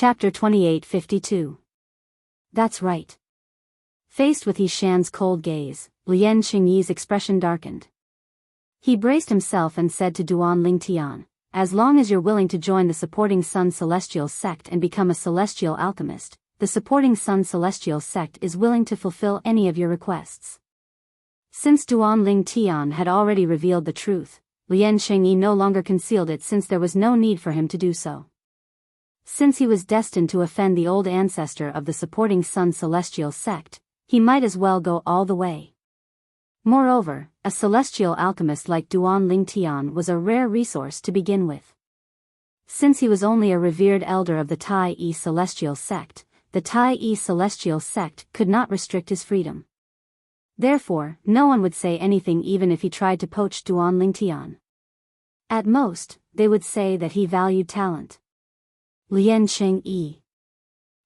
Chapter 2852. That's right. Faced with Yishan's cold gaze, Lian Qingyi's expression darkened. He braced himself and said to Duan Lingtian, "As long as you're willing to join the Supporting Sun Celestial Sect and become a celestial alchemist, the Supporting Sun Celestial Sect is willing to fulfill any of your requests." Since Duan Lingtian had already revealed the truth, Lian Qingyi no longer concealed it since there was no need for him to do so. Since he was destined to offend the old ancestor of the Supporting Sun Celestial Sect, he might as well go all the way. Moreover, a celestial alchemist like Duan Lingtian was a rare resource to begin with. Since he was only a revered elder of the Tai-E Celestial Sect, the Tai-E Celestial Sect could not restrict his freedom. Therefore, no one would say anything even if he tried to poach Duan Lingtian. At most, they would say that he valued talent. Lian Qingyi.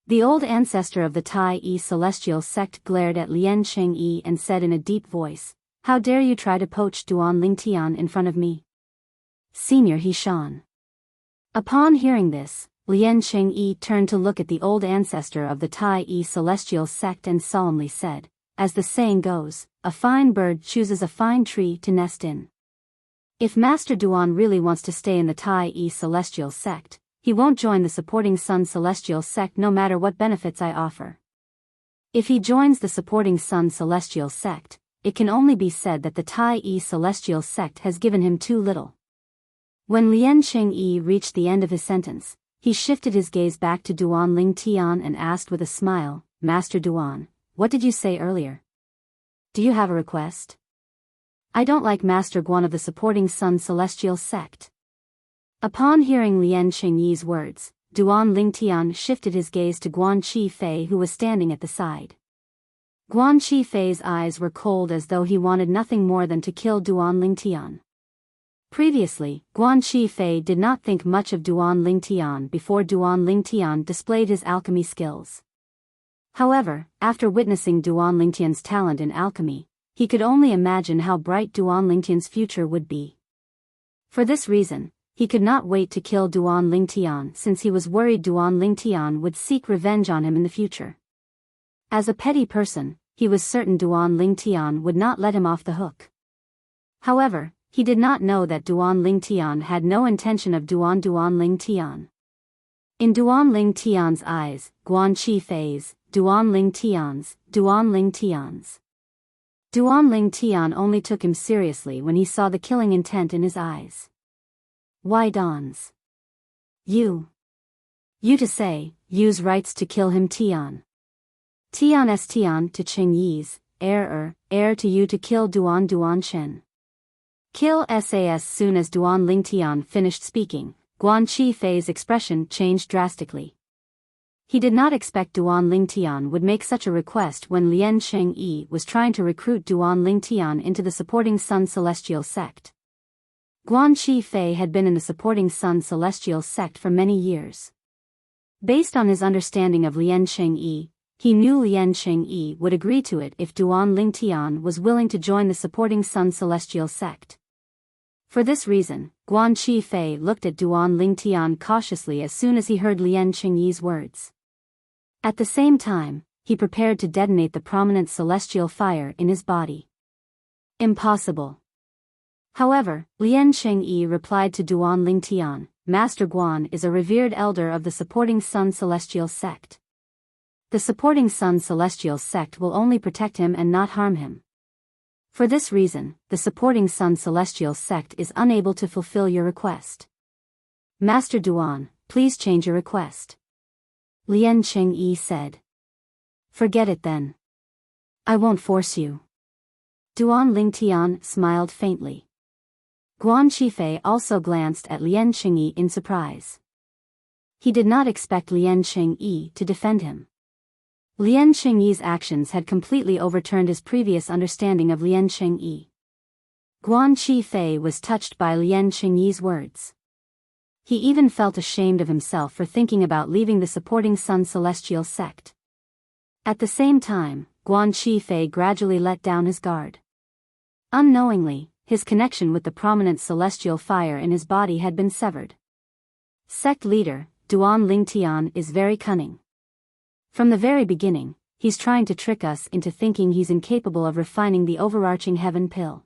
The old ancestor of the Tai-E Celestial Sect glared at Lian Qingyi and said in a deep voice, "How dare you try to poach Duan Lingtian in front of me? Senior Hishan." Upon hearing this, Lian Qingyi turned to look at the old ancestor of the Tai-E Celestial Sect and solemnly said, "As the saying goes, a fine bird chooses a fine tree to nest in. If Master Duan really wants to stay in the Tai-E Celestial Sect, he won't join the Supporting Sun Celestial Sect no matter what benefits I offer. If he joins the Supporting Sun Celestial Sect, it can only be said that the Tai-E Celestial Sect has given him too little." When Lian Qingyi reached the end of his sentence, he shifted his gaze back to Duan Lingtian and asked with a smile, "Master Duan, what did you say earlier? Do you have a request?" "I don't like Master Guan of the Supporting Sun Celestial Sect." Upon hearing Lian Qingyi's words, Duan Lingtian shifted his gaze to Guan Qifei who was standing at the side. Guan Qifei's eyes were cold as though he wanted nothing more than to kill Duan Lingtian. Previously, Guan Qifei did not think much of Duan Lingtian before Duan Lingtian displayed his alchemy skills. However, after witnessing Duan Lingtian's talent in alchemy, he could only imagine how bright Duan Lingtian's future would be. For this reason, he could not wait to kill Duan Lingtian since he was worried Duan Lingtian would seek revenge on him in the future. As a petty person, he was certain Duan Lingtian would not let him off the hook. However, he did not know that Duan Lingtian had no intention of Duan Lingtian. In Duan Lingtian's eyes, Guan Qifei's, Duan Lingtian's. Duan Lingtian only took him seriously when he saw the killing intent in his eyes. "Why Don's? You to say, use rights to kill him Tian. Tian's Tian to Qingyi's, heir to you to kill Duan Chen. Kill SAS." Soon as Duan Lingtian finished speaking, Guan Qifei's expression changed drastically. He did not expect Duan Lingtian would make such a request when Lian Qingyi was trying to recruit Duan Lingtian into the Supporting Sun Celestial Sect. Guan Qifei had been in the Supporting Sun Celestial Sect for many years. Based on his understanding of Lian Qingyi, he knew Lian Qingyi would agree to it if Duan Lingtian was willing to join the Supporting Sun Celestial Sect. For this reason, Guan Qifei looked at Duan Lingtian cautiously as soon as he heard Lian Qingyi's words. At the same time, he prepared to detonate the prominent celestial fire in his body. "Impossible." However, Lian Qingyi replied to Duan Lingtian, "Master Guan is a revered elder of the Supporting Sun Celestial Sect. The Supporting Sun Celestial Sect will only protect him and not harm him. For this reason, the Supporting Sun Celestial Sect is unable to fulfill your request. Master Duan, please change your request." Lian Qingyi said. "Forget it then. I won't force you." Duan Lingtian smiled faintly. Guan Qifei also glanced at Lian Qingyi in surprise. He did not expect Lian Qingyi to defend him. Lian Qingyi's actions had completely overturned his previous understanding of Lian Qingyi. Guan Qifei was touched by Lian Qingyi's words. He even felt ashamed of himself for thinking about leaving the Supporting Sun Celestial Sect. At the same time, Guan Qifei gradually let down his guard. Unknowingly, his connection with the prominent celestial fire in his body had been severed. Sect leader, Duan Lingtian is very cunning. From the very beginning, he's trying to trick us into thinking he's incapable of refining the overarching heaven pill.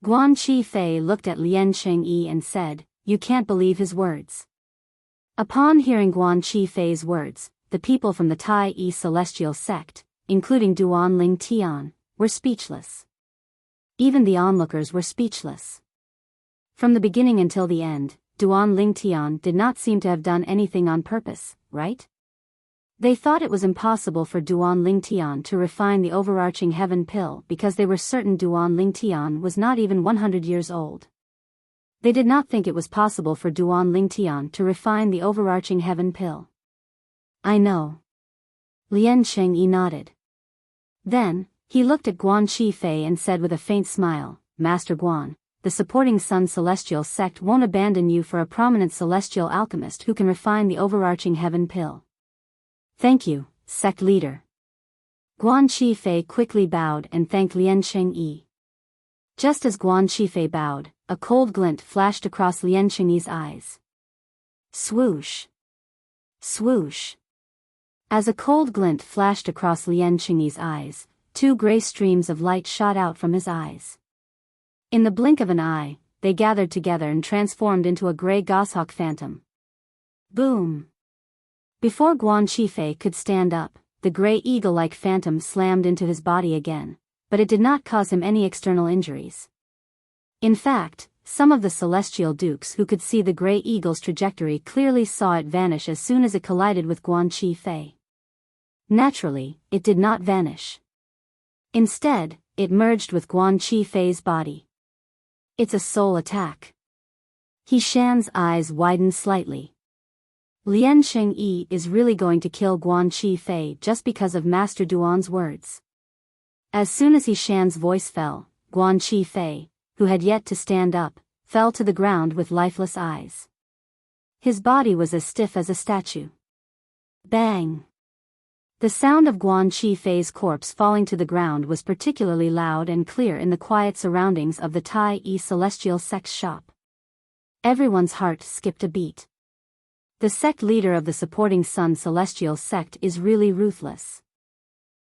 Guan Qifei looked at Lian Chengyi and said, "You can't believe his words." Upon hearing Guan Qifei's words, the people from the Tai Yi celestial sect, including Duan Lingtian, were speechless. Even the onlookers were speechless. From the beginning until the end, Duan Lingtian did not seem to have done anything on purpose, right? They thought it was impossible for Duan Lingtian to refine the overarching heaven pill because they were certain Duan Lingtian was not even 100 years old. They did not think it was possible for Duan Lingtian to refine the overarching heaven pill. "I know." Lian Chengyi nodded. Then, he looked at Guan Qifei and said with a faint smile, "Master Guan, the supporting Sun Celestial sect won't abandon you for a prominent celestial alchemist who can refine the overarching heaven pill." "Thank you, sect leader." Guan Qifei quickly bowed and thanked Lian Chengyi. Just as Guan Qifei bowed, a cold glint flashed across Lian Chengyi's eyes. Swoosh! Swoosh! As a cold glint flashed across Lian Chengyi's eyes, 2 gray streams of light shot out from his eyes. In the blink of an eye, they gathered together and transformed into a gray goshawk phantom. Boom! Before Guan Qifei could stand up, the gray eagle-like phantom slammed into his body again, but it did not cause him any external injuries. In fact, some of the celestial dukes who could see the gray eagle's trajectory clearly saw it vanish as soon as it collided with Guan Qifei. Naturally, it did not vanish. Instead, it merged with Guan Qifei's body. "It's a soul attack." He Shan's eyes widened slightly. Lian Chengyi is really going to kill Guan Qifei just because of Master Duan's words. As soon as He Shan's voice fell, Guan Qifei, who had yet to stand up, fell to the ground with lifeless eyes. His body was as stiff as a statue. Bang! The sound of Guan Qifei's corpse falling to the ground was particularly loud and clear in the quiet surroundings of the Tai Yi celestial sect's shop. Everyone's heart skipped a beat. The sect leader of the supporting Sun celestial sect is really ruthless.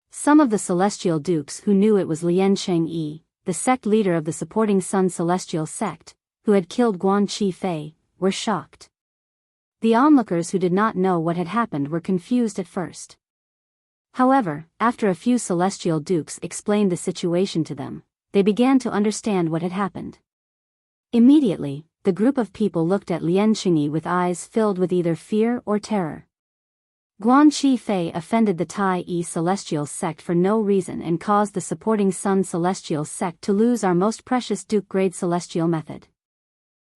Some of the celestial dukes who knew it was Lian Chengyi, the sect leader of the supporting Sun celestial sect, who had killed Guan Qifei, were shocked. The onlookers who did not know what had happened were confused at first. However, after a few celestial dukes explained the situation to them, they began to understand what had happened. Immediately, the group of people looked at Lian Chengyi with eyes filled with either fear or terror. Guan Qifei offended the Tai Yi celestial sect for no reason and caused the supporting Sun celestial sect to lose our most precious Duke-grade celestial method.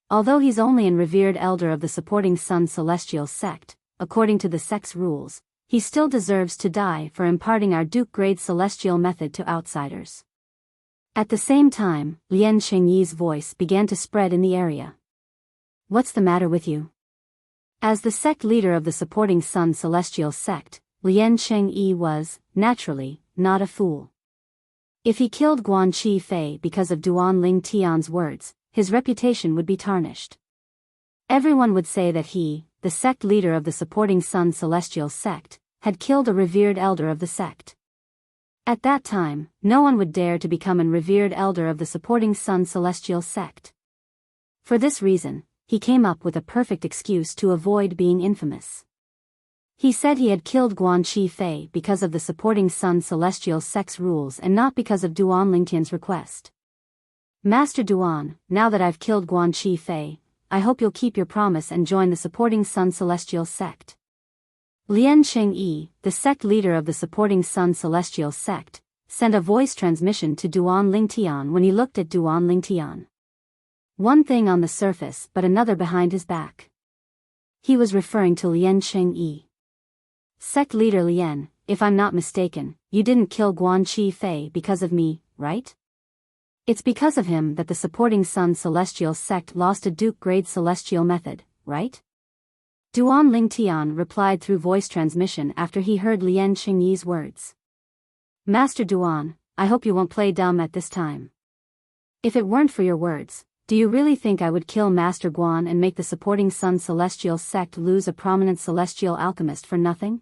Although he's only an revered elder of the supporting Sun celestial sect, according to the sect's rules, he still deserves to die for imparting our Duke-grade celestial method to outsiders. At the same time, Lian Chengyi's voice began to spread in the area. "What's the matter with you?" As the sect leader of the supporting Sun celestial sect, Lian Chengyi was, naturally, not a fool. If he killed Guan Qifei because of Duan Lingtian's words, his reputation would be tarnished. Everyone would say that he, the sect leader of the supporting Sun celestial sect, had killed a revered elder of the sect. At that time, no one would dare to become an revered elder of the supporting Sun celestial sect. For this reason, he came up with a perfect excuse to avoid being infamous. He said he had killed Guan Qifei because of the supporting Sun celestial sect's rules and not because of Duan Lingtian's request. "Master Duan, now that I've killed Guan Qifei, I hope you'll keep your promise and join the supporting Sun celestial sect." Lian Chengyi, the sect leader of the supporting Sun celestial sect, sent a voice transmission to Duan Lingtian when he looked at Duan Lingtian. One thing on the surface but another behind his back. He was referring to Lian Chengyi. "Sect leader Lian, if I'm not mistaken, you didn't kill Guan Qifei because of me, right? It's because of him that the supporting Sun celestial sect lost a Duke-grade celestial method, right?" Duan Lingtian replied through voice transmission after he heard Lian Chengyi's words. "Master Duan, I hope you won't play dumb at this time. If it weren't for your words, Do you really think I would kill Master Guan and make the supporting Sun Celestial sect lose a prominent celestial alchemist for nothing?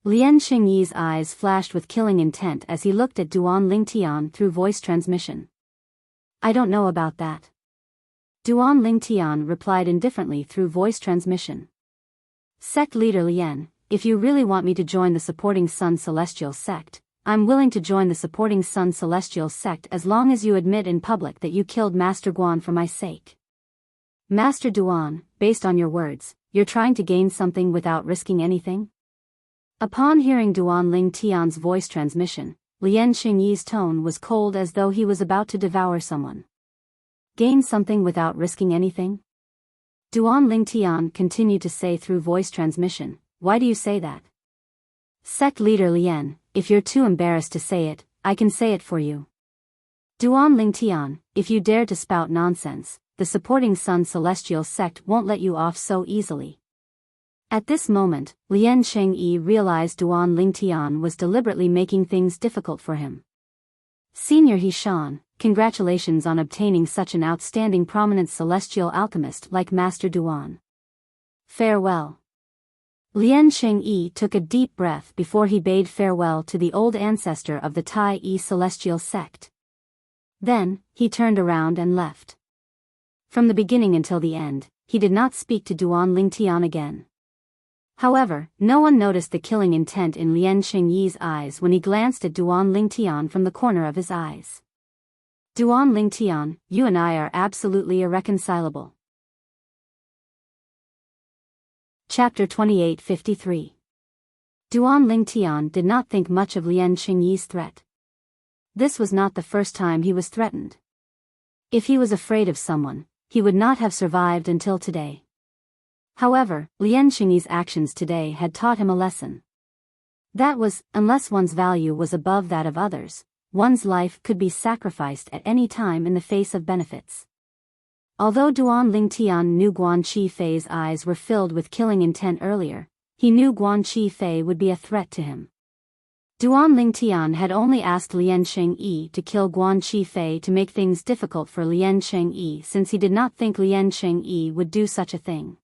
Lian Xingyi's eyes flashed with killing intent as he looked at Duan Lingtian through voice transmission. I don't know about that. Duan Lingtian replied indifferently through voice transmission. Sect leader Lian, if you really want me to join the supporting Sun Celestial sect, I'm willing to join the supporting Sun Celestial sect as long as you admit in public that you killed Master Guan for my sake. Master Duan, based on your words, you're trying to gain something without risking anything? Upon hearing Duan Lingtian's voice transmission, Lian Xingyi's tone was cold as though he was about to devour someone. Gain something without risking anything? Duan Lingtian continued to say through voice transmission, why do you say that? Sect leader Lian, if you're too embarrassed to say it, I can say it for you. Duan Lingtian, if you dare to spout nonsense, the supporting Sun Celestial sect won't let you off so easily. At this moment, Lian Xingyi realized Duan Lingtian was deliberately making things difficult for him. Senior Hishan, congratulations on obtaining such an outstanding prominent celestial alchemist like Master Duan. Farewell. Lian Xingyi took a deep breath before he bade farewell to the old ancestor of the Tai Yi celestial sect. Then, he turned around and left. From the beginning until the end, he did not speak to Duan Lingtian again. However, no one noticed the killing intent in Lian Xingyi's eyes when he glanced at Duan Lingtian from the corner of his eyes. Duan Lingtian, you and I are absolutely irreconcilable. Chapter 2853. Duan Lingtian did not think much of Lian Xingyi's threat. This was not the first time he was threatened. If he was afraid of someone, he would not have survived until today. However, Lian Xingyi's actions today had taught him a lesson. That was, unless one's value was above that of others, one's life could be sacrificed at any time in the face of benefits. Although Duan Lingtian knew Guan Qifei's eyes were filled with killing intent earlier, he knew Guan Qifei would be a threat to him. Duan Lingtian had only asked Lian Xingyi to kill Guan Qifei to make things difficult for Lian Xingyi since he did not think Lian Xingyi would do such a thing.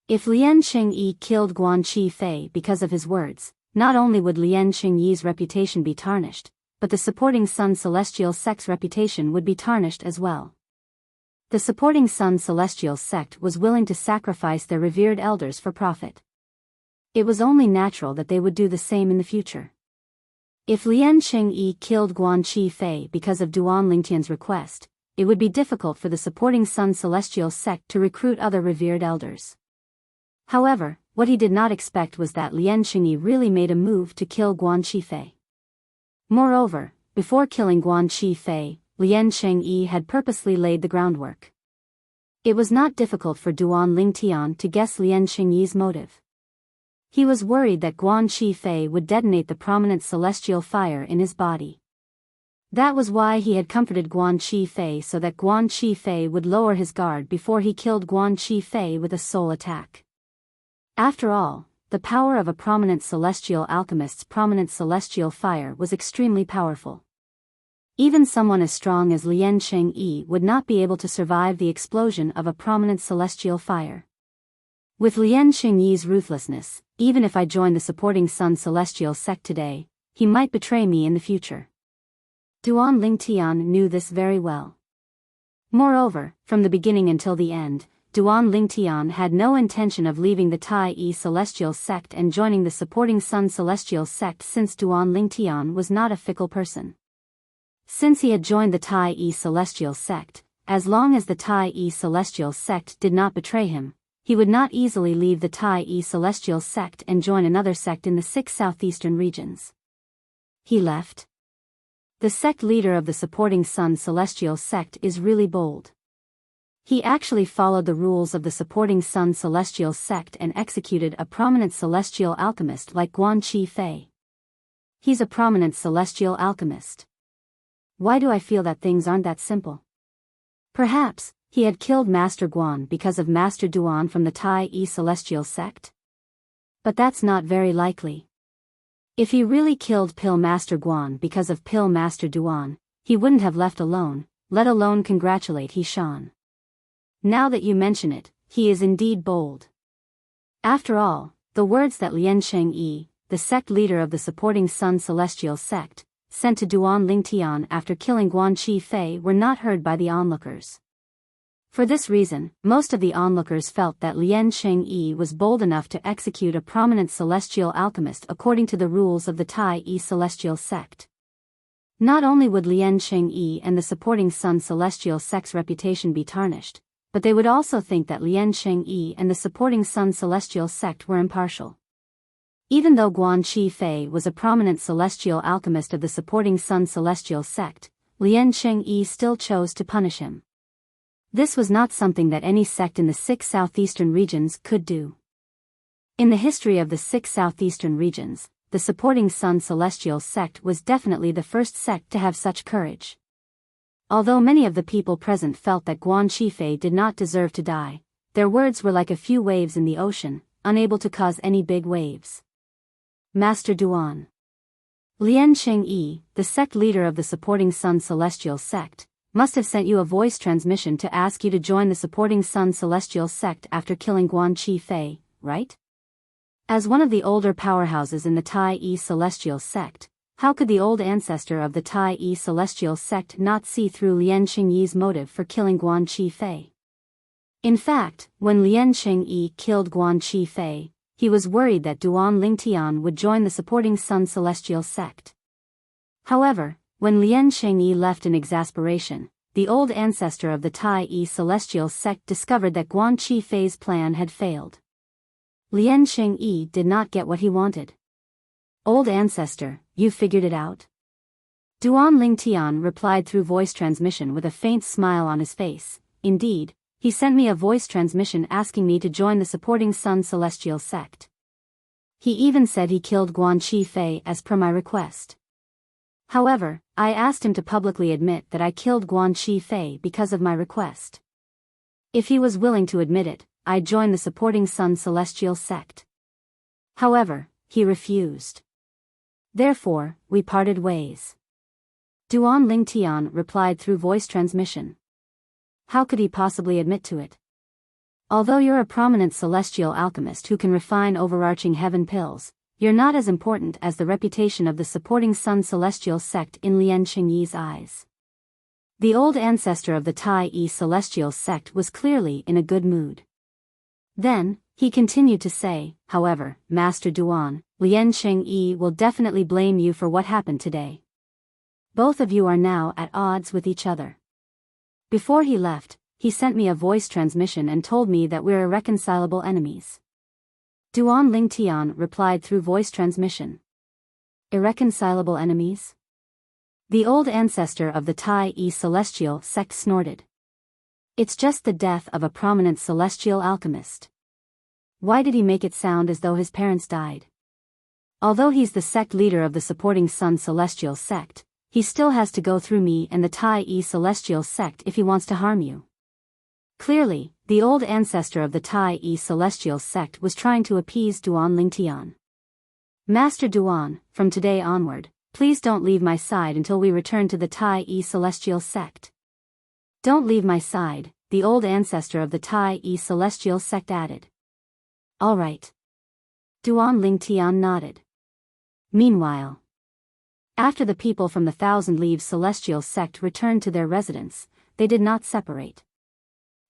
If Lian Xingyi killed Guan Qifei because of his words, not only would Lian Xingyi's reputation be tarnished, but the supporting Sun Celestial sect's reputation would be tarnished as well. The supporting Sun Celestial sect was willing to sacrifice their revered elders for profit. It was only natural that they would do the same in the future. If Lian Xingyi killed Guan Qifei because of Duan Lingtian's request, it would be difficult for the supporting Sun Celestial sect to recruit other revered elders. However, what he did not expect was that Lian Xingyi really made a move to kill Guan Qifei. Moreover, before killing Guan Qifei, Lian Xingyi had purposely laid the groundwork. It was not difficult for Duan Lingtian to guess Lian Xingyi's motive. He was worried that Guan Qifei would detonate the prominent celestial fire in his body. That was why he had comforted Guan Qifei so that Guan Qifei would lower his guard before he killed Guan Qifei with a soul attack. After all, the power of a prominent celestial alchemist's prominent celestial fire was extremely powerful. Even someone as strong as Lian Xingyi would not be able to survive the explosion of a prominent celestial fire. With Lian Xingyi's ruthlessness, even if I joined the supporting Sun Celestial sect today, he might betray me in the future. Duan Lingtian knew this very well. Moreover, from the beginning until the end, Duan Lingtian had no intention of leaving the Tai Yi Celestial sect and joining the supporting Sun Celestial sect since Duan Lingtian was not a fickle person. Since he had joined the Tai Yi Celestial sect, as long as the Tai Yi Celestial sect did not betray him, he would not easily leave the Tai Yi Celestial sect and join another sect in the 6 southeastern regions. He left. The sect leader of the supporting Sun Celestial sect is really bold. He actually followed the rules of the supporting Sun Celestial sect and executed a prominent celestial alchemist like Guan Qifei. He's a prominent celestial alchemist. Why do I feel that things aren't that simple? Perhaps, he had killed Master Guan because of Master Duan from the Tai Yi Celestial sect? But that's not very likely. If he really killed Pill Master Guan because of Pill Master Duan, he wouldn't have left alone. let alone congratulate He Shan. Now that you mention it, he is indeed bold. After all, the words that Lian Chengyi, the sect leader of the supporting Sun Celestial sect, sent to Duan Lingtian after killing Guan Chi Fei were not heard by the onlookers. For this reason, most of the onlookers felt that Lian Chengyi was bold enough to execute a prominent celestial alchemist according to the rules of the Tai Yi Celestial sect. Not only would Lian Chengyi and the supporting Sun Celestial sect's reputation be tarnished, but they would also think that Lian Chengyi and the supporting Sun Celestial sect were impartial. Even though Guan Chi Fei was a prominent celestial alchemist of the supporting Sun Celestial sect, Lian Chengyi still chose to punish him. This was not something that any sect in the 6 southeastern regions could do. In the history of the 6 southeastern regions, the supporting Sun Celestial sect was definitely the first sect to have such courage. Although many of the people present felt that Guan Chi Fei did not deserve to die, their words were like a few waves in the ocean, unable to cause any big waves. Master Duan. Lian Chengyi, the sect leader of the supporting Sun Celestial sect, must have sent you a voice transmission to ask you to join the supporting Sun Celestial sect after killing Guan Chi Fei, right? As one of the older powerhouses in the Tai Yi Celestial sect, how could the old ancestor of the Tai Yi Celestial sect not see through Lian Chengyi's motive for killing Guan Chi Fei? In fact, when Lian Chengyi killed Guan Chi Fei, he was worried that Duan Lingtian would join the supporting Sun Celestial sect. However, when Lian Chengyi left in exasperation, the old ancestor of the Tai Yi Celestial sect discovered that Guan Chi Fei's plan had failed. Lian Chengyi did not get what he wanted. Old ancestor, you figured it out? Duan Lingtian replied through voice transmission with a faint smile on his face. Indeed, he sent me a voice transmission asking me to join the supporting Sun Celestial sect. He even said he killed Guan Chi Fei as per my request. However, I asked him to publicly admit that I killed Guan Chi Fei because of my request. If he was willing to admit it, I'd join the supporting Sun Celestial sect. However, he refused. Therefore, we parted ways. Duan Lingtian replied through voice transmission. How could he possibly admit to it? Although you're a prominent celestial alchemist who can refine overarching heaven pills, you're not as important as the reputation of the supporting Sun Celestial sect in Lian Chengyi's eyes. The old ancestor of the Tai Yi Celestial sect was clearly in a good mood. Then, he continued to say, however, Master Duan, Lian Chengyi will definitely blame you for what happened today. Both of you are now at odds with each other. Before he left, he sent me a voice transmission and told me that we're irreconcilable enemies. Duan Lingtian replied through voice transmission. Irreconcilable enemies? The old ancestor of the Tai Yi Celestial sect snorted. It's just the death of a prominent celestial alchemist. Why did he make it sound as though his parents died? Although he's the sect leader of the supporting Sun Celestial sect, he still has to go through me and the Tai Yi Celestial sect if he wants to harm you. Clearly, the old ancestor of the Tai Yi Celestial sect was trying to appease Duan Lingtian. Master Duan, from today onward, please don't leave my side until we return to the Tai Yi Celestial sect. Don't leave my side, the old ancestor of the Tai Yi Celestial sect added. All right. Duan Lingtian nodded. Meanwhile, after the people from the Thousand Leaves Celestial sect returned to their residence, they did not separate.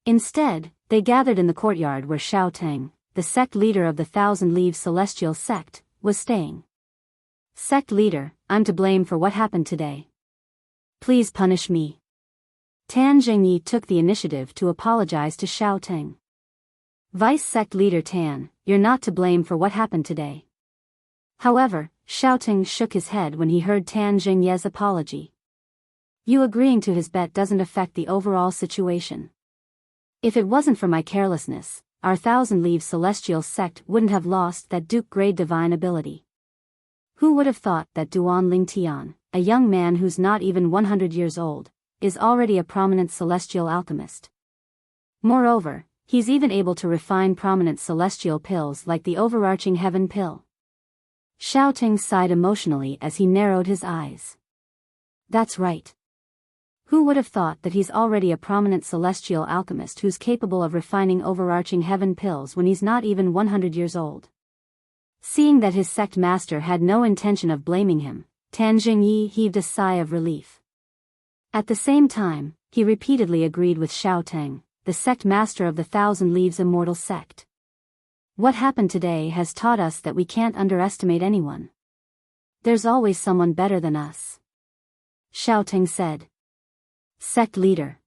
Instead, they gathered in the courtyard where Xiao Teng, the sect leader of the Thousand Leaves Celestial sect, was staying. Sect leader, I'm to blame for what happened today. Please punish me. Tan Zhengyi took the initiative to apologize to Xiao Teng. Vice sect leader Tan, you're not to blame for what happened today. However, Xiao Teng shook his head when he heard Tan Zhengyi's apology. You agreeing to his bet doesn't affect the overall situation. If it wasn't for my carelessness, our Thousand Leaves Celestial sect wouldn't have lost that Duke-grade divine ability. Who would have thought that Duan Lingtian, a young man who's not even 100 years old, is already a prominent celestial alchemist? Moreover, he's even able to refine prominent celestial pills like the overarching heaven pill. Xiao Teng sighed emotionally as he narrowed his eyes. That's right. Who would have thought that he's already a prominent celestial alchemist who's capable of refining overarching heaven pills when he's not even 100 years old? Seeing that his sect master had no intention of blaming him, Tan Jingyi heaved a sigh of relief. At the same time, he repeatedly agreed with Xiao Teng, the sect master of the Thousand Leaves Immortal sect. What happened today has taught us that we can't underestimate anyone. There's always someone better than us. Xiao Teng said. Sect leader.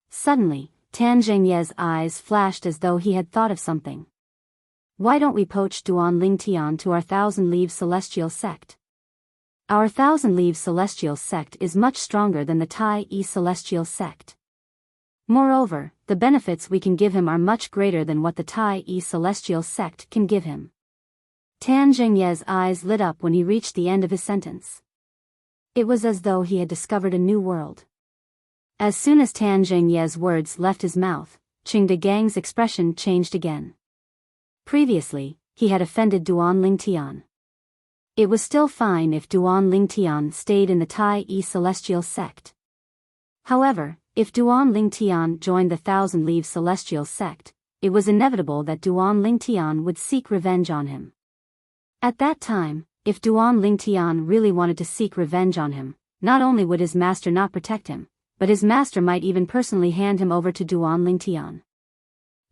Suddenly, Tan Zhengye's eyes flashed as though he had thought of something. Why don't we poach Duan Lingtian to our Thousand Leaves Celestial sect? Our Thousand Leaves Celestial sect is much stronger than the Tai Yi Celestial sect. Moreover, the benefits we can give him are much greater than what the Tai Yi Celestial sect can give him. Tan Zhengye's eyes lit up when he reached the end of his sentence. It was as though he had discovered a new world. As soon as Tan Zhengye's words left his mouth, Qing De Gang's expression changed again. Previously, he had offended Duan Lingtian. It was still fine if Duan Lingtian stayed in the Tai Yi Celestial sect. However, if Duan Lingtian joined the Thousand Leaves Celestial sect, it was inevitable that Duan Lingtian would seek revenge on him. At that time, if Duan Lingtian really wanted to seek revenge on him, not only would his master not protect him, but his master might even personally hand him over to Duan Lingtian.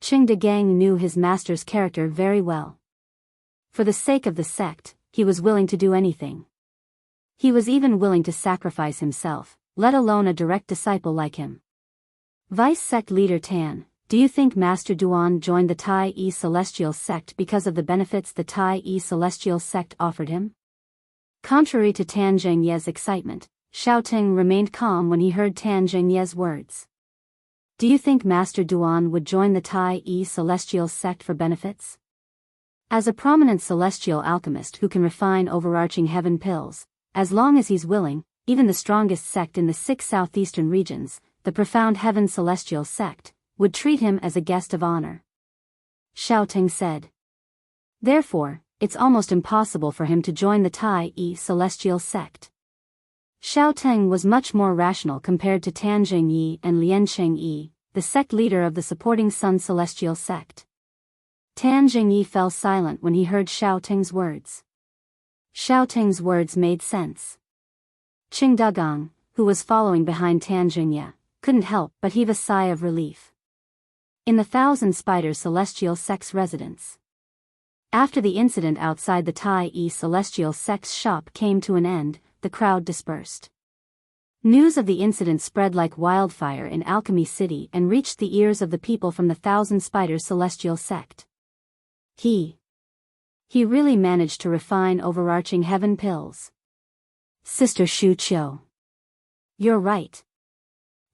Qing De Gang knew his master's character very well. For the sake of the sect, he was willing to do anything. He was even willing to sacrifice himself, let alone a direct disciple like him. Vice Sect Leader Tan, do you think Master Duan joined the Tai Yi Celestial sect because of the benefits the Tai Yi Celestial sect offered him? Contrary to Tan Zhengye's excitement, Xiao Teng remained calm when he heard Tan Zhengye's words. Do you think Master Duan would join the Tai Yi Celestial sect for benefits? As a prominent celestial alchemist who can refine overarching heaven pills, as long as he's willing, even the strongest sect in the 6 southeastern regions, the Profound Heaven Celestial sect, would treat him as a guest of honor. Xiao Teng said. Therefore, it's almost impossible for him to join the Tai Yi Celestial sect. Xiao Teng was much more rational compared to Tan Zhengyi and Lian Chengyi, the sect leader of the supporting Sun Celestial sect. Tan Zhengyi fell silent when he heard Xiao Teng's words. Xiao Teng's words made sense. Qing De Gang, who was following behind Tan Zhengyi, couldn't help but heave a sigh of relief. In the Thousand Spiders Celestial sect's residence. After the incident outside the Tai Yi Celestial sect's shop came to an end, the crowd dispersed. News of the incident spread like wildfire in Alchemy City and reached the ears of the people from the Thousand Spiders Celestial sect. He really managed to refine overarching heaven pills. Sister Shu Qiu. You're right.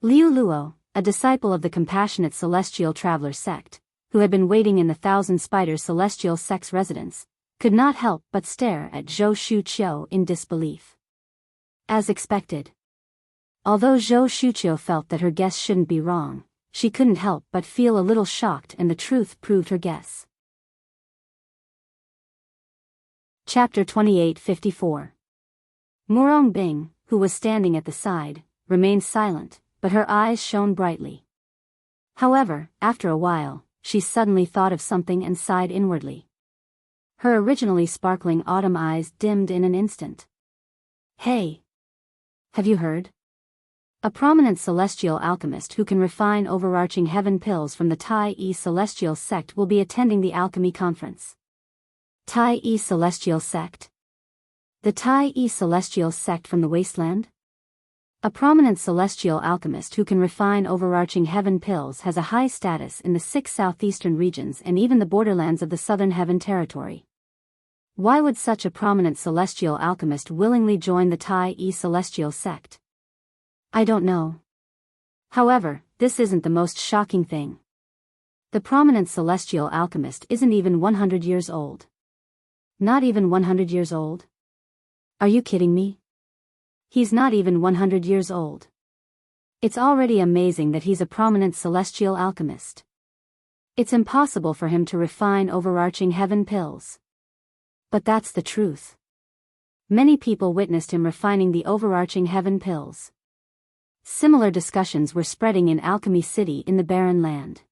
Liu Luo, a disciple of the Compassionate Celestial Traveler sect, who had been waiting in the Thousand Spiders Celestial sect's residence, could not help but stare at Zhou Shu Qiu in disbelief. As expected. Although Zhou Shuqiu felt that her guess shouldn't be wrong, she couldn't help but feel a little shocked, and the truth proved her guess. Chapter 2854. Murong Bing, who was standing at the side, remained silent, but her eyes shone brightly. However, after a while, she suddenly thought of something and sighed inwardly. Her originally sparkling autumn eyes dimmed in an instant. Hey! Have you heard? A prominent celestial alchemist who can refine overarching heaven pills from the Tai Yi Celestial sect will be attending the alchemy conference. Tai Yi Celestial sect? The Tai Yi Celestial sect from the wasteland? A prominent celestial alchemist who can refine overarching heaven pills has a high status in the 6 southeastern regions and even the borderlands of the Southern Heaven Territory. Why would such a prominent celestial alchemist willingly join the Tai Yi Celestial sect? I don't know. However, this isn't the most shocking thing. The prominent celestial alchemist isn't even 100 years old. Not even 100 years old? Are you kidding me? He's not even 100 years old. It's already amazing that he's a prominent celestial alchemist. It's impossible for him to refine overarching heaven pills. But that's the truth. Many people witnessed him refining the overarching heaven pills. Similar discussions were spreading in Alchemy City in the Barren Land.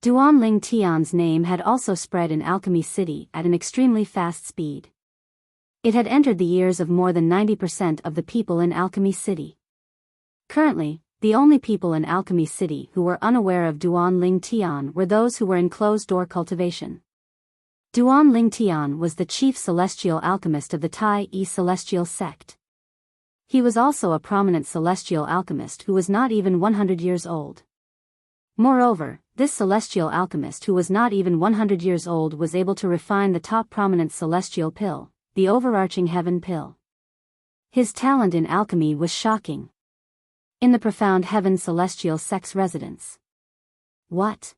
Duan Tian's name had also spread in Alchemy City at an extremely fast speed. It had entered the ears of more than 90% of the people in Alchemy City. Currently, the only people in Alchemy City who were unaware of Duan Tian were those who were in closed-door cultivation. Duan Tian was the chief celestial alchemist of the Tai Yi celestial sect. He was also a prominent celestial alchemist who was not even 100 years old. Moreover, this celestial alchemist who was not even 100 years old was able to refine the top prominent celestial pill, the overarching heaven pill. His talent in alchemy was shocking. In the profound heaven celestial sect's residence. What?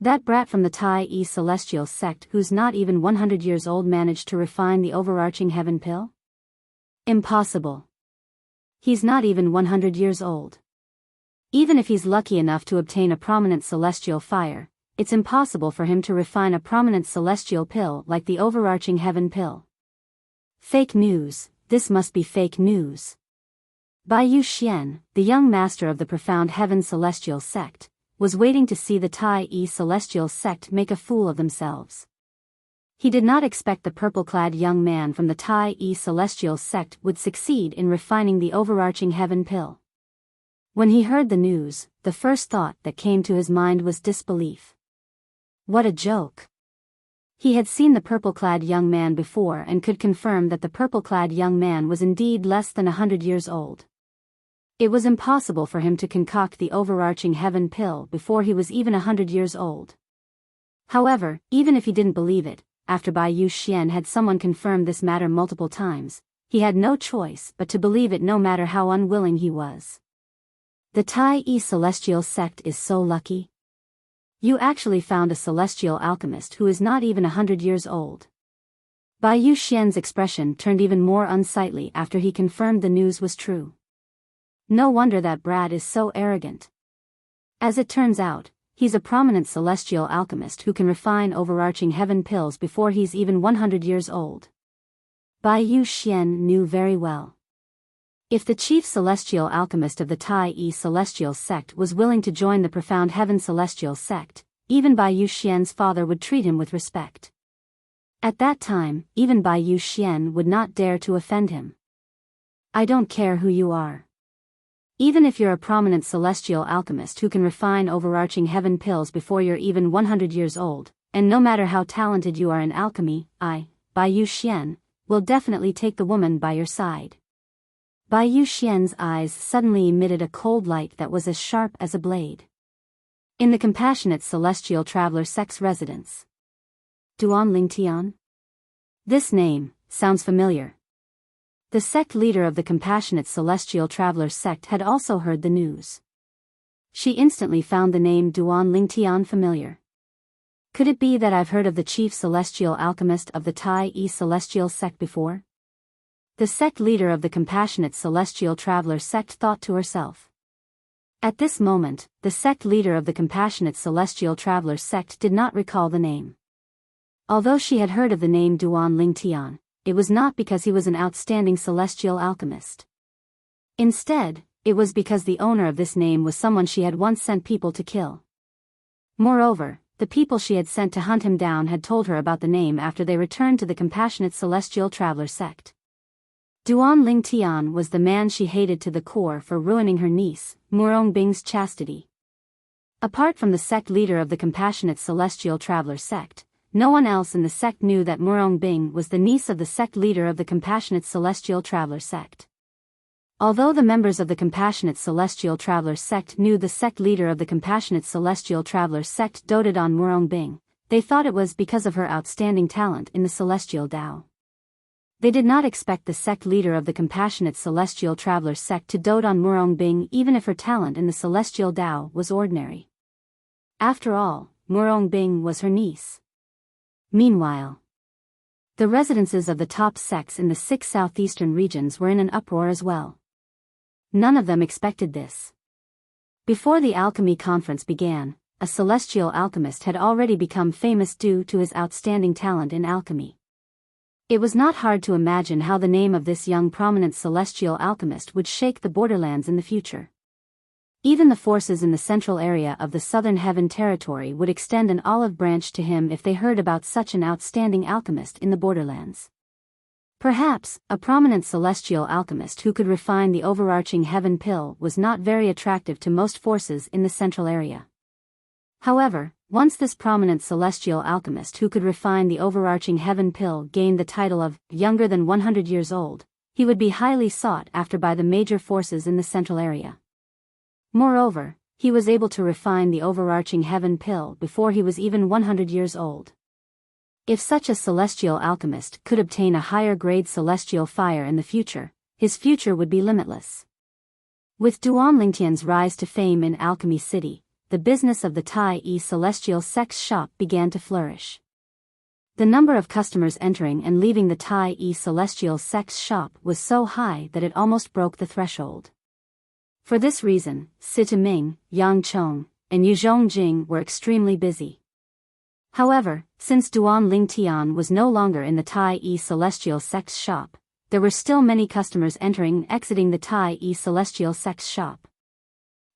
That brat from the Tai Yi celestial sect who's not even 100 years old managed to refine the overarching heaven pill? Impossible. He's not even 100 years old. Even if he's lucky enough to obtain a prominent celestial fire, it's impossible for him to refine a prominent celestial pill like the overarching heaven pill. Fake news, this must be fake news. Biyao Xian, the young master of the profound heaven celestial sect, was waiting to see the Tai Yi celestial sect make a fool of themselves. He did not expect the purple-clad young man from the Tai Yi celestial sect would succeed in refining the overarching heaven pill. When he heard the news, the first thought that came to his mind was disbelief. What a joke! He had seen the purple-clad young man before and could confirm that the purple-clad young man was indeed less than 100 years old. It was impossible for him to concoct the overarching heaven pill before he was even 100 years old. However, even if he didn't believe it, after Biyao Xian had someone confirm this matter multiple times, he had no choice but to believe it no matter how unwilling he was. The Tai Yi celestial sect is so lucky. You actually found a celestial alchemist who is not even 100 years old. Biyao Xian's expression turned even more unsightly after he confirmed the news was true. No wonder that brat is so arrogant. As it turns out, he's a prominent celestial alchemist who can refine overarching heaven pills before he's even 100 years old. Biyao Xian knew very well. If the chief celestial alchemist of the Tai Yi celestial sect was willing to join the profound heaven celestial sect, even Biyao Xian's father would treat him with respect. At that time, even Biyao Xian would not dare to offend him. I don't care who you are. Even if you're a prominent celestial alchemist who can refine overarching heaven pills before you're even 100 years old, and no matter how talented you are in alchemy, I, Biyao Xian, will definitely take the woman by your side. Biyao Xian's eyes suddenly emitted a cold light that was as sharp as a blade. In the compassionate celestial traveler sect's residence. Duan Tian? This name sounds familiar. The sect leader of the compassionate celestial traveler sect had also heard the news. She instantly found the name Duan Tian familiar. Could it be that I've heard of the chief celestial alchemist of the Tai Yi celestial sect before? The sect leader of the compassionate celestial traveler sect thought to herself. At this moment, the sect leader of the compassionate celestial traveler sect did not recall the name. Although she had heard of the name Duan Tian, it was not because he was an outstanding celestial alchemist. Instead, it was because the owner of this name was someone she had once sent people to kill. Moreover, the people she had sent to hunt him down had told her about the name after they returned to the compassionate celestial traveler sect. Duan Tian was the man she hated to the core for ruining her niece, Bing's chastity. Apart from the sect leader of the compassionate celestial traveler sect, no one else in the sect knew that Bing was the niece of the sect leader of the compassionate celestial traveler sect. Although the members of the compassionate celestial traveler sect knew the sect leader of the compassionate celestial traveler sect doted on Bing, they thought it was because of her outstanding talent in the celestial Tao. They did not expect the sect leader of the compassionate celestial traveler sect to dote on Bing even if her talent in the celestial Tao was ordinary. After all, Bing was her niece. Meanwhile, the residences of the top sects in the 6 southeastern regions were in an uproar as well. None of them expected this. Before the alchemy conference began, a celestial alchemist had already become famous due to his outstanding talent in alchemy. It was not hard to imagine how the name of this young prominent celestial alchemist would shake the borderlands in the future. Even the forces in the central area of the Southern Heaven territory would extend an olive branch to him if they heard about such an outstanding alchemist in the borderlands. Perhaps, a prominent celestial alchemist who could refine the overarching heaven pill was not very attractive to most forces in the central area. However, once this prominent celestial alchemist who could refine the overarching heaven pill gained the title of younger than 100 years old, he would be highly sought after by the major forces in the central area. Moreover, he was able to refine the overarching heaven pill before he was even 100 years old. If such a celestial alchemist could obtain a higher grade celestial fire in the future, his future would be limitless. With Duan Lingtian's rise to fame in Alchemy City, the business of the Tai-E Celestial Sex Shop began to flourish. The number of customers entering and leaving the Tai-E Celestial Sex Shop was so high that it almost broke the threshold. For this reason, Sita Ming, Yang Chong, and Yu Zhongjing were extremely busy. However, since Duan Lingtian was no longer in the Tai-E Celestial Sex Shop, there were still many customers entering and exiting the Tai-E Celestial Sex Shop.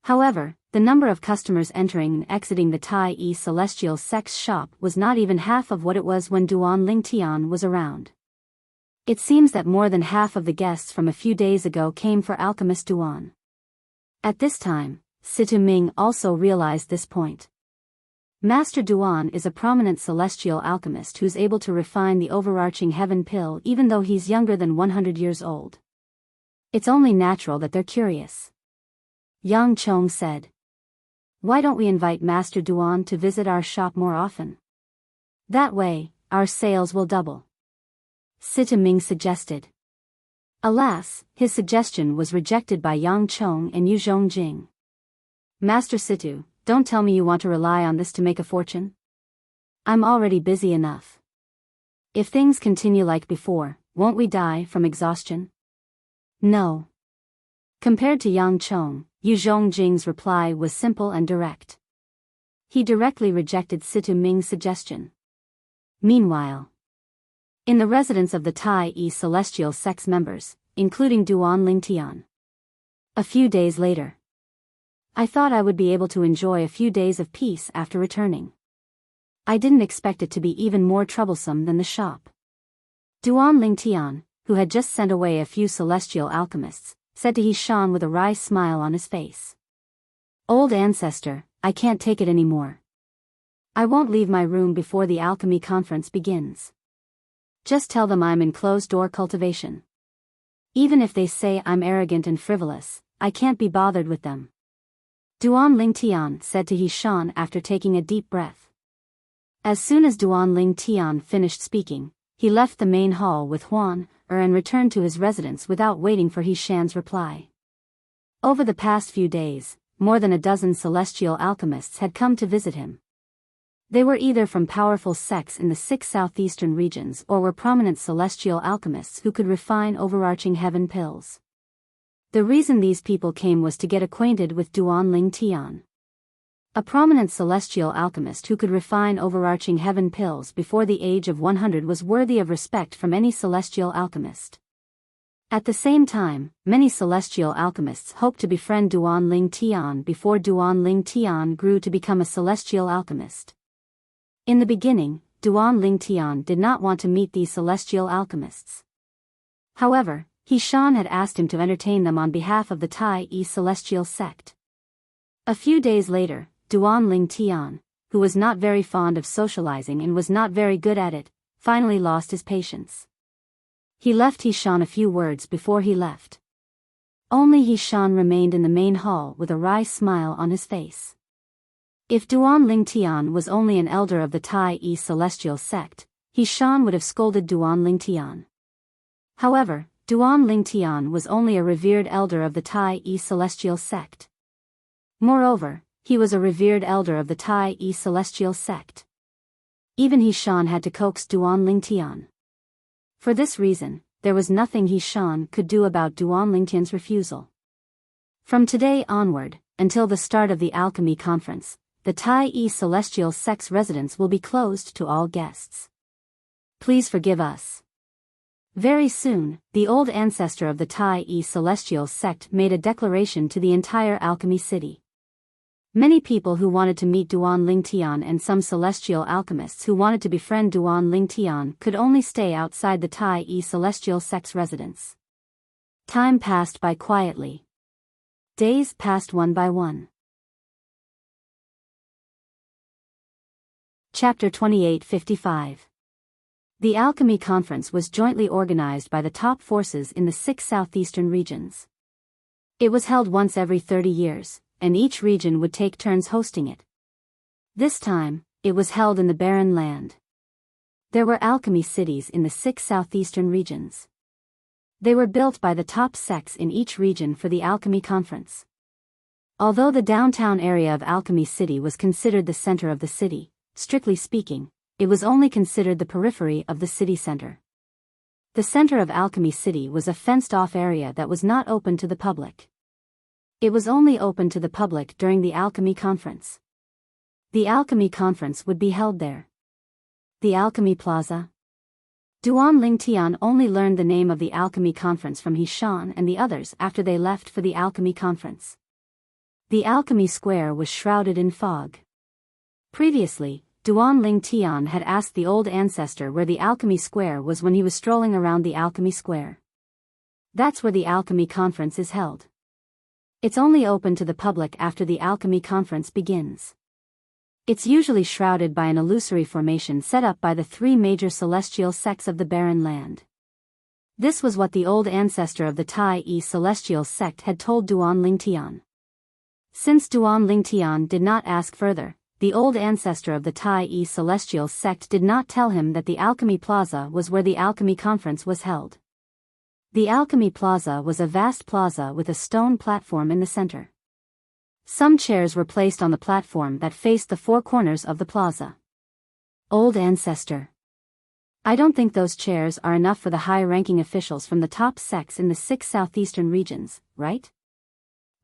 However, the number of customers entering and exiting the Tai-E Celestial Sex Shop was not even half of what it was when Duan Lingtian was around. It seems that more than half of the guests from a few days ago came for Alchemist Duan. At this time, Sita Ming also realized this point. Master Duan is a prominent celestial alchemist who's able to refine the overarching heaven pill even though he's younger than 100 years old. It's only natural that they're curious. Yang Chong said. Why don't we invite Master Duan to visit our shop more often? That way, our sales will double. Sita Ming suggested. Alas, his suggestion was rejected by Yang Chong and Yu Zhongjing. Master Situ, don't tell me you want to rely on this to make a fortune. I'm already busy enough. If things continue like before, won't we die from exhaustion? No. Compared to Yang Chong, Yu Zhongjing's reply was simple and direct. He directly rejected Sita Ming's suggestion. Meanwhile, in the residence of the Tai-E Celestial Sex members, including Duan Lingtian. A few days later. I thought I would be able to enjoy a few days of peace after returning. I didn't expect it to be even more troublesome than the shop. Duan Lingtian, who had just sent away a few celestial alchemists, said to Hishan with a wry smile on his face. Old ancestor, I can't take it anymore. I won't leave my room before the alchemy conference begins. Just tell them I'm in closed-door cultivation. Even if they say I'm arrogant and frivolous, I can't be bothered with them. Duan Lingtian said to Hishan after taking a deep breath. As soon as Duan Lingtian finished speaking, he left the main hall with Huan and returned to his residence without waiting for Hishan's reply. Over the past few days, more than a dozen celestial alchemists had come to visit him. They were either from powerful sects in the 6 southeastern regions or were prominent celestial alchemists who could refine overarching heaven pills. The reason these people came was to get acquainted with Duan Lingtian. A prominent celestial alchemist who could refine overarching heaven pills before the age of 100 was worthy of respect from any celestial alchemist. At the same time, many celestial alchemists hoped to befriend Duan Lingtian before Duan Lingtian grew to become a celestial alchemist. In the beginning, Duan Lingtian did not want to meet these celestial alchemists. However, Hishan had asked him to entertain them on behalf of the Tai-E Celestial Sect. A few days later, Duan Lingtian, who was not very fond of socializing and was not very good at it, finally lost his patience. He left Hishan a few words before he left. Only Hishan remained in the main hall with a wry smile on his face. If Duan Lingtian was only an elder of the Tai-E Celestial Sect, Hishan would have scolded Duan Lingtian. However, Duan Lingtian was only a revered elder of the Tai-E Celestial Sect. Moreover, he was a revered elder of the Tai-E Celestial Sect. Even Hishan had to coax Duan Lingtian. For this reason, there was nothing Hishan could do about Duan Lingtian's refusal. From today onward, until the start of the alchemy conference, the Tai-E Celestial Sect's residence will be closed to all guests. Please forgive us. Very soon, the old ancestor of the Tai celestial sect made a declaration to the entire alchemy city. Many people who wanted to meet Duan Lingtian and some celestial alchemists who wanted to befriend Duan Lingtian could only stay outside the Tai celestial sect's residence. Time passed by quietly. Days passed one by one. Chapter 2855. The Alchemy Conference was jointly organized by the top forces in the 6 southeastern regions. It was held once every 30 years, and each region would take turns hosting it. This time, it was held in the Barren Land. There were alchemy cities in the 6 southeastern regions. They were built by the top sects in each region for the Alchemy Conference. Although the downtown area of Alchemy City was considered the center of the city, strictly speaking, it was only considered the periphery of the city center. The center of Alchemy City was a fenced-off area that was not open to the public. It was only open to the public during the Alchemy Conference. The Alchemy Conference would be held there. The Alchemy Plaza. Duan Lingtian only learned the name of the Alchemy Conference from Hishan and the others after they left for the Alchemy Conference. The Alchemy Square was shrouded in fog. Previously, Duan Lingtian had asked the old ancestor where the Alchemy Square was when he was strolling around the Alchemy Square. That's where the Alchemy Conference is held. It's only open to the public after the Alchemy Conference begins. It's usually shrouded by an illusory formation set up by the 3 major celestial sects of the Barren Land. This was what the old ancestor of the Tai celestial sect had told Duan Lingtian. Since Duan Lingtian did not ask further, the old ancestor of the Tai celestial sect did not tell him that the Alchemy Plaza was where the Alchemy Conference was held. The Alchemy Plaza was a vast plaza with a stone platform in the center. Some chairs were placed on the platform that faced the 4 corners of the plaza. Old ancestor. I don't think those chairs are enough for the high-ranking officials from the top sects in the 6 southeastern regions, right?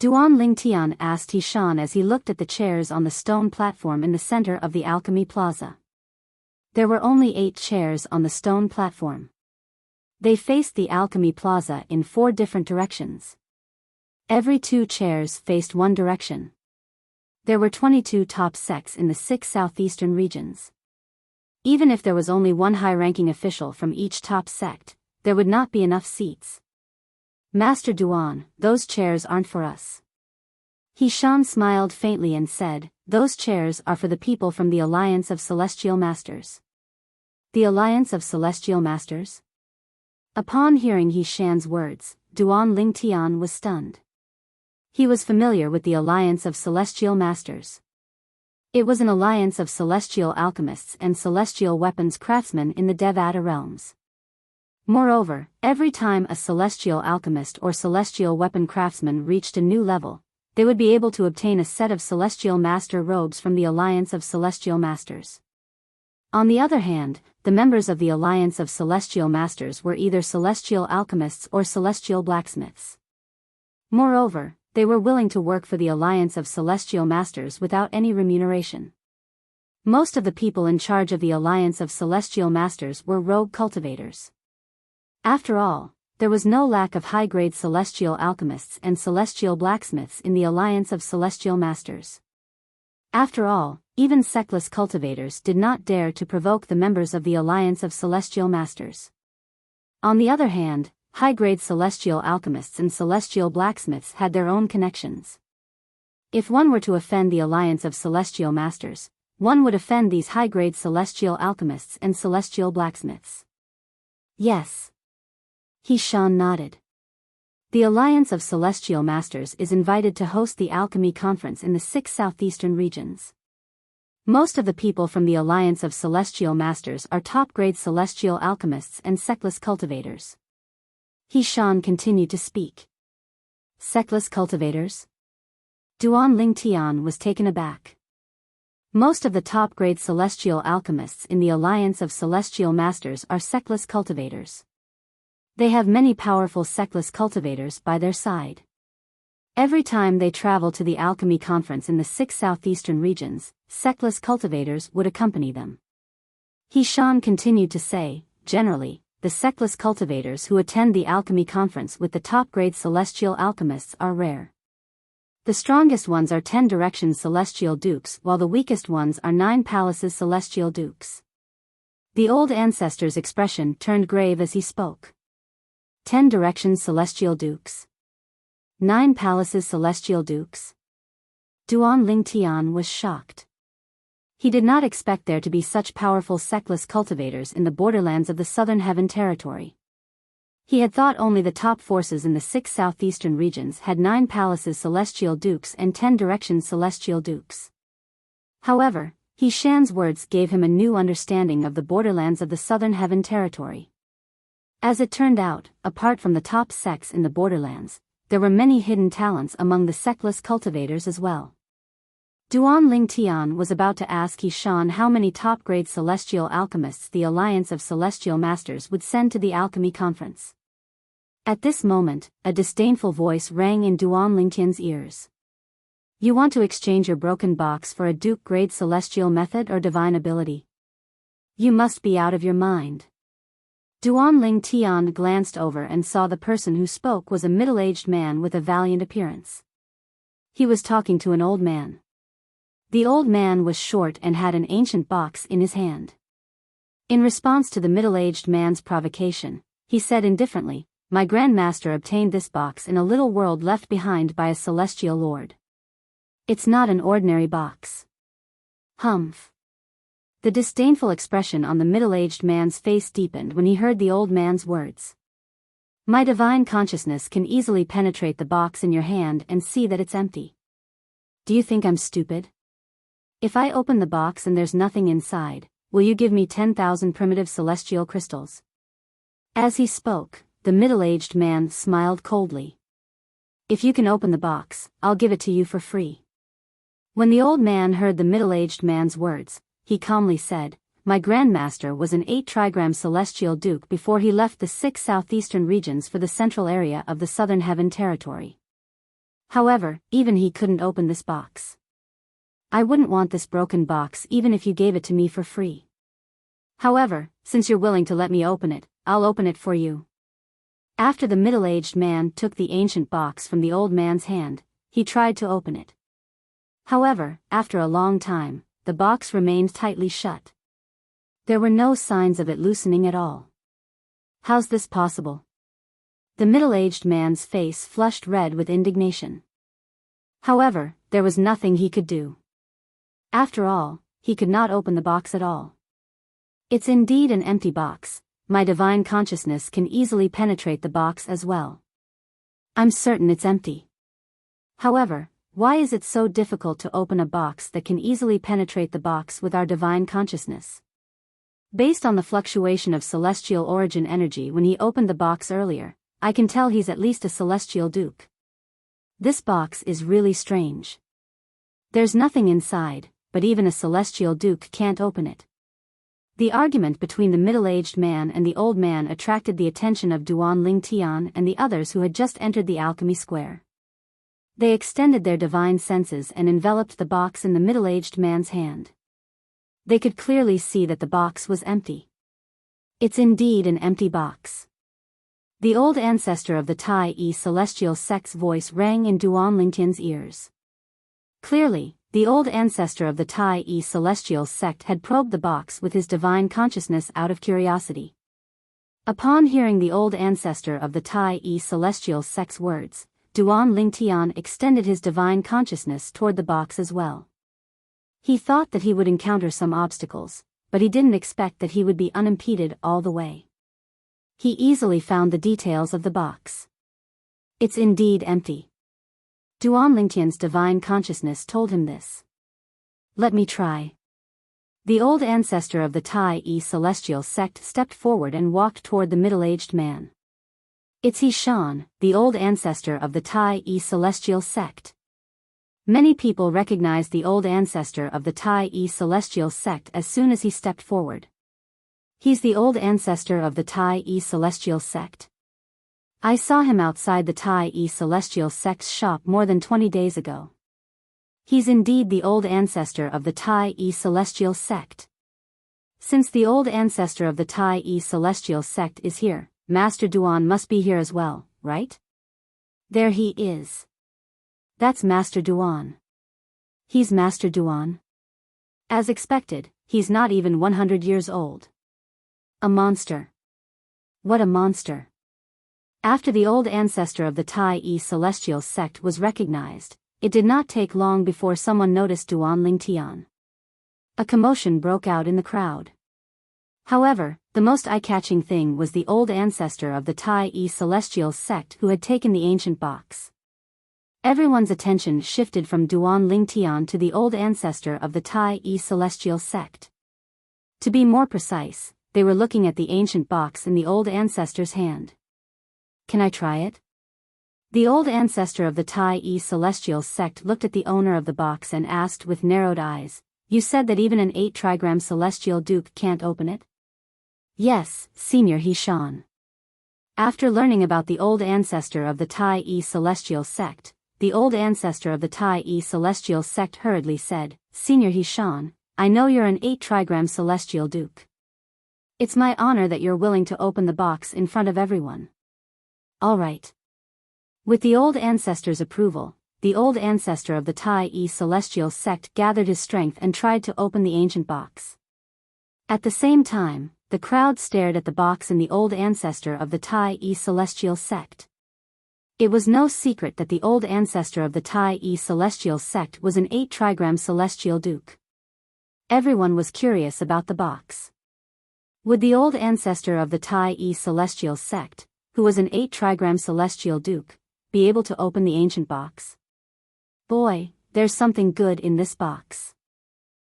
Duan Lingtian asked Hishan as he looked at the chairs on the stone platform in the center of the Alchemy Plaza. There were only 8 chairs on the stone platform. They faced the Alchemy Plaza in 4 different directions. Every 2 chairs faced one direction. There were 22 top sects in the 6 southeastern regions. Even if there was only one high-ranking official from each top sect, there would not be enough seats. Master Duan, those chairs aren't for us. Hishan smiled faintly and said, those chairs are for the people from the Alliance of Celestial Masters. The Alliance of Celestial Masters? Upon hearing Hishan's words, Duan Lingtian was stunned. He was familiar with the Alliance of Celestial Masters. It was an alliance of celestial alchemists and celestial weapons craftsmen in the Devata realms. Moreover, every time a celestial alchemist or celestial weapon craftsman reached a new level, they would be able to obtain a set of celestial master robes from the Alliance of Celestial Masters. On the other hand, the members of the Alliance of Celestial Masters were either celestial alchemists or celestial blacksmiths. Moreover, they were willing to work for the Alliance of Celestial Masters without any remuneration. Most of the people in charge of the Alliance of Celestial Masters were rogue cultivators. After all, there was no lack of high-grade celestial alchemists and celestial blacksmiths in the Alliance of Celestial Masters. After all, even sectless cultivators did not dare to provoke the members of the Alliance of Celestial Masters. On the other hand, high-grade celestial alchemists and celestial blacksmiths had their own connections. If one were to offend the Alliance of Celestial Masters, one would offend these high-grade celestial alchemists and celestial blacksmiths. Yes. Hishan nodded. The Alliance of Celestial Masters is invited to host the Alchemy Conference in the 6 southeastern regions. Most of the people from the Alliance of Celestial Masters are top-grade celestial alchemists and sectless cultivators. Hishan continued to speak. Sectless cultivators? Duan Lingtian was taken aback. Most of the top-grade celestial alchemists in the Alliance of Celestial Masters are sectless cultivators. They have many powerful sectless cultivators by their side. Every time they travel to the Alchemy Conference in the 6 southeastern regions, sectless cultivators would accompany them. Hishan continued to say, generally, the sectless cultivators who attend the alchemy conference with the top-grade celestial alchemists are rare. The strongest ones are 10 directions celestial dukes, while the weakest ones are 9 palaces celestial dukes. The old ancestor's expression turned grave as he spoke. 10 directions celestial dukes. 9 palaces celestial dukes. Duan Lingtian was shocked. He did not expect there to be such powerful sectless cultivators in the borderlands of the Southern Heaven Territory. He had thought only the top forces in the 6 southeastern regions had 9 palaces celestial dukes and 10 directions celestial dukes. However, He Shan's words gave him a new understanding of the borderlands of the Southern Heaven Territory. As it turned out, apart from the top sects in the borderlands, there were many hidden talents among the sectless cultivators as well. Duan Lingtian was about to ask He Shan how many top-grade celestial alchemists the Alliance of Celestial Masters would send to the alchemy conference. At this moment, a disdainful voice rang in Duan Lingtian's ears. You want to exchange your broken box for a duke-grade celestial method or divine ability? You must be out of your mind. Duan Lingtian glanced over and saw the person who spoke was a middle-aged man with a valiant appearance. He was talking to an old man. The old man was short and had an ancient box in his hand. In response to the middle-aged man's provocation, he said indifferently, My grandmaster obtained this box in a little world left behind by a celestial lord. It's not an ordinary box. Humph. The disdainful expression on the middle-aged man's face deepened when he heard the old man's words. My divine consciousness can easily penetrate the box in your hand and see that it's empty. Do you think I'm stupid? If I open the box and there's nothing inside, will you give me 10,000 primitive celestial crystals? As he spoke, the middle-aged man smiled coldly. If you can open the box, I'll give it to you for free. When the old man heard the middle-aged man's words, he calmly said, My grandmaster was an 8-trigram celestial duke before he left the 6 southeastern regions for the central area of the Southern Heaven Territory. However, even he couldn't open this box. I wouldn't want this broken box even if you gave it to me for free. However, since you're willing to let me open it, I'll open it for you. After the middle-aged man took the ancient box from the old man's hand, he tried to open it. However, after a long time, the box remained tightly shut. There were no signs of it loosening at all. How's this possible? The middle-aged man's face flushed red with indignation. However, there was nothing he could do. After all, he could not open the box at all. It's indeed an empty box. My divine consciousness can easily penetrate the box as well. I'm certain it's empty. However, why is it so difficult to open a box that can easily penetrate the box with our divine consciousness? Based on the fluctuation of celestial origin energy when he opened the box earlier, I can tell he's at least a celestial duke. This box is really strange. There's nothing inside, but even a celestial duke can't open it. The argument between the middle-aged man and the old man attracted the attention of Duan Lingtian and the others who had just entered the alchemy square. They extended their divine senses and enveloped the box in the middle-aged man's hand. They could clearly see that the box was empty. It's indeed an empty box. The old ancestor of the Tai-E celestial sect's voice rang in Duan Lingtian's ears. Clearly, the old ancestor of the Tai-E celestial sect had probed the box with his divine consciousness out of curiosity. Upon hearing the old ancestor of the Tai-E celestial sect's words, Duan Lingtian extended his divine consciousness toward the box as well. He thought that he would encounter some obstacles, but he didn't expect that he would be unimpeded all the way. He easily found the details of the box. It's indeed empty. Duan Lingtian's divine consciousness told him this. Let me try. The old ancestor of the Tai-E celestial sect stepped forward and walked toward the middle-aged man. It's He Shan, the old ancestor of the Tai-E celestial sect. Many people recognized the old ancestor of the Tai-E celestial sect as soon as he stepped forward. He's the old ancestor of the Tai-E celestial sect. I saw him outside the Tai-E celestial sect's shop more than 20 days ago. He's indeed the old ancestor of the Tai-E celestial sect. Since the old ancestor of the Tai celestial sect is here, Master Duan must be here as well, right? There he is. That's Master Duan. He's Master Duan. As expected, he's not even 100 years old. A monster. What a monster. After the old ancestor of the Tai celestial sect was recognized, it did not take long before someone noticed Duan Lingtian. A commotion broke out in the crowd. However, the most eye-catching thing was the old ancestor of the Tai celestial sect who had taken the ancient box. Everyone's attention shifted from Duan Lingtian to the old ancestor of the Tai celestial sect. To be more precise, they were looking at the ancient box in the old ancestor's hand. Can I try it? The old ancestor of the Tai celestial sect looked at the owner of the box and asked with narrowed eyes, "You said that even an 8-trigram celestial duke can't open it?" "Yes, Senior Hishan." After learning about the old ancestor of the Tai celestial sect, the old ancestor of the Tai celestial sect hurriedly said, "Senior Hishan, I know you're an 8-trigram celestial duke. It's my honor that you're willing to open the box in front of everyone." All right. With the old ancestor's approval, the old ancestor of the Tai celestial sect gathered his strength and tried to open the ancient box. At the same time, the crowd stared at the box in the old ancestor of the Tai celestial sect. It was no secret that the old ancestor of the Tai celestial sect was an 8-trigram celestial duke. Everyone was curious about the box. Would the old ancestor of the Tai celestial sect, who was an 8-trigram celestial duke, be able to open the ancient box? Boy, there's something good in this box.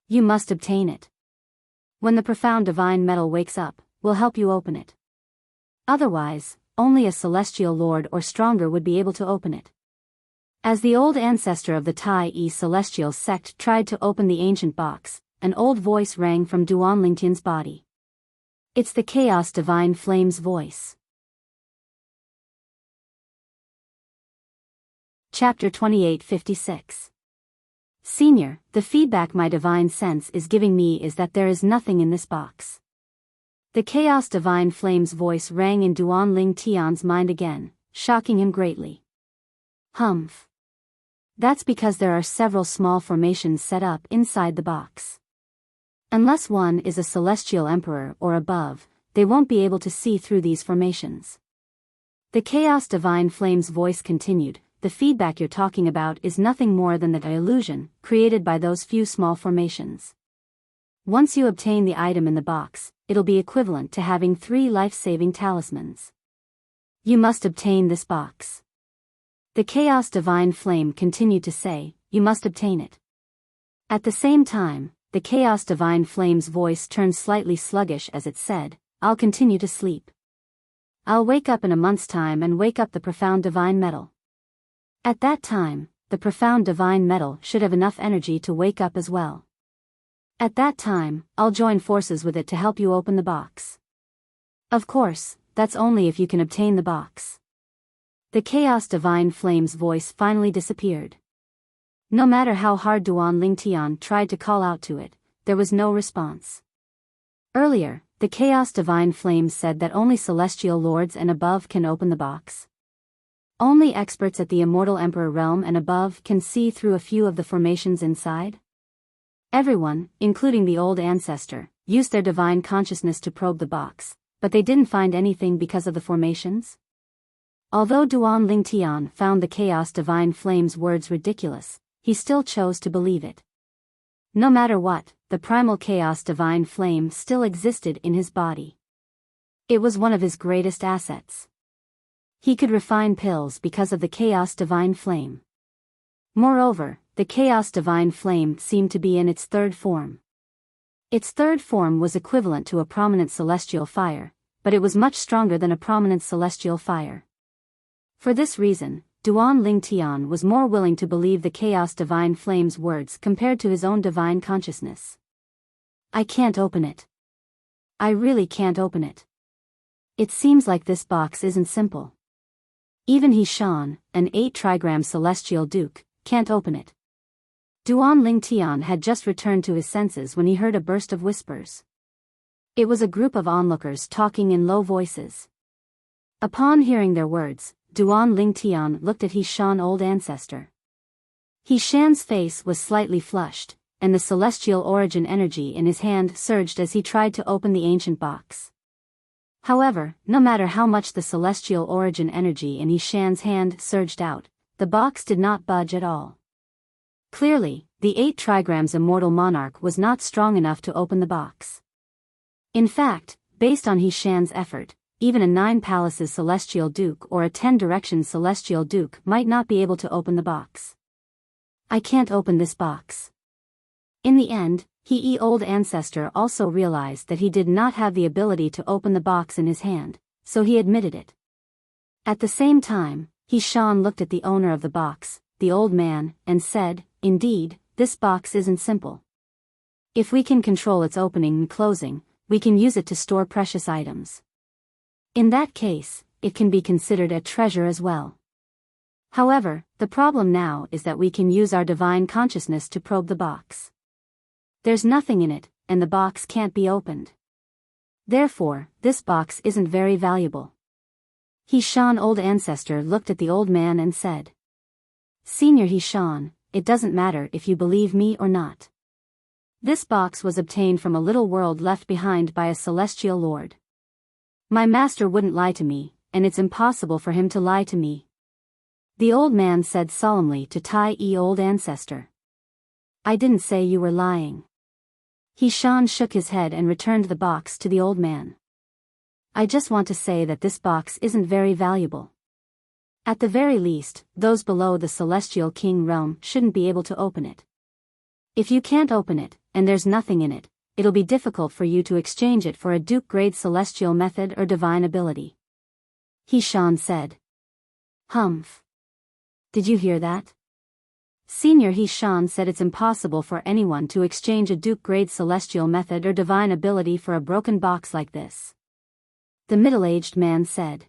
You must obtain it. When the profound divine metal wakes up, we'll help you open it. Otherwise, only a celestial lord or stronger would be able to open it. As the old ancestor of the Tai celestial sect tried to open the ancient box, an old voice rang from Duan Lingtian's body. It's the Chaos Divine Flame's voice. Chapter 2856. Senior, the feedback my divine sense is giving me is that there is nothing in this box. The Chaos Divine Flame's voice rang in Duan Lingtian's mind again, shocking him greatly. Humph. That's because there are several small formations set up inside the box. Unless one is a celestial emperor or above, they won't be able to see through these formations. The Chaos Divine Flame's voice continued, the feedback you're talking about is nothing more than the illusion created by those few small formations. Once you obtain the item in the box, it'll be equivalent to having 3 life-saving talismans. You must obtain this box. The Chaos Divine Flame continued to say, you must obtain it. At the same time, the Chaos Divine Flame's voice turned slightly sluggish as it said, I'll continue to sleep. I'll wake up in a month's time and wake up the profound divine metal. At that time, the profound divine metal should have enough energy to wake up as well. At that time, I'll join forces with it to help you open the box. Of course, that's only if you can obtain the box. The Chaos Divine Flame's voice finally disappeared. No matter how hard Duan Lingtian tried to call out to it, there was no response. Earlier, the Chaos Divine Flame said that only celestial lords and above can open the box. Only experts at the Immortal Emperor realm and above can see through a few of the formations inside. Everyone, including the old ancestor, used their divine consciousness to probe the box, but they didn't find anything because of the formations. Although Duan Lingtian found the Chaos Divine Flame's words ridiculous, he still chose to believe it. No matter what, the primal Chaos Divine Flame still existed in his body. It was one of his greatest assets. He could refine pills because of the Chaos Divine Flame. Moreover, the Chaos Divine Flame seemed to be in its third form. Its third form was equivalent to a prominent celestial fire, but it was much stronger than a prominent celestial fire. For this reason, Duan Lingtian was more willing to believe the Chaos Divine Flame's words compared to his own divine consciousness. I can't open it. I really can't open it. It seems like this box isn't simple. Even Hishan, an 8-trigram celestial duke, can't open it. Duan Lingtian had just returned to his senses when he heard a burst of whispers. It was a group of onlookers talking in low voices. Upon hearing their words, Duan Lingtian looked at Hishan old ancestor. Hishan's face was slightly flushed, and the celestial origin energy in his hand surged as he tried to open the ancient box. However, no matter how much the celestial origin energy in Hishan's hand surged out, the box did not budge at all. Clearly, the 8 trigrams immortal monarch was not strong enough to open the box. In fact, based on Hishan's effort, even a 9 palaces celestial duke or a 10 directions celestial duke might not be able to open the box. I can't open this box. In the end, old ancestor also realized that he did not have the ability to open the box in his hand, so he admitted it. At the same time, Hishan looked at the owner of the box, the old man, and said, "Indeed, this box isn't simple. If we can control its opening and closing, we can use it to store precious items. In that case, it can be considered a treasure as well. However, the problem now is that we can use our divine consciousness to probe the box. There's nothing in it, and the box can't be opened. Therefore, this box isn't very valuable." Hishan old ancestor looked at the old man and said, "Senior Hishan, it doesn't matter if you believe me or not. This box was obtained from a little world left behind by a celestial lord. My master wouldn't lie to me, and it's impossible for him to lie to me." The old man said solemnly to old ancestor, "I didn't say you were lying." Hishan shook his head and returned the box to the old man. "I just want to say that this box isn't very valuable. At the very least, those below the celestial king realm shouldn't be able to open it. If you can't open it, and there's nothing in it, it'll be difficult for you to exchange it for a duke-grade celestial method or divine ability." Hishan said. "Humph. Did you hear that?" Senior Hishan said it's impossible for anyone to exchange a duke-grade celestial method or divine ability for a broken box like this. The middle-aged man said.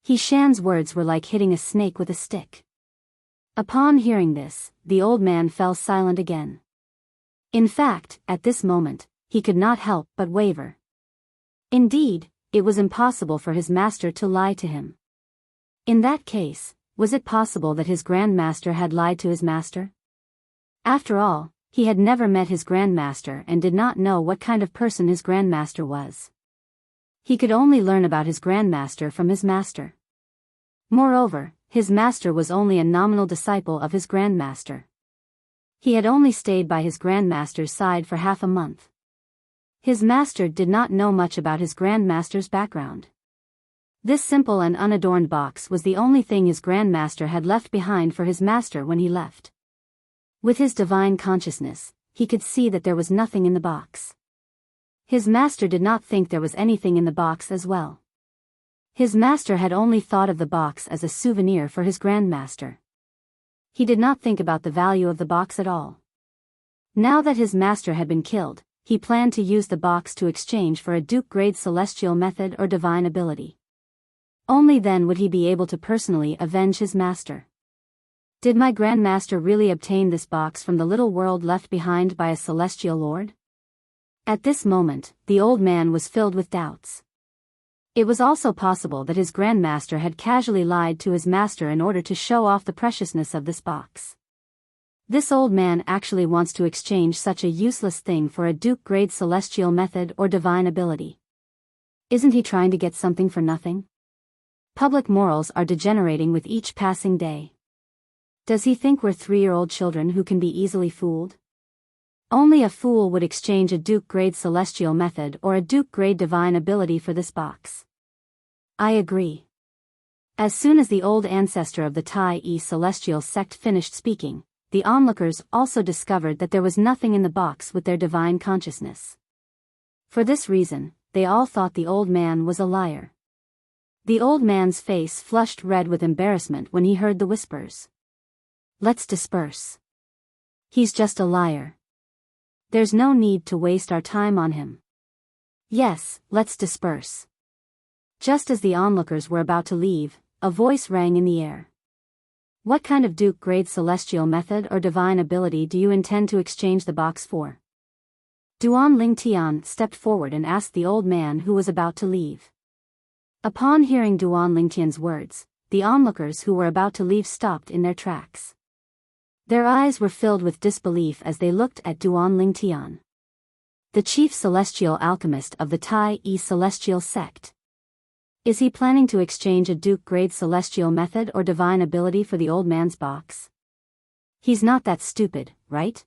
Hishan's words were like hitting a snake with a stick. Upon hearing this, the old man fell silent again. In fact, at this moment, he could not help but waver. Indeed, it was impossible for his master to lie to him. In that case, was it possible that his grandmaster had lied to his master? After all, he had never met his grandmaster and did not know what kind of person his grandmaster was. He could only learn about his grandmaster from his master. Moreover, his master was only a nominal disciple of his grandmaster. He had only stayed by his grandmaster's side for half a month. His master did not know much about his grandmaster's background. This simple and unadorned box was the only thing his grandmaster had left behind for his master when he left. With his divine consciousness, he could see that there was nothing in the box. His master did not think there was anything in the box as well. His master had only thought of the box as a souvenir for his grandmaster. He did not think about the value of the box at all. Now that his master had been killed, he planned to use the box to exchange for a duke-grade celestial method or divine ability. Only then would he be able to personally avenge his master. Did my grandmaster really obtain this box from the little world left behind by a celestial lord? At this moment, the old man was filled with doubts. It was also possible that his grandmaster had casually lied to his master in order to show off the preciousness of this box. This old man actually wants to exchange such a useless thing for a duke-grade celestial method or divine ability. Isn't he trying to get something for nothing? Public morals are degenerating with each passing day. Does he think we're 3-year-old children who can be easily fooled? Only a fool would exchange a duke-grade celestial method or a duke-grade divine ability for this box. I agree. As soon as the old ancestor of the Tai-E celestial sect finished speaking, the onlookers also discovered that there was nothing in the box with their divine consciousness. For this reason, they all thought the old man was a liar. The old man's face flushed red with embarrassment when he heard the whispers. Let's disperse. He's just a liar. There's no need to waste our time on him. Yes, let's disperse. Just as the onlookers were about to leave, a voice rang in the air. What kind of duke-grade celestial method or divine ability do you intend to exchange the box for? Duan Lingtian stepped forward and asked the old man who was about to leave. Upon hearing Duan Lingtian's words, the onlookers who were about to leave stopped in their tracks. Their eyes were filled with disbelief as they looked at Duan Lingtian, the chief celestial alchemist of the Tai-E celestial sect. Is he planning to exchange a Duke-grade celestial method or divine ability for the old man's box? He's not that stupid, right?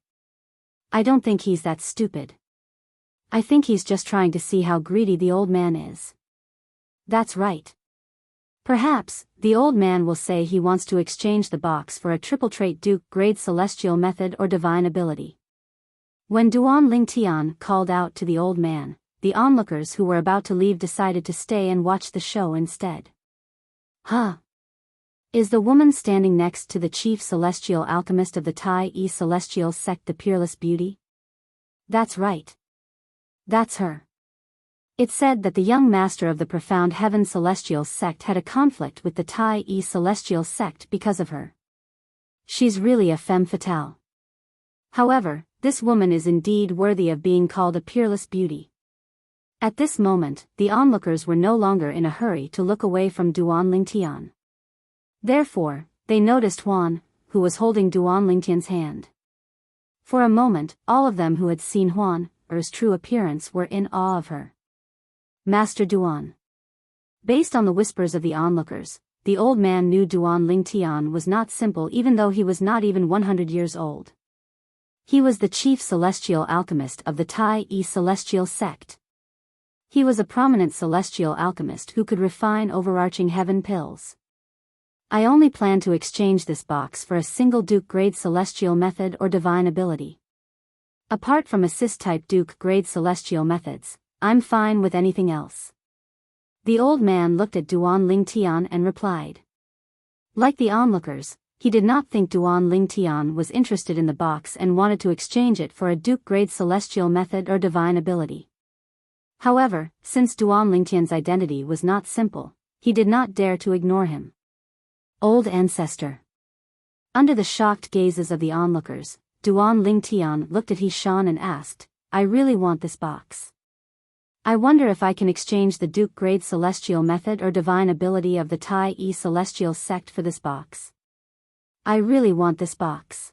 I don't think he's that stupid. I think he's just trying to see how greedy the old man is. That's right. Perhaps, the old man will say he wants to exchange the box for a triple-trait Duke-grade celestial method or divine ability. When Duan Lingtian called out to the old man, the onlookers who were about to leave decided to stay and watch the show instead. Huh? Is the woman standing next to the chief celestial alchemist of the Tai-E celestial sect the peerless beauty? That's right. That's her. It said that the young master of the profound heaven celestial sect had a conflict with the Tai-E celestial sect because of her. She's really a femme fatale. However, this woman is indeed worthy of being called a peerless beauty. At this moment, the onlookers were no longer in a hurry to look away from Duan Lingtian. Therefore, they noticed Huan, who was holding Duan Lingtian's hand. For a moment, all of them who had seen Huan's true appearance were in awe of her. Master Duan. Based on the whispers of the onlookers, the old man knew Duan Lingtian was not simple even though he was not even 100 years old. He was the chief celestial alchemist of the Tai-E celestial sect. He was a prominent celestial alchemist who could refine overarching heaven pills. I only plan to exchange this box for a single Duke-grade celestial method or divine ability. Apart from assist-type Duke-grade celestial methods, I'm fine with anything else. The old man looked at Duan Lingtian and replied. Like the onlookers, he did not think Duan Lingtian was interested in the box and wanted to exchange it for a Duke-grade celestial method or divine ability. However, since Duan Lingtian's identity was not simple, he did not dare to ignore him. Old ancestor. Under the shocked gazes of the onlookers, Duan Lingtian looked at Hishan and asked, I really want this box. I wonder if I can exchange the Duke-grade celestial method or divine ability of the Tai-E celestial sect for this box. I really want this box.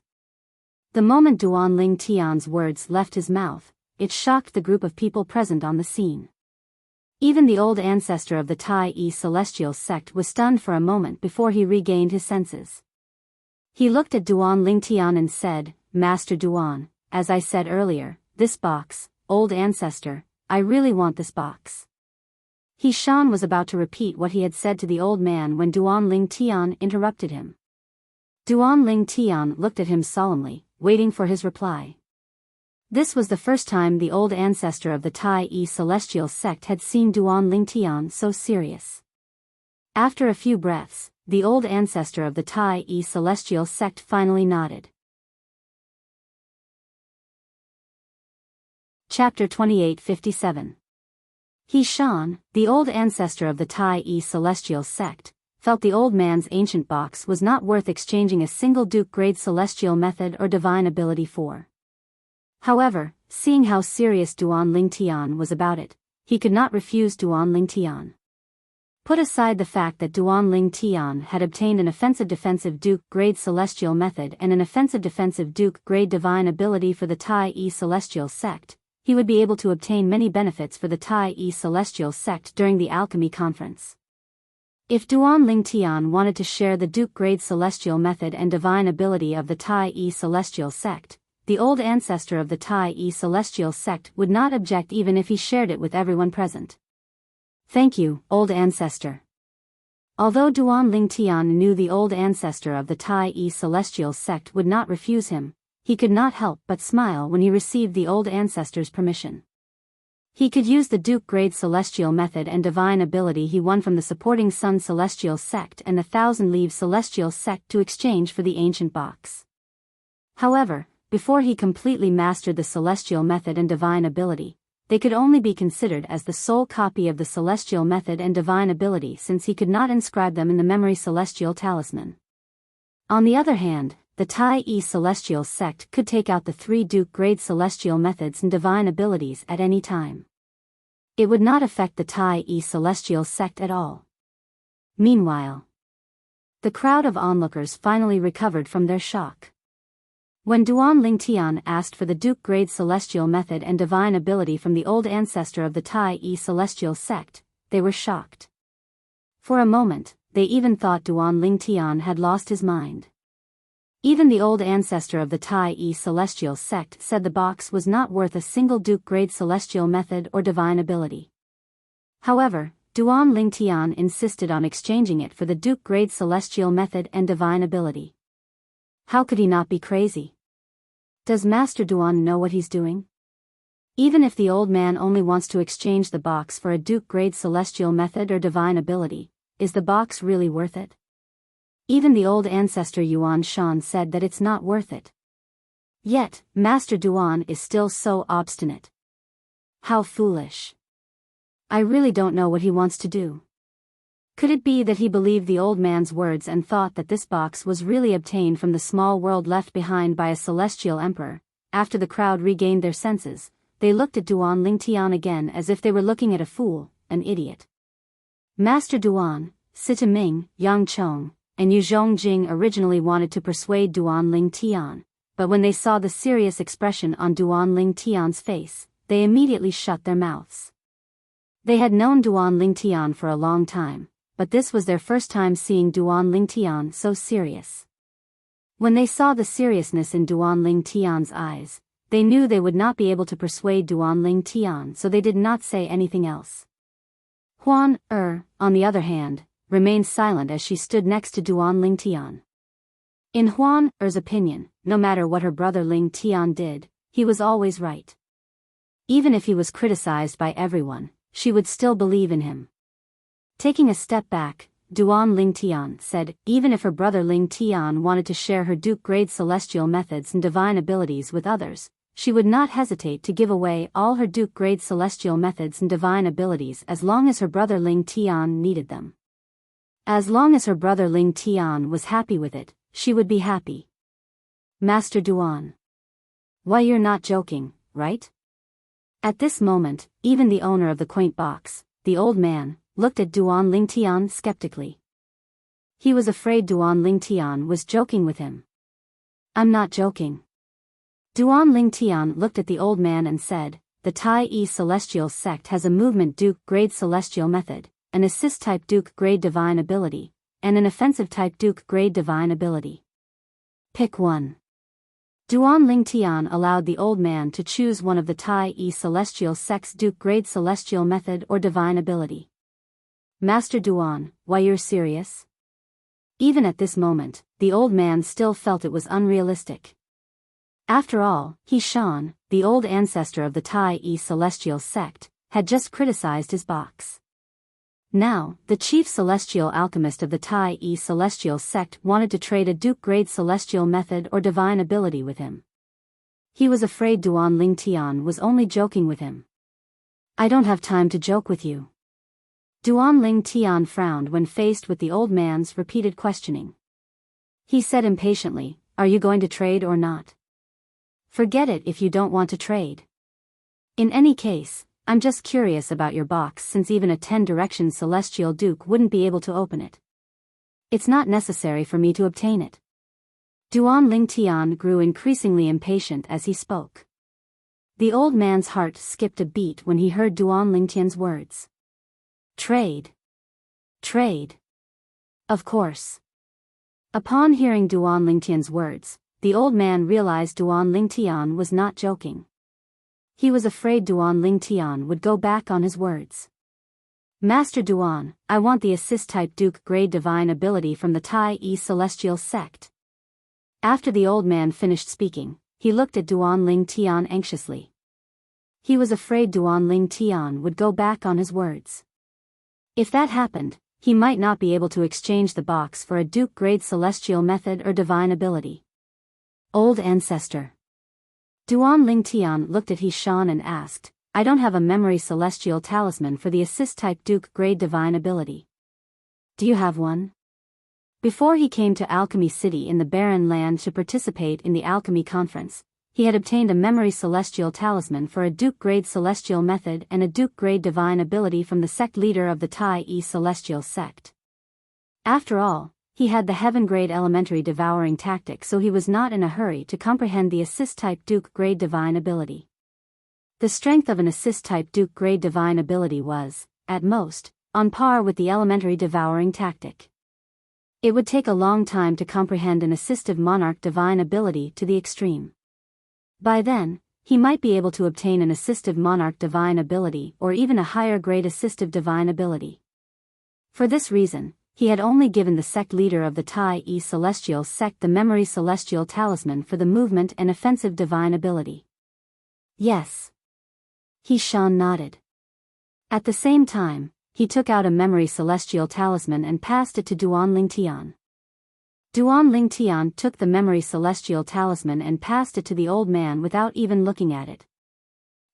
The moment Duan Lingtian's words left his mouth, it shocked the group of people present on the scene. Even the old ancestor of the Tai-E celestial sect was stunned for a moment before he regained his senses. He looked at Duan Lingtian and said, Master Duan, as I said earlier, this box, old ancestor, I really want this box. Hishan was about to repeat what he had said to the old man when Duan Lingtian interrupted him. Duan Lingtian looked at him solemnly, waiting for his reply. This was the first time the old ancestor of the Tai-E celestial sect had seen Duan Lingtian so serious. After a few breaths, the old ancestor of the Tai-E celestial sect finally nodded. Chapter 2857. Hishan, the old ancestor of the Tai-E celestial sect, felt the old man's ancient box was not worth exchanging a single Duke-grade celestial method or divine ability for. However, seeing how serious Duan Lingtian was about it, he could not refuse Duan Lingtian. Put aside the fact that Duan Lingtian had obtained an offensive-defensive Duke-grade celestial method and an offensive-defensive Duke-grade divine ability for the Tai-E celestial sect, he would be able to obtain many benefits for the Tai-E celestial sect during the alchemy conference. If Duan Lingtian wanted to share the Duke-grade celestial method and divine ability of the Tai-E celestial sect, the old ancestor of the Tai-E celestial sect would not object even if he shared it with everyone present. Thank you, old ancestor. Although Duan Lingtian knew the old ancestor of the Tai-E celestial sect would not refuse him, he could not help but smile when he received the old ancestor's permission. He could use the Duke-grade celestial method and divine ability he won from the supporting Sun celestial sect and the Thousand Leaves celestial sect to exchange for the ancient box. However, before he completely mastered the celestial method and divine ability, they could only be considered as the sole copy of the celestial method and divine ability since he could not inscribe them in the memory celestial talisman. On the other hand, the Tai-E Celestial Sect could take out the 3 Duke-grade celestial methods and divine abilities at any time. It would not affect the Tai-E Celestial Sect at all. Meanwhile, the crowd of onlookers finally recovered from their shock. When Duan Lingtian asked for the Duke-grade celestial method and divine ability from the old ancestor of the Tai-E Celestial Sect, they were shocked. For a moment, they even thought Duan Lingtian had lost his mind. Even the old ancestor of the Tai-E Celestial Sect said the box was not worth a single Duke-grade celestial method or divine ability. However, Duan Lingtian insisted on exchanging it for the Duke-grade celestial method and divine ability. How could he not be crazy? Does Master Duan know what he's doing? Even if the old man only wants to exchange the box for a Duke-grade celestial method or divine ability, is the box really worth it? Even the old ancestor Yuan Shan said that it's not worth it. Yet, Master Duan is still so obstinate. How foolish. I really don't know what he wants to do. Could it be that he believed the old man's words and thought that this box was really obtained from the small world left behind by a celestial emperor? After the crowd regained their senses, they looked at Duan Lingtian again as if they were looking at a fool, an idiot. Master Duan, Sita Ming, Yang Chong, and Yu Zhongjing originally wanted to persuade Duan Lingtian, but when they saw the serious expression on Duan Lingtian's face, they immediately shut their mouths. They had known Duan Lingtian for a long time, but this was their first time seeing Duan Lingtian so serious. When they saw the seriousness in Duan Lingtian's eyes, they knew they would not be able to persuade Duan Lingtian, so they did not say anything else. Huan on the other hand, remained silent as she stood next to Duan Lingtian. In Huan Er's opinion, no matter what her brother Lingtian did, he was always right. Even if he was criticized by everyone, she would still believe in him. Taking a step back, Duan Lingtian said, even if her brother Lingtian wanted to share her Duke-grade celestial methods and divine abilities with others, she would not hesitate to give away all her Duke-grade celestial methods and divine abilities as long as her brother Lingtian needed them. As long as her brother Lingtian was happy with it, she would be happy. Master Duan. Why, you're not joking, right? At this moment, even the owner of the quaint box, the old man, looked at Duan Lingtian skeptically. He was afraid Duan Lingtian was joking with him. I'm not joking. Duan Lingtian looked at the old man and said, the Tai-E Celestial Sect has a movement Duke-grade celestial method, an assist-type Duke-grade divine ability, and an offensive-type Duke-grade divine ability. Pick one. Duan Lingtian allowed the old man to choose one of the Tai-E Celestial Sect's Duke-grade celestial method or divine ability. Master Duan, why, you're serious? Even at this moment, the old man still felt it was unrealistic. After all, He Shan, the old ancestor of the Tai-E Celestial Sect, had just criticized his box. Now, the chief celestial alchemist of the Tai-E Celestial Sect wanted to trade a Duke-grade celestial method or divine ability with him. He was afraid Duan Lingtian was only joking with him. I don't have time to joke with you. Duan Lingtian frowned when faced with the old man's repeated questioning. He said impatiently, are you going to trade or not? Forget it if you don't want to trade. In any case, I'm just curious about your box since even a 10-direction celestial duke wouldn't be able to open it. It's not necessary for me to obtain it. Duan Lingtian grew increasingly impatient as he spoke. The old man's heart skipped a beat when he heard Duan Lingtian's words. Trade. Trade. Of course. Upon hearing Duan Lingtian's words, the old man realized Duan Lingtian was not joking. He was afraid Duan Lingtian would go back on his words. Master Duan, I want the assist-type Duke-grade divine ability from the Tai-E Celestial Sect. After the old man finished speaking, he looked at Duan Lingtian anxiously. He was afraid Duan Lingtian would go back on his words. If that happened, he might not be able to exchange the box for a Duke-grade celestial method or divine ability. Old ancestor. Duan Lingtian looked at He Shan and asked, I don't have a memory celestial talisman for the assist-type Duke-grade divine ability. Do you have one? Before he came to Alchemy City in the Barren Land to participate in the Alchemy Conference, he had obtained a Memory Celestial Talisman for a Duke-grade Celestial Method and a Duke-grade Divine Ability from the sect leader of the Tai-E Celestial Sect. After all, he had the Heaven-grade Elementary Devouring Tactic, so he was not in a hurry to comprehend the Assist-type Duke-grade Divine Ability. The strength of an Assist-type Duke-grade Divine Ability was, at most, on par with the Elementary Devouring Tactic. It would take a long time to comprehend an Assistive Monarch Divine Ability to the extreme. By then, he might be able to obtain an Assistive Monarch Divine Ability or even a higher-grade Assistive Divine Ability. For this reason, he had only given the sect leader of the Tai-E Celestial Sect the Memory Celestial Talisman for the Movement and Offensive Divine Ability. Yes. He Shan nodded. At the same time, he took out a Memory Celestial Talisman and passed it to Duan Lingtian. Duan Lingtian took the Memory Celestial Talisman and passed it to the old man without even looking at it.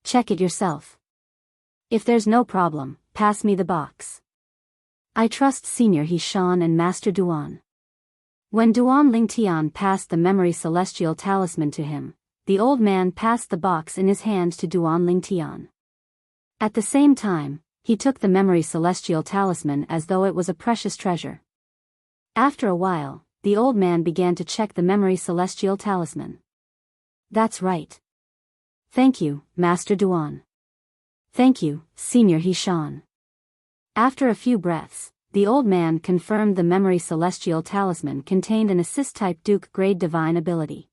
Check it yourself. If there's no problem, pass me the box. I trust Senior He Shan and Master Duan. When Duan Lingtian passed the Memory Celestial Talisman to him, the old man passed the box in his hand to Duan Lingtian. At the same time, he took the Memory Celestial Talisman as though it was a precious treasure. After a while, the old man began to check the Memory Celestial Talisman. That's right. Thank you, Master Duan. Thank you, Senior He Shan. After a few breaths, the old man confirmed the Memory Celestial Talisman contained an Assist-type Duke-grade Divine Ability.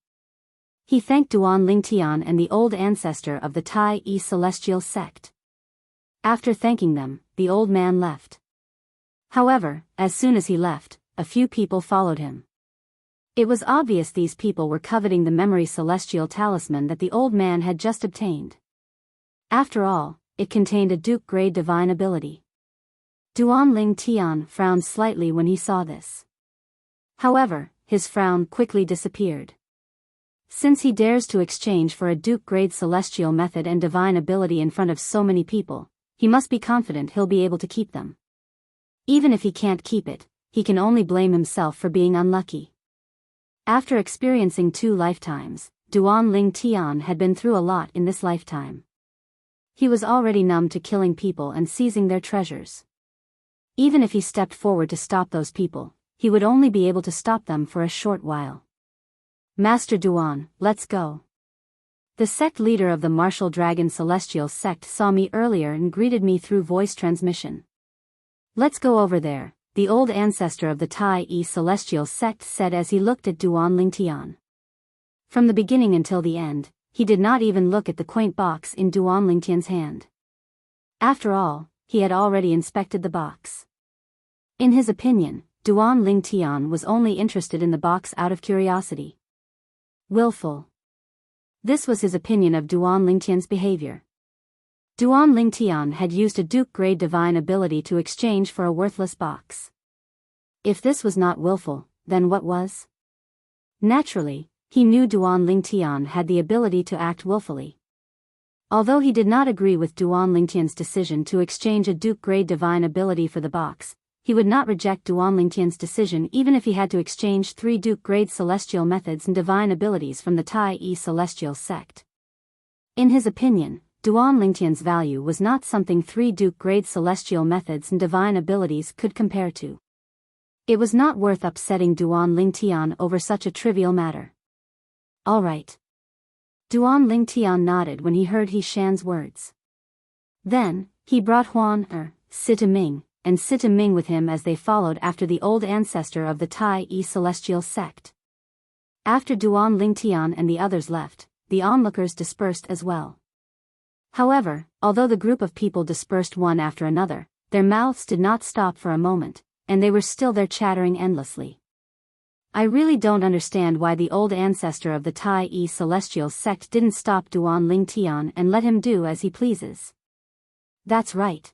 He thanked Duan Lingtian and the old ancestor of the Tai-E Celestial Sect. After thanking them, the old man left. However, as soon as he left, a few people followed him. It was obvious these people were coveting the Memory Celestial Talisman that the old man had just obtained. After all, it contained a Duke-grade Divine Ability. Duan Lingtian frowned slightly when he saw this. However, his frown quickly disappeared. Since he dares to exchange for a Duke-grade Celestial Method and Divine Ability in front of so many people, he must be confident he'll be able to keep them. Even if he can't keep it, he can only blame himself for being unlucky. After experiencing 2 lifetimes, Duan Lingtian had been through a lot in this lifetime. He was already numb to killing people and seizing their treasures. Even if he stepped forward to stop those people, he would only be able to stop them for a short while. Master Duan, let's go. The sect leader of the Martial Dragon Celestial Sect saw me earlier and greeted me through voice transmission. Let's go over there, the old ancestor of the Tai-E Celestial Sect said as he looked at Duan Lingtian. From the beginning until the end, he did not even look at the quaint box in Duan Lingtian's hand. After all, he had already inspected the box. In his opinion, Duan Lingtian was only interested in the box out of curiosity. Willful. This was his opinion of Duan Lingtian's behavior. Duan Lingtian had used a Duke-grade Divine Ability to exchange for a worthless box. If this was not willful, then what was? Naturally, he knew Duan Lingtian had the ability to act willfully. Although he did not agree with Duan Lingtian's decision to exchange a Duke-grade Divine Ability for the box, he would not reject Duan Lingtian's decision even if he had to exchange 3 Duke-grade Celestial Methods and Divine Abilities from the Tai-E Celestial Sect. In his opinion, Duan Lingtian's value was not something 3 Duke-grade Celestial Methods and Divine Abilities could compare to. It was not worth upsetting Duan Lingtian over such a trivial matter. All right. Duan Lingtian nodded when he heard He Shan's words. Then, he brought Sita Ming, and Sita Ming with him as they followed after the old ancestor of the Tai-E Celestial Sect. After Duan Lingtian and the others left, the onlookers dispersed as well. However, although the group of people dispersed one after another, their mouths did not stop for a moment, and they were still there chattering endlessly. I really don't understand why the old ancestor of the Tai-E Celestial Sect didn't stop Duan Lingtian and let him do as he pleases. That's right.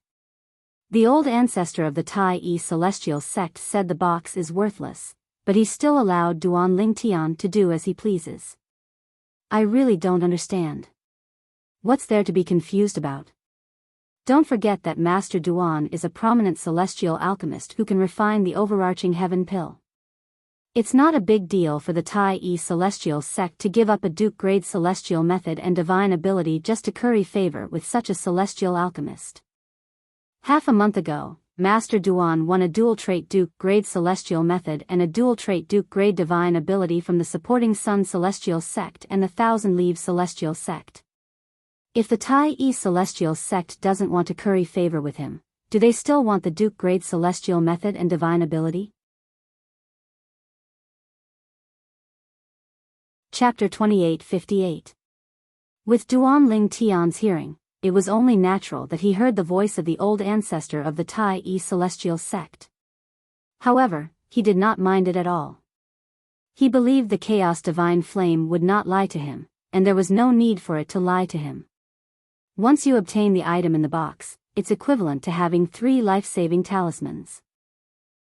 The old ancestor of the Tai-E Celestial Sect said the box is worthless, but he still allowed Duan Lingtian to do as he pleases. I really don't understand. What's there to be confused about? Don't forget that Master Duan is a prominent celestial alchemist who can refine the overarching heaven pill. It's not a big deal for the Tai Celestial sect to give up a Duke-grade celestial method and divine ability just to curry favor with such a celestial alchemist. Half a month ago, Master Duan won a dual-trait Duke-grade celestial method and a dual-trait Duke-grade divine ability from the supporting Sun Celestial sect and the Thousand Leaves Celestial sect. If the Tai Celestial sect doesn't want to curry favor with him, do they still want the Duke-grade celestial method and divine ability? Chapter 28:58. With Duan Ling Tian's hearing, it was only natural that he heard the voice of the old ancestor of the Tai Celestial sect. However, he did not mind it at all. He believed the Chaos Divine Flame would not lie to him, and there was no need for it to lie to him. Once you obtain the item in the box, it's equivalent to having 3 life-saving talismans.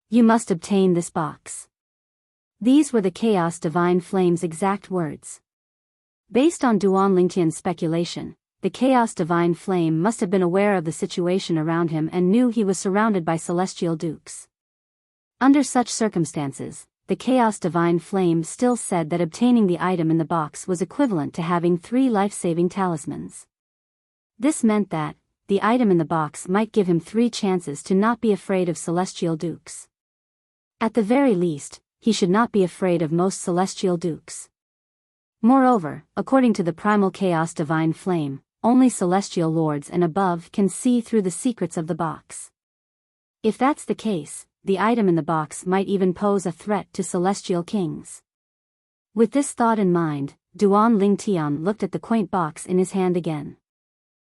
You must obtain this box. These were the Chaos Divine Flame's exact words. Based on Duan Lingtian's speculation, the Chaos Divine Flame must have been aware of the situation around him and knew he was surrounded by celestial dukes. Under such circumstances, the Chaos Divine Flame still said that obtaining the item in the box was equivalent to having 3 life-saving talismans. This meant that the item in the box might give him 3 chances to not be afraid of celestial dukes. At the very least, he should not be afraid of most celestial dukes. Moreover, according to the primal Chaos Divine Flame, only celestial lords and above can see through the secrets of the box. If that's the case, the item in the box might even pose a threat to celestial kings. With this thought in mind, Duan Ling Tian looked at the quaint box in his hand again.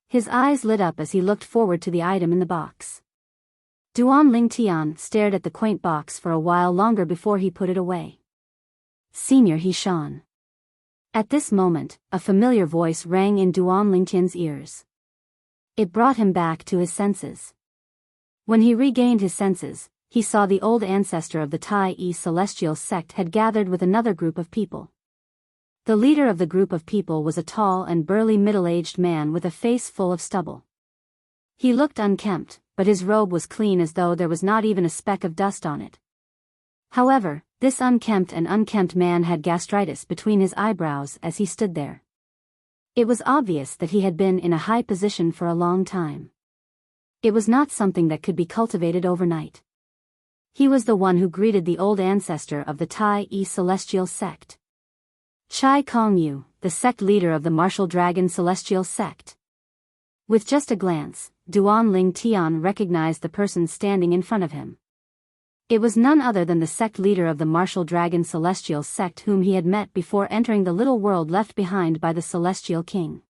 His eyes lit up as he looked forward to the item in the box. Duan Ling Tian stared at the quaint box for a while longer before he put it away. Senior He Shan. At this moment, a familiar voice rang in Duan Lingtian's ears. It brought him back to his senses. When he regained his senses, he saw the old ancestor of the Tai Celestial sect had gathered with another group of people. The leader of the group of people was a tall and burly middle-aged man with a face full of stubble. He looked unkempt, but his robe was clean as though there was not even a speck of dust on it. However, this unkempt man had gastritis between his eyebrows as he stood there. It was obvious that he had been in a high position for a long time. It was not something that could be cultivated overnight. He was the one who greeted the old ancestor of the Tai Celestial sect. Chai Kongyu, the sect leader of the Martial Dragon Celestial sect. With just a glance, Duan Ling Tian recognized the person standing in front of him. It was none other than the sect leader of the Martial Dragon Celestial sect whom he had met before entering the little world left behind by the Celestial King.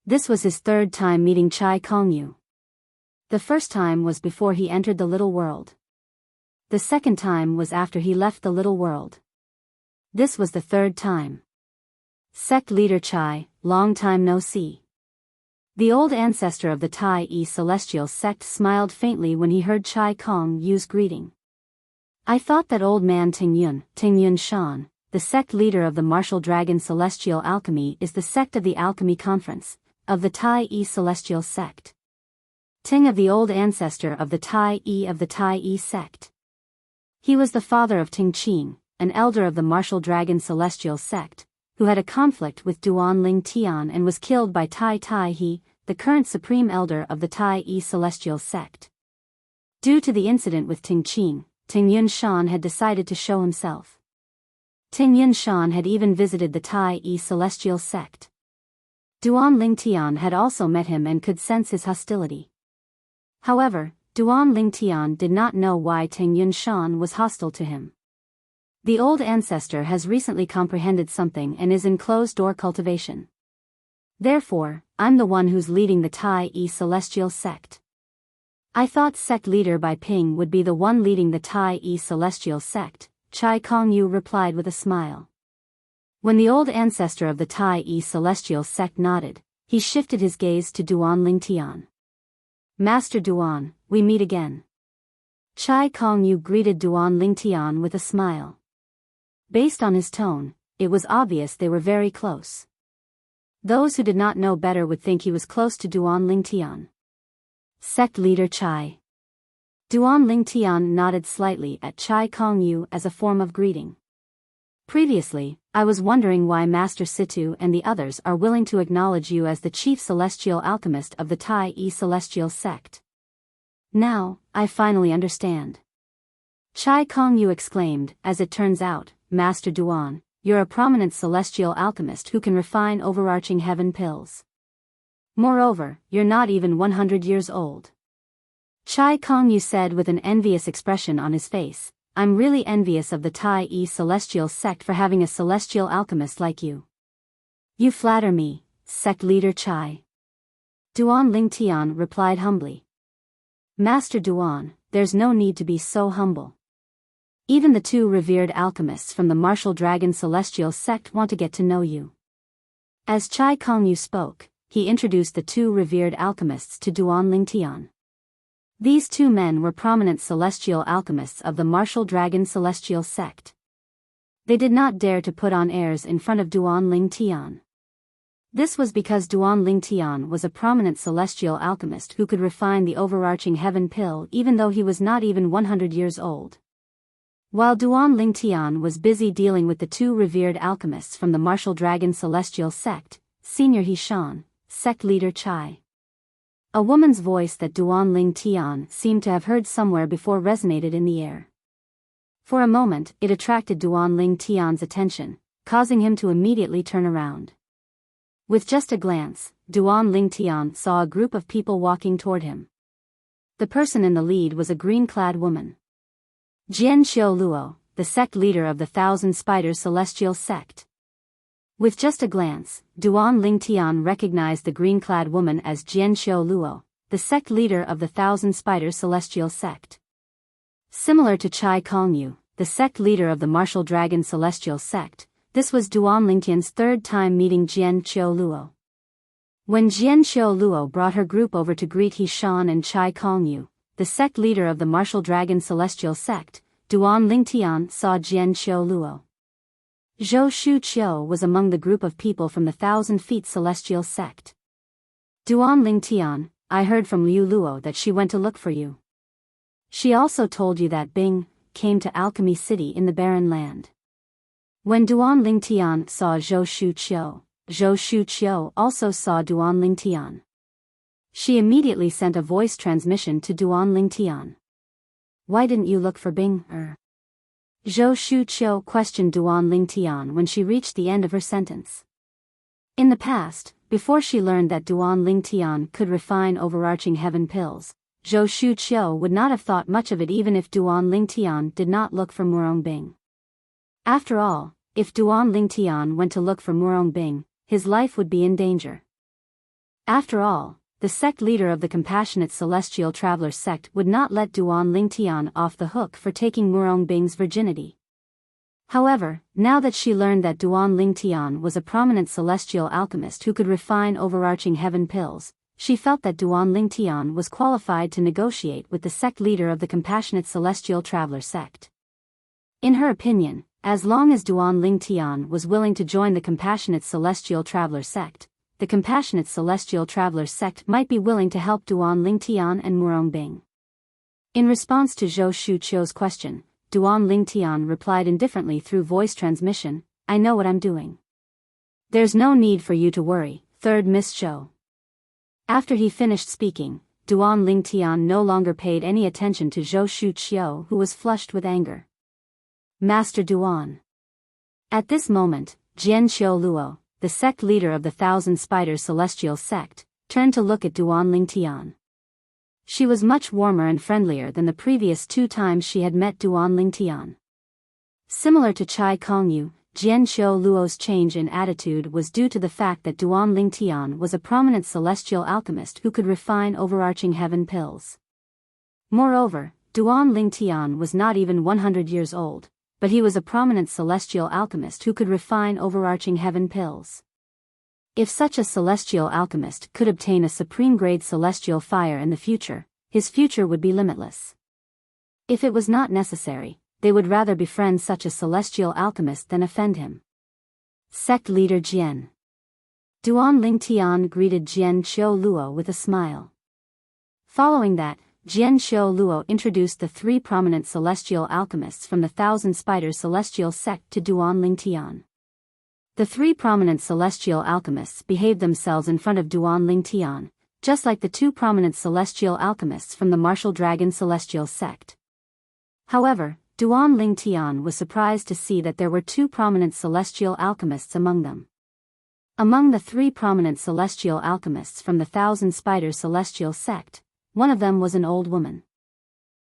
This was his 3rd time meeting Chai Kongyu. The first time was before he entered the little world. The second time was after he left the little world. This was the 3rd time. Sect leader Chai, long time no see. The old ancestor of the Tai Celestial sect smiled faintly when he heard Chai Kongyu's greeting. I thought that old man Tingyun Shan, the sect leader of the Martial Dragon Celestial Alchemy, is the sect of the Alchemy Conference, of the Tai Celestial sect. Ting of the old ancestor of the Tai sect. He was the father of Ting Qing, an elder of the Martial Dragon Celestial sect, who had a conflict with Duan Ling Tian and was killed by Tai He, the current supreme elder of the Tai Celestial sect. Due to the incident with Ting Qing, Ting Yun Shan had decided to show himself. Ting Yun Shan had even visited the Tai Celestial sect. Duan Ling Tian had also met him and could sense his hostility. However, Duan Ling Tian did not know why Ting Yun Shan was hostile to him. The old ancestor has recently comprehended something and is in closed-door cultivation. Therefore, I'm the one who's leading the Tai Celestial sect. I thought sect leader Bai Ping would be the one leading the Tai Celestial sect, Chai Kongyu replied with a smile. When the old ancestor of the Tai Celestial sect nodded, he shifted his gaze to Duan Ling Tian. Master Duan, we meet again. Chai Kongyu greeted Duan Ling Tian with a smile. Based on his tone, it was obvious they were very close. Those who did not know better would think he was close to Duan Ling Tian. Sect leader Chai. Duan Lingtian nodded slightly at Chai Kongyu as a form of greeting. Previously, I was wondering why Master Situ and the others are willing to acknowledge you as the chief celestial alchemist of the Tai E celestial sect. Now, I finally understand. Chai Kongyu exclaimed. As it turns out, Master Duan, you're a prominent celestial alchemist who can refine overarching heaven pills. Moreover, you're not even 100 years old. Chai Kongyu said with an envious expression on his face, I'm really envious of the Tai E celestial sect for having a celestial alchemist like you. You flatter me, sect leader Chai. Duan Lingtian replied humbly. Master Duan, there's no need to be so humble. Even the two revered alchemists from the martial dragon celestial sect want to get to know you. As Chai Kongyu spoke, he introduced the two revered alchemists to Duan Lingtian. These two men were prominent celestial alchemists of the martial dragon celestial sect. They did not dare to put on airs in front of Duan Lingtian. This was because Duan Lingtian was a prominent celestial alchemist who could refine the overarching heaven pill even though he was not even 100 years old. While Duan Lingtian was busy dealing with the two revered alchemists from the martial dragon celestial sect, Senior Hishan, sect leader Chai. A woman's voice that Duan Lingtian seemed to have heard somewhere before resonated in the air. For a moment, it attracted Duan Lingtian's attention, causing him to immediately turn around. With just a glance, Duan Lingtian saw a group of people walking toward him. The person in the lead was a green-clad woman. Jian Xiaoluo, the sect leader of the Thousand Spiders Celestial Sect. With just a glance, Duan Lingtian recognized the green-clad woman as Jian Xiaoluo, the sect leader of the Thousand Spiders Celestial Sect. Similar to Chai Kongyu, the sect leader of the Martial Dragon Celestial Sect, this was Duan Lingtian's third time meeting Jian Xiaoluo. When Jian Xiaoluo brought her group over to greet Hishan and Chai Kongyu, the sect leader of the Martial Dragon Celestial Sect, Duan Lingtian saw Jian Xiaoluo. Zhou Shuqiu was among the group of people from the 1,000 Feet Celestial Sect. Duan Lingtian, I heard from Liu Luo that she went to look for you. She also told you that Bing came to Alchemy City in the Barren Land. When Duan Lingtian saw Zhou Shuqiu also saw Duan Lingtian. She immediately sent a voice transmission to Duan Lingtian. Why didn't you look for Bing? Zhou Shuqiu questioned Duan Lingtian when she reached the end of her sentence. In the past, before she learned that Duan Lingtian could refine overarching heaven pills, Zhou Shuqiu would not have thought much of it even if Duan Lingtian did not look for Murong Bing. After all, if Duan Lingtian went to look for Murong Bing, his life would be in danger. After all, the sect leader of the Compassionate Celestial Traveler sect would not let Duan Lingtian off the hook for taking Murong Bing's virginity. However, now that she learned that Duan Lingtian was a prominent celestial alchemist who could refine overarching heaven pills, she felt that Duan Lingtian was qualified to negotiate with the sect leader of the Compassionate Celestial Traveler sect. In her opinion, as long as Duan Lingtian was willing to join the Compassionate Celestial Traveler sect, the Compassionate Celestial Traveler sect might be willing to help Duan Lingtian and Murong Bing. In response to Zhou Shuqiu's question, Duan Lingtian replied indifferently through voice transmission, I know what I'm doing. There's no need for you to worry, third Miss Zhou. After he finished speaking, Duan Lingtian no longer paid any attention to Zhou Shuqiu who was flushed with anger. Master Duan. At this moment, Jian Xiaoluo, the sect leader of the Thousand Spiders Celestial Sect, turned to look at Duan Lingtian. She was much warmer and friendlier than the previous 2 times she had met Duan Lingtian. Similar to Chai Kongyu, Jian Xiaoluo's change in attitude was due to the fact that Duan Lingtian was a prominent celestial alchemist who could refine overarching heaven pills. Moreover, Duan Lingtian was not even 100 years old, but he was a prominent celestial alchemist who could refine overarching heaven pills. If such a celestial alchemist could obtain a supreme-grade celestial fire in the future, his future would be limitless. If it was not necessary, they would rather befriend such a celestial alchemist than offend him. Sect leader Jian. Duan Lingtian greeted Jian Xiaoluo with a smile. Following that, Jian Xiao Luo introduced the three prominent celestial alchemists from the Thousand Spiders celestial sect to Duan Lingtian. The three prominent celestial alchemists behaved themselves in front of Duan Lingtian, just like the two prominent celestial alchemists from the Martial Dragon celestial sect. However, Duan Lingtian was surprised to see that there were two prominent celestial alchemists among them. Among the three prominent celestial alchemists from the Thousand Spiders celestial sect, one of them was an old woman.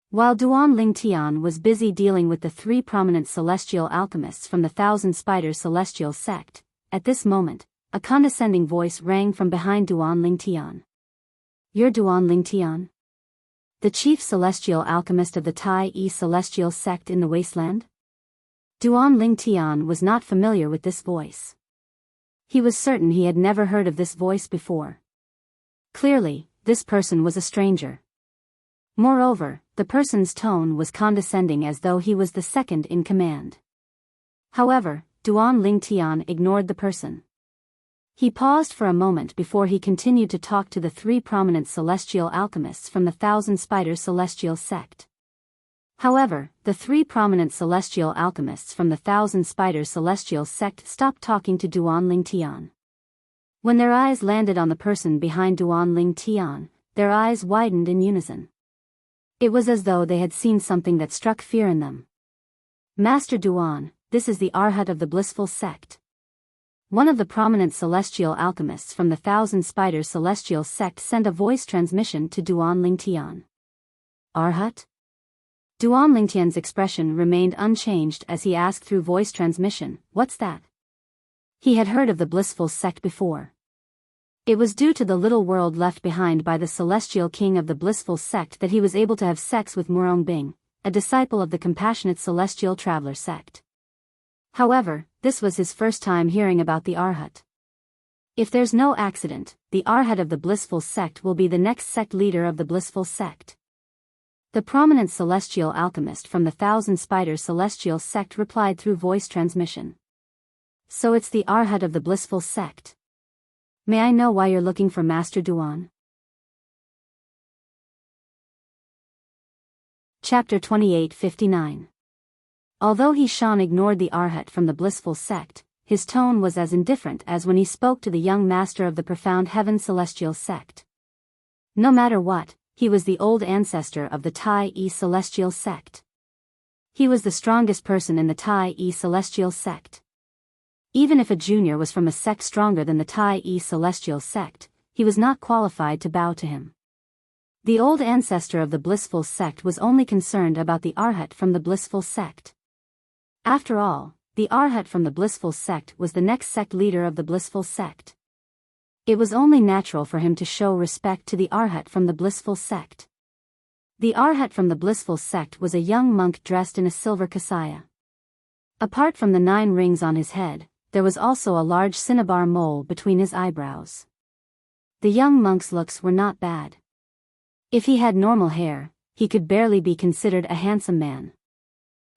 While Duan Lingtian was busy dealing with the three prominent celestial alchemists from the Thousand Spiders celestial sect, at this moment, a condescending voice rang from behind Duan Lingtian. "You're Duan Lingtian? The chief celestial alchemist of the Tai Yi celestial sect in the wasteland?" Duan Lingtian was not familiar with this voice. He was certain he had never heard of this voice before. Clearly, this person was a stranger. Moreover, the person's tone was condescending as though he was the second in command. However, Duan Lingtian ignored the person. He paused for a moment before he continued to talk to the three prominent celestial alchemists from the Thousand Spiders celestial sect. However, the three prominent celestial alchemists from the Thousand Spiders celestial sect stopped talking to Duan Lingtian. When their eyes landed on the person behind Duan Lingtian, their eyes widened in unison. It was as though they had seen something that struck fear in them. "Master Duan, this is the Arhat of the Blissful Sect." One of the prominent celestial alchemists from the Thousand Spiders celestial sect sent a voice transmission to Duan Lingtian. "Arhat?" Duan Lingtian's expression remained unchanged as he asked through voice transmission, "What's that?" He had heard of the Blissful Sect before. It was due to the little world left behind by the celestial king of the Blissful Sect that he was able to have sex with Murong Bing, a disciple of the compassionate celestial traveler sect. However, this was his first time hearing about the Arhat. If there's no accident, the Arhat of the Blissful Sect will be the next sect leader of the Blissful Sect. The prominent celestial alchemist from the Thousand Spiders celestial sect replied through voice transmission. "So it's the Arhat of the Blissful Sect. May I know why you're looking for Master Duan?" Chapter 28:59. Although He Shan ignored the Arhat from the Blissful Sect, his tone was as indifferent as when he spoke to the young master of the Profound Heaven celestial sect. No matter what, he was the old ancestor of the Tai Yi celestial sect. He was the strongest person in the Tai Yi celestial sect. Even if a junior was from a sect stronger than the Tai Yi celestial sect, he was not qualified to bow to him. The old ancestor of the Blissful Sect was only concerned about the Arhat from the Blissful Sect. After all, the Arhat from the Blissful Sect was the next sect leader of the Blissful Sect. It was only natural for him to show respect to the Arhat from the Blissful Sect. The Arhat from the Blissful Sect was a young monk dressed in a silver kasaya. Apart from the 9 rings on his head, there was also a large cinnabar mole between his eyebrows. The young monk's looks were not bad. If he had normal hair, he could barely be considered a handsome man.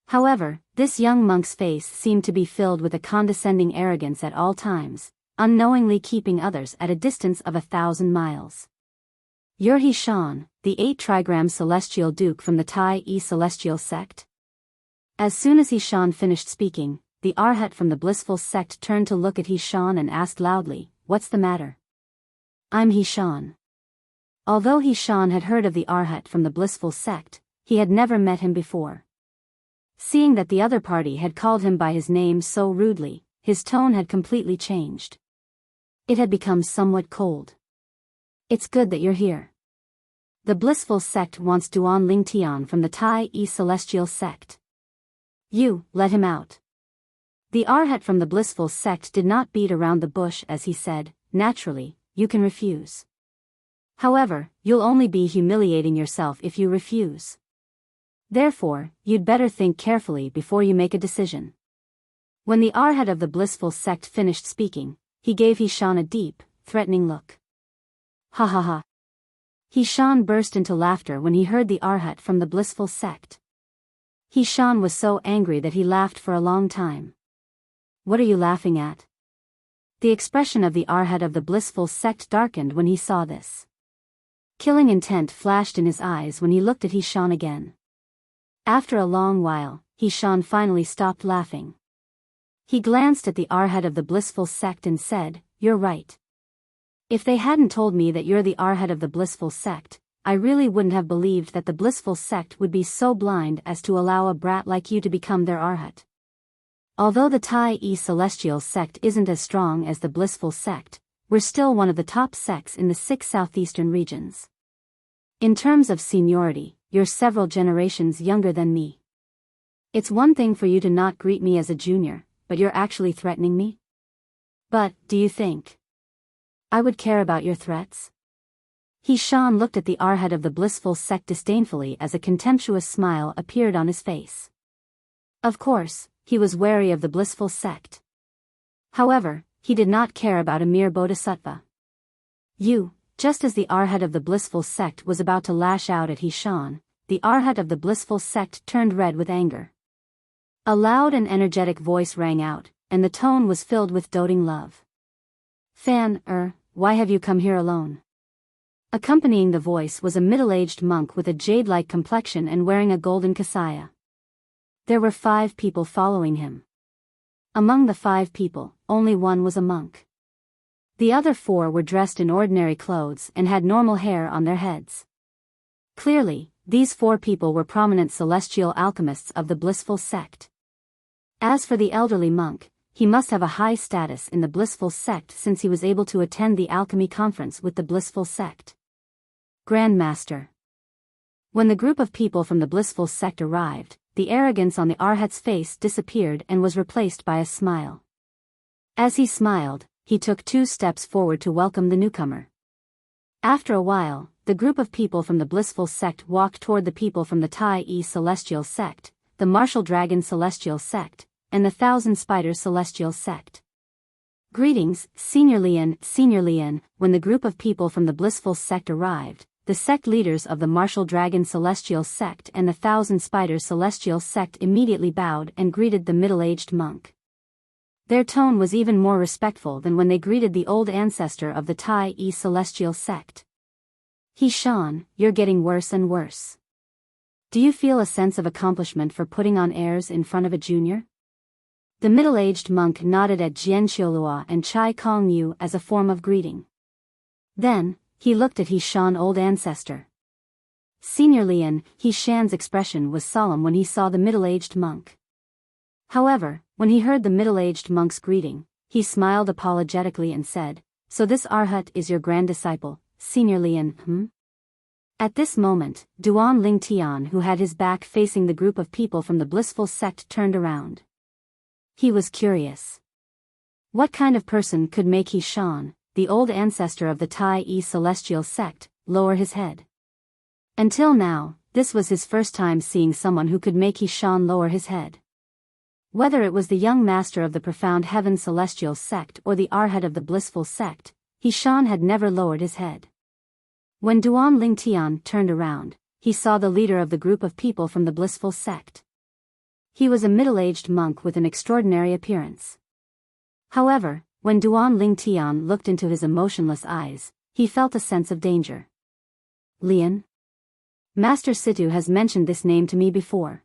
However, this young monk's face seemed to be filled with a condescending arrogance at all times, unknowingly keeping others at a distance of 1,000 miles. "You're He Shan, the 8-trigram celestial duke from the Tai Yi celestial sect?" As soon as He Shan finished speaking, the Arhat from the Blissful Sect turned to look at He Shan and asked loudly, "What's the matter?" "I'm He Shan." Although He Shan had heard of the Arhat from the Blissful Sect, he had never met him before. Seeing that the other party had called him by his name so rudely, his tone had completely changed. It had become somewhat cold. "It's good that you're here. The Blissful Sect wants Duan Lingtian from the Tai Yi celestial sect. You, let him out." The Arhat from the Blissful Sect did not beat around the bush as he said, "Naturally, you can refuse. However, you'll only be humiliating yourself if you refuse. Therefore, you'd better think carefully before you make a decision." When the Arhat of the Blissful Sect finished speaking, he gave He Shan a deep, threatening look. "Ha ha ha." He Shan burst into laughter when he heard the Arhat from the Blissful Sect. He Shan was so angry that he laughed for a long time. "What are you laughing at?" The expression of the Arhat of the Blissful Sect darkened when he saw this. Killing intent flashed in his eyes when he looked at Hishan again. After a long while, Hishan finally stopped laughing. He glanced at the Arhat of the blissful sect and said, "You're right. If they hadn't told me that you're the Arhat of the blissful sect, I really wouldn't have believed that the blissful sect would be so blind as to allow a brat like you to become their Arhat. Although the Tai-E celestial sect isn't as strong as the blissful sect, we're still one of the top sects in the 6 southeastern regions. In terms of seniority, you're several generations younger than me. It's one thing for you to not greet me as a junior, but you're actually threatening me? But, do you think I would care about your threats?" Hishan looked at the Arhat of the blissful sect disdainfully as a contemptuous smile appeared on his face. Of course, he was wary of the blissful sect. However, he did not care about a mere bodhisattva. Just as the Arhat of the blissful sect was about to lash out at Hishan, the Arhat of the blissful sect turned red with anger. A loud and energetic voice rang out, and the tone was filled with doting love. "Fan, why have you come here alone?" Accompanying the voice was a middle-aged monk with a jade-like complexion and wearing a golden kasaya. There were 5 people following him. Among the 5 people, only one was a monk. The other 4 were dressed in ordinary clothes and had normal hair on their heads. Clearly, these 4 people were prominent celestial alchemists of the blissful sect. As for the elderly monk, he must have a high status in the blissful sect since he was able to attend the alchemy conference with the blissful sect. Grand Master. When the group of people from the blissful sect arrived, the arrogance on the Arhat's face disappeared and was replaced by a smile. As he smiled, he took 2 steps forward to welcome the newcomer. After a while, the group of people from the blissful sect walked toward the people from the Tai-E celestial sect, the Martial Dragon celestial sect, and the Thousand Spiders celestial sect. "Greetings, Senior Lian." When the group of people from the blissful sect arrived, the sect leaders of the Martial Dragon celestial sect and the Thousand Spiders celestial sect immediately bowed and greeted the middle-aged monk. Their tone was even more respectful than when they greeted the old ancestor of the Tai-E celestial sect. "Hishan, you're getting worse and worse. Do you feel a sense of accomplishment for putting on airs in front of a junior?" The middle-aged monk nodded at Jian Qiulua and Chai Kong Yu as a form of greeting. Then, he looked at Hishan, old ancestor. Senior Lian, Hishan's expression was solemn when he saw the middle-aged monk. However, when he heard the middle-aged monk's greeting, he smiled apologetically and said, "So this Arhat is your grand disciple, Senior Lian, At this moment, Duan Ling Tian, who had his back facing the group of people from the blissful sect, turned around. He was curious. What kind of person could make Hishan, the old ancestor of the Tai-E celestial sect, lower his head? Until now, this was his first time seeing someone who could make Hishan lower his head. Whether it was the young master of the profound heaven celestial sect or the Arhat of the blissful sect, Hishan had never lowered his head. When Duan Ling Tian turned around, he saw the leader of the group of people from the blissful sect. He was a middle-aged monk with an extraordinary appearance. However, when Duan Ling Tian looked into his emotionless eyes, he felt a sense of danger. "Lian? Master Situ has mentioned this name to me before."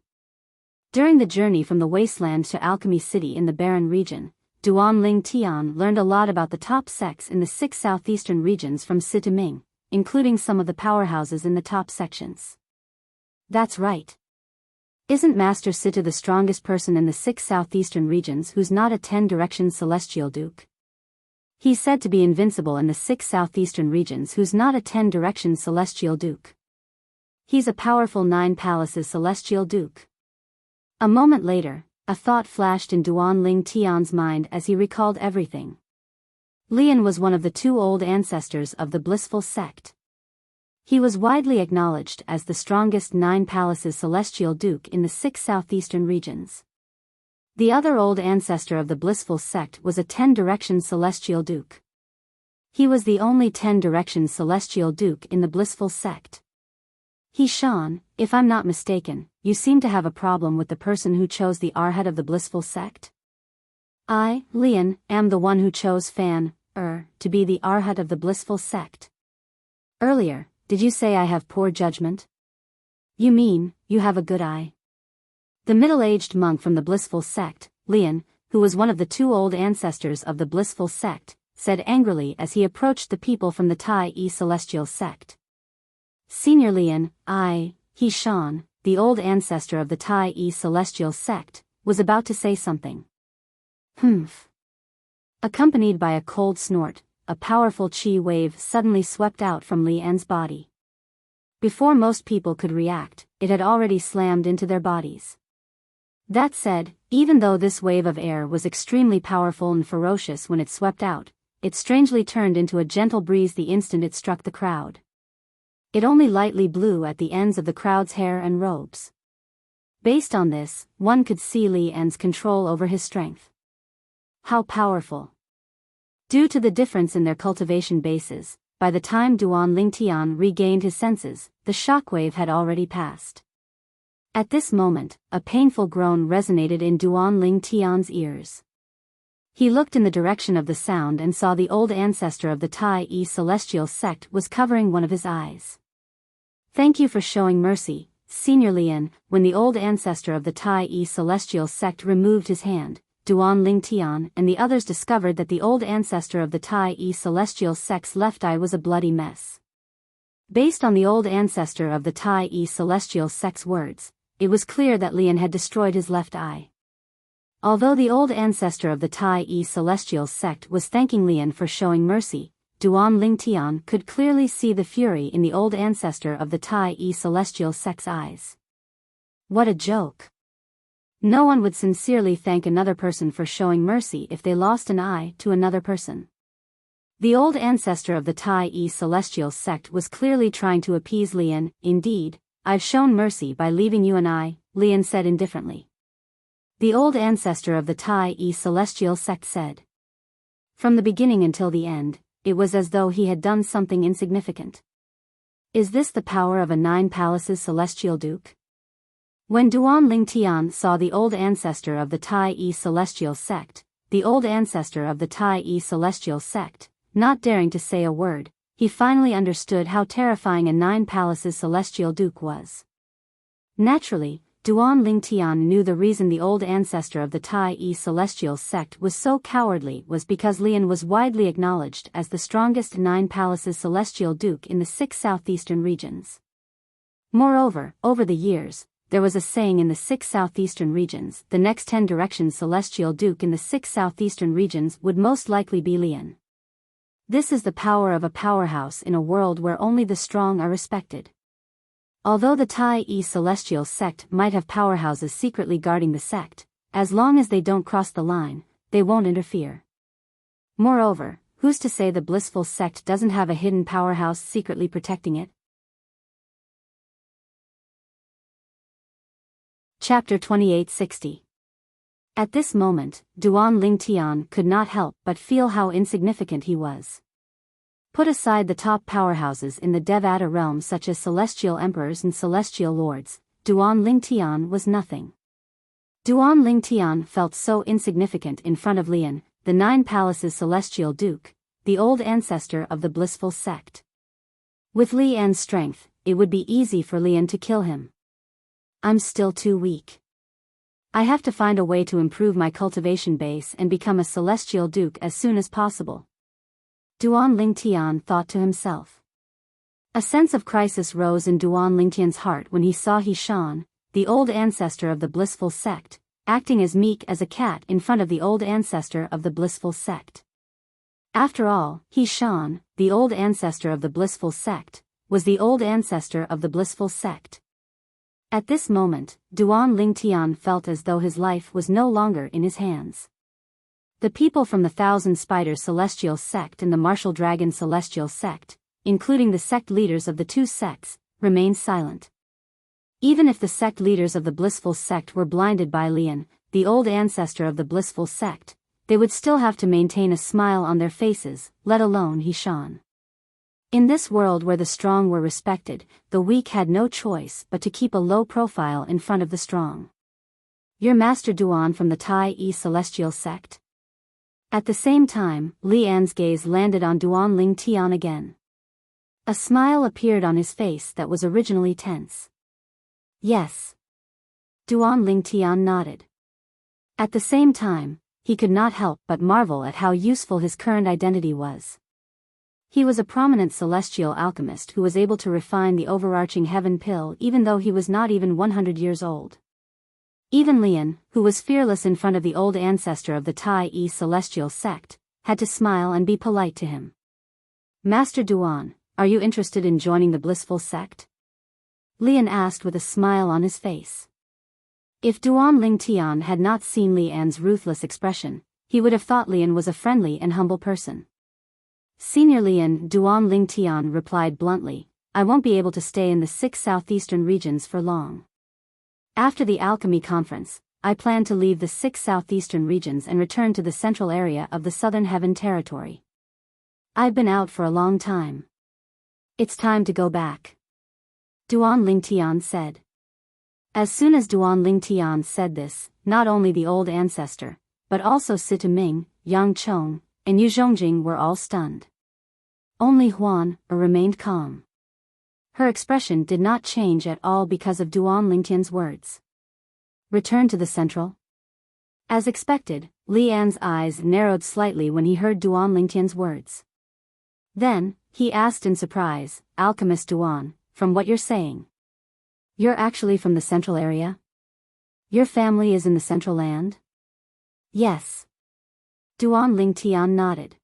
During the journey from the wasteland to Alchemy City in the Barren region, Duan Ling Tian learned a lot about the top sects in the 6 southeastern regions from Situ Ming, including some of the powerhouses in the top sections. That's right. Isn't Master Situ the strongest person in the 6 southeastern regions who's not a 10-direction celestial duke? He's said to be invincible in the 6 southeastern regions who's not a 10-direction celestial duke. He's a powerful 9 palaces celestial duke. A moment later, a thought flashed in Duan Ling Tian's mind as he recalled everything. Lian was one of the 2 old ancestors of the blissful sect. He was widely acknowledged as the strongest 9 palaces celestial duke in the 6 southeastern regions. The other old ancestor of the blissful sect was a 10-direction celestial duke. He was the only 10-direction celestial duke in the blissful sect. Hishan, if I'm not mistaken, you seem to have a problem with the person who chose the Arhat of the blissful sect? I, Lian, am the one who chose Fan, to be the Arhat of the blissful sect. Earlier, did you say I have poor judgment? You mean, you have a good eye? The middle-aged monk from the blissful sect, Lian, who was one of the two old ancestors of the blissful sect, said angrily as he approached the people from the Tai-E celestial sect. Senior Lian, He Shan, the old ancestor of the Tai-E celestial sect, was about to say something. Humph. Accompanied by a cold snort, a powerful chi wave suddenly swept out from Lian's body. Before most people could react, it had already slammed into their bodies. That said, even though this wave of air was extremely powerful and ferocious when it swept out, it strangely turned into a gentle breeze the instant it struck the crowd. It only lightly blew at the ends of the crowd's hair and robes. Based on this, one could see Lian's control over his strength. How powerful! Due to the difference in their cultivation bases, by the time Duan Lingtian regained his senses, the shockwave had already passed. At this moment, a painful groan resonated in Duan Lingtian's ears. He looked in the direction of the sound and saw the old ancestor of the Tai-E celestial sect was covering one of his eyes. Thank you for showing mercy, Senior Lian. When the old ancestor of the Tai-E celestial sect removed his hand, Duan Lingtian and the others discovered that the old ancestor of the Tai-E celestial sect's left eye was a bloody mess. Based on the old ancestor of the Tai-E celestial sect's words, it was clear that Lian had destroyed his left eye. Although the old ancestor of the Tai-E celestial sect was thanking Lian for showing mercy, Duan Lingtian could clearly see the fury in the old ancestor of the Tai-E celestial sect's eyes. What a joke! No one would sincerely thank another person for showing mercy if they lost an eye to another person. The old ancestor of the Tai-E celestial sect was clearly trying to appease Lian. Indeed, I've shown mercy by leaving you an eye, Lian said indifferently. The old ancestor of the Tai-E celestial sect said. From the beginning until the end, it was as though he had done something insignificant. Is this the power of a 9 palaces celestial duke? When Duan Lingtian saw the old ancestor of the Tai-E celestial sect, the old ancestor of the Tai-E celestial sect, not daring to say a word, he finally understood how terrifying a 9 palaces celestial duke was. Naturally, Duan Lingtian knew the reason the old ancestor of the Tai-E celestial sect was so cowardly was because Lian was widely acknowledged as the strongest 9 palaces celestial duke in the 6 southeastern regions. Moreover, over the years, there was a saying in the 6 southeastern regions, the next 10 directions celestial duke in the 6 southeastern regions would most likely be Lian. This is the power of a powerhouse in a world where only the strong are respected. Although the Tai-E celestial sect might have powerhouses secretly guarding the sect, as long as they don't cross the line, they won't interfere. Moreover, who's to say the blissful sect doesn't have a hidden powerhouse secretly protecting it? Chapter 2860. At this moment, Duan Lingtian could not help but feel how insignificant he was. Put aside the top powerhouses in the Devata realm such as celestial emperors and celestial lords, Duan Lingtian was nothing. Duan Lingtian felt so insignificant in front of Lian, the 9 palaces celestial duke, the old ancestor of the blissful sect. With Lian's strength, it would be easy for Lian to kill him. I'm still too weak. I have to find a way to improve my cultivation base and become a celestial duke as soon as possible. Duan Lingtian thought to himself. A sense of crisis rose in Duan Lingtian's heart when he saw He Shan, the old ancestor of the blissful sect, acting as meek as a cat in front of the old ancestor of the blissful sect. After all, He Shan, the old ancestor of the blissful sect, was the old ancestor of the blissful sect. At this moment, Duan Lingtian felt as though his life was no longer in his hands. The people from the Thousand Spiders Celestial Sect and the Martial Dragon Celestial Sect, including the sect leaders of the 2 sects, remained silent. Even if the sect leaders of the blissful sect were blinded by Lian, the old ancestor of the blissful sect, they would still have to maintain a smile on their faces, let alone He Shan. In this world where the strong were respected, the weak had no choice but to keep a low profile in front of the strong. Your Master Duan from the Tai-E Celestial Sect? At the same time, Lian's gaze landed on Duan Lingtian again. A smile appeared on his face that was originally tense. Yes. Duan Lingtian nodded. At the same time, he could not help but marvel at how useful his current identity was. He was a prominent celestial alchemist who was able to refine the overarching heaven pill even though he was not even 100 years old. Even Lian, who was fearless in front of the old ancestor of the Tai Yi celestial sect, had to smile and be polite to him. Master Duan, are you interested in joining the blissful sect? Lian asked with a smile on his face. If Duan Lingtian had not seen Lian's ruthless expression, he would have thought Lian was a friendly and humble person. Senior Lian, Duan Lingtian replied bluntly, I won't be able to stay in the 6 southeastern regions for long. After the alchemy conference, I plan to leave the 6 southeastern regions and return to the central area of the Southern Heaven Territory. I've been out for a long time. It's time to go back. Duan Lingtian said. As soon as Duan Lingtian said this, not only the old ancestor, but also Situ Ming, Yang Chong, and Yu Zhongjing were all stunned. Only Huan remained calm. Her expression did not change at all because of Duan Lingtian's words. Return to the central? As expected, Lian's eyes narrowed slightly when he heard Duan Lingtian's words. Then, he asked in surprise, Alchemist Duan, from what you're saying, you're actually from the central area? Your family is in the central land? Yes. Duan Lingtian nodded.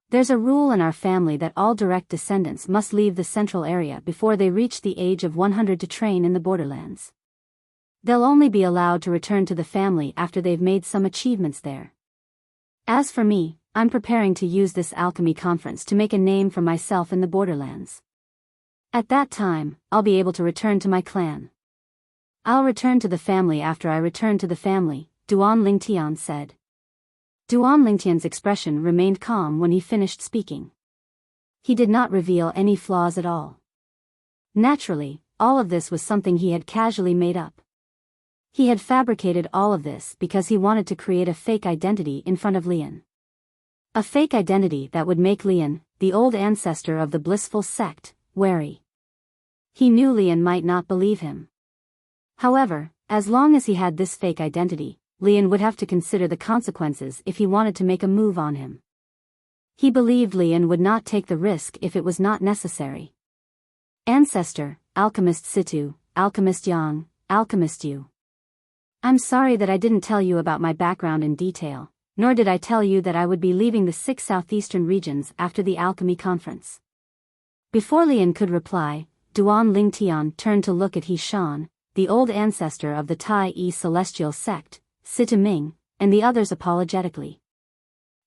There's a rule in our family that all direct descendants must leave the central area before they reach the age of 100 to train in the borderlands. They'll only be allowed to return to the family after they've made some achievements there. As for me, I'm preparing to use this alchemy conference to make a name for myself in the borderlands. At that time, I'll be able to return to my clan. I'll return to the family after I return to the family, Duan Lingtian said. Duan Lingtian's expression remained calm when he finished speaking. He did not reveal any flaws at all. Naturally, all of this was something he had casually made up. He had fabricated all of this because he wanted to create a fake identity in front of Lian. A fake identity that would make Lian, the old ancestor of the blissful sect, wary. He knew Lian might not believe him. However, as long as he had this fake identity, Lian would have to consider the consequences if he wanted to make a move on him. He believed Lian would not take the risk if it was not necessary. Ancestor, Alchemist Situ, Alchemist Yang, Alchemist Yu. I'm sorry that I didn't tell you about my background in detail, nor did I tell you that I would be leaving the 6 southeastern regions after the alchemy conference. Before Lian could reply, Duan Lingtian turned to look at He Shan, the old ancestor of the Tai Yi celestial sect, Situ Ming, and the others apologetically.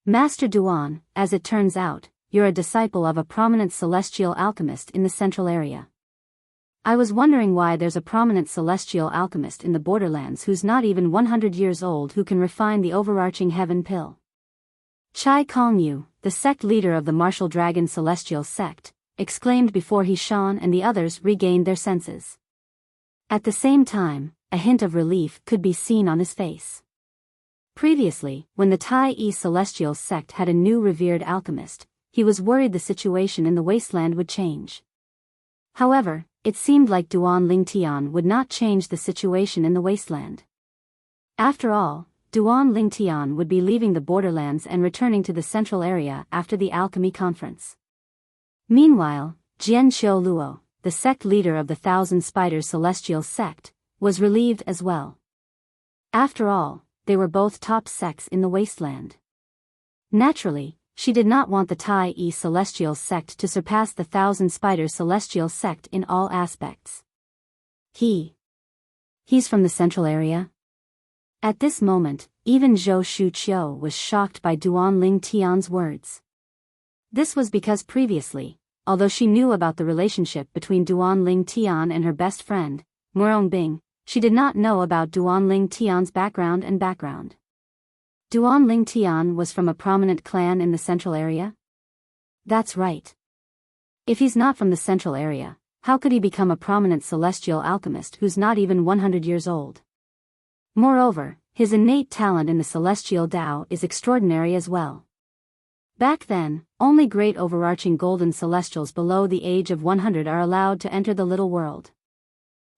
Master Duan, as it turns out, you're a disciple of a prominent celestial alchemist in the central area. I was wondering why there's a prominent celestial alchemist in the borderlands who's not even 100 years old who can refine the overarching heaven pill. Chai Kongyu, the sect leader of the martial dragon celestial sect, exclaimed before He Shan and the others regained their senses. At the same time, a hint of relief could be seen on his face. Previously, when the Tai Yi celestial sect had a new revered alchemist, he was worried the situation in the wasteland would change. However, it seemed like Duan Lingtian would not change the situation in the wasteland. After all, Duan Lingtian would be leaving the borderlands and returning to the central area after the alchemy conference. Meanwhile, Jian Qiuluo, the sect leader of the Thousand Spiders celestial sect, was relieved as well. After all, they were both top sects in the wasteland. Naturally, she did not want the Tai Yi celestial sect to surpass the Thousand Spiders celestial sect in all aspects. He's from the central area? At this moment, even Zhou Shuqiu was shocked by Duan Lingtian's words. This was because previously, although she knew about the relationship between Duan Lingtian and her best friend, Murong Bing, she did not know about Duan Lingtian's background. Duan Lingtian was from a prominent clan in the central area? That's right. If he's not from the central area, how could he become a prominent celestial alchemist who's not even 100 years old? Moreover, his innate talent in the celestial Tao is extraordinary as well. Back then, only great overarching golden celestials below the age of 100 are allowed to enter the little world.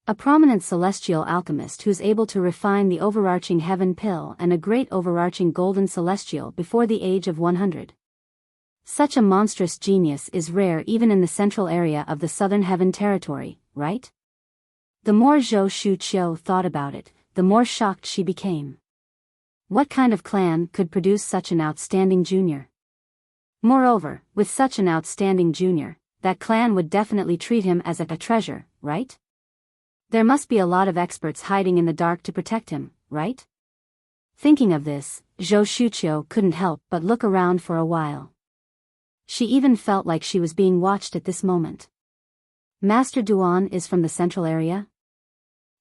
A prominent celestial alchemist who's able to refine the overarching heaven pill and a great overarching golden celestial before the age of 100. Such a monstrous genius is rare even in the central area of the southern heaven territory, right? The more Zhou Shuqiu thought about it, the more shocked she became. What kind of clan could produce such an outstanding junior? Moreover, with such an outstanding junior, that clan would definitely treat him as a treasure, right? There must be a lot of experts hiding in the dark to protect him, right? Thinking of this, Zhou Shuqiu couldn't help but look around for a while. She even felt like she was being watched at this moment. Master Duan is from the central area?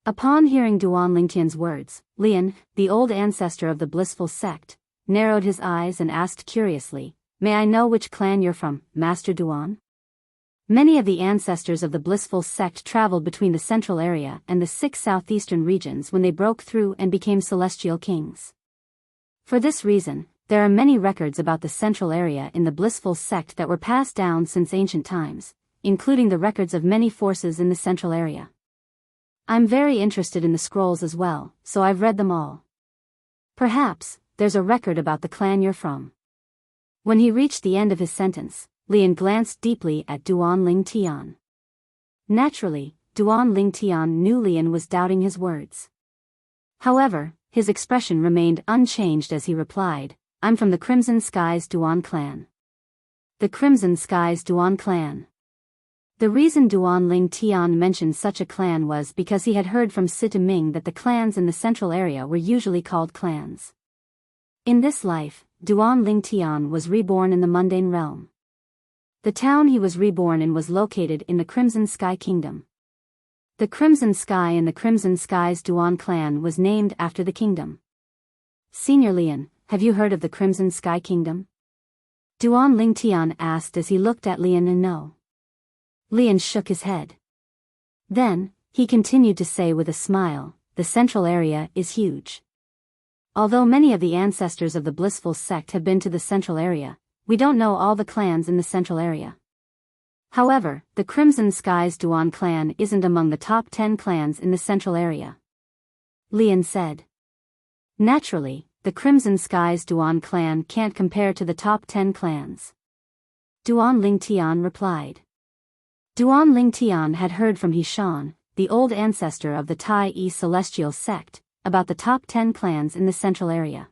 Upon hearing Duan Lingtian's words, Lian, the old ancestor of the blissful sect, narrowed his eyes and asked curiously, "May I know which clan you're from, Master Duan?" Many of the ancestors of the blissful sect traveled between the central area and the 6 southeastern regions when they broke through and became celestial kings. For this reason, there are many records about the central area in the blissful sect that were passed down since ancient times, including the records of many forces in the central area. I'm very interested in the scrolls as well, so I've read them all. Perhaps, there's a record about the clan you're from. When he reached the end of his sentence, Lian glanced deeply at Duan Lingtian. Naturally, Duan Lingtian knew Lian was doubting his words. However, his expression remained unchanged as he replied, "I'm from the Crimson Skies Duan clan." The Crimson Skies Duan clan. The reason Duan Lingtian mentioned such a clan was because he had heard from Sita Ming that the clans in the central area were usually called clans. In this life, Duan Lingtian was reborn in the mundane realm. The town he was reborn in was located in the Crimson Sky Kingdom. The Crimson Sky and the Crimson Skies Duan clan was named after the kingdom. Senior Lian, have you heard of the Crimson Sky Kingdom? Duan Lingtian asked as he looked at Lian and no. Lian shook his head. Then, he continued to say with a smile, "The central area is huge. Although many of the ancestors of the blissful sect have been to the central area, we don't know all the clans in the central area. However, the Crimson Skies Duan clan isn't among the top 10 clans in the central area," Lian said. Naturally, the Crimson Skies Duan clan can't compare to the top 10 clans. Duan Lingtian replied. Duan Lingtian had heard from Hishan, the old ancestor of the Tai Yi celestial sect, about the top 10 clans in the central area.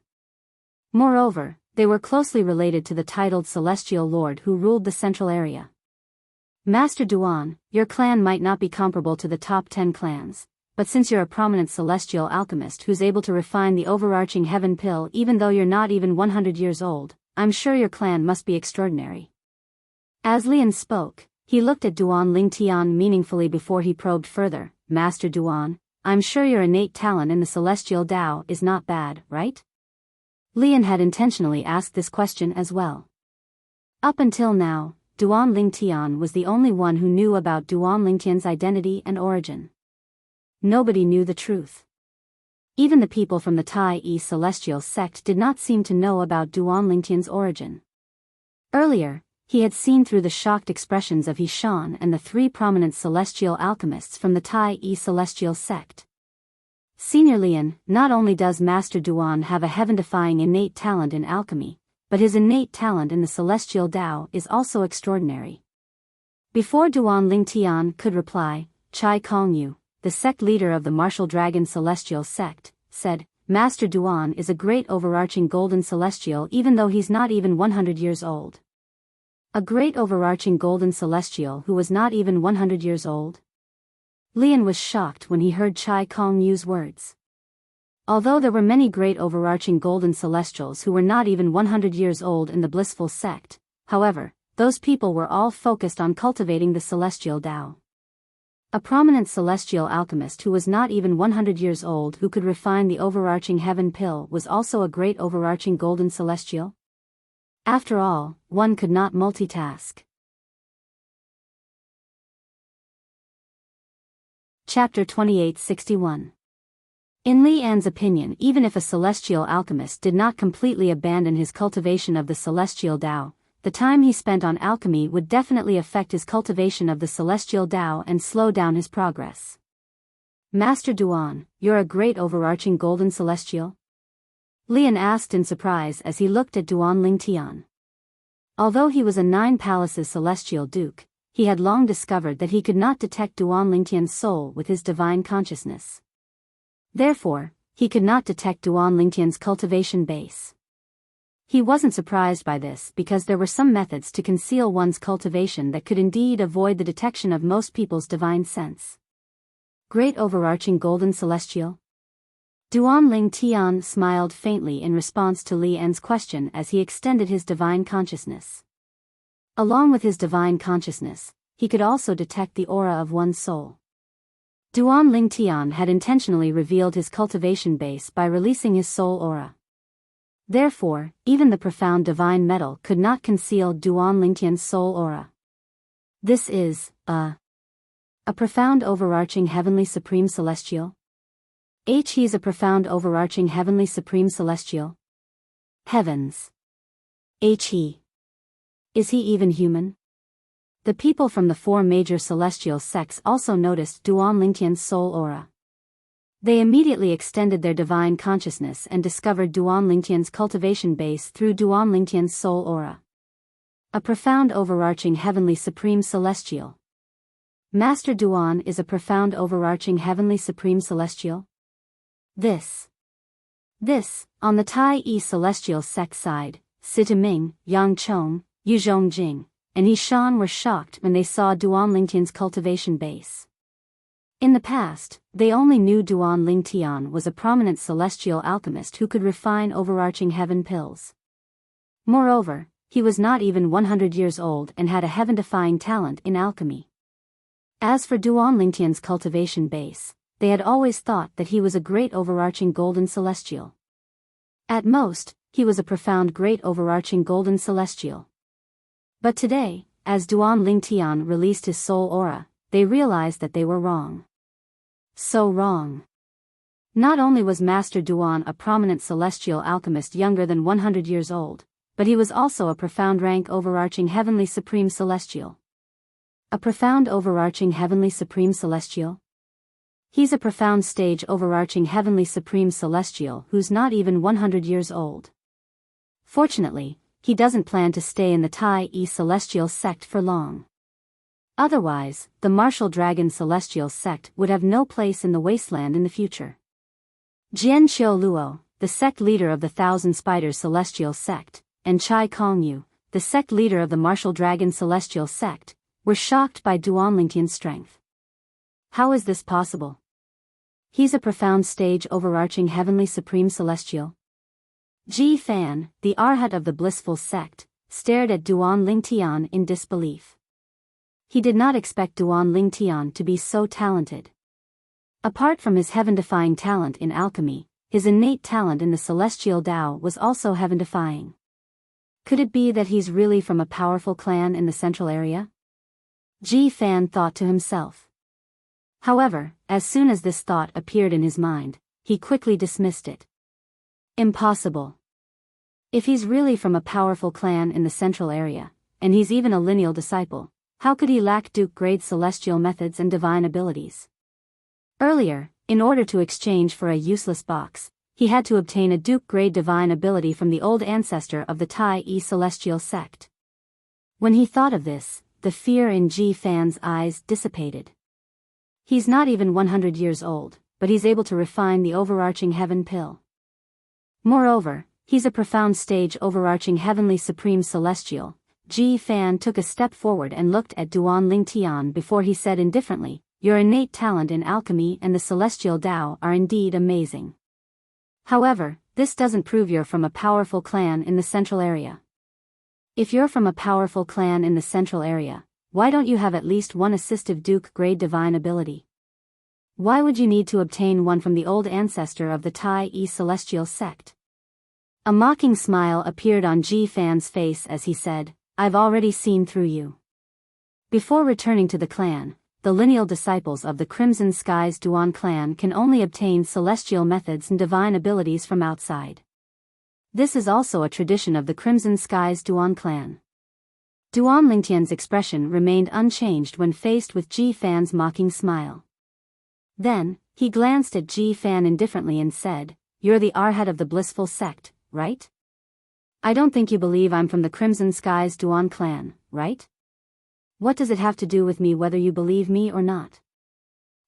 Moreover, they were closely related to the titled celestial lord who ruled the central area. Master Duan, your clan might not be comparable to the top 10 clans, but since you're a prominent celestial alchemist who's able to refine the overarching heaven pill even though you're not even 100 years old, I'm sure your clan must be extraordinary. As Lian spoke, he looked at Duan Lingtian meaningfully before he probed further. Master Duan, I'm sure your innate talent in the celestial Tao is not bad, right? Lian had intentionally asked this question as well. Up until now, Duan Lingtian was the only one who knew about Duan Lingtian's identity and origin. Nobody knew the truth. Even the people from the Tai Yi celestial sect did not seem to know about Duan Lingtian's origin. Earlier, he had seen through the shocked expressions of Hishan and the 3 prominent celestial alchemists from the Tai Yi celestial sect. Senior Lian, not only does Master Duan have a heaven-defying innate talent in alchemy, but his innate talent in the celestial Tao is also extraordinary. Before Duan Lingtian could reply, Chai Kongyu, the sect leader of the martial dragon celestial sect, said, Master Duan is a great overarching golden celestial even though he's not even 100 years old. A great overarching golden celestial who was not even 100 years old? Lian was shocked when he heard Chai Kongyu's words. Although there were many great overarching golden celestials who were not even 100 years old in the blissful sect, however, those people were all focused on cultivating the celestial Tao. A prominent celestial alchemist who was not even 100 years old who could refine the overarching heaven pill was also a great overarching golden celestial? After all, one could not multitask. Chapter 2861. In Li An's opinion, even if a celestial alchemist did not completely abandon his cultivation of the celestial Tao, the time he spent on alchemy would definitely affect his cultivation of the celestial Tao and slow down his progress. Master Duan, you're a great overarching golden celestial? Li An asked in surprise as he looked at Duan Lingtian. Although he was a 9 palaces celestial duke, he had long discovered that he could not detect Duan Lingtian's soul with his divine consciousness. Therefore, he could not detect Duan Lingtian's cultivation base. He wasn't surprised by this because there were some methods to conceal one's cultivation that could indeed avoid the detection of most people's divine sense. Great overarching golden celestial? Duan Lingtian smiled faintly in response to Li An's question as he extended his divine consciousness. Along with his divine consciousness, he could also detect the aura of one's soul. Duan Lingtian had intentionally revealed his cultivation base by releasing his soul aura. Therefore, even the profound divine metal could not conceal Duan Lingtian's soul aura. This is, a profound overarching heavenly supreme celestial? He's a profound overarching heavenly supreme celestial? Heavens. He. Is he even human? The people from the 4 major celestial sects also noticed Duan Lingtian's soul aura. They immediately extended their divine consciousness and discovered Duan Lingtian's cultivation base through Duan Lingtian's soul aura. A profound overarching heavenly supreme celestial. Master Duan is a profound overarching heavenly supreme celestial? This, on the Tai Yi celestial sect side, Sita Ming, Yang Chong, Yu Zhongjing, and He Shan were shocked when they saw Duan Lingtian's cultivation base. In the past, they only knew Duan Lingtian was a prominent celestial alchemist who could refine overarching heaven pills. Moreover, he was not even 100 years old and had a heaven-defying talent in alchemy. As for Duan Lingtian's cultivation base, they had always thought that he was a great overarching golden celestial. At most, he was a profound great overarching golden celestial. But today, as Duan Lingtian released his soul aura, they realized that they were wrong. So wrong. Not only was Master Duan a prominent celestial alchemist younger than 100 years old, but he was also a profound rank overarching heavenly supreme celestial. A profound overarching heavenly supreme celestial? He's a profound stage overarching heavenly supreme celestial who's not even 100 years old. Fortunately, he doesn't plan to stay in the Tai Yi celestial sect for long. Otherwise, the martial dragon celestial sect would have no place in the wasteland in the future. Jian Qiuluo, the sect leader of the Thousand Spiders celestial sect, and Chai Kongyu, the sect leader of the martial dragon celestial sect, were shocked by Duan Lingtian's strength. How is this possible? He's a profound stage overarching heavenly supreme celestial. Ji Fan, the Arhat of the blissful sect, stared at Duan Lingtian in disbelief. He did not expect Duan Lingtian to be so talented. Apart from his heaven-defying talent in alchemy, his innate talent in the celestial Tao was also heaven-defying. Could it be that he's really from a powerful clan in the central area? Ji Fan thought to himself. However, as soon as this thought appeared in his mind, he quickly dismissed it. Impossible. If he's really from a powerful clan in the central area, and he's even a lineal disciple, how could he lack Duke-grade celestial methods and divine abilities? Earlier, in order to exchange for a useless box, he had to obtain a Duke-grade divine ability from the old ancestor of the Tai Yi celestial sect. When he thought of this, the fear in Ji Fan's eyes dissipated. He's not even 100 years old, but he's able to refine the overarching heaven pill. Moreover, he's a profound stage overarching heavenly supreme celestial. Ji Fan took a step forward and looked at Duan Lingtian before he said indifferently, your innate talent in alchemy and the celestial Tao are indeed amazing. However, this doesn't prove you're from a powerful clan in the central area. If you're from a powerful clan in the central area, why don't you have at least one assistive Duke-grade divine ability? Why would you need to obtain one from the old ancestor of the Tai Yi celestial sect? A mocking smile appeared on Ji Fan's face as he said, I've already seen through you. Before returning to the clan, the lineal disciples of the Crimson Skies Duan clan can only obtain celestial methods and divine abilities from outside. This is also a tradition of the Crimson Skies Duan clan. Duan Lingtian's expression remained unchanged when faced with Ji Fan's mocking smile. Then, he glanced at Ji Fan indifferently and said, "You're the Arhat of the blissful sect, right? I don't think you believe I'm from the Crimson Skies Duan clan, right? What does it have to do with me whether you believe me or not?"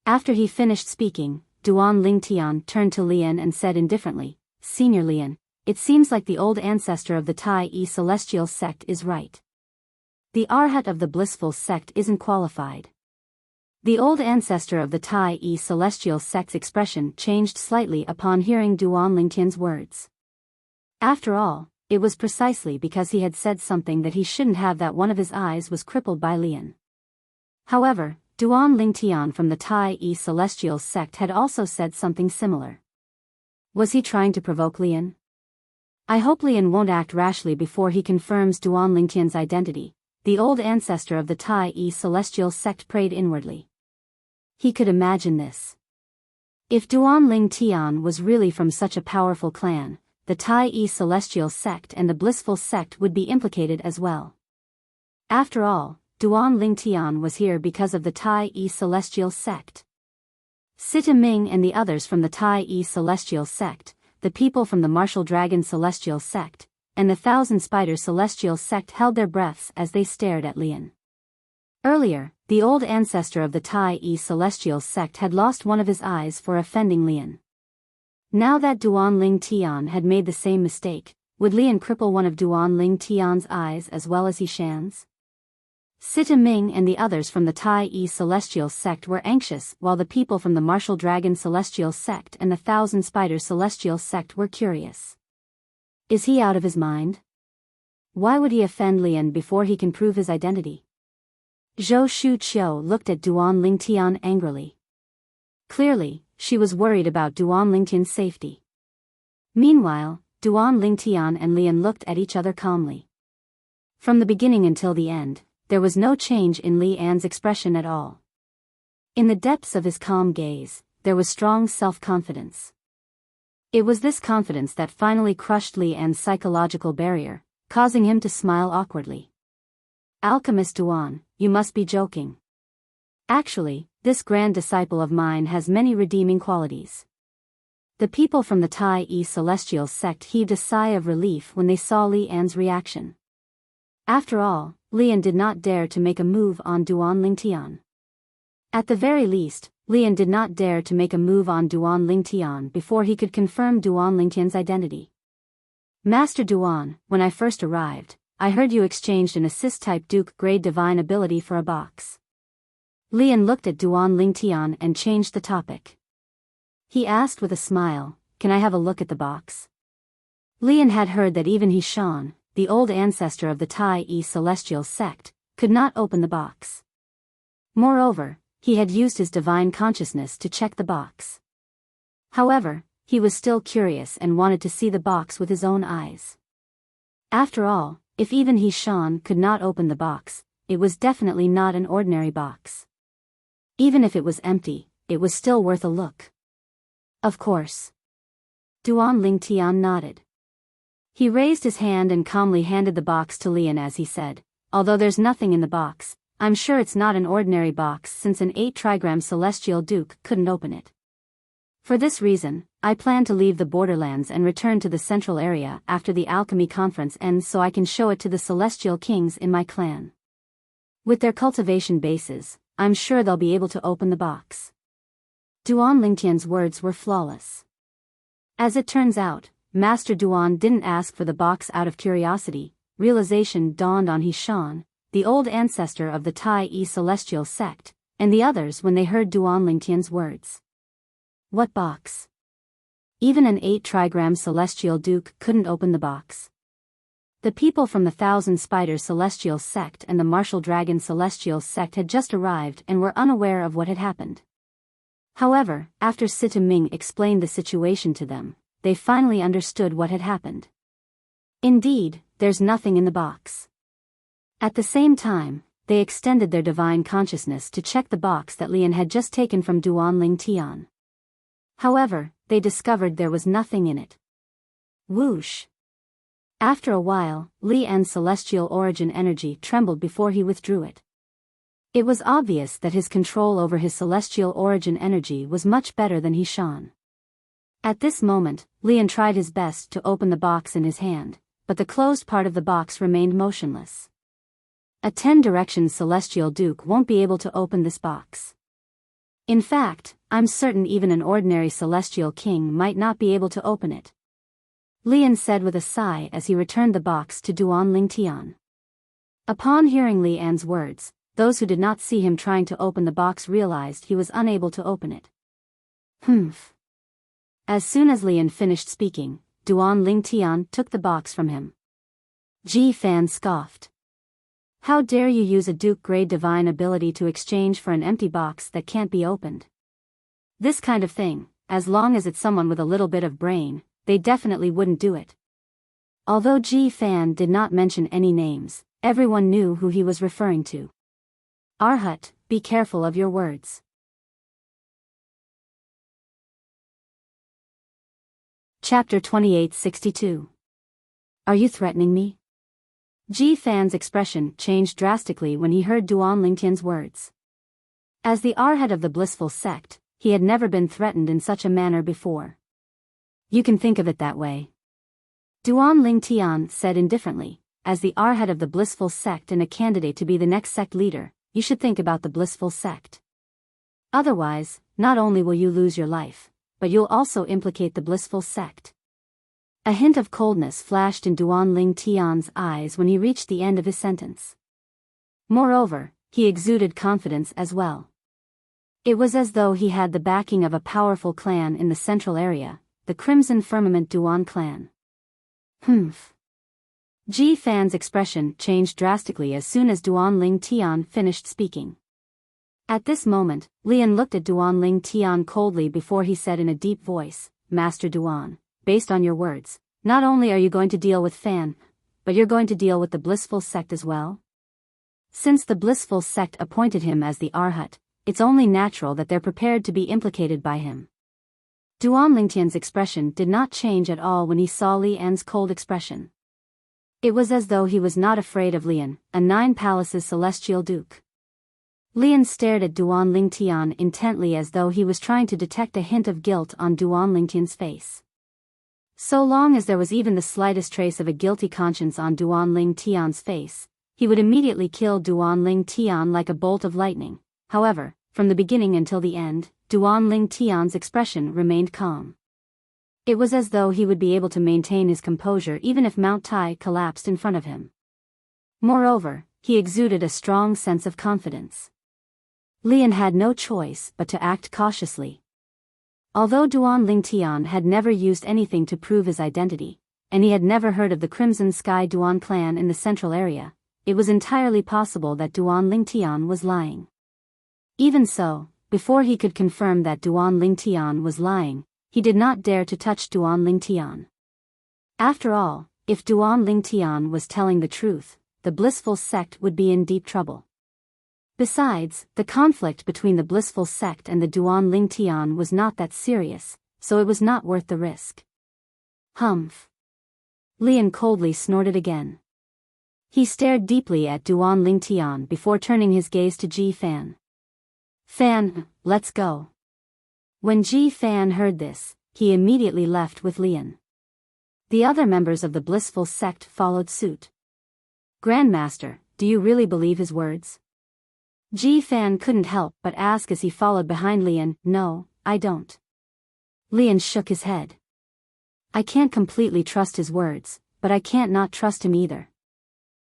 After he finished speaking, Duan Lingtian turned to Lian and said indifferently, "Senior Lian, it seems like the old ancestor of the Tai-E celestial sect is right. The Arhat of the blissful sect isn't qualified." The old ancestor of the Tai-E celestial sect's expression changed slightly upon hearing Duan Lingtian's words. After all, it was precisely because he had said something that he shouldn't have that one of his eyes was crippled by Lian. However, Duan Lingtian from the Tai-E celestial sect had also said something similar. Was he trying to provoke Lian? I hope Lian won't act rashly before he confirms Duan Lingtian's identity, the old ancestor of the Tai-E celestial sect prayed inwardly. He could imagine this. If Duan Lingtian was really from such a powerful clan, the Tai-E celestial sect and the blissful sect would be implicated as well. After all, Duan Lingtian was here because of the Tai-E celestial sect. Sita Ming and the others from the Tai-E celestial sect, the people from the Martial Dragon celestial sect, and the Thousand Spider celestial sect held their breaths as they stared at Lian. Earlier, the old ancestor of the Tai-E celestial sect had lost one of his eyes for offending Lian. Now that Duan Lingtian had made the same mistake, would Lian cripple one of Duan Lingtian's eyes as well as Yishan's? Sita Ming and the others from the Tai-E celestial sect were anxious, while the people from the Martial Dragon celestial sect and the Thousand Spider celestial sect were curious. Is he out of his mind? Why would he offend Lian before he can prove his identity? Zhou Shuqiu looked at Duan Lingtian angrily. Clearly, she was worried about Duan Lingtian's safety. Meanwhile, Duan Lingtian and Lian looked at each other calmly. From the beginning until the end, there was no change in Li An's expression at all. In the depths of his calm gaze, there was strong self-confidence. It was this confidence that finally crushed Li An's psychological barrier, causing him to smile awkwardly. "Alchemist Duan, you must be joking. Actually, this grand disciple of mine has many redeeming qualities." The people from the Tai-E celestial sect heaved a sigh of relief when they saw Li An's reaction. After all, Lian did not dare to make a move on Duan Lingtian. At the very least, Lian did not dare to make a move on Duan Lingtian before he could confirm Duan Lingtian's identity. "Master Duan, when I first arrived, I heard you exchanged an assist-type Duke-grade divine ability for a box." Lian looked at Duan Lingtian and changed the topic. He asked with a smile, "Can I have a look at the box?" Lian had heard that even Yishan, the old ancestor of the Tai-E celestial sect, could not open the box. Moreover, he had used his divine consciousness to check the box. However, he was still curious and wanted to see the box with his own eyes. After all, if even Yishan could not open the box, it was definitely not an ordinary box. Even if it was empty, it was still worth a look. Of course. Duan Lingtian nodded. He raised his hand and calmly handed the box to Lian as he said, "Although there's nothing in the box, I'm sure it's not an ordinary box since an 8-trigram celestial duke couldn't open it. For this reason, I plan to leave the borderlands and return to the central area after the alchemy conference ends so I can show it to the celestial kings in my clan. With their cultivation bases, I'm sure they'll be able to open the box." Duan Lingtian's words were flawless. As it turns out, Master Duan didn't ask for the box out of curiosity. Realization dawned on Yishan, the old ancestor of the Tai-E celestial sect, and the others when they heard Duan Lingtian's words. What box? Even an 8-trigram celestial duke couldn't open the box. The people from the Thousand Spider celestial sect and the Martial Dragon celestial sect had just arrived and were unaware of what had happened. However, after Sita Ming explained the situation to them, they finally understood what had happened. Indeed, there's nothing in the box. At the same time, they extended their divine consciousness to check the box that Lian had just taken from Duanling Tian. However, they discovered there was nothing in it. Whoosh! After a while, Lian's celestial origin energy trembled before he withdrew it. It was obvious that his control over his celestial origin energy was much better than he shone. At this moment, Lian tried his best to open the box in his hand, but the closed part of the box remained motionless. A 10-direction celestial duke won't be able to open this box. In fact, I'm certain even an ordinary celestial king might not be able to open it. Lian said with a sigh as he returned the box to Duanling Tian. Upon hearing Lian's words, those who did not see him trying to open the box realized he was unable to open it. Humph. As soon as Lian finished speaking, Duanling Tian took the box from him. Ji Fan scoffed. How dare you use a Duke-grade divine ability to exchange for an empty box that can't be opened? This kind of thing, as long as it's someone with a little bit of brain, they definitely wouldn't do it. Although Ji Fan did not mention any names, everyone knew who he was referring to. Arhat, be careful of your words. Chapter 2862. Are you threatening me? Ji Fan's expression changed drastically when he heard Duanling Tian's words. As the Arhat of the blissful sect, he had never been threatened in such a manner before. You can think of it that way. Duanling Tian said indifferently, as the Arhat of the blissful sect and a candidate to be the next sect leader, you should think about the blissful sect. Otherwise, not only will you lose your life, but you'll also implicate the blissful sect. A hint of coldness flashed in Duanling Tian's eyes when he reached the end of his sentence. Moreover, he exuded confidence as well. It was as though he had the backing of a powerful clan in the central area, the Crimson Firmament Duan clan. Humph. Ji Fan's expression changed drastically as soon as Duanling Tian finished speaking. At this moment, Lian looked at Duanling Tian coldly before he said in a deep voice, Master Duan, based on your words, not only are you going to deal with Fan, but you're going to deal with the blissful sect as well? Since the blissful sect appointed him as the Arhat, it's only natural that they're prepared to be implicated by him. Duanling Tian's expression did not change at all when he saw Lian's cold expression. It was as though he was not afraid of Lian, a 9 palaces celestial duke. Lian stared at Duanling Tian intently as though he was trying to detect a hint of guilt on Duanling Tian's face. So long as there was even the slightest trace of a guilty conscience on Duanling Tian's face, he would immediately kill Duanling Tian like a bolt of lightning. However, from the beginning until the end, Duanling Tian's expression remained calm. It was as though he would be able to maintain his composure even if Mount Tai collapsed in front of him. Moreover, he exuded a strong sense of confidence. Lian had no choice but to act cautiously. Although Duanling Tian had never used anything to prove his identity, and he had never heard of the Crimson Sky Duan clan in the central area, it was entirely possible that Duanling Tian was lying. Even so, before he could confirm that Duanling Tian was lying, he did not dare to touch Duanling Tian. After all, if Duanling Tian was telling the truth, the blissful sect would be in deep trouble. Besides, the conflict between the blissful sect and the Duanling Tian was not that serious, so it was not worth the risk. Humph. Lian coldly snorted again. He stared deeply at Duanling Tian before turning his gaze to Ji Fan. Fan, let's go. When Ji Fan heard this, he immediately left with Lian. The other members of the blissful sect followed suit. Grandmaster, do you really believe his words? Ji Fan couldn't help but ask as he followed behind Lian. No, I don't. Lian shook his head. I can't completely trust his words, but I can't not trust him either.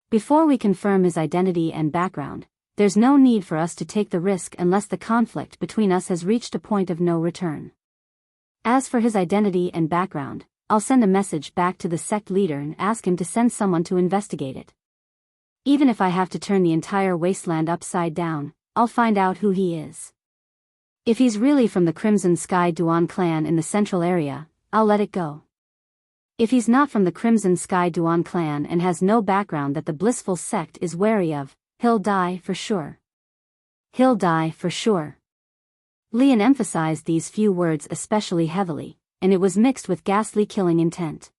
Before we confirm his identity and background, there's no need for us to take the risk unless the conflict between us has reached a point of no return. As for his identity and background, I'll send a message back to the sect leader and ask him to send someone to investigate it. Even if I have to turn the entire wasteland upside down, I'll find out who he is. If he's really from the Crimson Sky Duan clan in the central area, I'll let it go. If he's not from the Crimson Sky Duan clan and has no background that the blissful sect is wary of, He'll die for sure. He'll die for sure. Lian emphasized these few words especially heavily, and it was mixed with ghastly killing intent.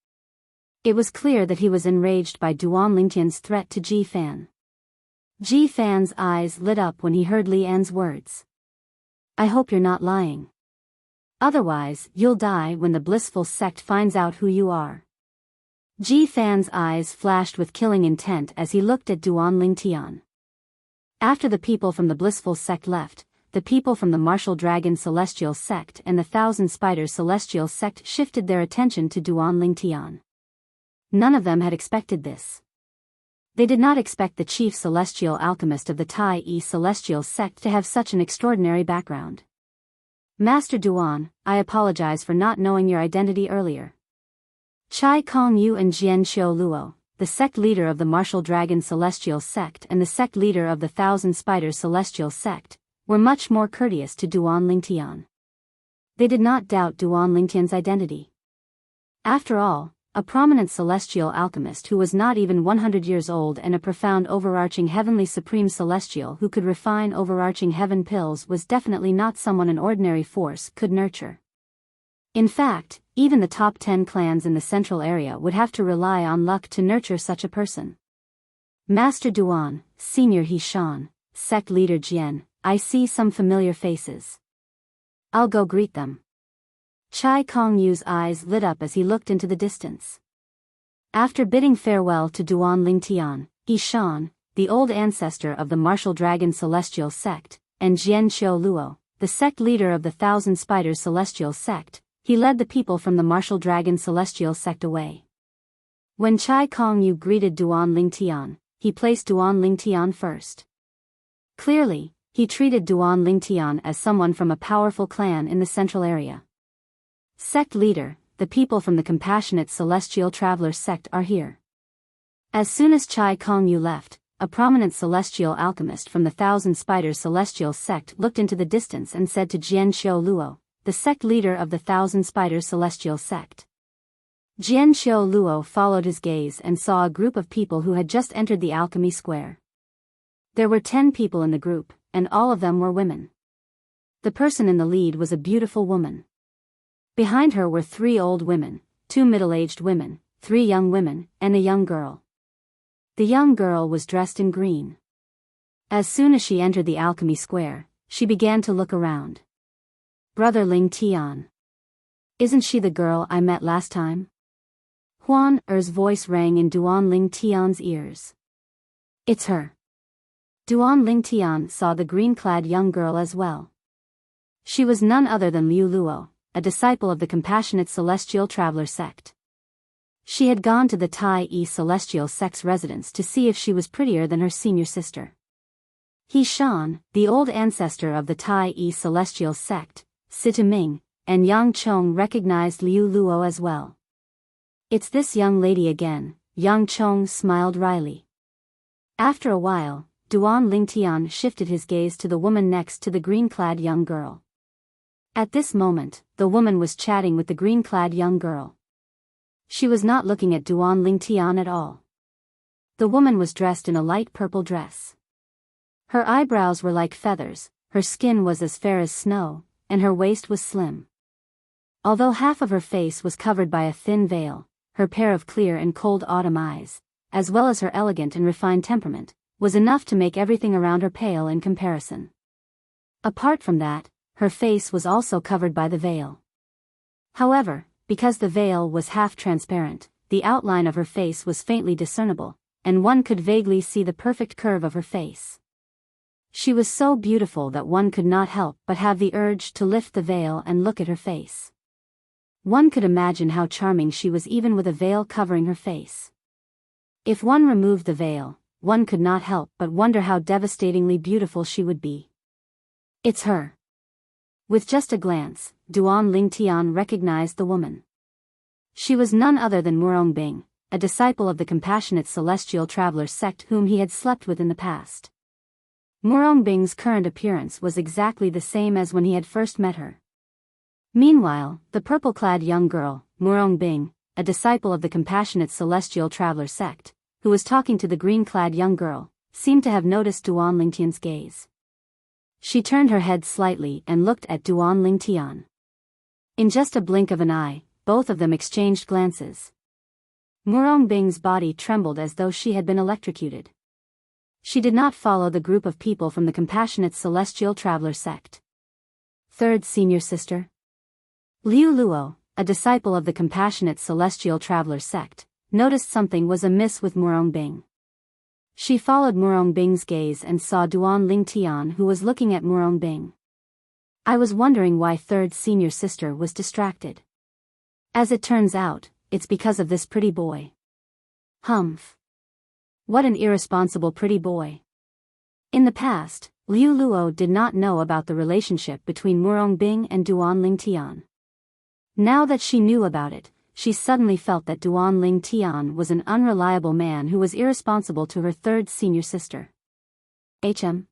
It was clear that he was enraged by Duan Lingtian's threat to Ji Fan. Ji Fan's eyes lit up when he heard Lian's words. I hope you're not lying. Otherwise, you'll die when the blissful sect finds out who you are. Ji Fan's eyes flashed with killing intent as he looked at Duan Lingtian. After the people from the blissful sect left, the people from the Martial Dragon Celestial Sect and the Thousand Spiders Celestial Sect shifted their attention to Duan Lingtian. None of them had expected this. They did not expect the chief celestial alchemist of the Tai Yi Celestial Sect to have such an extraordinary background. Master Duan, I apologize for not knowing your identity earlier. Chai Kong Yu and Jian Xiu Luo, the sect leader of the Martial Dragon Celestial Sect and the sect leader of the Thousand Spiders Celestial Sect, were much more courteous to Duan Lingtian. They did not doubt Duan Lingtian's identity. After all, a prominent celestial alchemist who was not even 100 years old and a profound overarching heavenly supreme celestial who could refine overarching heaven pills was definitely not someone an ordinary force could nurture. In fact, even the top 10 clans in the central area would have to rely on luck to nurture such a person. Master Duan, Senior He Shan, Sect Leader Jian, I see some familiar faces. I'll go greet them. Chai Kong Yu's eyes lit up as he looked into the distance. After bidding farewell to Duan Lingtian, He Shan, the old ancestor of the Martial Dragon Celestial Sect, and Jian Xiu Luo, the sect leader of the Thousand Spiders Celestial Sect, he led the people from the Martial Dragon Celestial Sect away. When Chai Kong Yu greeted Duan Lingtian, he placed Duan Lingtian first. Clearly, he treated Duan Lingtian as someone from a powerful clan in the central area. Sect leader, the people from the Compassionate Celestial Traveler Sect are here. As soon as Chai Kong Yu left, a prominent celestial alchemist from the Thousand Spiders Celestial Sect looked into the distance and said to Jian Xiu Luo, the sect leader of the Thousand Spiders Celestial Sect. Jian Xiu Luo followed his gaze and saw a group of people who had just entered the alchemy square. There were 10 people in the group, and all of them were women. The person in the lead was a beautiful woman. Behind her were 3 old women, 2 middle-aged women, 3 young women, and a young girl. The young girl was dressed in green. As soon as she entered the alchemy square, she began to look around. Brother Ling Tian. Isn't she the girl I met last time? Huan Er's voice rang in Duan Ling Tian's ears. It's her. Duan Ling Tian saw the green-clad young girl as well. She was none other than Liu Luo, a disciple of the Compassionate Celestial Traveler Sect. She had gone to the Tai Yi Celestial Sect's residence to see if she was prettier than her senior sister. He Shan, the old ancestor of the Tai Yi Celestial Sect, Sita Ming, and Yang Chong recognized Liu Luo as well. It's this young lady again, Yang Chong smiled wryly. After a while, Duan Lingtian shifted his gaze to the woman next to the green-clad young girl. At this moment, the woman was chatting with the green-clad young girl. She was not looking at Duan Lingtian at all. The woman was dressed in a light purple dress. Her eyebrows were like feathers, her skin was as fair as snow, and her waist was slim. Although half of her face was covered by a thin veil, her pair of clear and cold autumn eyes, as well as her elegant and refined temperament, was enough to make everything around her pale in comparison. Apart from that, her face was also covered by the veil. However, because the veil was half transparent, the outline of her face was faintly discernible, and one could vaguely see the perfect curve of her face. She was so beautiful that one could not help but have the urge to lift the veil and look at her face. One could imagine how charming she was even with a veil covering her face. If one removed the veil, one could not help but wonder how devastatingly beautiful she would be. It's her. With just a glance, Duan Lingtian recognized the woman. She was none other than Murong Bing, a disciple of the Compassionate Celestial Traveler Sect whom he had slept with in the past. Murong Bing's current appearance was exactly the same as when he had first met her. Meanwhile, the purple-clad young girl, Murong Bing, a disciple of the Compassionate Celestial Traveler Sect, who was talking to the green-clad young girl, seemed to have noticed Duan Lingtian's gaze. She turned her head slightly and looked at Duan Lingtian. In just a blink of an eye, both of them exchanged glances. Murong Bing's body trembled as though she had been electrocuted. She did not follow the group of people from the Compassionate Celestial Traveler sect. Third senior sister? Liu Luo, a disciple of the Compassionate Celestial Traveler sect, noticed something was amiss with Murong Bing. She followed Murong Bing's gaze and saw Duan Lingtian, who was looking at Murong Bing. I was wondering why third senior sister was distracted. As it turns out, it's because of this pretty boy. Humph. What an irresponsible pretty boy. In the past, Liu Luo did not know about the relationship between Murong Bing and Duan Lingtian. Now that she knew about it, she suddenly felt that Duan Lingtian was an unreliable man who was irresponsible to her third senior sister. HM.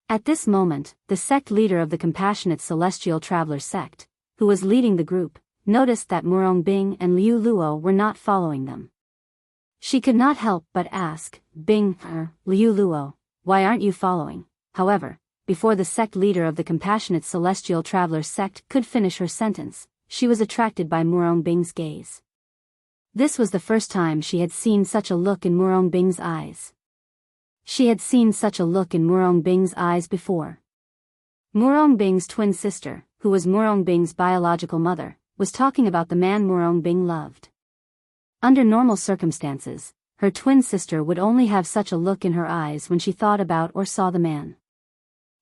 At this moment, the sect leader of the Compassionate Celestial Traveler sect, who was leading the group, noticed that Murong Bing and Liu Luo were not following them. She could not help but ask, Bing, Liu Luo, why aren't you following? However, before the sect leader of the Compassionate Celestial Traveler sect could finish her sentence, she was attracted by Murong Bing's gaze. This was the first time she had seen such a look in Murong Bing's eyes. She had seen such a look in Murong Bing's eyes before. Murong Bing's twin sister, who was Murong Bing's biological mother, was talking about the man Murong Bing loved. Under normal circumstances, her twin sister would only have such a look in her eyes when she thought about or saw the man.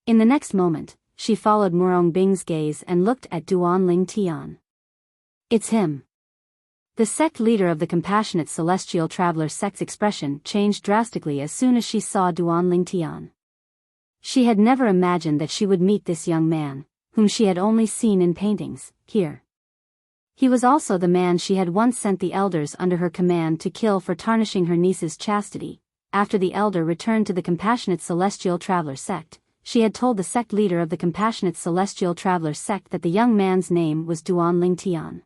In the next moment, she followed Murong Bing's gaze and looked at Duan Lingtian. It's him. The sect leader of the Compassionate Celestial Traveler sect's expression changed drastically as soon as she saw Duan Lingtian. She had never imagined that she would meet this young man, whom she had only seen in paintings, here. He was also the man she had once sent the elders under her command to kill for tarnishing her niece's chastity. After the elder returned to the Compassionate Celestial Traveler sect, she had told the sect leader of the Compassionate Celestial Traveler sect that the young man's name was Duan Lingtian.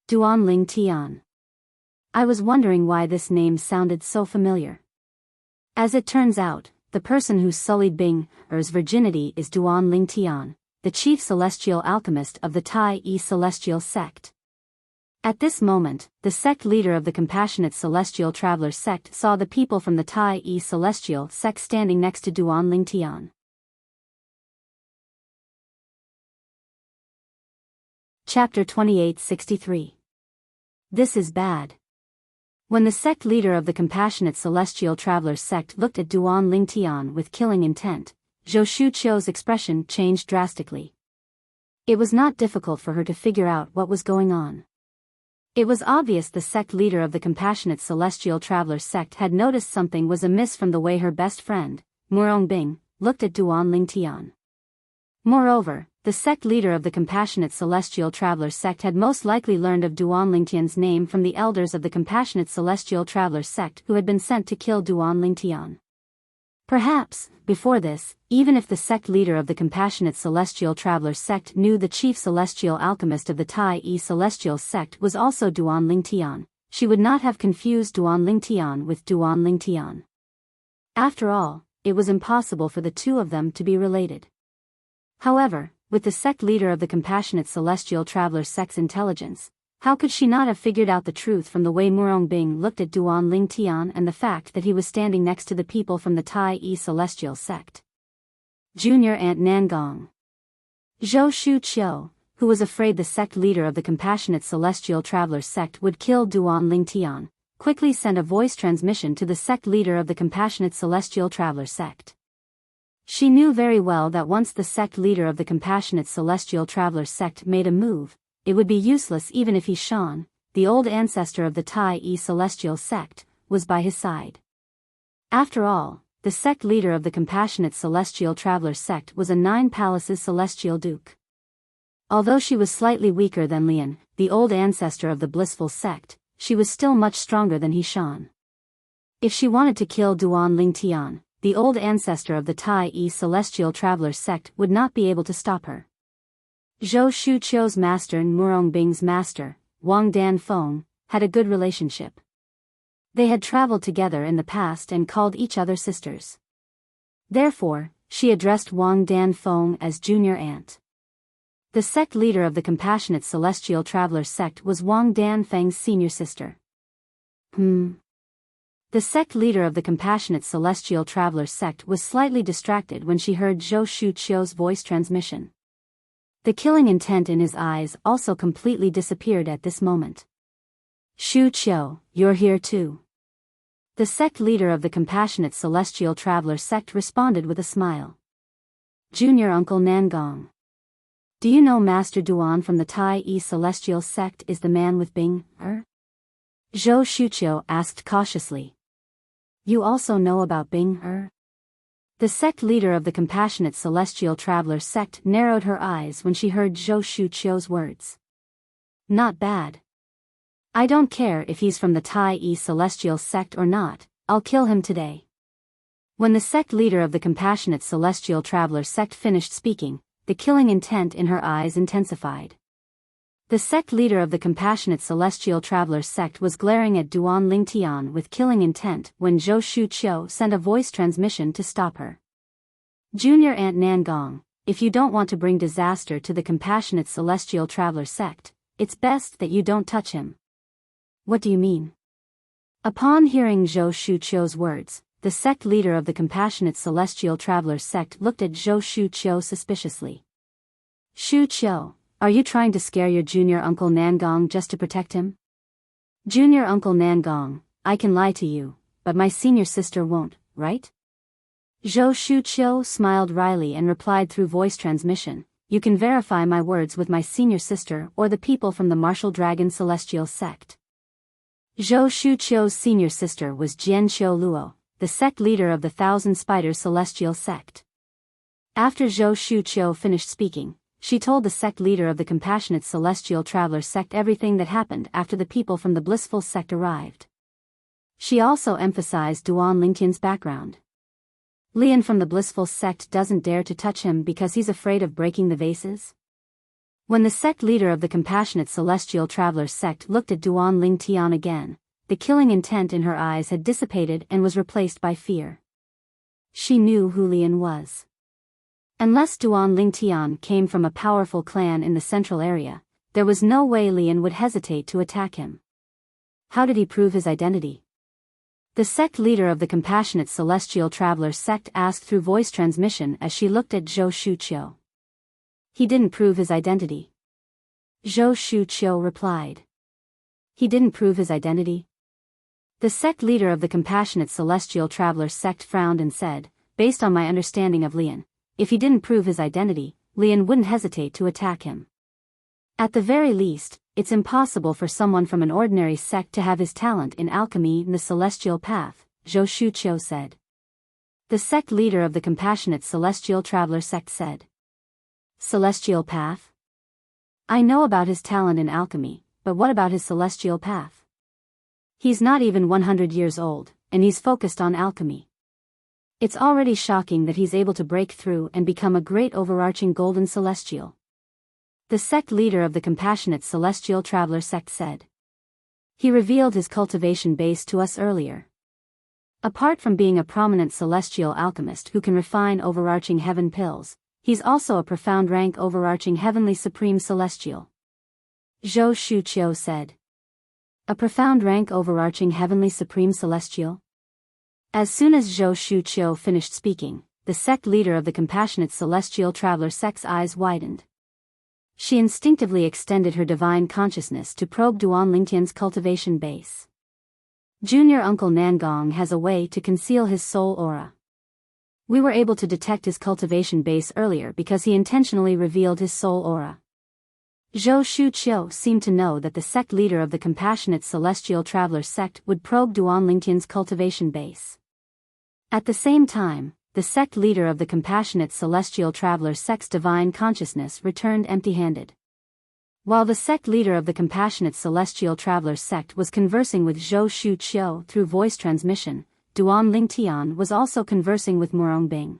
Duan Lingtian. I was wondering why this name sounded so familiar. As it turns out, the person who sullied Bing's virginity is Duan Lingtian, the chief celestial alchemist of the Tai Yi Celestial sect. At this moment, the sect leader of the Compassionate Celestial Traveler sect saw the people from the Tai Yi Celestial sect standing next to Duan Lingtian. Chapter 2863. This is bad. When the sect leader of the Compassionate Celestial Traveler sect looked at Duan Lingtian with killing intent, Zhou Shuqiu's expression changed drastically. It was not difficult for her to figure out what was going on. It was obvious the sect leader of the Compassionate Celestial Traveler sect had noticed something was amiss from the way her best friend, Murong Bing, looked at Duan Lingtian. Moreover, the sect leader of the Compassionate Celestial Traveler sect had most likely learned of Duan Lingtian's name from the elders of the Compassionate Celestial Traveler sect who had been sent to kill Duan Lingtian. Perhaps, before this, even if the sect leader of the Compassionate Celestial Traveler sect knew the chief celestial alchemist of the Tai Yi Celestial sect was also Duan Lingtian, she would not have confused Duan Lingtian with Duan Lingtian. After all, it was impossible for the two of them to be related. However, with the sect leader of the Compassionate Celestial Traveler sect's intelligence, how could she not have figured out the truth from the way Murong Bing looked at Duan Lingtian and the fact that he was standing next to the people from the Tai Yi Celestial sect? Junior Aunt Nangong. Zhou Shuqiu, who was afraid the sect leader of the Compassionate Celestial Traveler sect would kill Duan Lingtian, quickly sent a voice transmission to the sect leader of the Compassionate Celestial Traveler sect. She knew very well that once the sect leader of the Compassionate Celestial Traveler sect made a move, it would be useless even if he Shan, the old ancestor of the Tai Yi Celestial sect, was by his side. After all, the sect leader of the Compassionate Celestial Traveler sect was a 9 Palaces Celestial Duke. Although she was slightly weaker than Lian, the old ancestor of the Blissful sect, she was still much stronger than he Shan. If she wanted to kill Duan Lingtian, the old ancestor of the Tai Yi Celestial Traveler sect would not be able to stop her. Zhou Shuqiu's master and Murong Bing's master, Wang Dan Feng, had a good relationship. They had traveled together in the past and called each other sisters. Therefore, she addressed Wang Danfeng as junior aunt. The sect leader of the Compassionate Celestial Travelers sect was Wang Danfeng's senior sister. The sect leader of the Compassionate Celestial Travelers sect was slightly distracted when she heard Zhou Shuqiu's voice transmission. The killing intent in his eyes also completely disappeared at this moment. Shuqiu, you're here too. The sect leader of the Compassionate Celestial Traveler sect responded with a smile. Junior Uncle Nangong. Do you know Master Duan from the Tai Yi Celestial sect is the man with Bing, Zhou Shuqiu asked cautiously. You also know about Bing, The sect leader of the Compassionate Celestial Traveler sect narrowed her eyes when she heard Zhou Shuqiu's words. Not bad. I don't care if he's from the Tai Yi Celestial sect or not, I'll kill him today. When the sect leader of the Compassionate Celestial Traveler sect finished speaking, the killing intent in her eyes intensified. The sect leader of the Compassionate Celestial Traveler sect was glaring at Duan Lingtian with killing intent when Zhou Shuqiu sent a voice transmission to stop her. Junior Aunt Nangong, if you don't want to bring disaster to the Compassionate Celestial Traveler sect, it's best that you don't touch him. What do you mean? Upon hearing Zhou Shuqiu's words, the sect leader of the Compassionate Celestial Traveler sect looked at Zhou Shuqiu suspiciously. Shuqiu, are you trying to scare your junior uncle Nangong just to protect him? Junior Uncle Nangong, I can lie to you, but my senior sister won't, right? Zhou Shuqiu smiled wryly and replied through voice transmission, you can verify my words with my senior sister or the people from the Martial Dragon Celestial sect. Zhou Shuqiu's senior sister was Jianqiu Luo, the sect leader of the Thousand Spiders Celestial sect. After Zhou Shuqiu finished speaking, she told the sect leader of the Compassionate Celestial Traveler sect everything that happened after the people from the Blissful sect arrived. She also emphasized Duan Lingtian's background. Lian from the Blissful sect doesn't dare to touch him because he's afraid of breaking the vases. When the sect leader of the Compassionate Celestial Traveler sect looked at Duan Lingtian again, the killing intent in her eyes had dissipated and was replaced by fear. She knew who Lian was. Unless Duan Lingtian came from a powerful clan in the central area, there was no way Lian would hesitate to attack him. How did he prove his identity? The sect leader of the Compassionate Celestial Traveler sect asked through voice transmission as she looked at Zhou Shuqiu. He didn't prove his identity. Zhou Shuqiu replied. He didn't prove his identity? The sect leader of the Compassionate Celestial Traveler sect frowned and said, based on my understanding of Lian, if he didn't prove his identity, Lian wouldn't hesitate to attack him. At the very least, it's impossible for someone from an ordinary sect to have his talent in alchemy in the celestial path, Zhou Shuqiu said. The sect leader of the Compassionate Celestial Traveler sect said. Celestial path? I know about his talent in alchemy, but what about his celestial path? He's not even 100 years old, and he's focused on alchemy. It's already shocking that he's able to break through and become a great overarching golden celestial. The sect leader of the Compassionate Celestial Traveler sect said. He revealed his cultivation base to us earlier. Apart from being a prominent celestial alchemist who can refine overarching heaven pills, he's also a profound rank overarching heavenly supreme celestial. Zhou Shuqiu said. A profound rank overarching heavenly supreme celestial? As soon as Zhou Shuqiu finished speaking, the sect leader of the Compassionate Celestial Traveler sect's eyes widened. She instinctively extended her divine consciousness to probe Duan Lingtian's cultivation base. Junior Uncle Nangong has a way to conceal his soul aura. We were able to detect his cultivation base earlier because he intentionally revealed his soul aura. Zhou Shuqiu seemed to know that the sect leader of the Compassionate Celestial Traveler sect would probe Duan Lingtian's cultivation base. At the same time, the sect leader of the Compassionate Celestial Traveler sect's divine consciousness returned empty-handed. While the sect leader of the Compassionate Celestial Traveler sect was conversing with Zhou Shuqiu through voice transmission, Duan Lingtian was also conversing with Murong Bing.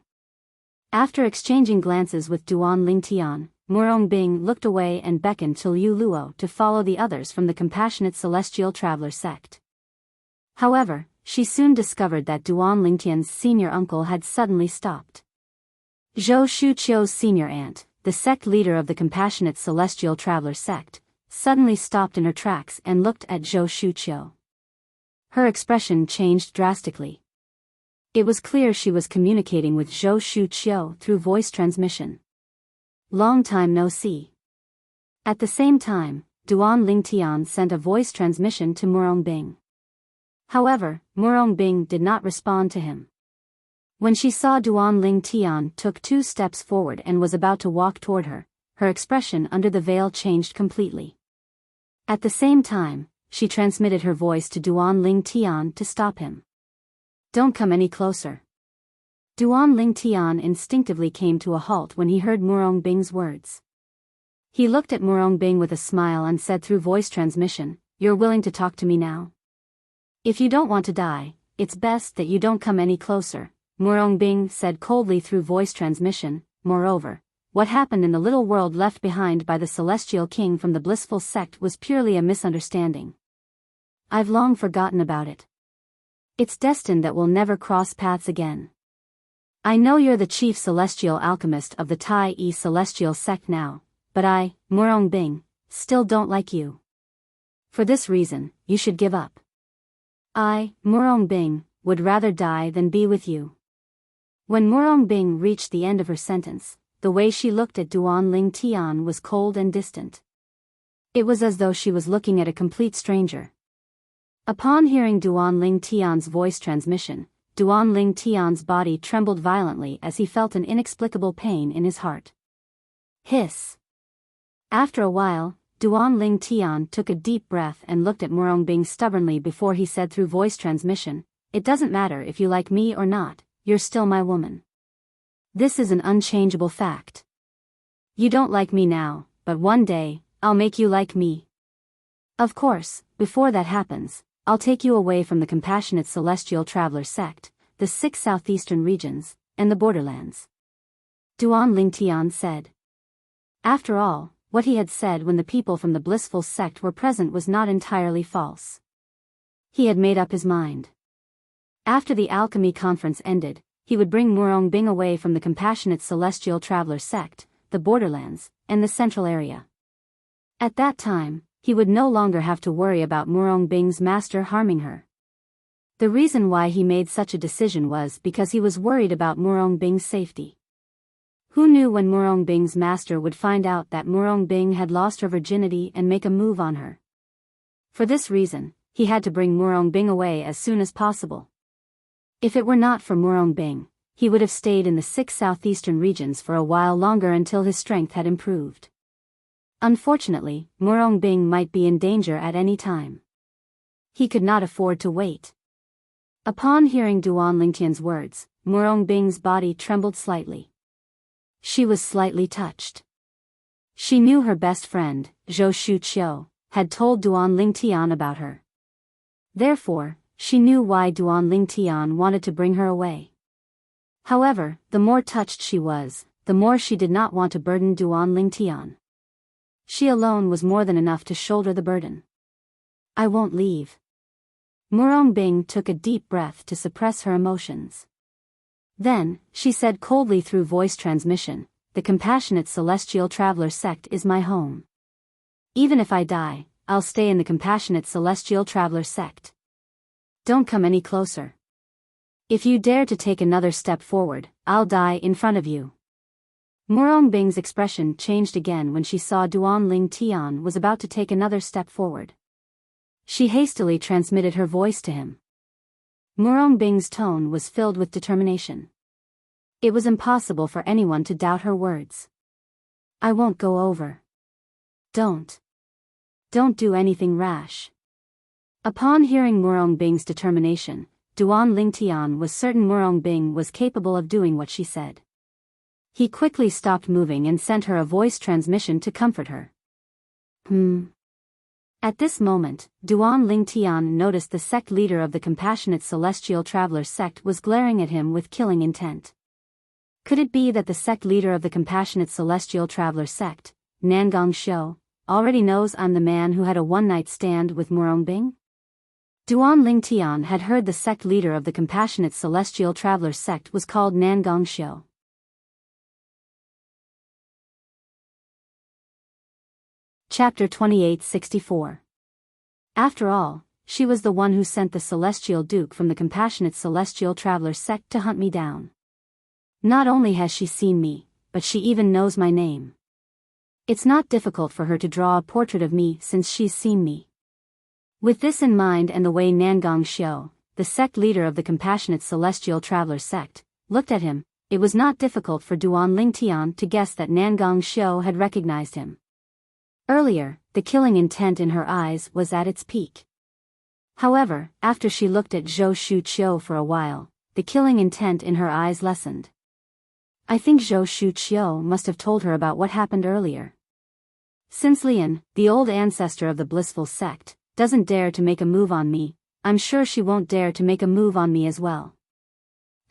After exchanging glances with Duan Lingtian, Murong Bing looked away and beckoned to Liu Luo to follow the others from the Compassionate Celestial Traveler sect. However, she soon discovered that Duan Lingtian's senior uncle had suddenly stopped. Zhou Shuqiu's senior aunt, the sect leader of the Compassionate Celestial Traveler sect, suddenly stopped in her tracks and looked at Zhou Shuqiu. Her expression changed drastically. It was clear she was communicating with Zhou Shuqiu through voice transmission. Long time no see. At the same time, Duan Lingtian sent a voice transmission to Murong Bing. However, Murong Bing did not respond to him. When she saw Duan Lingtian took 2 steps forward and was about to walk toward her, her expression under the veil changed completely. At the same time, she transmitted her voice to Duan Lingtian to stop him. Don't come any closer. Duan Lingtian instinctively came to a halt when he heard Murong Bing's words. He looked at Murong Bing with a smile and said through voice transmission, "You're willing to talk to me now? If you don't want to die, it's best that you don't come any closer," Murong Bing said coldly through voice transmission. Moreover, what happened in the little world left behind by the Celestial King from the blissful sect was purely a misunderstanding. I've long forgotten about it. It's destined that we'll never cross paths again. I know you're the chief celestial alchemist of the Tai Yi Celestial sect now, but I, Murong Bing, still don't like you. For this reason, you should give up. I, Murong Bing, would rather die than be with you. When Murong Bing reached the end of her sentence, the way she looked at Duan Lingtian was cold and distant. It was as though she was looking at a complete stranger. Upon hearing Duan Lingtian's voice transmission, Duan Lingtian's body trembled violently as he felt an inexplicable pain in his heart. Hiss. After a while, Duan Lingtian took a deep breath and looked at Murong Bing stubbornly before he said through voice transmission, "It doesn't matter if you like me or not, you're still my woman. This is an unchangeable fact. You don't like me now, but one day, I'll make you like me. Of course, before that happens, I'll take you away from the Compassionate Celestial Traveler sect, the 6 southeastern regions, and the borderlands," Duan Lingtian said. After all, what he had said when the people from the blissful sect were present was not entirely false. He had made up his mind. After the alchemy conference ended, he would bring Murong Bing away from the Compassionate Celestial Traveler sect, the borderlands, and the central area. At that time, he would no longer have to worry about Murong Bing's master harming her. The reason why he made such a decision was because he was worried about Murong Bing's safety. Who knew when Murong Bing's master would find out that Murong Bing had lost her virginity and make a move on her? For this reason, he had to bring Murong Bing away as soon as possible. If it were not for Murong Bing, he would have stayed in the 6 southeastern regions for a while longer until his strength had improved. Unfortunately, Murong Bing might be in danger at any time. He could not afford to wait. Upon hearing Duan Lingtian's words, Murong Bing's body trembled slightly. She was slightly touched. She knew her best friend, Zhou Shuqiu, had told Duan Lingtian about her. Therefore, she knew why Duan Lingtian wanted to bring her away. However, the more touched she was, the more she did not want to burden Duan Lingtian. She alone was more than enough to shoulder the burden. "I won't leave." Murong Bing took a deep breath to suppress her emotions. Then, she said coldly through voice transmission, "The Compassionate Celestial Traveler sect is my home. Even if I die, I'll stay in the Compassionate Celestial Traveler sect. Don't come any closer. If you dare to take another step forward, I'll die in front of you." Murong Bing's expression changed again when she saw Duan Lingtian was about to take another step forward. She hastily transmitted her voice to him. Murong Bing's tone was filled with determination. It was impossible for anyone to doubt her words. "I won't go over. Don't do anything rash." Upon hearing Murong Bing's determination, Duan Lingtian was certain Murong Bing was capable of doing what she said. He quickly stopped moving and sent her a voice transmission to comfort her. At this moment, Duan Lingtian noticed the sect leader of the Compassionate Celestial Traveler sect was glaring at him with killing intent. Could it be that the sect leader of the Compassionate Celestial Traveler sect, Nangong Shou, already knows I'm the man who had a one-night stand with Murong Bing? Duan Lingtian had heard the sect leader of the Compassionate Celestial Traveler sect was called Nangong Shou. Chapter 2864. After all, she was the one who sent the Celestial Duke from the Compassionate Celestial Traveler sect to hunt me down. Not only has she seen me, but she even knows my name. It's not difficult for her to draw a portrait of me since she's seen me. With this in mind and the way Nangong Shou, the sect leader of the Compassionate Celestial Traveler sect, looked at him, it was not difficult for Duan Lingtian to guess that Nangong Shou had recognized him. Earlier, the killing intent in her eyes was at its peak. However, after she looked at Zhou Shuqiu for a while, the killing intent in her eyes lessened. I think Zhou Shuqiu must have told her about what happened earlier. Since Lian, the old ancestor of the blissful sect, doesn't dare to make a move on me, I'm sure she won't dare to make a move on me as well.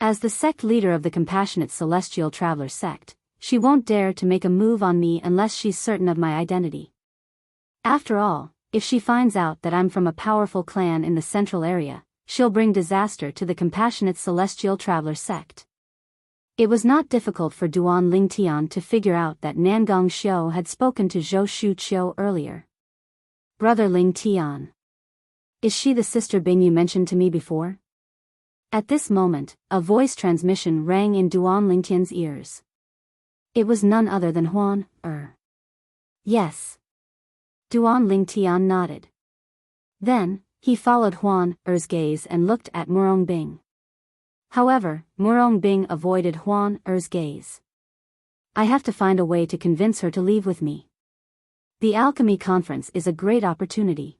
As the sect leader of the Compassionate Celestial Traveler sect, she won't dare to make a move on me unless she's certain of my identity. After all, if she finds out that I'm from a powerful clan in the central area, she'll bring disaster to the Compassionate Celestial Traveler sect. It was not difficult for Duan Lingtian to figure out that Nangong Shou had spoken to Zhou Shuqiu earlier. Brother Lingtian. Is she the sister Bing you mentioned to me before? At this moment, a voice transmission rang in Duan Lingtian's ears. It was none other than Huan Er. Yes. Duan Lingtian nodded. Then, he followed Huan Er's gaze and looked at Murong Bing. However, Murong Bing avoided Huan Er's gaze. I have to find a way to convince her to leave with me. The alchemy conference is a great opportunity.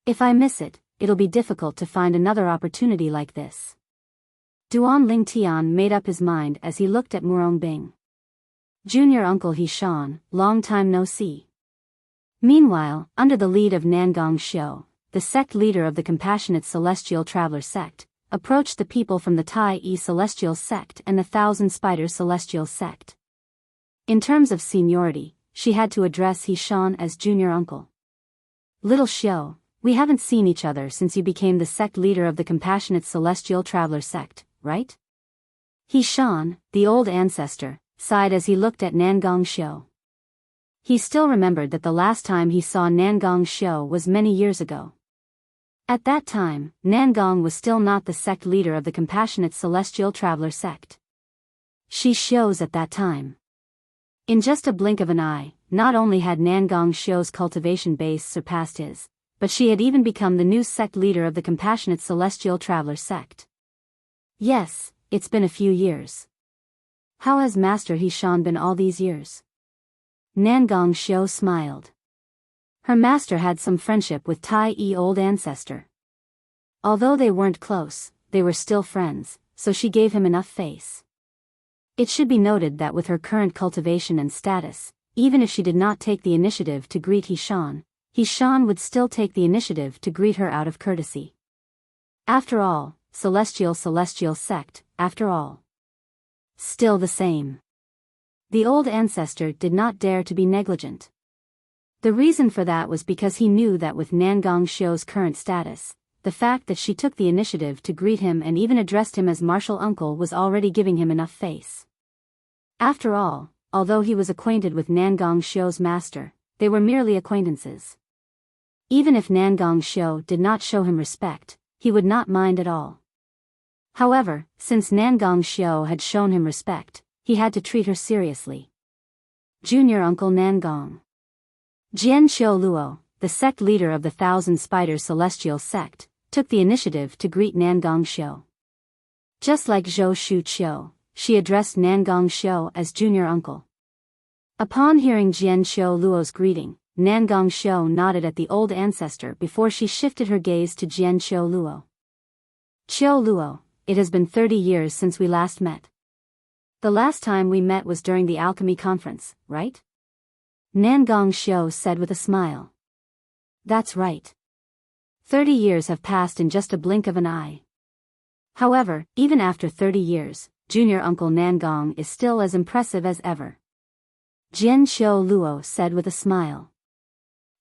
If I miss it, it'll be difficult to find another opportunity like this. Duan Lingtian made up his mind as he looked at Murong Bing. Junior Uncle Hishan, long time no see. Meanwhile, under the lead of Nangong Shou, the sect leader of the Compassionate Celestial Traveler sect, approached the people from the Tai Yi Celestial sect and the Thousand Spiders Celestial sect. In terms of seniority, she had to address Hishan as junior uncle. Little Shou, we haven't seen each other since you became the sect leader of the Compassionate Celestial Traveler sect, right? Hishan, the old ancestor, sighed as he looked at Nangong Shou. He still remembered that the last time he saw Nangong Shou was many years ago. At that time, Nangong was still not the sect leader of the Compassionate Celestial Traveler sect. She shows at that time. In just a blink of an eye, not only had Nangong Shou's cultivation base surpassed his, but she had even become the new sect leader of the Compassionate Celestial Traveler sect. Yes, it's been a few years. How has Master Hishan been all these years? Nangong Shou smiled. Her master had some friendship with Tai Yi old ancestor. Although they weren't close, they were still friends, so she gave him enough face. It should be noted that with her current cultivation and status, even if she did not take the initiative to greet Hishan, Hishan would still take the initiative to greet her out of courtesy. After all, celestial sect, after all. Still the same. The old ancestor did not dare to be negligent. The reason for that was because he knew that with Nangong Shou's current status, the fact that she took the initiative to greet him and even addressed him as martial uncle was already giving him enough face. After all, although he was acquainted with Nangong Shou's master, they were merely acquaintances. Even if Nangong Shou did not show him respect, he would not mind at all. However, since Nangong Shou had shown him respect, he had to treat her seriously. Junior Uncle Nangong. Jian Qiu Luo, the sect leader of the Thousand Spiders Celestial sect, took the initiative to greet Nangong Shou. Just like Zhou Shuqiu, she addressed Nangong Shou as junior uncle. Upon hearing Jian Qiu Luo's greeting, Nangong Shou nodded at the old ancestor before she shifted her gaze to Jian Qiu Luo. Qiu Luo, it has been 30 years since we last met. The last time we met was during the alchemy conference, right? Nangong Shou said with a smile. That's right. 30 years have passed in just a blink of an eye. However, even after 30 years, junior uncle Nangong is still as impressive as ever. Jian Qiu Luo said with a smile.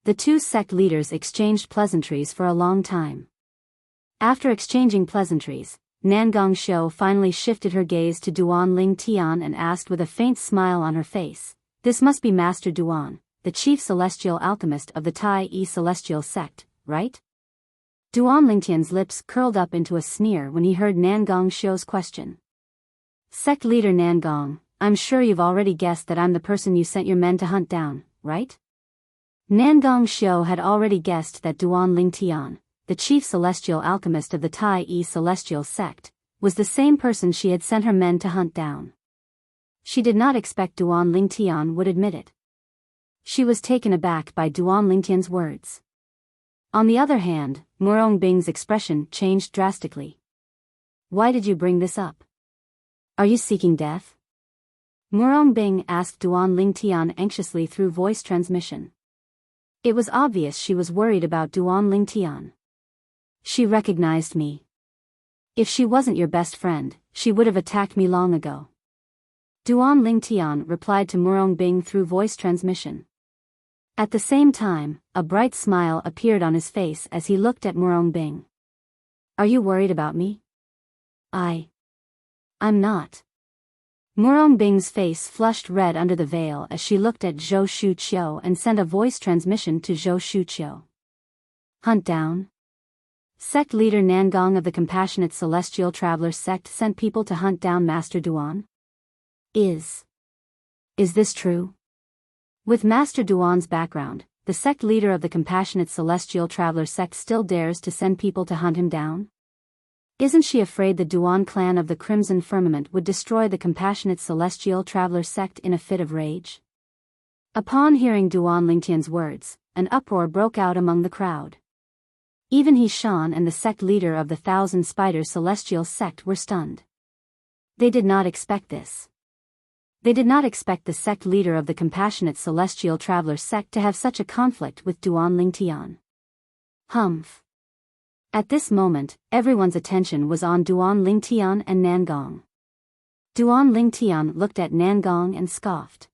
The two sect leaders exchanged pleasantries for a long time. After exchanging pleasantries, Nangong Shou finally shifted her gaze to Duan Ling Tian and asked with a faint smile on her face, "This must be Master Duan, the chief celestial alchemist of the Tai Yi celestial sect, right?" Duan Lingtian's lips curled up into a sneer when he heard Nangong Shou's question. "Sect leader Nangong, I'm sure you've already guessed that I'm the person you sent your men to hunt down, right?" Nangong Shou had already guessed that Duan Ling Tian, the chief celestial alchemist of the Tai Yi celestial sect, was the same person she had sent her men to hunt down. She did not expect Duan Ling Tian would admit it. She was taken aback by Duan Ling Tian's words. On the other hand, Murong Bing's expression changed drastically. "Why did you bring this up? Are you seeking death?" Murong Bing asked Duan Ling Tian anxiously through voice transmission. It was obvious she was worried about Duan Ling Tian. "She recognized me. If she wasn't your best friend, she would have attacked me long ago." Duan Ling Tian replied to Murong Bing through voice transmission. At the same time, a bright smile appeared on his face as he looked at Murong Bing. "Are you worried about me?" I'm not." Murong Bing's face flushed red under the veil as she looked at Zhou Shuqiu and sent a voice transmission to Zhou Shuqiu. "Hunt down?" Sect leader Nangong of the Compassionate Celestial Traveler sect sent people to hunt down Master Duan? Is this true? With Master Duan's background, the sect leader of the Compassionate Celestial Traveler sect still dares to send people to hunt him down? Isn't she afraid the Duan clan of the Crimson Firmament would destroy the Compassionate Celestial Traveler sect in a fit of rage? Upon hearing Duan Lingtian's words, an uproar broke out among the crowd. Even He Shan and the sect leader of the Thousand Spiders Celestial sect were stunned. They did not expect this. They did not expect the sect leader of the Compassionate Celestial Traveler sect to have such a conflict with Duan Lingtian. Humph. At this moment, everyone's attention was on Duan Lingtian and Nangong. Duan Lingtian looked at Nangong and scoffed.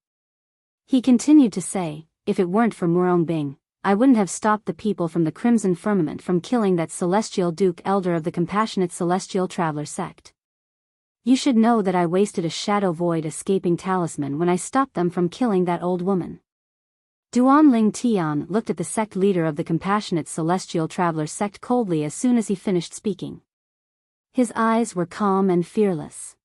He continued to say, "If it weren't for Murong Bing, I wouldn't have stopped the people from the Crimson Firmament from killing that Celestial Duke Elder of the Compassionate Celestial Traveler sect. You should know that I wasted a Shadow Void escaping talisman when I stopped them from killing that old woman." Duan Ling Tian looked at the sect leader of the Compassionate Celestial Traveler sect coldly as soon as he finished speaking. His eyes were calm and fearless.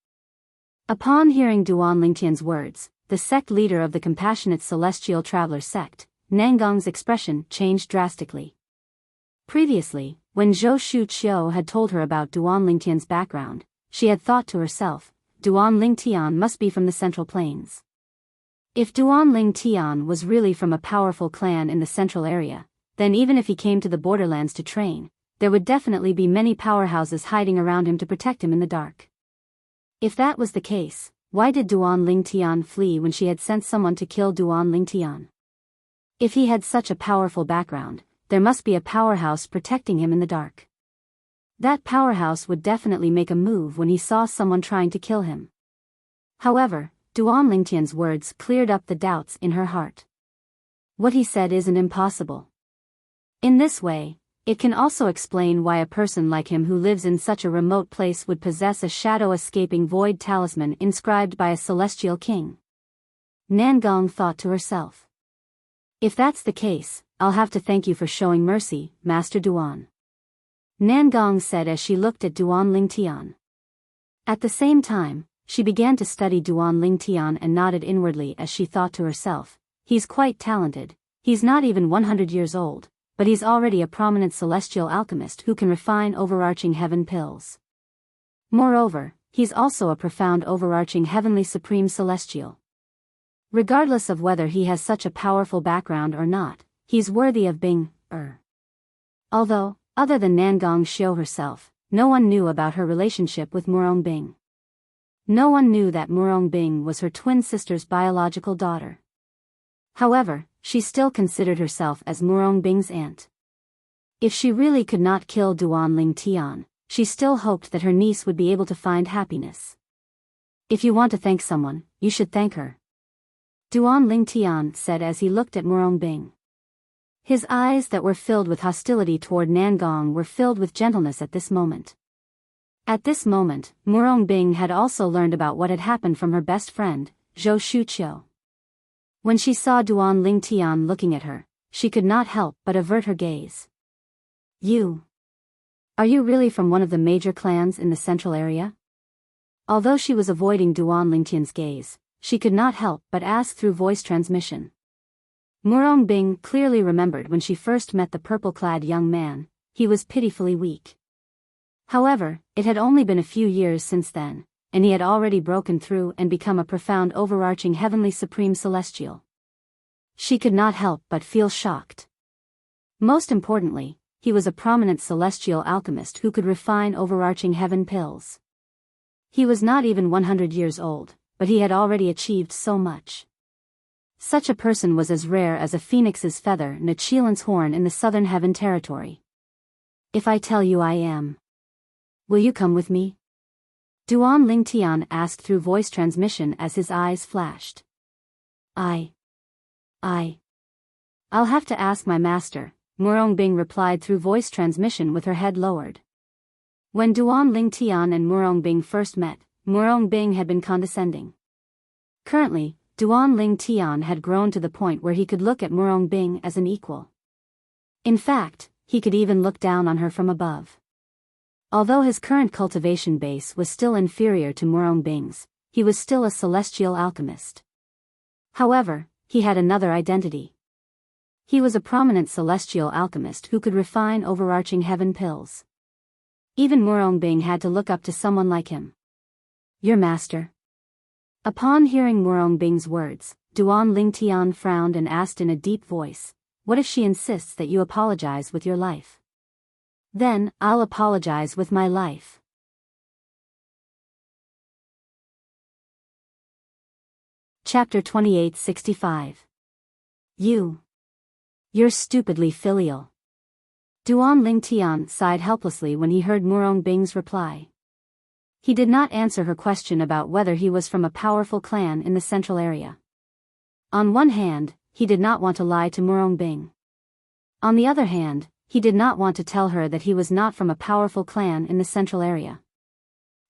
Upon hearing Duan Lingtian's words, the sect leader of the Compassionate Celestial Traveler sect, Nangong's expression changed drastically. Previously, when Zhou Shuqiu had told her about Duan Lingtian's background, she had thought to herself, Duan Lingtian must be from the Central Plains. If Duan Lingtian was really from a powerful clan in the central area, then even if he came to the borderlands to train, there would definitely be many powerhouses hiding around him to protect him in the dark. If that was the case, why did Duan Lingtian flee when she had sent someone to kill Duan Lingtian? If he had such a powerful background, there must be a powerhouse protecting him in the dark. That powerhouse would definitely make a move when he saw someone trying to kill him. However, Duan Lingtian's words cleared up the doubts in her heart. What he said isn't impossible. In this way, it can also explain why a person like him who lives in such a remote place would possess a shadow-escaping void talisman inscribed by a celestial king. Nangong thought to herself. If that's the case, I'll have to thank you for showing mercy, Master Duan. Nangong said as she looked at Duan Lingtian. At the same time, she began to study Duan Lingtian and nodded inwardly as she thought to herself, he's quite talented, he's not even 100 years old, but he's already a prominent celestial alchemist who can refine overarching heaven pills. Moreover, he's also a profound overarching heavenly supreme celestial. Regardless of whether he has such a powerful background or not, he's worthy of being, Although, other than Nangong Shou herself, no one knew about her relationship with Murong Bing. No one knew that Murong Bing was her twin sister's biological daughter. However, she still considered herself as Murong Bing's aunt. If she really could not kill Duan Lingtian, she still hoped that her niece would be able to find happiness. If you want to thank someone, you should thank her, Duan Lingtian said as he looked at Murong Bing. His eyes that were filled with hostility toward Nangong were filled with gentleness at this moment. At this moment, Murong Bing had also learned about what had happened from her best friend, Zhou Shuqiu. When she saw Duan Ling Tian looking at her, she could not help but avert her gaze. Are you really from one of the major clans in the central area? Although she was avoiding Duan Lingtian's gaze, she could not help but ask through voice transmission. Murong Bing clearly remembered when she first met the purple-clad young man, he was pitifully weak. However, it had only been a few years since then, and he had already broken through and become a profound overarching heavenly supreme celestial. She could not help but feel shocked. Most importantly, he was a prominent celestial alchemist who could refine overarching heaven pills. He was not even 100 years old, but he had already achieved so much. Such a person was as rare as a phoenix's feather and a chelan's horn in the southern heaven territory. If I tell you I am, will you come with me? Duan Ling Tian asked through voice transmission as his eyes flashed. I'll have to ask my master, Murong Bing replied through voice transmission with her head lowered. When Duan Ling Tian and Murong Bing first met, Murong Bing had been condescending. Currently, Duan Ling Tian had grown to the point where he could look at Murong Bing as an equal. In fact, he could even look down on her from above. Although his current cultivation base was still inferior to Murong Bing's, he was still a celestial alchemist. However, he had another identity. He was a prominent celestial alchemist who could refine overarching heaven pills. Even Murong Bing had to look up to someone like him. Your master? Upon hearing Murong Bing's words, Duan Ling Tian frowned and asked in a deep voice, what if she insists that you apologize with your life? Then, I'll apologize with my life. Chapter 2865. You're stupidly filial. Duan Ling Tian sighed helplessly when he heard Murong Bing's reply. He did not answer her question about whether he was from a powerful clan in the central area. On one hand, he did not want to lie to Murong Bing. On the other hand, he did not want to tell her that he was not from a powerful clan in the central area.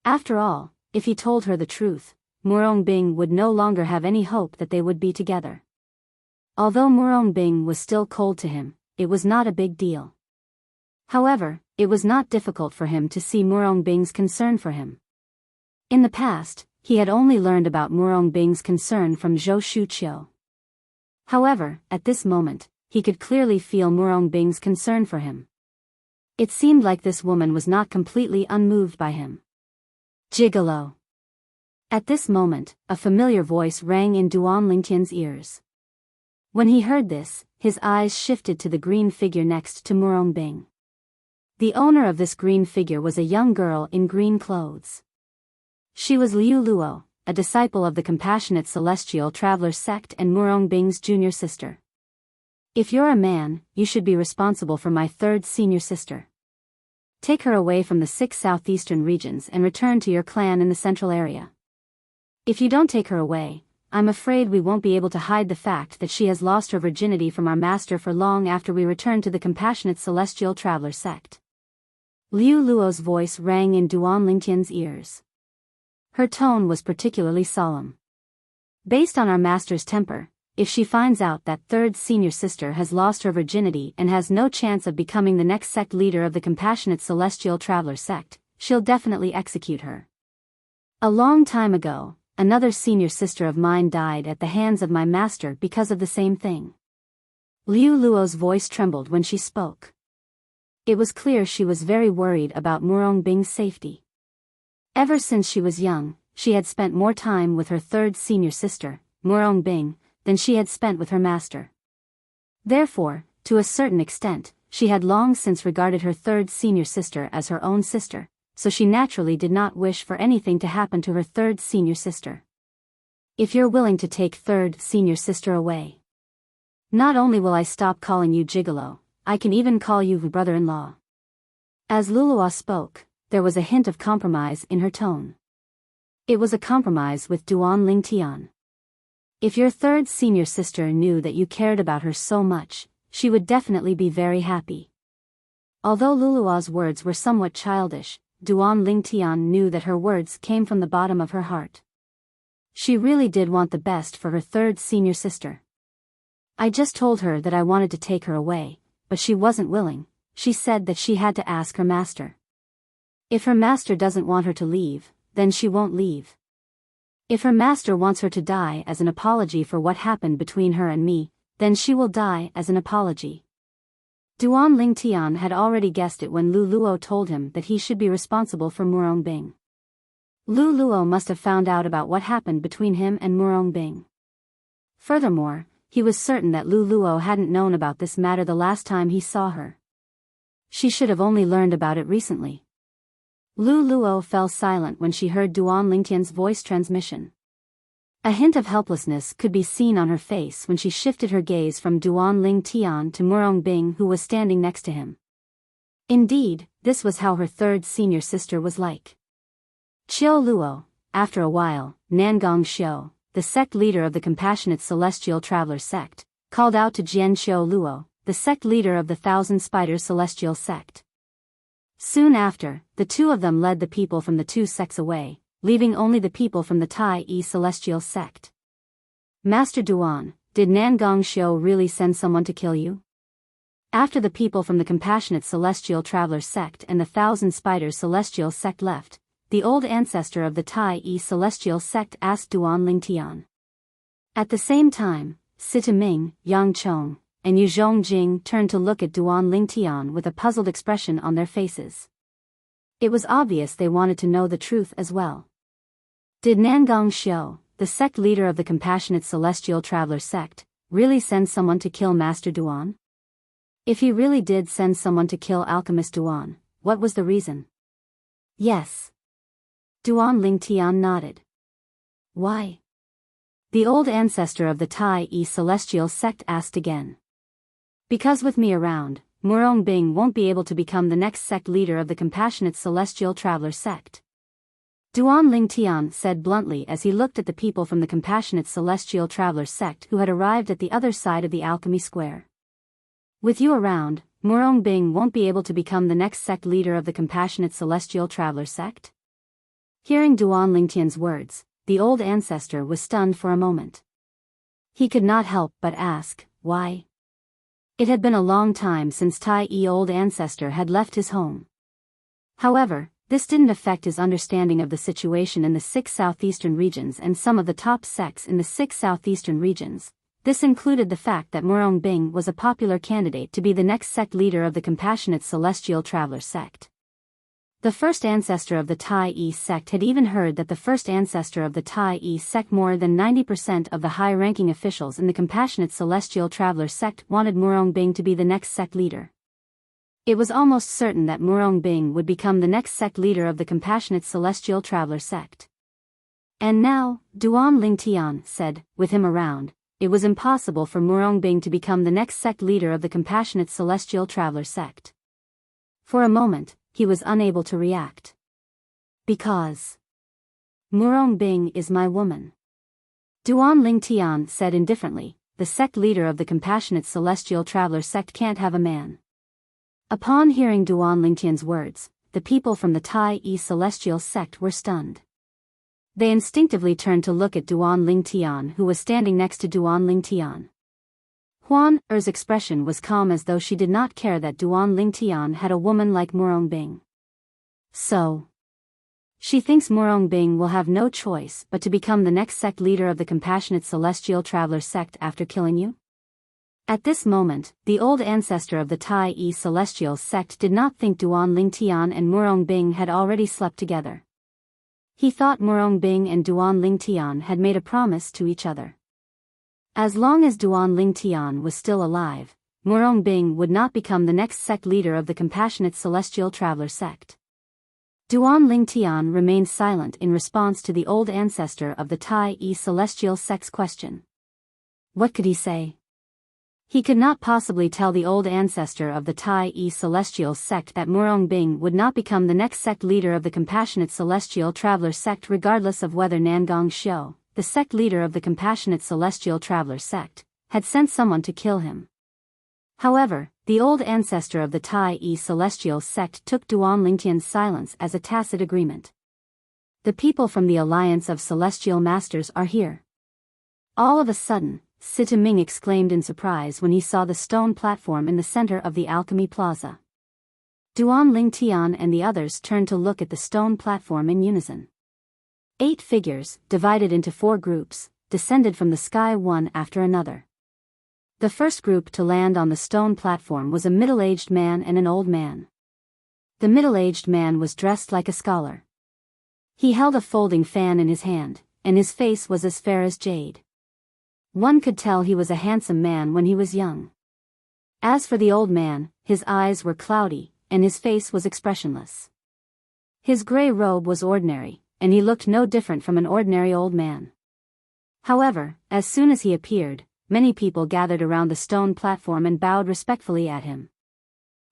After all, if he told her the truth, Murong Bing would no longer have any hope that they would be together. Although Murong Bing was still cold to him, it was not a big deal. However, it was not difficult for him to see Murong Bing's concern for him. In the past, he had only learned about Murong Bing's concern from Zhou Shuqiu. However, at this moment, he could clearly feel Murong Bing's concern for him. It seemed like this woman was not completely unmoved by him. Gigolo. At this moment, a familiar voice rang in Duan Lingtian's ears. When he heard this, his eyes shifted to the green figure next to Murong Bing. The owner of this green figure was a young girl in green clothes. She was Liu Luo, a disciple of the Compassionate Celestial Traveler sect and Murong Bing's junior sister. If you're a man, you should be responsible for my third senior sister. Take her away from the 6 southeastern regions and return to your clan in the central area. If you don't take her away, I'm afraid we won't be able to hide the fact that she has lost her virginity from our master for long after we return to the Compassionate Celestial Traveler sect. Liu Luo's voice rang in Duan Lingtian's ears. Her tone was particularly solemn. Based on our master's temper, if she finds out that third senior sister has lost her virginity and has no chance of becoming the next sect leader of the Compassionate Celestial Traveler sect, she'll definitely execute her. A long time ago, another senior sister of mine died at the hands of my master because of the same thing. Liu Luo's voice trembled when she spoke. It was clear she was very worried about Murong Bing's safety. Ever since she was young, she had spent more time with her third senior sister, Murong Bing, than she had spent with her master. Therefore, to a certain extent, she had long since regarded her third senior sister as her own sister, so she naturally did not wish for anything to happen to her third senior sister. If you're willing to take third senior sister away, not only will I stop calling you Gigolo, I can even call you brother-in-law. As Lulua spoke, there was a hint of compromise in her tone. It was a compromise with Duan Ling Tian. If your third senior sister knew that you cared about her so much, she would definitely be very happy. Although Lulua's words were somewhat childish, Duan Lingtian knew that her words came from the bottom of her heart. She really did want the best for her third senior sister. I just told her that I wanted to take her away, but she wasn't willing. She said that she had to ask her master. If her master doesn't want her to leave, then she won't leave. If her master wants her to die as an apology for what happened between her and me, then she will die as an apology. Duan Lingtian had already guessed it when Lu Luo told him that he should be responsible for Murong Bing. Lu Luo must have found out about what happened between him and Murong Bing. Furthermore, he was certain that Lu Luo hadn't known about this matter the last time he saw her. She should have only learned about it recently. Lu Luo fell silent when she heard Duan Lingtian's voice transmission. A hint of helplessness could be seen on her face when she shifted her gaze from Duan Lingtian to Murong Bing, who was standing next to him. Indeed, this was how her third senior sister was like. Qiu Luo. After a while, Nangong Xiu, the sect leader of the Compassionate Celestial Traveler sect, called out to Jian Qiu Luo, the sect leader of the Thousand Spiders Celestial sect. Soon after, the two of them led the people from the two sects away, leaving only the people from the Tai Yi Celestial sect. Master Duan, did Nangong Xiu really send someone to kill you? After the people from the Compassionate Celestial Traveler sect and the Thousand Spiders Celestial sect left, the old ancestor of the Tai Yi Celestial sect asked Duan Lingtian. At the same time, Sita Ming, Yang Chong, and Yu Zhongjing turned to look at Duan Lingtian with a puzzled expression on their faces. It was obvious they wanted to know the truth as well. Did Nangong Xiu, the sect leader of the Compassionate Celestial Traveler sect, really send someone to kill Master Duan? If he really did send someone to kill Alchemist Duan, what was the reason? Yes. Duan Lingtian nodded. Why? The old ancestor of the Tai Yi Celestial sect asked again. Because with me around, Murong Bing won't be able to become the next sect leader of the Compassionate Celestial Traveler sect. Duan Lingtian said bluntly as he looked at the people from the Compassionate Celestial Traveler sect who had arrived at the other side of the Alchemy Square. With you around, Murong Bing won't be able to become the next sect leader of the Compassionate Celestial Traveler sect? Hearing Duan Lingtian's words, the old ancestor was stunned for a moment. He could not help but ask, why? It had been a long time since Tai Yi old ancestor had left his home. However, this didn't affect his understanding of the situation in the 6 southeastern regions and some of the top sects in the 6 southeastern regions. This included the fact that Murong Bing was a popular candidate to be the next sect leader of the Compassionate Celestial Traveler sect. The first ancestor of the Tai Yi sect had even heard that the first ancestor of the Tai Yi sect, more than 90% of the high-ranking officials in the Compassionate Celestial Traveler sect wanted Murong Bing to be the next sect leader. It was almost certain that Murong Bing would become the next sect leader of the Compassionate Celestial Traveler sect. And now, Duan Lingtian said, with him around, it was impossible for Murong Bing to become the next sect leader of the Compassionate Celestial Traveler sect. For a moment, he was unable to react. Because Murong Bing is my woman. Duan Lingtian said indifferently, the sect leader of the Compassionate Celestial Traveler sect can't have a man. Upon hearing Duan Lingtian's words, the people from the Tai Yi Celestial sect were stunned. They instinctively turned to look at Duan Lingtian, who was standing next to Duan Lingtian. Huan Er's expression was calm, as though she did not care that Duan Lingtian had a woman like Murong Bing. So, she thinks Murong Bing will have no choice but to become the next sect leader of the Compassionate Celestial Traveler sect after killing you? At this moment, the old ancestor of the Tai Yi Celestial sect did not think Duan Lingtian and Murong Bing had already slept together. He thought Murong Bing and Duan Lingtian had made a promise to each other. As long as Duan Lingtian was still alive, Murong Bing would not become the next sect leader of the Compassionate Celestial Traveler sect. Duan Lingtian remained silent in response to the old ancestor of the Tai Yi Celestial sect's question. What could he say? He could not possibly tell the old ancestor of the Tai Yi Celestial sect that Murong Bing would not become the next sect leader of the Compassionate Celestial Traveler sect, regardless of whether Nangong Xiu, the sect leader of the Compassionate Celestial Traveler sect, had sent someone to kill him. However, the old ancestor of the Tai celestial sect took Duan Lingtian's silence as a tacit agreement. The people from the Alliance of Celestial Masters are here. All of a sudden, Sita Ming exclaimed in surprise when he saw the stone platform in the center of the Alchemy Plaza. Duan Lingtian and the others turned to look at the stone platform in unison. 8 figures, divided into 4 groups, descended from the sky one after another. The first group to land on the stone platform was a middle-aged man and an old man. The middle-aged man was dressed like a scholar. He held a folding fan in his hand, and his face was as fair as jade. One could tell he was a handsome man when he was young. As for the old man, his eyes were cloudy, and his face was expressionless. His gray robe was ordinary, and he looked no different from an ordinary old man. However, as soon as he appeared, many people gathered around the stone platform and bowed respectfully at him.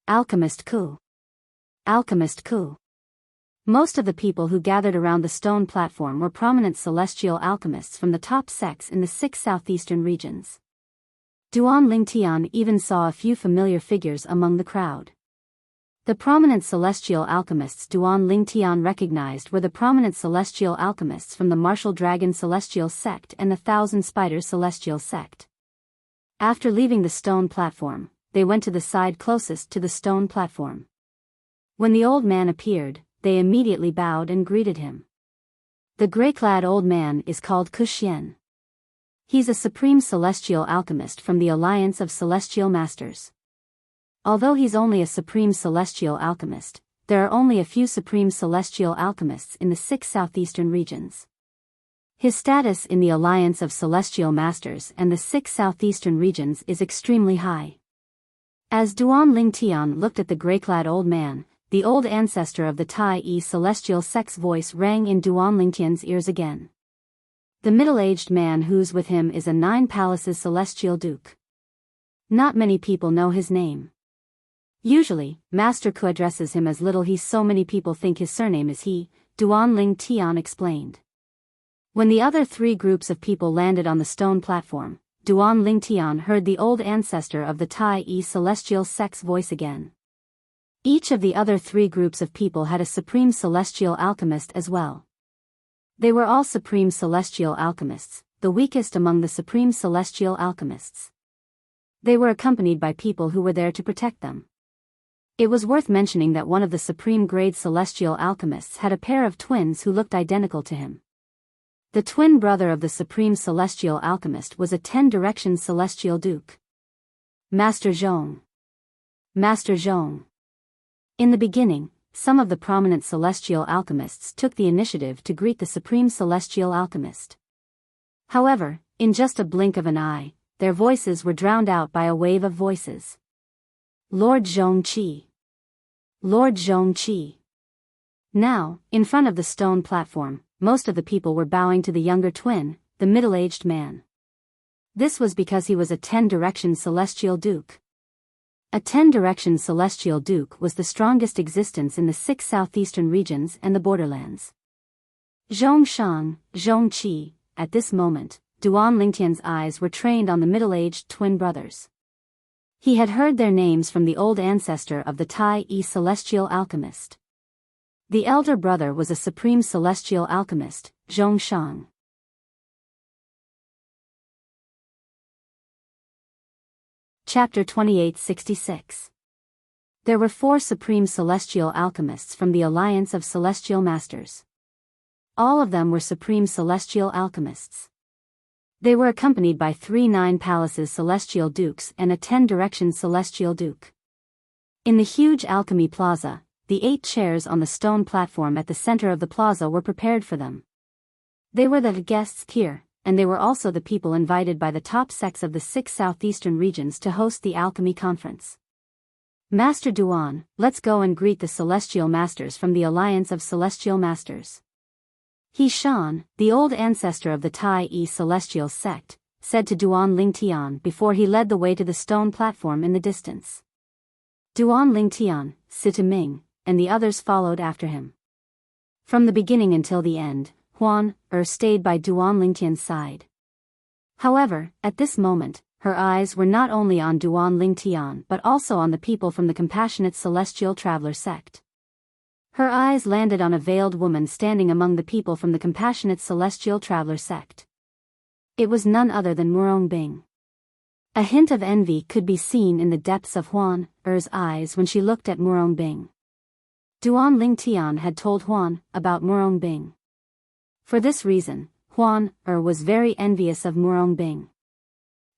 Alchemist Ku. Alchemist Ku. Most of the people who gathered around the stone platform were prominent celestial alchemists from the top sects in the 6 southeastern regions. Duan Lingtian even saw a few familiar figures among the crowd. The prominent celestial alchemists Duan Lingtian recognized were the prominent celestial alchemists from the Martial Dragon Celestial Sect and the Thousand Spiders Celestial Sect. After leaving the stone platform, they went to the side closest to the stone platform. When the old man appeared, they immediately bowed and greeted him. The gray-clad old man is called Ku Xian. He's a supreme celestial alchemist from the Alliance of Celestial Masters. Although he's only a supreme celestial alchemist, there are only a few supreme celestial alchemists in the 6 southeastern regions. His status in the Alliance of Celestial Masters and the 6 southeastern regions is extremely high. As Duan Lingtian looked at the gray-clad old man, the old ancestor of the Tai celestial sect's voice rang in Duan Lingtian's ears again. The middle-aged man who's with him is a 9 Palaces Celestial Duke. Not many people know his name. Usually, Master Ku addresses him as Little He, so many people think his surname is He, Duan Lingtian explained. When the other 3 groups of people landed on the stone platform, Duan Lingtian heard the old ancestor of the Tai celestial sect's voice again. Each of the other 3 groups of people had a supreme celestial alchemist as well. They were all supreme celestial alchemists, the weakest among the supreme celestial alchemists. They were accompanied by people who were there to protect them. It was worth mentioning that one of the supreme grade celestial alchemists had a pair of twins who looked identical to him. The twin brother of the supreme celestial alchemist was a 10-direction celestial duke. Master Zhong. Master Zhong. In the beginning, some of the prominent celestial alchemists took the initiative to greet the supreme celestial alchemist. However, in just a blink of an eye, their voices were drowned out by a wave of voices. Lord Zhongqi. Lord Zhongqi. Now, in front of the stone platform, most of the people were bowing to the younger twin, the middle-aged man. This was because he was a 10-direction celestial duke. A 10-direction celestial duke was the strongest existence in the 6 southeastern regions and the borderlands. Zhongshan, Zhongqi. At this moment, Duan Lingtian's eyes were trained on the middle-aged twin brothers. He had heard their names from the old ancestor of the Tai celestial alchemist. The elder brother was a supreme celestial alchemist, Zhongshan. Chapter 2866. There were 4 supreme celestial alchemists from the Alliance of Celestial Masters. All of them were supreme celestial alchemists. They were accompanied by 3 9 Palaces Celestial Dukes and a 10-direction Celestial Duke. In the huge Alchemy Plaza, the 8 chairs on the stone platform at the center of the plaza were prepared for them. They were the guests here, and they were also the people invited by the top sects of the 6 southeastern regions to host the Alchemy Conference. Master Duan, let's go and greet the Celestial Masters from the Alliance of Celestial Masters. He Shan, the old ancestor of the Tai celestial sect, said to Duan Lingtian before he led the way to the stone platform in the distance. Duan Lingtian, Sita Ming, and the others followed after him. From the beginning until the end, Huan stayed by Duan Lingtian's side. However, at this moment, her eyes were not only on Duan Ling Tian but also on the people from the Compassionate Celestial Traveler sect. Her eyes landed on a veiled woman standing among the people from the Compassionate Celestial Traveler sect. It was none other than Murong Bing. A hint of envy could be seen in the depths of Huan Er's eyes when she looked at Murong Bing. Duan Ling Tian had told Huan about Murong Bing. For this reason, Huan Er was very envious of Murong Bing.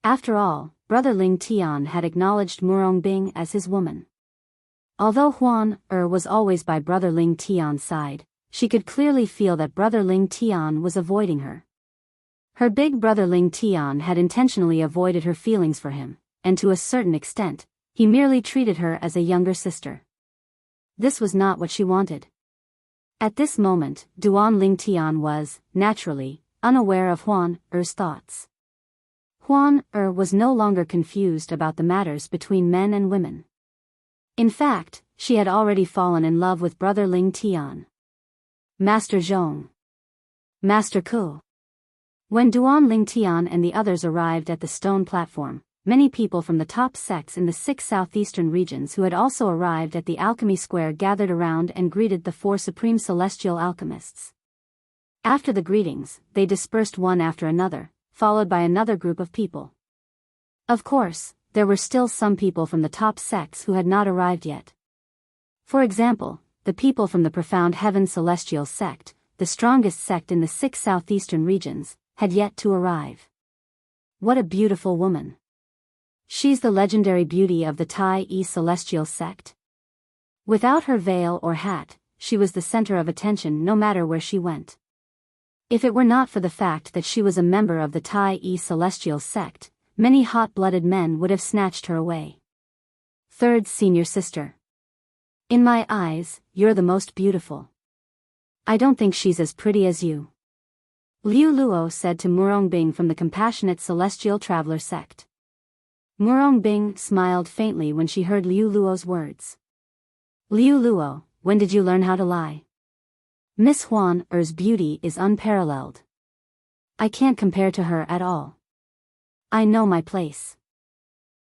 After all, Brother Ling Tian had acknowledged Murong Bing as his woman. Although Huan Er was always by Brother Ling Tian's side, she could clearly feel that Brother Ling Tian was avoiding her. Her big brother Ling Tian had intentionally avoided her feelings for him, and to a certain extent, he merely treated her as a younger sister. This was not what she wanted. At this moment, Duan Ling Tian was, naturally, unaware of Huan Er's thoughts. Huan Er was no longer confused about the matters between men and women. In fact, she had already fallen in love with Brother Ling Tian. Master Zhong. Master Ku. When Duan Ling Tian and the others arrived at the stone platform, many people from the top sects in the 6 southeastern regions who had also arrived at the alchemy square gathered around and greeted the 4 supreme celestial alchemists. After the greetings, they dispersed one after another, followed by another group of people. Of course, there were still some people from the top sects who had not arrived yet. For example, the people from the Profound Heaven Celestial sect, the strongest sect in the 6 southeastern regions, had yet to arrive. What a beautiful woman. She's the legendary beauty of the Tai E Celestial sect. Without her veil or hat, she was the center of attention no matter where she went. If it were not for the fact that she was a member of the Tai E Celestial sect, many hot-blooded men would have snatched her away. Third senior sister. In my eyes, you're the most beautiful. I don't think she's as pretty as you. Liu Luo said to Murong Bing from the Compassionate Celestial Traveler sect. Murong Bing smiled faintly when she heard Liu Luo's words. Liu Luo, when did you learn how to lie? Miss Huan Er's beauty is unparalleled. I can't compare to her at all. I know my place.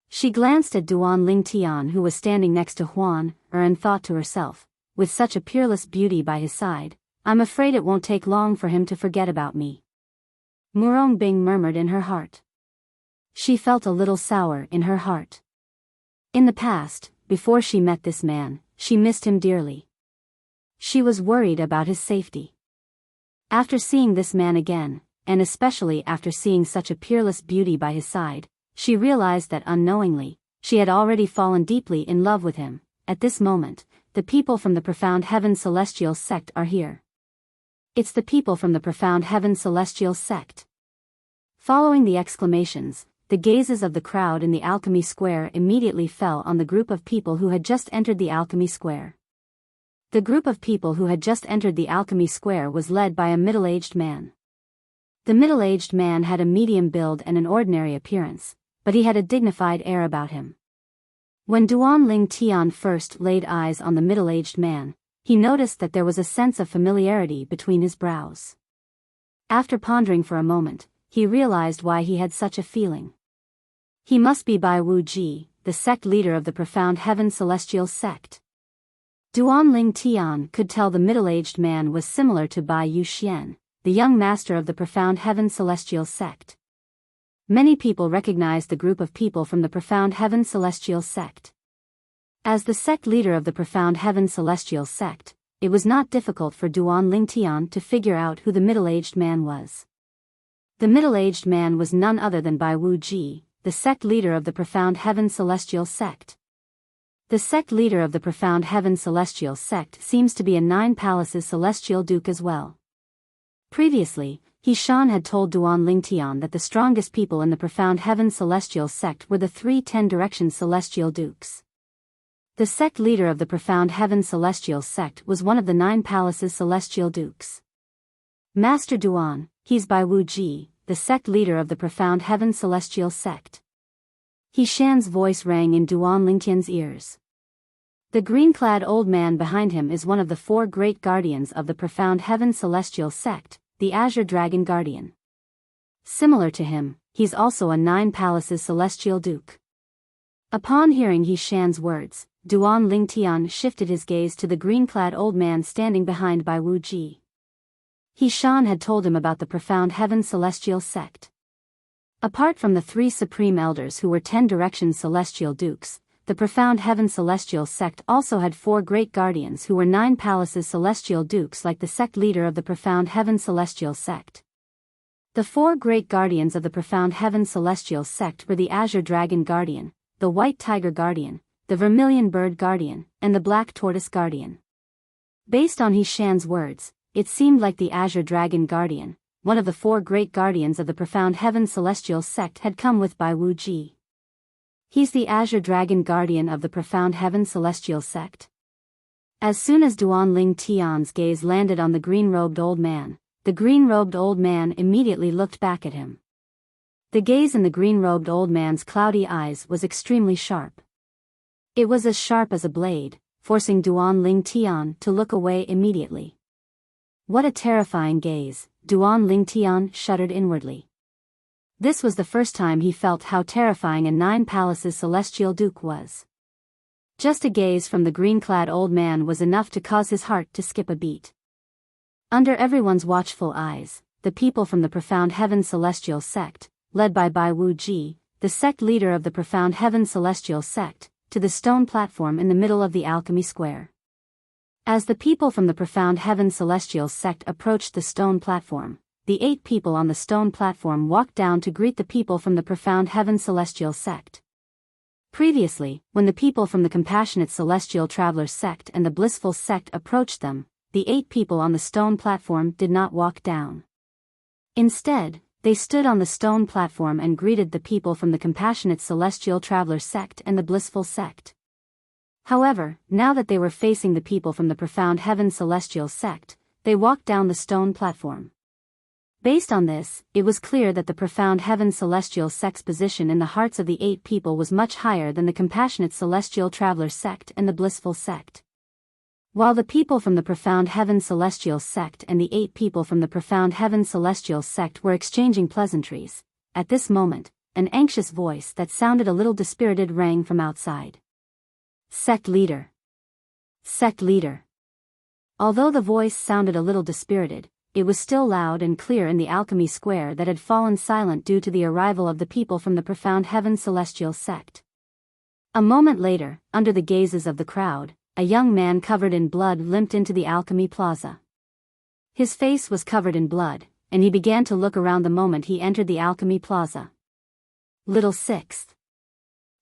She glanced at Duan Ling Tian who was standing next to Huan Er and thought to herself, with such a peerless beauty by his side, I'm afraid it won't take long for him to forget about me. Murong Bing murmured in her heart. She felt a little sour in her heart. In the past, before she met this man, she missed him dearly. She was worried about his safety. After seeing this man again, and especially after seeing such a peerless beauty by his side, she realized that unknowingly, she had already fallen deeply in love with him. At this moment, the people from the Profound Heaven Celestial sect are here. It's the people from the Profound Heaven Celestial sect. Following the exclamations, the gazes of the crowd in the alchemy square immediately fell on the group of people who had just entered the alchemy square. The group of people who had just entered the alchemy square was led by a middle-aged man. The middle-aged man had a medium build and an ordinary appearance, but he had a dignified air about him. When Duan Ling Tian first laid eyes on the middle-aged man, he noticed that there was a sense of familiarity between his brows. After pondering for a moment, he realized why he had such a feeling. He must be Bai Wu Ji, the sect leader of the Profound Heaven Celestial sect. Duan Ling Tian could tell the middle-aged man was similar to Bai Yu Xian, the young master of the Profound Heaven Celestial sect. Many people recognized the group of people from the Profound Heaven Celestial sect. As the sect leader of the Profound Heaven Celestial sect, it was not difficult for Duan Ling Tian to figure out who the middle-aged man was. The middle-aged man was none other than Bai Wu Ji, the sect leader of the Profound Heaven Celestial sect. The sect leader of the Profound Heaven Celestial sect seems to be a 9 Palaces Celestial Duke as well. Previously, He Shan had told Duan Ling Tian that the strongest people in the Profound Heaven Celestial sect were the 3 10 Directions Celestial Dukes. The sect leader of the Profound Heaven Celestial sect was one of the 9 Palaces Celestial Dukes. Master Duan, he's Bai Wu Ji, the sect leader of the Profound Heaven Celestial sect. He Shan's voice rang in Duan Ling Tian's ears. The green-clad old man behind him is one of the 4 great guardians of the Profound Heaven Celestial sect, the Azure Dragon Guardian. Similar to him, he's also a 9 palaces celestial duke. Upon hearing He Shan's words, Duan Ling Tian shifted his gaze to the green-clad old man standing behind Bai Wu Ji. He Shan had told him about the profound heaven celestial sect. Apart from the 3 supreme elders who were 10 directions celestial dukes, the profound heaven celestial sect also had 4 great guardians who were 9 palaces celestial dukes like the sect leader of the profound heaven celestial sect. The 4 great guardians of the profound heaven celestial sect were the Azure Dragon Guardian, the White Tiger Guardian, the Vermilion Bird Guardian, and the Black Tortoise Guardian. Based on He Shan's words, it seemed like the Azure Dragon Guardian, one of the 4 great guardians of the profound heaven celestial sect, had come with Bai Wu Ji. He's the Azure Dragon Guardian of the profound heaven celestial sect. As soon as Duan Ling Tian's gaze landed on the green-robed old man, the green-robed old man immediately looked back at him. The gaze in the green-robed old man's cloudy eyes was extremely sharp. It was as sharp as a blade, forcing Duan Ling Tian to look away immediately. What a terrifying gaze, Duan Ling Tian shuddered inwardly. This was the first time he felt how terrifying a 9 palaces celestial duke was. Just a gaze from the green-clad old man was enough to cause his heart to skip a beat. Under everyone's watchful eyes, the people from the profound heaven celestial sect, led by Bai Wu Ji, the sect leader of the profound heaven celestial sect, to the stone platform in the middle of the alchemy square. As the people from the profound heaven celestial sect approached the stone platform, the 8 people on the stone platform walked down to greet the people from the profound heaven celestial sect. Previously, when the people from the compassionate celestial traveler sect and the blissful sect approached them, the 8 people on the stone platform did not walk down. Instead, they stood on the stone platform and greeted the people from the compassionate celestial traveler sect and the blissful sect. However, now that they were facing the people from the profound heaven celestial sect, they walked down the stone platform. Based on this, it was clear that the profound heaven celestial sect's position in the hearts of the 8 people was much higher than the compassionate celestial traveler sect and the blissful sect. While the people from the profound heaven celestial sect and the 8 people from the profound heaven celestial sect were exchanging pleasantries, at this moment, an anxious voice that sounded a little dispirited rang from outside. Sect leader. Sect leader. Although the voice sounded a little dispirited, it was still loud and clear in the alchemy square that had fallen silent due to the arrival of the people from the profound heaven celestial sect. A moment later, under the gazes of the crowd, a young man covered in blood limped into the alchemy plaza. His face was covered in blood, and he began to look around the moment he entered the alchemy plaza. Little Sixth.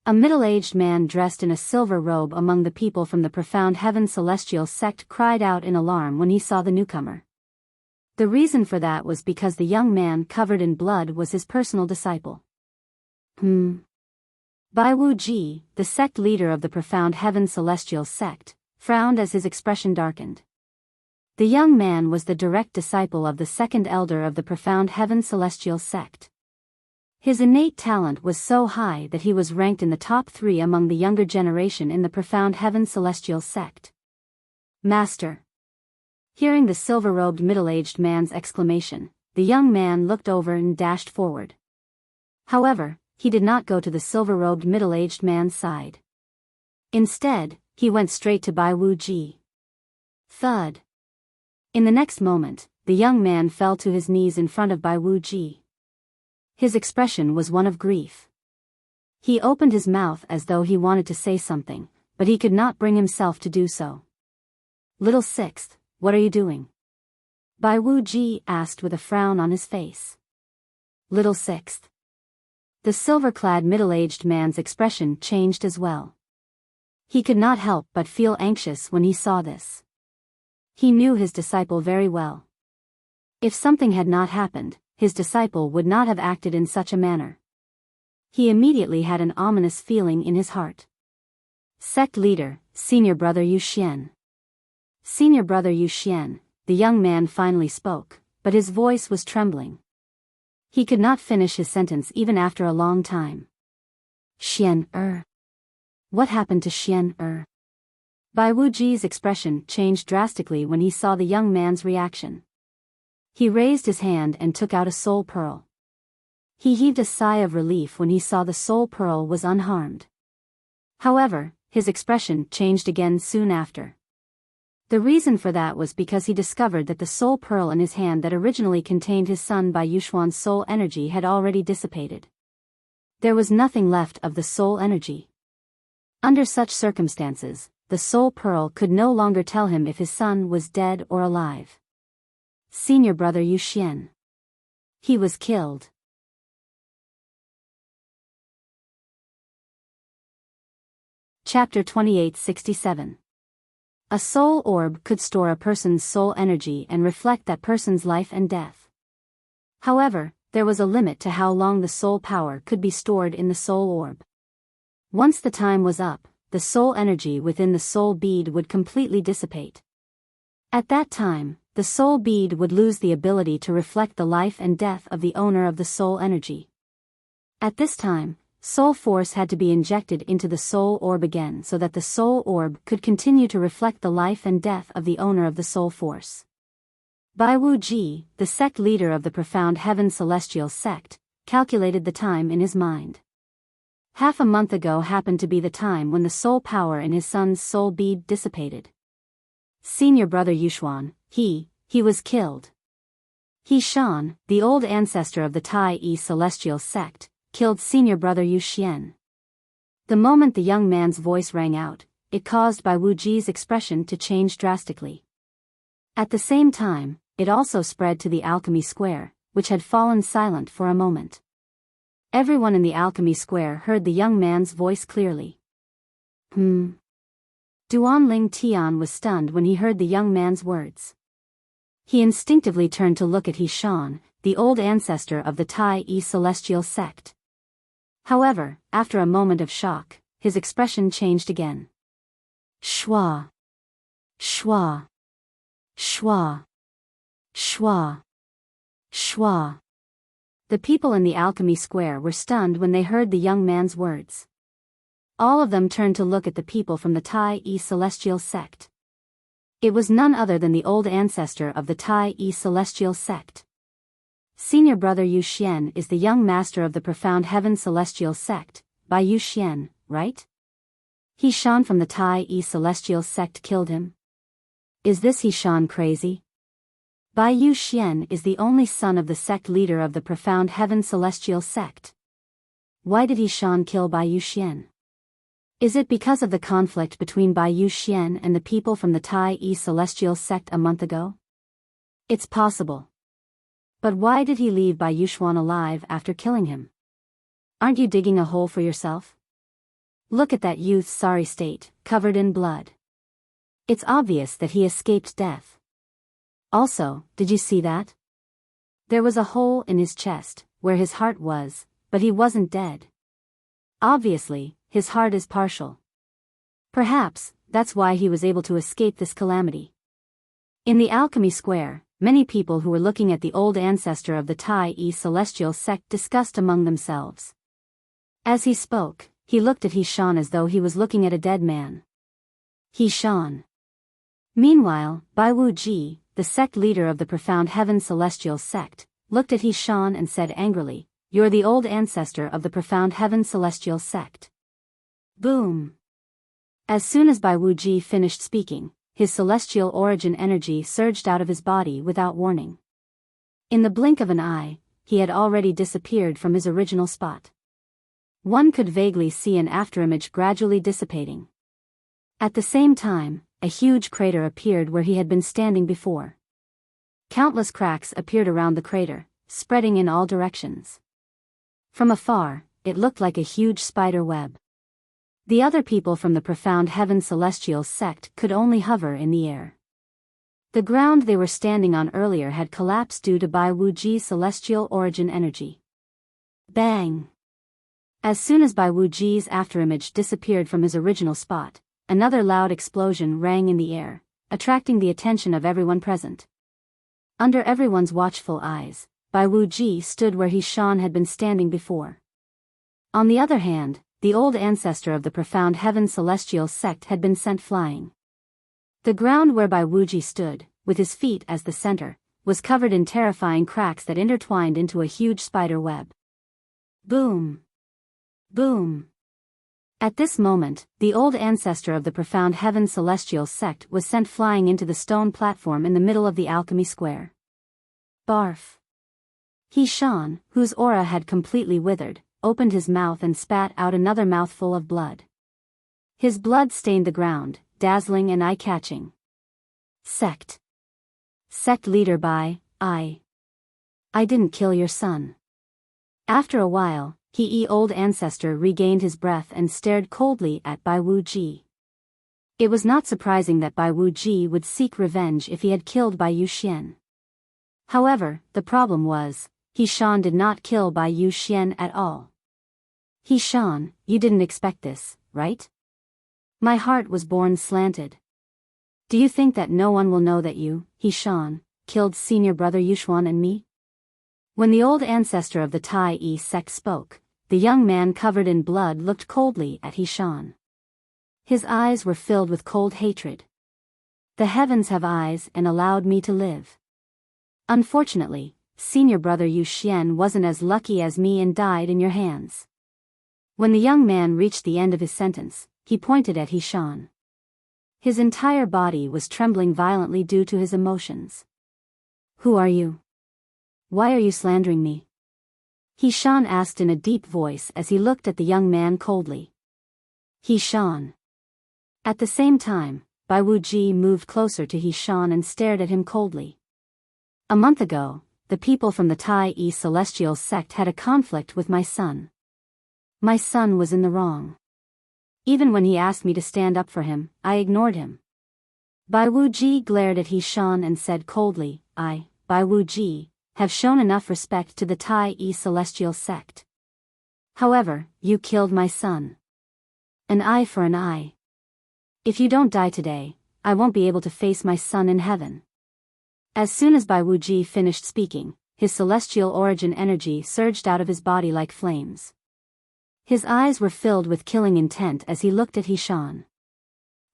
A middle-aged man dressed in a silver robe among the people from the profound heaven celestial sect cried out in alarm when he saw the newcomer. The reason for that was because the young man covered in blood was his personal disciple. Bai Wu Ji, the sect leader of the profound heaven celestial sect, frowned as his expression darkened. The young man was the direct disciple of the second elder of the profound heaven celestial sect. His innate talent was so high that he was ranked in the top 3 among the younger generation in the profound heaven celestial sect. Master. Hearing the silver-robed middle-aged man's exclamation, the young man looked over and dashed forward. However, he did not go to the silver-robed middle-aged man's side. Instead, he went straight to Bai Wu Ji. Thud. In the next moment, the young man fell to his knees in front of Bai Wu Ji. His expression was one of grief. He opened his mouth as though he wanted to say something, but he could not bring himself to do so. Little Sixth, what are you doing? Bai Wu Ji asked with a frown on his face. Little Sixth. The silver-clad middle-aged man's expression changed as well. He could not help but feel anxious when he saw this. He knew his disciple very well. If something had not happened, his disciple would not have acted in such a manner. He immediately had an ominous feeling in his heart. Sect leader, senior brother Yu Xian. Senior brother Yu Xian, the young man finally spoke, but his voice was trembling. He could not finish his sentence even after a long time. Xian. What happened to Xian? Bai Wu Ji's expression changed drastically when he saw the young man's reaction. He raised his hand and took out a soul pearl. He heaved a sigh of relief when he saw the soul pearl was unharmed. However, his expression changed again soon after. The reason for that was because he discovered that the soul pearl in his hand that originally contained his son Biyao Xuan's soul energy had already dissipated. There was nothing left of the soul energy. Under such circumstances, the soul pearl could no longer tell him if his son was dead or alive. Senior brother Yu Xian. He was killed. Chapter 2867. A soul orb could store a person's soul energy and reflect that person's life and death. However, there was a limit to how long the soul power could be stored in the soul orb. Once the time was up, the soul energy within the soul bead would completely dissipate. At that time, the soul bead would lose the ability to reflect the life and death of the owner of the soul energy. At this time, soul force had to be injected into the soul orb again so that the soul orb could continue to reflect the life and death of the owner of the soul force. Bai Wuji, the sect leader of the Profound Heaven Celestial Sect, calculated the time in his mind. Half a month ago happened to be the time when the soul power in his son's soul bead dissipated. Senior brother Yuxuan, he was killed. He Shan, the old ancestor of the Tai Yi Celestial Sect, killed senior brother Yu Xian. The moment the young man's voice rang out, it caused Bai Wuji's expression to change drastically. At the same time, it also spread to the alchemy square, which had fallen silent for a moment. Everyone in the alchemy square heard the young man's voice clearly. Duan Ling Tian was stunned when he heard the young man's words. He instinctively turned to look at He Shan, the old ancestor of the Tai Yi Celestial Sect. However, after a moment of shock, his expression changed again. Shua. Shua. Shua. Shua. Shua. The people in the alchemy square were stunned when they heard the young man's words. All of them turned to look at the people from the Tai Yi Celestial Sect. It was none other than the old ancestor of the Tai Yi Celestial Sect. Senior brother Yu Xian is the young master of the Profound Heaven Celestial Sect, Biyao Xuan, right? He Shan from the Tai Yi Celestial Sect killed him? Is this He Shan crazy? Biyao Xuan is the only son of the sect leader of the Profound Heaven Celestial Sect. Why did He Shan kill Biyao Xuan? Is it because of the conflict between Biyao Xuan and the people from the Tai Yi Celestial Sect a month ago? It's possible. But why did he leave Biyao Xuan alive after killing him? Aren't you digging a hole for yourself? Look at that youth's sorry state, covered in blood. It's obvious that he escaped death. Also, did you see that? There was a hole in his chest, where his heart was, but he wasn't dead. Obviously, his heart is partial. Perhaps, that's why he was able to escape this calamity. In the alchemy square, many people who were looking at the old ancestor of the Tai Yi Celestial Sect discussed among themselves. As he spoke, he looked at He Shan as though he was looking at a dead man. He Shan. Meanwhile, Bai Wuji, the sect leader of the Profound Heaven Celestial Sect, looked at He Shan and said angrily, "You're the old ancestor of the Profound Heaven Celestial Sect." Boom! As soon as Bai Wuji finished speaking, his celestial origin energy surged out of his body without warning. In the blink of an eye, he had already disappeared from his original spot. One could vaguely see an afterimage gradually dissipating. At the same time, a huge crater appeared where he had been standing before. Countless cracks appeared around the crater, spreading in all directions. From afar, it looked like a huge spider web. The other people from the Profound Heaven Celestial Sect could only hover in the air. The ground they were standing on earlier had collapsed due to Bai Wuji's celestial origin energy. Bang! As soon as Bai Wuji's afterimage disappeared from his original spot, another loud explosion rang in the air, attracting the attention of everyone present. Under everyone's watchful eyes, Bai Wuji stood where He Shan had been standing before. On the other hand, the old ancestor of the Profound Heaven Celestial Sect had been sent flying. The ground where Bai Wuji stood, with his feet as the center, was covered in terrifying cracks that intertwined into a huge spider web. Boom! Boom! At this moment, the old ancestor of the profound heaven celestial sect was sent flying into the stone platform in the middle of the alchemy square. Barf! He Shan, whose aura had completely withered, opened his mouth and spat out another mouthful of blood. His blood stained the ground, dazzling and eye-catching. Sect. Sect leader by, I didn't kill your son. After a while, old ancestor regained his breath and stared coldly at Bai Wuji. It was not surprising that Bai Wuji would seek revenge if he had killed Bai Yuxian. However, the problem was, He Shan did not kill Bai Yuxian at all. He Shan, you didn't expect this, right? My heart was born slanted. Do you think that no one will know that you, He Shan, killed senior brother Yushuan and me? When the old ancestor of the Tai Yi sect spoke, the young man covered in blood looked coldly at He Shan. His eyes were filled with cold hatred. The heavens have eyes and allowed me to live. Unfortunately, senior brother Yu Xian wasn't as lucky as me and died in your hands. When the young man reached the end of his sentence, he pointed at He Shan. His entire body was trembling violently due to his emotions. Who are you? Why are you slandering me? He Shan asked in a deep voice as he looked at the young man coldly. He Shan. At the same time, Bai Wuji moved closer to He Shan and stared at him coldly. A month ago, the people from the Tai Yi celestial sect had a conflict with my son. My son was in the wrong. Even when he asked me to stand up for him, I ignored him. Bai Wuji glared at He Shan and said coldly, Bai Wuji, have shown enough respect to the Tai Yi celestial sect. However, you killed my son. An eye for an eye. If you don't die today, I won't be able to face my son in heaven. As soon as Bai Wuji finished speaking, his celestial origin energy surged out of his body like flames. His eyes were filled with killing intent as he looked at He Shan.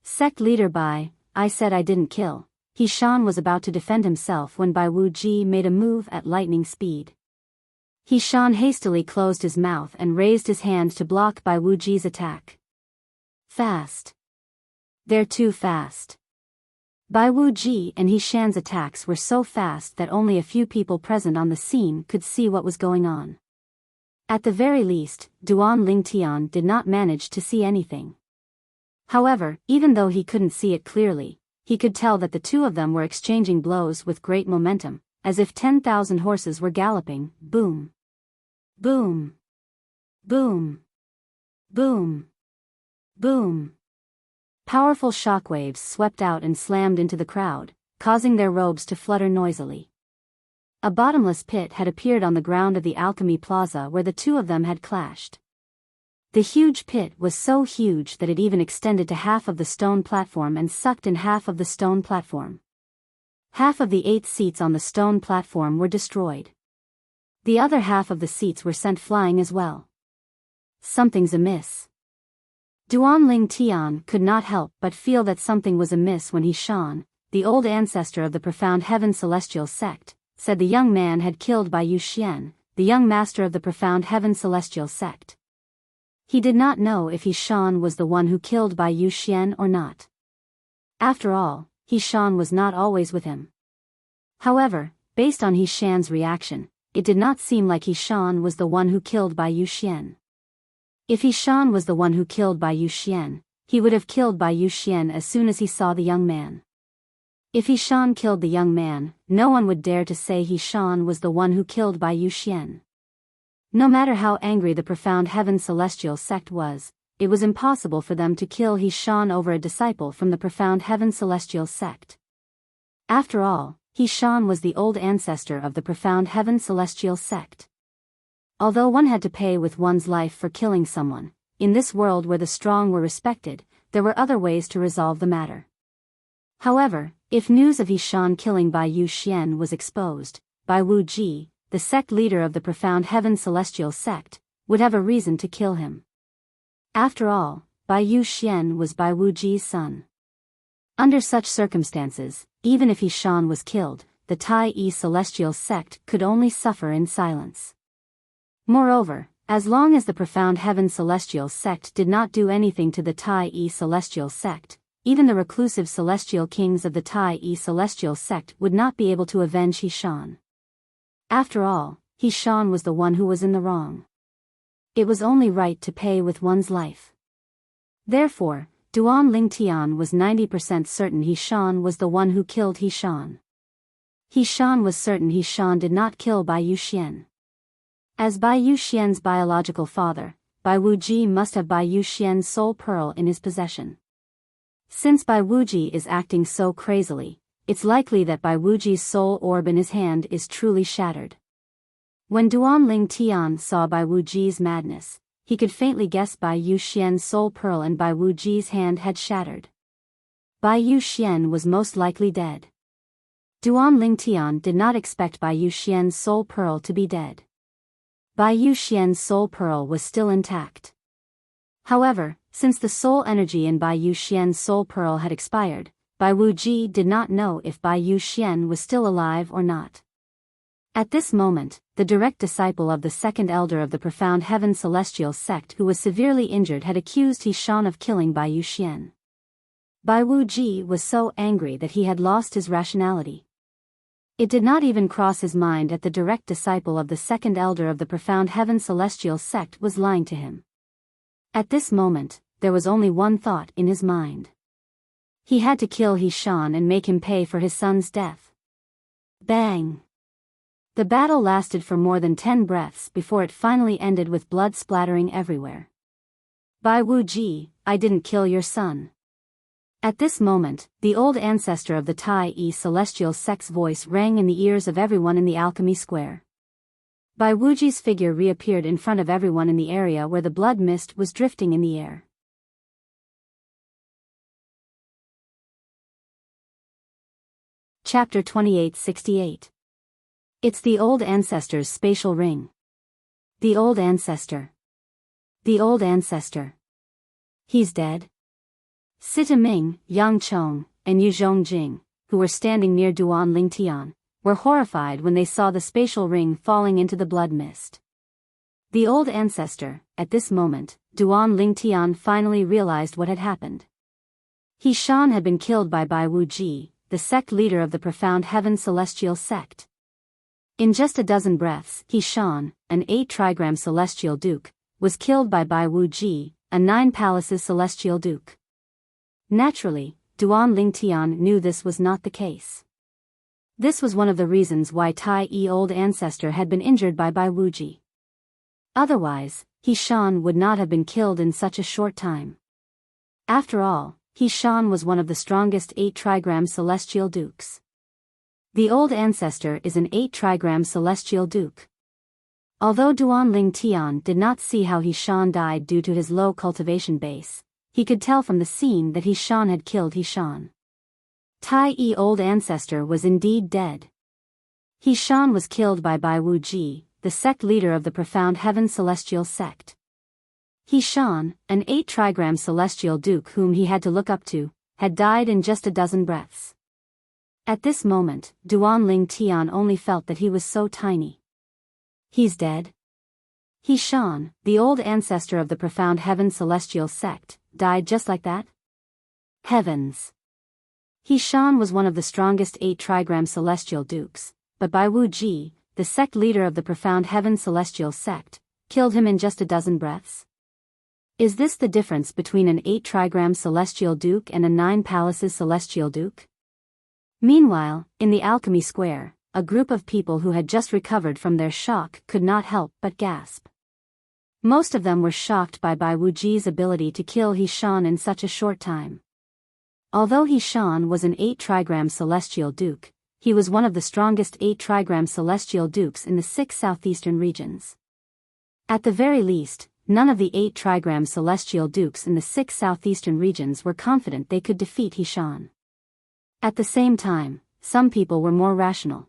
Sect leader Bai, I said I didn't kill. He Shan was about to defend himself when Bai Wuji made a move at lightning speed. He Shan hastily closed his mouth and raised his hand to block Bai Wuji's attack. Fast. They're too fast. Bai Wuji and He Shan's attacks were so fast that only a few people present on the scene could see what was going on. At the very least, Duan Lingtian did not manage to see anything. However, even though he couldn't see it clearly, he could tell that the two of them were exchanging blows with great momentum, as if 10,000 horses were galloping. Boom. Boom. Boom. Boom. Boom. Powerful shockwaves swept out and slammed into the crowd, causing their robes to flutter noisily. A bottomless pit had appeared on the ground of the Alchemy Plaza where the two of them had clashed. The huge pit was so huge that it even extended to half of the stone platform and sucked in half of the stone platform. Half of the 8 seats on the stone platform were destroyed. The other half of the seats were sent flying as well. Something's amiss. Duan Ling Tian could not help but feel that something was amiss when He Shan, the old ancestor of the profound heaven celestial sect, said the young man had killed Bai Yuxian, the young master of the profound heaven celestial sect. He did not know if He Shan was the one who killed Bai Yuxian or not. After all, He Shan was not always with him. However, based on He Shan's reaction, it did not seem like He Shan was the one who killed Bai Yuxian. If He Shan was the one who killed Bai Yuxian, he would have killed Bai Yuxian as soon as he saw the young man. If He Shan killed the young man, no one would dare to say He Shan was the one who killed Bai Yuxian. No matter how angry the profound heaven celestial sect was, it was impossible for them to kill He Shan over a disciple from the profound heaven celestial sect. After all, He Shan was the old ancestor of the profound heaven celestial sect. Although one had to pay with one's life for killing someone, in this world where the strong were respected, there were other ways to resolve the matter. However, if news of He Shan killing Bai Yuxian was exposed, Bai Wuji, the sect leader of the profound heaven celestial sect, would have a reason to kill him. After all, Bai Yuxian was Bai Wuji's son. Under such circumstances, even if He Shan was killed, the Tai Yi celestial sect could only suffer in silence. Moreover, As long as the Profound Heaven Celestial Sect did not do anything to the Tai Celestial Sect, even the reclusive celestial kings of the Tai Celestial Sect would not be able to avenge He Shan. After all, He Shan was the one who was in the wrong. It was only right to pay with one's life. Therefore, Duan Lingtian was 90% certain He Shan was the one who killed He Shan. He Shan was certain He Shan did not kill Bai Yuxian. As Bai Yuxian's biological father, Bai Wuji must have Bai Yuxian's soul pearl in his possession. Since Bai Wuji is acting so crazily, it's likely that Bai Wuji's soul orb in his hand is truly shattered. When Duan Lingtian saw Bai Wuji's madness, he could faintly guess Bai Yuxian's soul pearl and Bai Wuji's hand had shattered. Bai Yuxian was most likely dead. Duan Lingtian did not expect Bai Yuxian's soul pearl to be dead. Bai Yuxian's soul pearl was still intact. However, since the soul energy in Bai Yuxian's soul pearl had expired, Bai Wuji did not know if Bai Yuxian was still alive or not. At this moment, the direct disciple of the second elder of the Profound Heaven Celestial Sect who was severely injured had accused He Shan of killing Bai Yuxian. Bai Wuji was so angry that he had lost his rationality. It did not even cross his mind that the direct disciple of the second elder of the Profound Heaven Celestial Sect was lying to him. At this moment, there was only one thought in his mind. He had to kill He Shan and make him pay for his son's death. Bang! The battle lasted for more than 10 breaths before it finally ended with blood splattering everywhere. Bai Wuji, I didn't kill your son. At this moment, the old ancestor of the Tai Celestial Sect's voice rang in the ears of everyone in the alchemy square. Bai Wuji's figure reappeared in front of everyone in the area where the blood mist was drifting in the air. Chapter 2868. It's the old ancestor's spatial ring. The old ancestor. The old ancestor. He's dead. Sita Ming, Yang Chong, and Yu Zhongjing, who were standing near Duan Lingtian, were horrified when they saw the spatial ring falling into the blood mist. The old ancestor, at this moment, Duan Lingtian finally realized what had happened. He Shan had been killed by Bai Wuji, the sect leader of the Profound Heaven Celestial Sect. In just a dozen breaths, He Shan, an 8-trigram celestial duke, was killed by Bai Wuji, a 9 palaces celestial duke. Naturally, Duan Lingtian knew this was not the case. This was one of the reasons why Tai old ancestor had been injured by Bai Wuji. Otherwise, He Shan would not have been killed in such a short time. After all, He Shan was one of the strongest 8-trigram celestial dukes. The old ancestor is an 8-trigram celestial duke. Although Duan Lingtian did not see how He Shan died due to his low cultivation base, he could tell from the scene that He Shan had killed He Shan. Tai old ancestor was indeed dead. He Shan was killed by Bai Wuji, the sect leader of the Profound Heaven Celestial Sect. He Shan, an 8-trigram celestial duke whom he had to look up to, had died in just a dozen breaths. At this moment, Duan Lingtian only felt that he was so tiny. He's dead. He Shan, the old ancestor of the Profound Heaven Celestial Sect, died just like that? Heavens! He Shan was one of the strongest 8-trigram celestial dukes, but Bai Wuji, the sect leader of the Profound Heaven Celestial Sect, killed him in just a dozen breaths? Is this the difference between an 8-trigram celestial duke and a 9 palaces celestial duke? Meanwhile, in the alchemy square, a group of people who had just recovered from their shock could not help but gasp. Most of them were shocked by Bai Wuji's ability to kill He Shan in such a short time. Although He Shan was an 8-trigram celestial duke, he was one of the strongest 8-trigram celestial dukes in the 6 southeastern regions. At the very least, none of the 8-trigram celestial dukes in the 6 southeastern regions were confident they could defeat He Shan. At the same time, some people were more rational.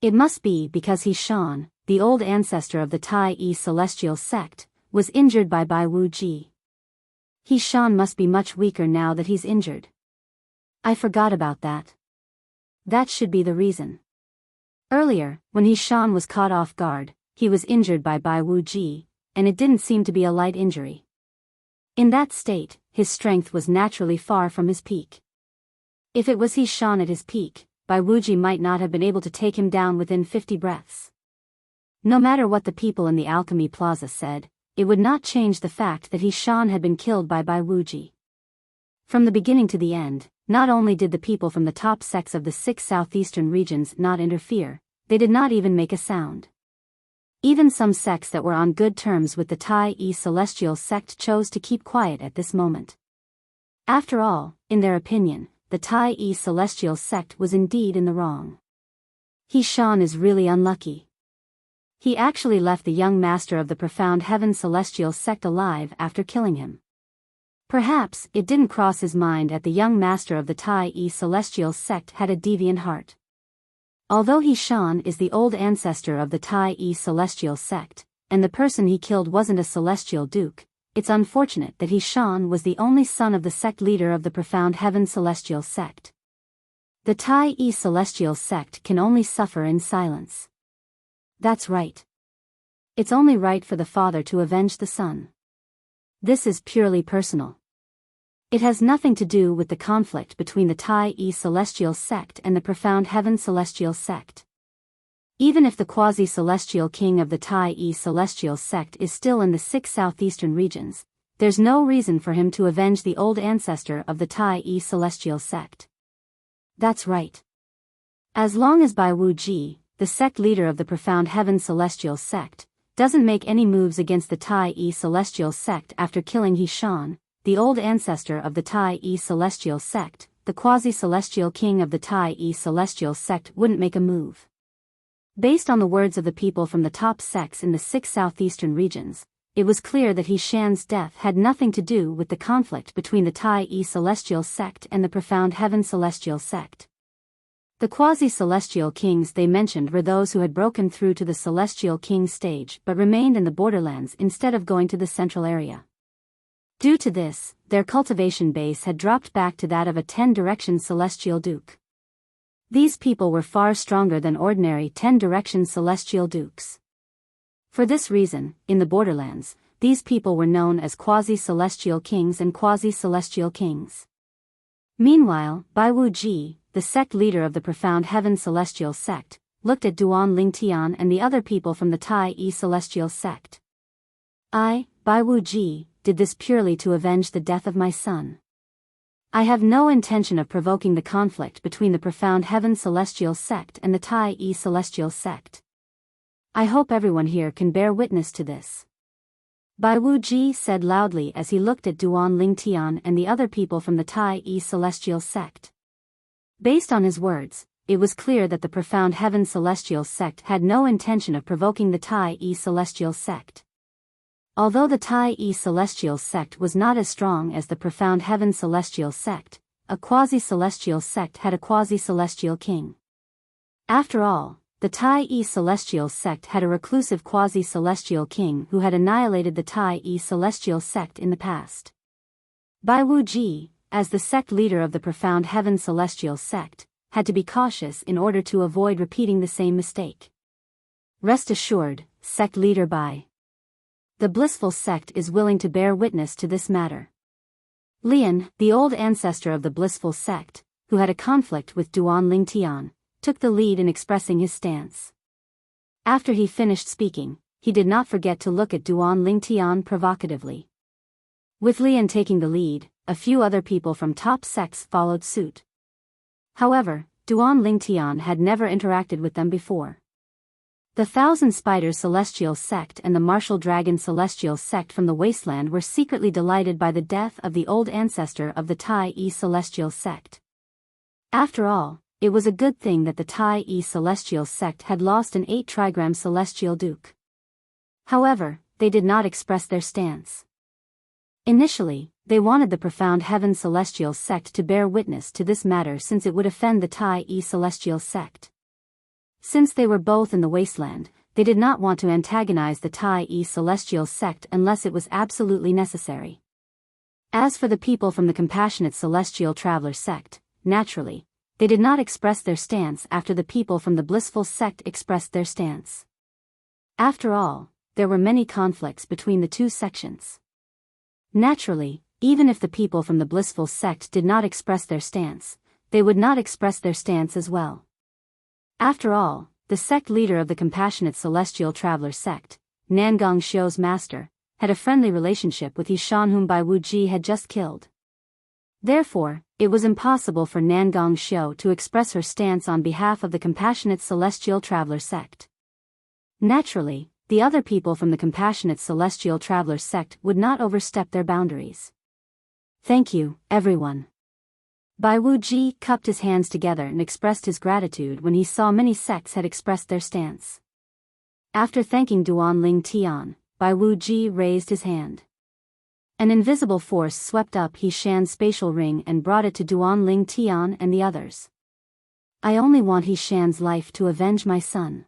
It must be because He Shan, the old ancestor of the Tai Celestial Sect, was injured by Bai Wuji. He Shan must be much weaker now that he's injured. I forgot about that. That should be the reason. Earlier, when He Shan was caught off guard, he was injured by Bai Wuji, and it didn't seem to be a light injury. In that state, his strength was naturally far from his peak. If it was He Shan at his peak, Bai Wuji might not have been able to take him down within 50 breaths. No matter what the people in the Alchemy Plaza said, it would not change the fact that He Shan had been killed by Bai Wuji. From the beginning to the end, not only did the people from the top sects of the 6 southeastern regions not interfere, they did not even make a sound. Even some sects that were on good terms with the Tai Celestial sect chose to keep quiet at this moment. After all, in their opinion, the Tai Celestial sect was indeed in the wrong. He Shan is really unlucky. He actually left the young master of the Profound Heaven Celestial sect alive after killing him. Perhaps it didn't cross his mind that the young master of the Tai Celestial sect had a deviant heart. Although He Shan is the old ancestor of the Tai Celestial sect, and the person he killed wasn't a celestial duke, it's unfortunate that He Shan was the only son of the sect leader of the Profound Heaven Celestial sect. The Tai Celestial sect can only suffer in silence. That's right. It's only right for the father to avenge the son. This is purely personal. It has nothing to do with the conflict between the Tai Celestial sect and the Profound Heaven Celestial sect. Even if the quasi-celestial king of the Tai Celestial sect is still in the 6 southeastern regions, there's no reason for him to avenge the old ancestor of the Tai Celestial sect. That's right. As long as Bai Wuji, the sect leader of the Profound Heaven Celestial sect, doesn't make any moves against the Tai Celestial sect after killing He Shan, the old ancestor of the Tai Celestial sect, the quasi-celestial king of the Tai Celestial sect wouldn't make a move. Based on the words of the people from the top sects in the 6 southeastern regions, it was clear that He Shan's death had nothing to do with the conflict between the Tai Celestial sect and the Profound Heaven Celestial sect. The quasi-celestial kings they mentioned were those who had broken through to the celestial king stage but remained in the borderlands instead of going to the central area. Due to this, their cultivation base had dropped back to that of a 10-direction celestial duke. These people were far stronger than ordinary 10-direction celestial dukes. For this reason, in the borderlands, these people were known as quasi-celestial kings and quasi-celestial kings. Meanwhile, Bai Wuji, the sect leader of the Profound Heaven Celestial sect, looked at Duan Lingtian and the other people from the Tai Celestial sect. I, Bai Wuji, did this purely to avenge the death of my son. I have no intention of provoking the conflict between the Profound Heaven Celestial sect and the Tai Celestial sect. I hope everyone here can bear witness to this. Bai Wuji said loudly as he looked at Duan Lingtian and the other people from the Tai Celestial sect. Based on his words, it was clear that the Profound Heaven Celestial sect had no intention of provoking the Tai Celestial sect. Although the Tai Celestial sect was not as strong as the Profound Heaven Celestial sect, a quasi-celestial sect had a quasi-celestial king. After all, the Tai Celestial sect had a reclusive quasi-celestial king who had annihilated the Tai Celestial sect in the past. Bai Wuji, as the sect leader of the Profound Heaven Celestial sect, had to be cautious in order to avoid repeating the same mistake. Rest assured, sect leader Bai. The blissful sect is willing to bear witness to this matter. Lian, the old ancestor of the blissful sect, who had a conflict with Duan Lingtian, took the lead in expressing his stance. After he finished speaking, he did not forget to look at Duan Lingtian provocatively. With Lian taking the lead, a few other people from top sects followed suit. However, Duan Lingtian had never interacted with them before. The Thousand Spiders Celestial Sect and the Martial Dragon Celestial Sect from the Wasteland were secretly delighted by the death of the old ancestor of the Tai Celestial Sect. After all, it was a good thing that the Tai Celestial Sect had lost an 8-trigram Celestial Duke. However, they did not express their stance. Initially, they wanted the Profound Heaven Celestial Sect to bear witness to this matter since it would offend the Tai Celestial Sect. Since they were both in the Wasteland, they did not want to antagonize the Tai Celestial Sect unless it was absolutely necessary. As for the people from the Compassionate Celestial Traveler Sect, naturally, they did not express their stance after the people from the Blissful Sect expressed their stance. After all, there were many conflicts between the two sections. Naturally, even if the people from the blissful sect did not express their stance, they would not express their stance as well. After all, the sect leader of the compassionate celestial traveler sect, Nangong Xiu's master, had a friendly relationship with Yishan whom Bai Wuji had just killed. Therefore, it was impossible for Nangong Xiu to express her stance on behalf of the compassionate celestial traveler sect. Naturally, the other people from the compassionate celestial traveler sect would not overstep their boundaries. Thank you, everyone. Bai Wuji cupped his hands together and expressed his gratitude when he saw many sects had expressed their stance. After thanking Duan Ling Tian, Bai Wuji raised his hand. An invisible force swept up Hishan's spatial ring and brought it to Duan Ling Tian and the others. I only want Hishan's life to avenge my son.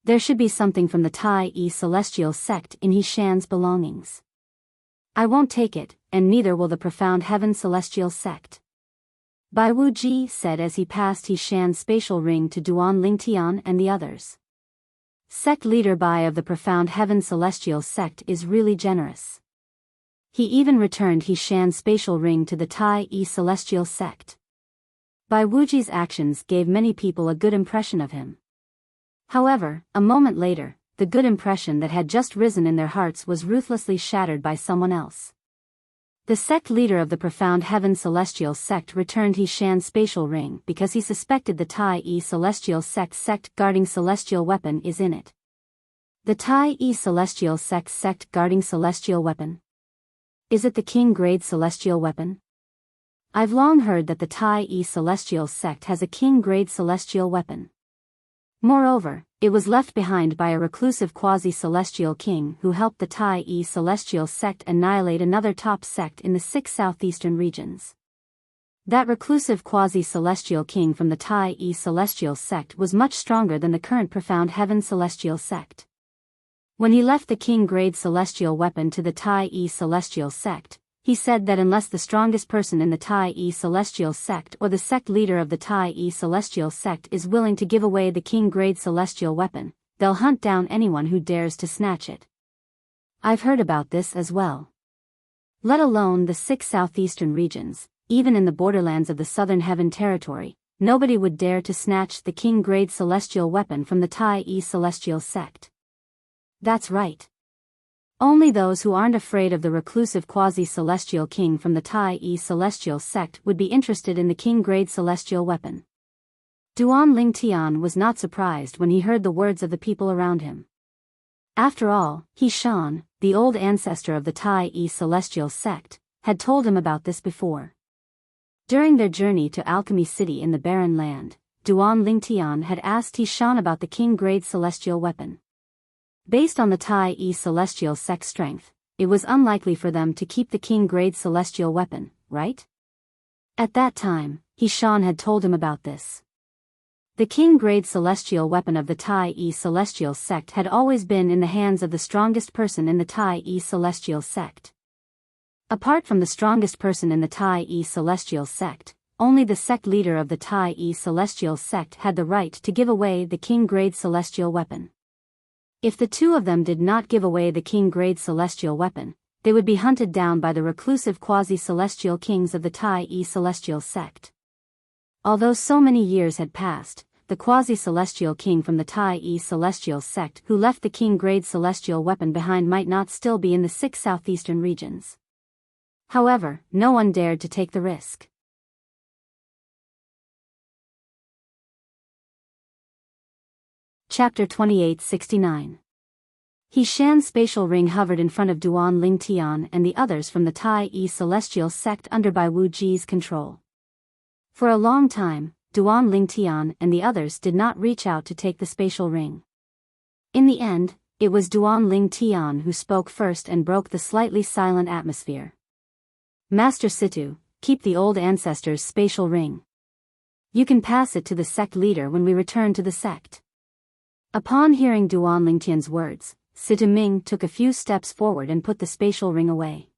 There should be something from the Tai Yi celestial sect in Hishan's belongings. I won't take it, and neither will the profound heaven celestial sect. Bai Wuji said as he passed Hishan's spatial ring to Duan Ling Tian and the others. Sect leader Bai of the profound heaven celestial sect is really generous. He even returned Hishan's spatial ring to the Tai Yi celestial sect. Bai Wuji's actions gave many people a good impression of him. However, a moment later, the good impression that had just risen in their hearts was ruthlessly shattered by someone else. The sect leader of the profound heaven celestial sect returned Hishan's spatial ring because he suspected the Tai Yi celestial sect guarding celestial weapon is in it. The Tai Yi celestial sect guarding celestial weapon? Is it the king grade celestial weapon? I've long heard that the Tai Yi celestial sect has a king grade celestial weapon. Moreover, it was left behind by a reclusive quasi-celestial king who helped the Tai Yi celestial sect annihilate another top sect in the 6 southeastern regions. That reclusive quasi-celestial king from the Tai Yi celestial sect was much stronger than the current profound heaven celestial sect. When he left the king-grade celestial weapon to the Tai Yi celestial sect, he said that unless the strongest person in the Tai Yi celestial sect or the sect leader of the Tai Yi celestial sect is willing to give away the king-grade celestial weapon, they'll hunt down anyone who dares to snatch it. I've heard about this as well. Let alone the 6 southeastern regions, even in the borderlands of the southern heaven territory, nobody would dare to snatch the king-grade celestial weapon from the Tai Yi celestial sect. That's right. Only those who aren't afraid of the reclusive quasi-celestial king from the Tai Yi celestial sect would be interested in the king-grade celestial weapon. Duan Ling Tian was not surprised when he heard the words of the people around him. After all, Hishan, the old ancestor of the Tai Yi celestial sect, had told him about this before. During their journey to Alchemy City in the Barren Land, Duan Ling Tian had asked Hishan about the king-grade celestial weapon. Based on the Tai Yi celestial sect strength, it was unlikely for them to keep the king-grade celestial weapon, right? At that time, Hishan had told him about this. The king-grade celestial weapon of the Tai Yi celestial sect had always been in the hands of the strongest person in the Tai Yi celestial sect. Apart from the strongest person in the Tai Yi celestial sect, only the sect leader of the Tai Yi celestial sect had the right to give away the king-grade celestial weapon. If the two of them did not give away the king-grade celestial weapon, they would be hunted down by the reclusive quasi-celestial kings of the Tai Yi celestial sect. Although so many years had passed, the quasi-celestial king from the Tai Yi celestial sect who left the king-grade celestial weapon behind might not still be in the 6 southeastern regions. However, no one dared to take the risk. Chapter 2869. Hishan's spatial ring hovered in front of Duan Ling Tian and the others from the Tai Yi celestial sect under Bai Wuji's control. For a long time, Duan Ling Tian and the others did not reach out to take the spatial ring. In the end, it was Duan Ling Tian who spoke first and broke the slightly silent atmosphere. Master Situ, keep the old ancestor's spatial ring. You can pass it to the sect leader when we return to the sect. Upon hearing Duan Ling Tian's words, Situ Ming took a few steps forward and put the spatial ring away.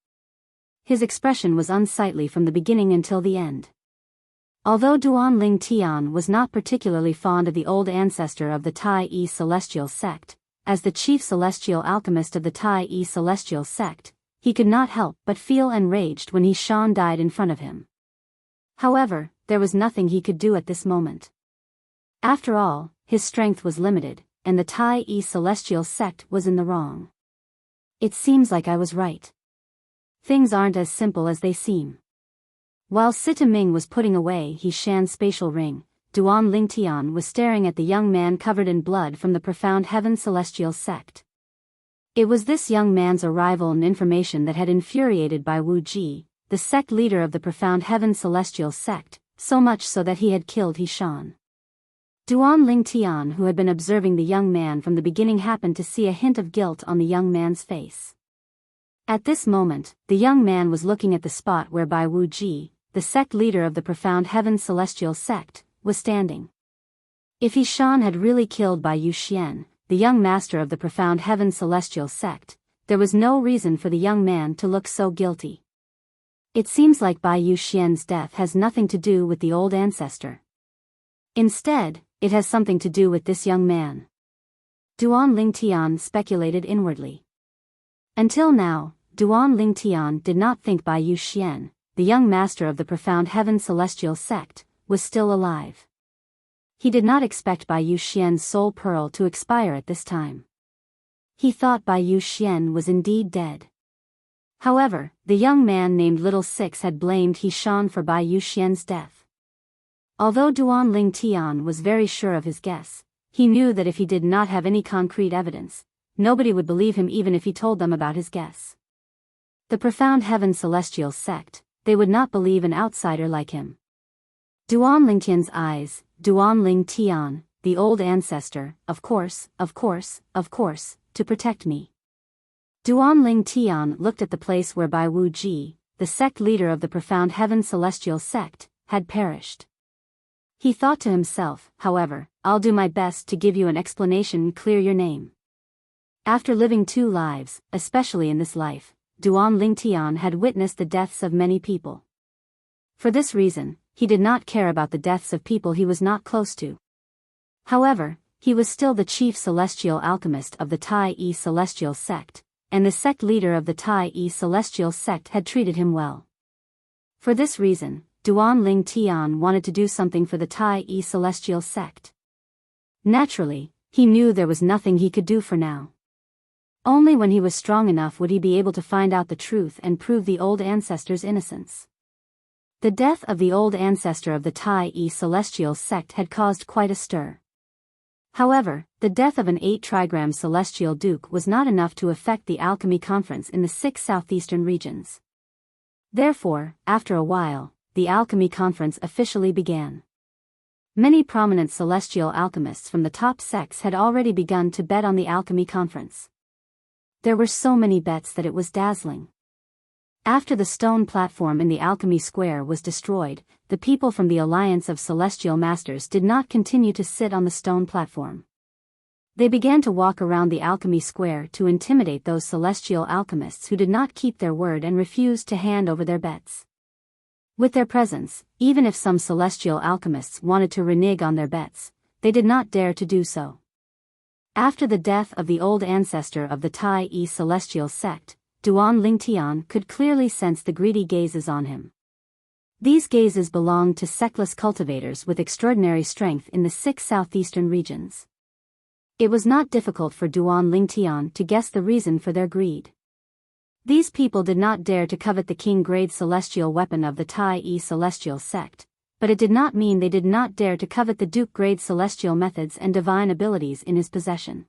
His expression was unsightly from the beginning until the end. Although Duan Ling Tian was not particularly fond of the old ancestor of the Tai Yi celestial sect, as the chief celestial alchemist of the Tai celestial sect, he could not help but feel enraged when Shan died in front of him. However, there was nothing he could do at this moment. After all, his strength was limited, and the Tai celestial sect was in the wrong. It seems like I was right. Things aren't as simple as they seem. While Sita Ming was putting away Shan's spatial ring, Duan Lingtian was staring at the young man covered in blood from the profound heaven celestial sect. It was this young man's arrival and information that had infuriated Bai Wuji, the sect leader of the profound heaven celestial sect, so much so that he had killed Shan. Duan Lingtian, who had been observing the young man from the beginning, happened to see a hint of guilt on the young man's face. At this moment, the young man was looking at the spot where Bai Wuji, the sect leader of the profound heaven celestial sect, was standing. If Shan had really killed Bai Yuxian, the young master of the profound heaven celestial sect, there was no reason for the young man to look so guilty. It seems like Bai Yuxian's death has nothing to do with the old ancestor. Instead, it has something to do with this young man. Duan Lingtian speculated inwardly. Until now, Duan Lingtian did not think Bai Yuxian, the young master of the profound heaven celestial sect, was still alive. He did not expect Bai Yuxian's soul pearl to expire at this time. He thought Bai Yuxian was indeed dead. However, the young man named Little Six had blamed Shan for Bai Yuxian's death. Although Duan Lingtian was very sure of his guess, he knew that if he did not have any concrete evidence, nobody would believe him even if he told them about his guess. The profound heaven celestial sect, they would not believe an outsider like him. Duan Lingtian's eyes, Duan Lingtian, the old ancestor, of course, to protect me. Duan Lingtian looked at the place where Bai Wuji, the sect leader of the profound heaven celestial sect, had perished. He thought to himself, however, I'll do my best to give you an explanation and clear your name. After living 2 lives, especially in this life, Duan Lingtian had witnessed the deaths of many people. For this reason, he did not care about the deaths of people he was not close to. However, he was still the chief celestial alchemist of the Tai celestial sect, and the sect leader of the Tai celestial sect had treated him well. For this reason, Duan Lingtian wanted to do something for the Tai celestial sect. Naturally, he knew there was nothing he could do for now. Only when he was strong enough would he be able to find out the truth and prove the old ancestor's innocence. The death of the old ancestor of the Tai celestial sect had caused quite a stir. However, the death of an 8-trigram celestial duke was not enough to affect the alchemy conference in the 6 southeastern regions. Therefore, after a while, the alchemy conference officially began. Many prominent celestial alchemists from the top sects had already begun to bet on the alchemy conference. There were so many bets that it was dazzling. After the stone platform in the Alchemy Square was destroyed, the people from the Alliance of Celestial Masters did not continue to sit on the stone platform. They began to walk around the Alchemy Square to intimidate those celestial alchemists who did not keep their word and refused to hand over their bets. With their presence, even if some celestial alchemists wanted to renege on their bets, they did not dare to do so. After the death of the old ancestor of the Tai celestial sect, Duan Lingtian could clearly sense the greedy gazes on him. These gazes belonged to sectless cultivators with extraordinary strength in the 6 southeastern regions. It was not difficult for Duan Lingtian to guess the reason for their greed. These people did not dare to covet the king-grade celestial weapon of the Tai celestial sect, but it did not mean they did not dare to covet the duke-grade celestial methods and divine abilities in his possession.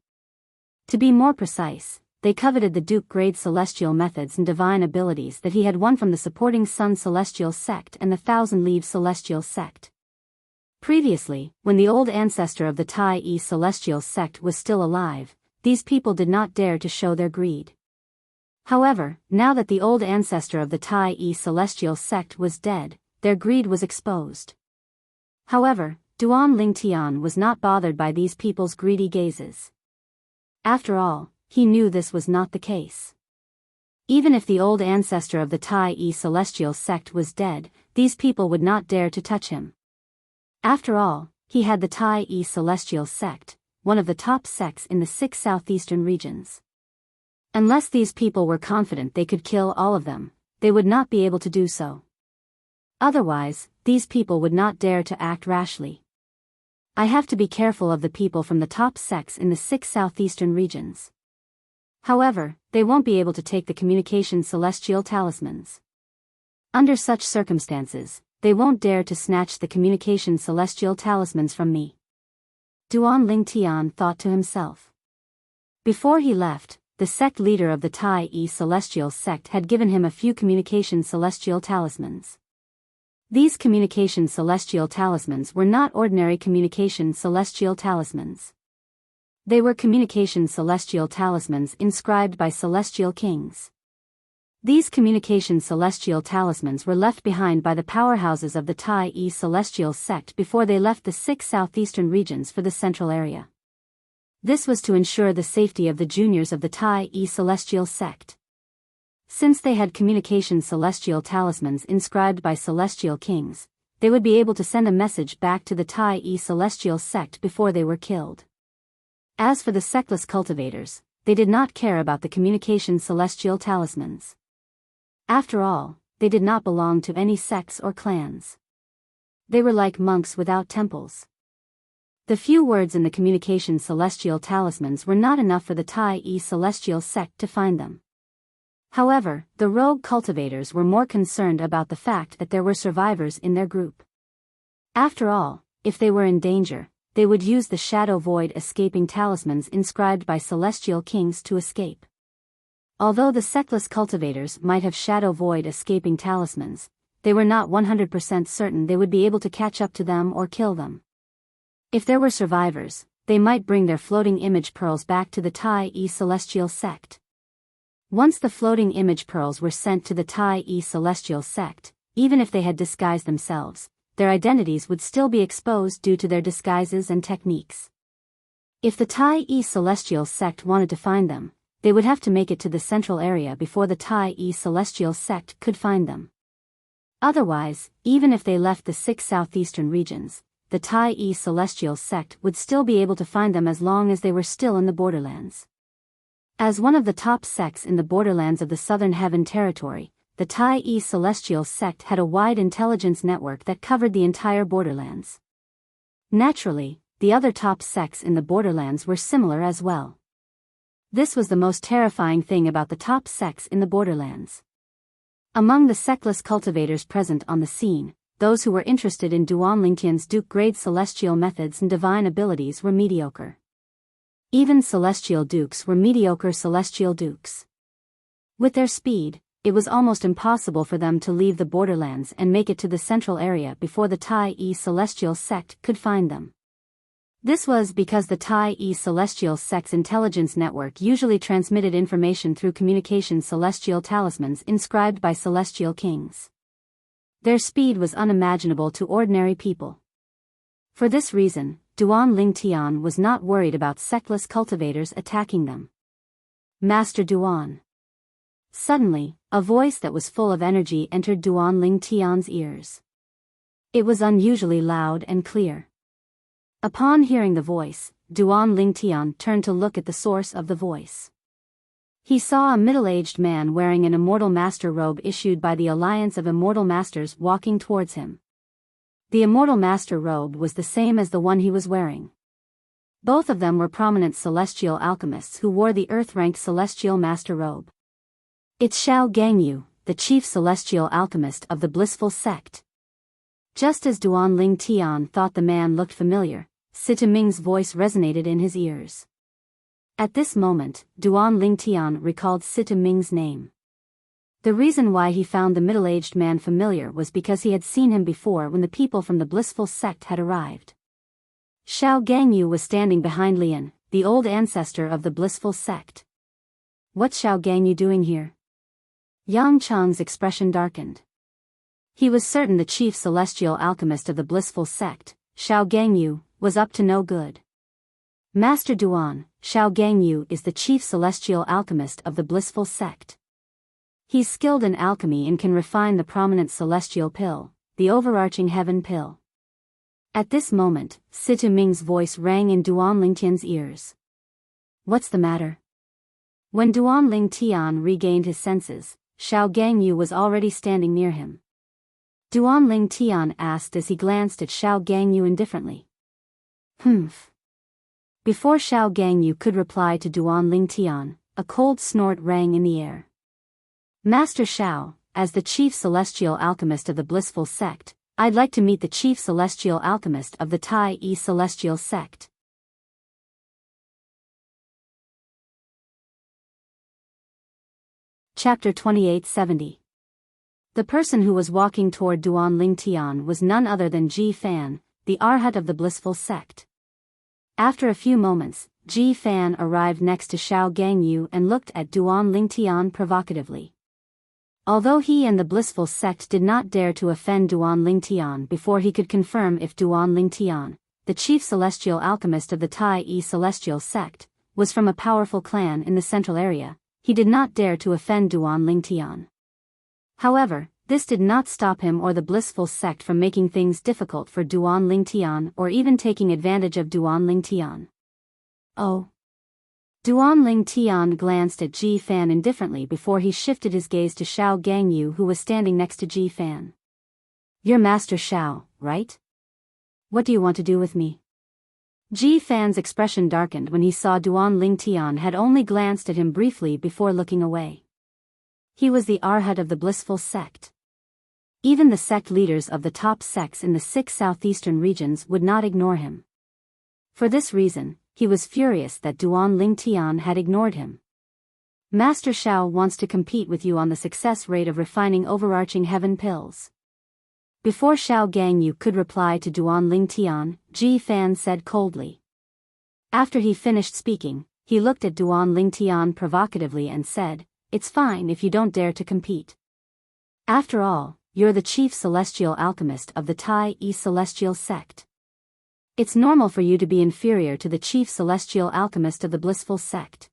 To be more precise, they coveted the duke-grade celestial methods and divine abilities that he had won from the supporting Sun celestial sect and the Thousand Leaves celestial sect. Previously, when the old ancestor of the Tai celestial sect was still alive, these people did not dare to show their greed. However, now that the old ancestor of the Tai celestial sect was dead, their greed was exposed. However, Duan Lingtian was not bothered by these people's greedy gazes. After all, he knew this was not the case. Even if the old ancestor of the Tai celestial sect was dead, these people would not dare to touch him. After all, he had the Tai celestial sect, one of the top sects in the 6 southeastern regions. Unless these people were confident they could kill all of them, they would not be able to do so. Otherwise, these people would not dare to act rashly. I have to be careful of the people from the top sects in the 6 southeastern regions. However, they won't be able to take the communication celestial talismans. Under such circumstances, they won't dare to snatch the communication celestial talismans from me. Duan Lingtian thought to himself. Before he left, the sect leader of the Tai E celestial sect had given him a few communication celestial talismans. These communication celestial talismans were not ordinary communication celestial talismans. They were communication celestial talismans inscribed by celestial kings. These communication celestial talismans were left behind by the powerhouses of the Tai E celestial sect before they left the 6 southeastern regions for the central area. This was to ensure the safety of the juniors of the Tai E celestial sect. Since they had communication celestial talismans inscribed by celestial kings, they would be able to send a message back to the Tai E celestial sect before they were killed. As for the sectless cultivators, they did not care about the communication celestial talismans. After all, they did not belong to any sects or clans. They were like monks without temples. The few words in the communication celestial talismans were not enough for the Tai E celestial sect to find them. However, the rogue cultivators were more concerned about the fact that there were survivors in their group. After all, if they were in danger, they would use the shadow void escaping talismans inscribed by celestial kings to escape. Although the sectless cultivators might have shadow void escaping talismans, they were not 100% certain they would be able to catch up to them or kill them. If there were survivors, they might bring their floating image pearls back to the Tai E celestial sect. Once the floating image pearls were sent to the Tai E celestial sect, even if they had disguised themselves, their identities would still be exposed due to their disguises and techniques. If the Tai E celestial sect wanted to find them, they would have to make it to the central area before the Tai E celestial sect could find them. Otherwise, even if they left the 6 southeastern regions, the Tai E celestial sect would still be able to find them as long as they were still in the borderlands. As one of the top sects in the borderlands of the Southern Heaven territory, the Tai E celestial sect had a wide intelligence network that covered the entire borderlands. Naturally, the other top sects in the borderlands were similar as well. This was the most terrifying thing about the top sects in the borderlands. Among the sectless cultivators present on the scene, those who were interested in Duan Lingtian's Duke-grade celestial methods and divine abilities were mediocre. Even celestial dukes were mediocre celestial dukes. With their speed, it was almost impossible for them to leave the borderlands and make it to the central area before the Tai E celestial sect could find them. This was because the Tai E celestial sect's intelligence network usually transmitted information through communication celestial talismans inscribed by celestial kings. Their speed was unimaginable to ordinary people. For this reason, Duan Lingtian was not worried about sectless cultivators attacking them. Master Duan. Suddenly, a voice that was full of energy entered Duan Lingtian's ears. It was unusually loud and clear. Upon hearing the voice, Duan Lingtian turned to look at the source of the voice. He saw a middle-aged man wearing an Immortal Master robe issued by the Alliance of Immortal Masters walking towards him. The Immortal Master robe was the same as the one he was wearing. Both of them were prominent celestial alchemists who wore the Earth-ranked Celestial Master robe. It's Xiao Gangyu, the chief celestial alchemist of the Blissful Sect. Just as Duan Lingtian thought the man looked familiar, Sita Ming's voice resonated in his ears. At this moment, Duan Lingtian recalled Sita Ming's name. The reason why he found the middle-aged man familiar was because he had seen him before when the people from the Blissful Sect had arrived. Xiao Gangyu was standing behind Lian, the old ancestor of the Blissful Sect. What's Xiao Gangyu doing here? Yang Cheng's expression darkened. He was certain the chief celestial alchemist of the Blissful Sect, Xiao Gangyu, was up to no good. Master Duan, Xiao Gangyu is the chief celestial alchemist of the Blissful Sect. He's skilled in alchemy and can refine the prominent celestial pill, the overarching heaven pill. At this moment, Situ Ming's voice rang in Duan Lingtian's ears. What's the matter? When Duan Lingtian regained his senses, Xiao Gangyu was already standing near him. Duan Lingtian asked as he glanced at Xiao Gangyu indifferently. Humph. Before Xiao Gangyu could reply to Duan Lingtian, a cold snort rang in the air. Master Xiao, as the chief celestial alchemist of the blissful sect, I'd like to meet the chief celestial alchemist of the Tai Yi celestial sect. Chapter 2870. The person who was walking toward Duan Lingtian was none other than Ji Fan, the arhat of the blissful sect. After a few moments, Ji Fan arrived next to Xiao Gangyu and looked at Duan Lingtian provocatively. Although he and the blissful sect did not dare to offend Duan Lingtian before he could confirm if Duan Lingtian, the chief celestial alchemist of the Tai Yi celestial sect, was from a powerful clan in the central area, he did not dare to offend Duan Lingtian. However, this did not stop him or the blissful sect from making things difficult for Duan Lingtian or even taking advantage of Duan Lingtian. Oh. Duan Lingtian glanced at Ji Fan indifferently before he shifted his gaze to Xiao Gangyu, who was standing next to Ji Fan. You're Master Xiao, right? What do you want to do with me? Ji Fan's expression darkened when he saw Duan Lingtian had only glanced at him briefly before looking away. He was the arhat of the blissful sect. Even the sect leaders of the top sects in the 6 southeastern regions would not ignore him. For this reason, he was furious that Duan Lingtian had ignored him. Master Xiao wants to compete with you on the success rate of refining overarching heaven pills. Before Xiao Gangyu could reply to Duan Lingtian, Ji Fan said coldly. After he finished speaking, he looked at Duan Lingtian provocatively and said, It's fine if you don't dare to compete. After all, you're the chief celestial alchemist of the Tai Yi celestial sect. It's normal for you to be inferior to the chief celestial alchemist of the blissful sect.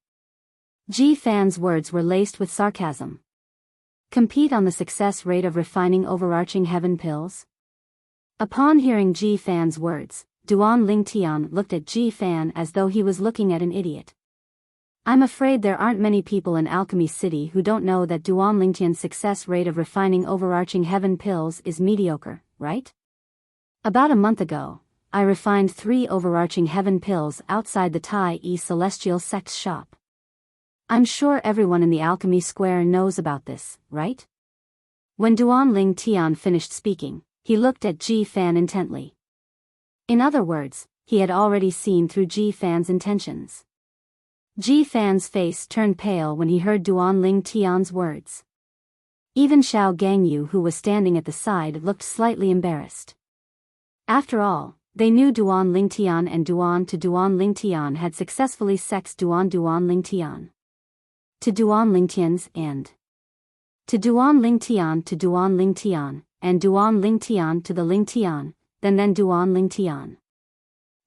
Ji Fan's words were laced with sarcasm. Compete on the success rate of refining overarching heaven pills? Upon hearing Ji Fan's words, Duan Lingtian looked at Ji Fan as though he was looking at an idiot. I'm afraid there aren't many people in Alchemy City who don't know that Duan Lingtian's success rate of refining overarching heaven pills is mediocre, right? About a month ago, I refined 3 overarching heaven pills outside the Tai Yi celestial sect's shop. I'm sure everyone in the Alchemy Square knows about this, right? When Duan Lingtian finished speaking, he looked at Ji Fan intently. In other words, he had already seen through Ji Fan's intentions. Ji Fan's face turned pale when he heard Duan Lingtian's words. Even Xiao Gangyu, who was standing at the side, looked slightly embarrassed. After all, they knew Duan Lingtian and Duan Lingtian had successfully sexed Duan Lingtian. To Duan Lingtian's and to Duan Lingtian to Duan Lingtian, and Duan Lingtian to the Lingtian, then Duan Lingtian.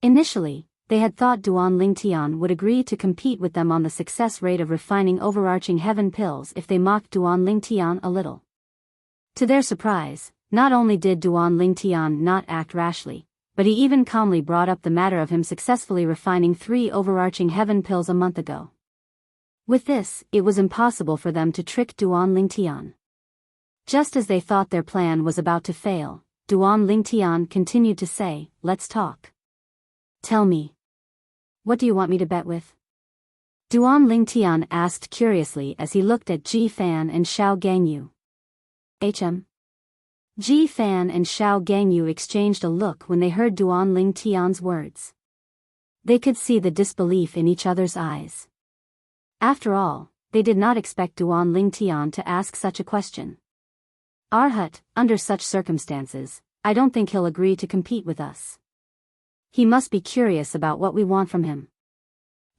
Initially, they had thought Duan Lingtian would agree to compete with them on the success rate of refining overarching heaven pills if they mocked Duan Lingtian a little. To their surprise, not only did Duan Lingtian not act rashly, but he even calmly brought up the matter of him successfully refining 3 overarching heaven pills a month ago. With this, it was impossible for them to trick Duan Lingtian. Just as they thought their plan was about to fail, Duan Lingtian continued to say, Let's talk. Tell me. What do you want me to bet with? Duan Lingtian asked curiously as he looked at Ji Fan and Xiao Gangyu. Ji Fan and Xiao Gangyu exchanged a look when they heard Duan Lingtian's words. They could see the disbelief in each other's eyes. After all, they did not expect Duan Lingtian to ask such a question. Arhat, under such circumstances, I don't think he'll agree to compete with us. He must be curious about what we want from him.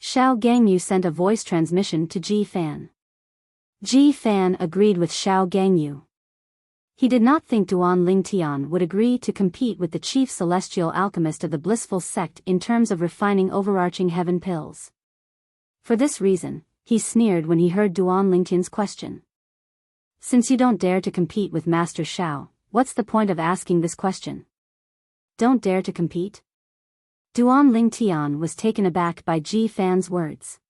Xiao Gangyu sent a voice transmission to Ji Fan. Ji Fan agreed with Xiao Gangyu. He did not think Duan Lingtian would agree to compete with the chief celestial alchemist of the blissful sect in terms of refining overarching heaven pills. For this reason, he sneered when he heard Duan Lingtian's question. Since you don't dare to compete with Master Xiao, what's the point of asking this question? Don't dare to compete? Duan Lingtian was taken aback by Ji Fan's words.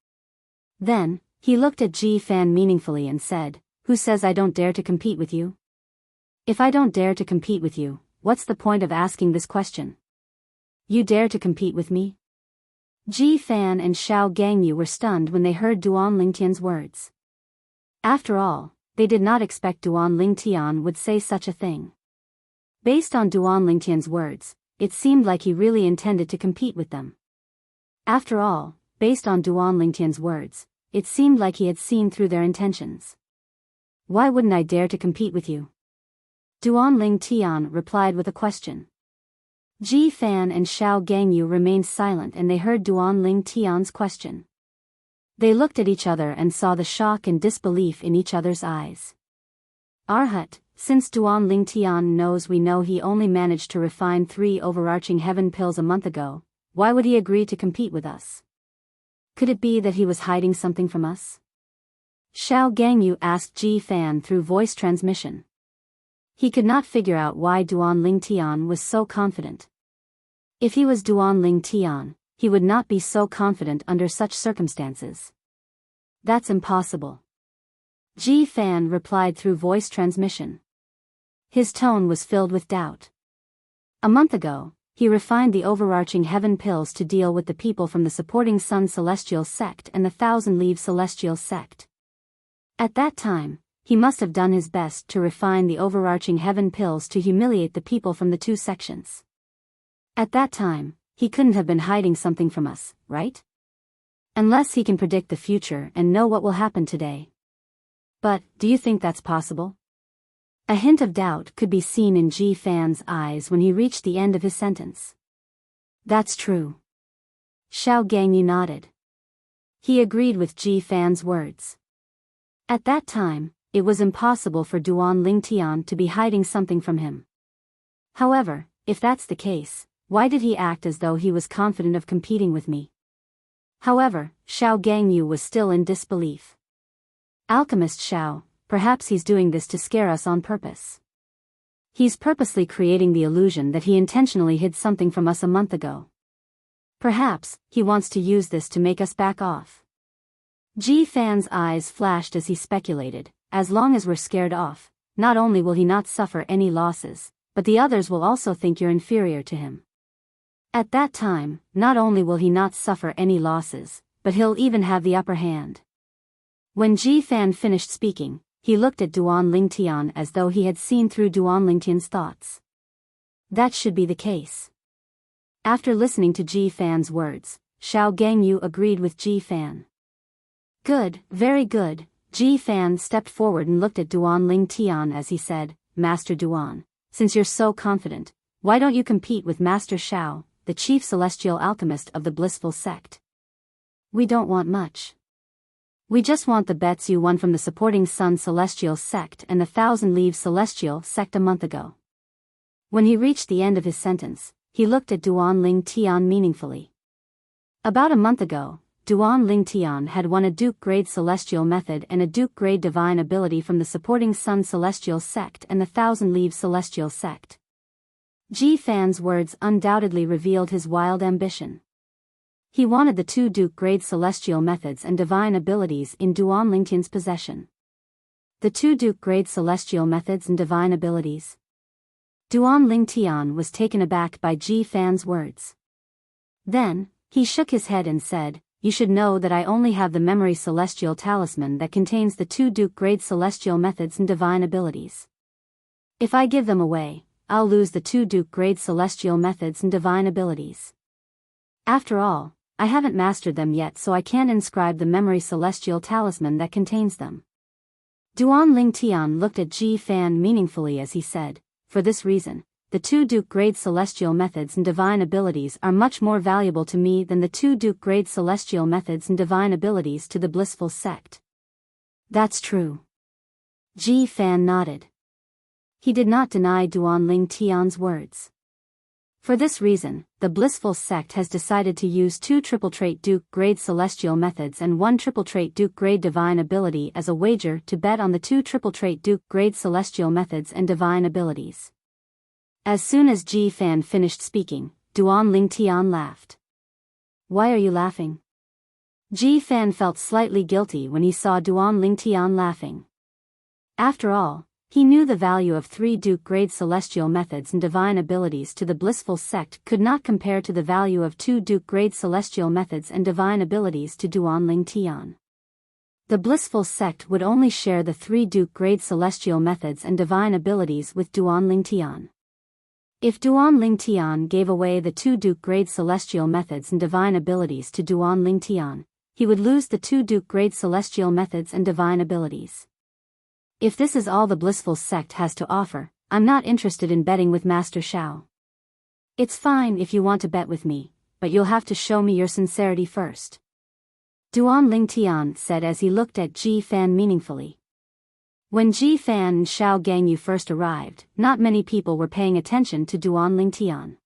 Then, he looked at Ji Fan meaningfully and said, "Who says I don't dare to compete with you? If I don't dare to compete with you, what's the point of asking this question? You dare to compete with me?" Ji Fan and Xiao Gangyu were stunned when they heard Duan Lingtian's words. After all, they did not expect Duan Lingtian would say such a thing. Based on Duan Lingtian's words, it seemed like he really intended to compete with them. After all, based on Duan Lingtian's words, it seemed like he had seen through their intentions. "Why wouldn't I dare to compete with you?" Duan Lingtian replied with a question. Ji Fan and Xiao Gangyu remained silent and they heard Duan Lingtian's question. They looked at each other and saw the shock and disbelief in each other's eyes. Arhat, since Duan Lingtian knows we know he only managed to refine 3 overarching heaven pills a month ago, why would he agree to compete with us? Could it be that he was hiding something from us? Xiao Gangyu asked Ji Fan through voice transmission. He could not figure out why Duan Lingtian was so confident. If he was Duan Lingtian, he would not be so confident under such circumstances. That's impossible. Ji Fan replied through voice transmission. His tone was filled with doubt. A month ago, he refined the overarching heaven pills to deal with the people from the supporting Sun Celestial Sect and the Thousand Leaves Celestial Sect. At that time, he must have done his best to refine the overarching heaven pills to humiliate the people from the 2 sections. At that time, he couldn't have been hiding something from us, right? Unless he can predict the future and know what will happen today. But, do you think that's possible? A hint of doubt could be seen in Ji Fan's eyes when he reached the end of his sentence. That's true. Xiao Gangyu nodded. He agreed with Ji Fan's words. At that time, it was impossible for Duan Lingtian to be hiding something from him. However, if that's the case, why did he act as though he was confident of competing with me? However, Xiao Gangyu was still in disbelief. Alchemist Xiao, perhaps he's doing this to scare us on purpose. He's purposely creating the illusion that he intentionally hid something from us a month ago. Perhaps, he wants to use this to make us back off. Ji Fan's eyes flashed as he speculated, as long as we're scared off, not only will he not suffer any losses, but the others will also think you're inferior to him. At that time, not only will he not suffer any losses, but he'll even have the upper hand. When Ji Fan finished speaking, he looked at Duan Lingtian as though he had seen through Duan Lingtian's thoughts. That should be the case. After listening to Ji Fan's words, Xiao Gangyu agreed with Ji Fan. Good, very good. Ji Fan stepped forward and looked at Duan Lingtian as he said, "Master Duan, since you're so confident, why don't you compete with Master Xiao, the chief celestial alchemist of the blissful sect? We don't want much. We just want the bets you won from the supporting Sun Celestial Sect and the Thousand Leaves Celestial Sect a month ago." When he reached the end of his sentence, he looked at Duan Lingtian meaningfully. About a month ago, Duan Lingtian had won a Duke-grade Celestial Method and a Duke-grade Divine Ability from the supporting Sun Celestial Sect and the Thousand Leaves Celestial Sect. Ji Fan's words undoubtedly revealed his wild ambition. He wanted the 2 Duke-grade Celestial Methods and Divine Abilities in Duan Lingtian's possession. The 2 Duke-grade Celestial Methods and Divine Abilities. Duan Lingtian was taken aback by Ji Fan's words. Then, he shook his head and said, "You should know that I only have the Memory Celestial Talisman that contains the 2 Duke-grade Celestial Methods and Divine Abilities. If I give them away, I'll lose the 2 Duke-grade Celestial Methods and Divine Abilities. After all, I haven't mastered them yet, so I can't inscribe the Memory Celestial Talisman that contains them." Duan Lingtian looked at Ji Fan meaningfully as he said, "For this reason, the 2 Duke-grade Celestial Methods and Divine Abilities are much more valuable to me than the 2 Duke-grade Celestial Methods and Divine Abilities to the Blissful Sect." That's true. Ji Fan nodded. He did not deny Duan Lingtian's words. For this reason, the Blissful Sect has decided to use 2 triple-trait Duke-grade Celestial Methods and 1 triple-trait Duke-grade Divine Ability as a wager to bet on the 2 triple-trait Duke-grade Celestial Methods and Divine Abilities. As soon as Ji Fan finished speaking, Duan Lingtian laughed. Why are you laughing? Ji Fan felt slightly guilty when he saw Duan Lingtian laughing. After all, he knew the value of 3 Duke-grade celestial methods and divine abilities to the blissful sect could not compare to the value of 2 Duke-grade celestial methods and divine abilities to Duan Lingtian. The blissful sect would only share the 3 Duke-grade celestial methods and divine abilities with Duan Lingtian. If Duan Lingtian gave away the 2 Duke-grade celestial methods and divine abilities to Duan Lingtian, he would lose the 2 Duke-grade celestial methods and divine abilities. If this is all the blissful sect has to offer, I'm not interested in betting with Master Shao. It's fine if you want to bet with me, but you'll have to show me your sincerity first. Duan Lingtian said as he looked at Ji Fan meaningfully. When Ji Fan and Shao Gangyu first arrived, not many people were paying attention to Duan Lingtian.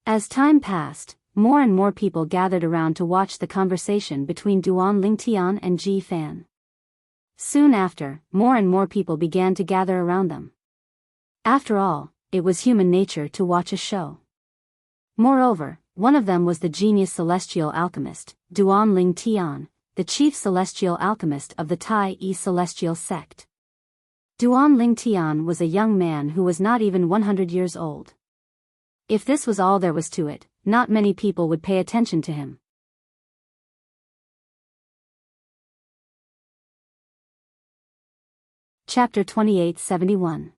As time passed, more and more people gathered around to watch the conversation between Duan Lingtian and Ji Fan. Soon after, more and more people began to gather around them. After all, it was human nature to watch a show. Moreover, one of them was the genius celestial alchemist, Duan Lingtian, the chief celestial alchemist of the Tai Yi celestial sect. Duan Lingtian was a young man who was not even 100 years old. If this was all there was to it, not many people would pay attention to him. Chapter 2871.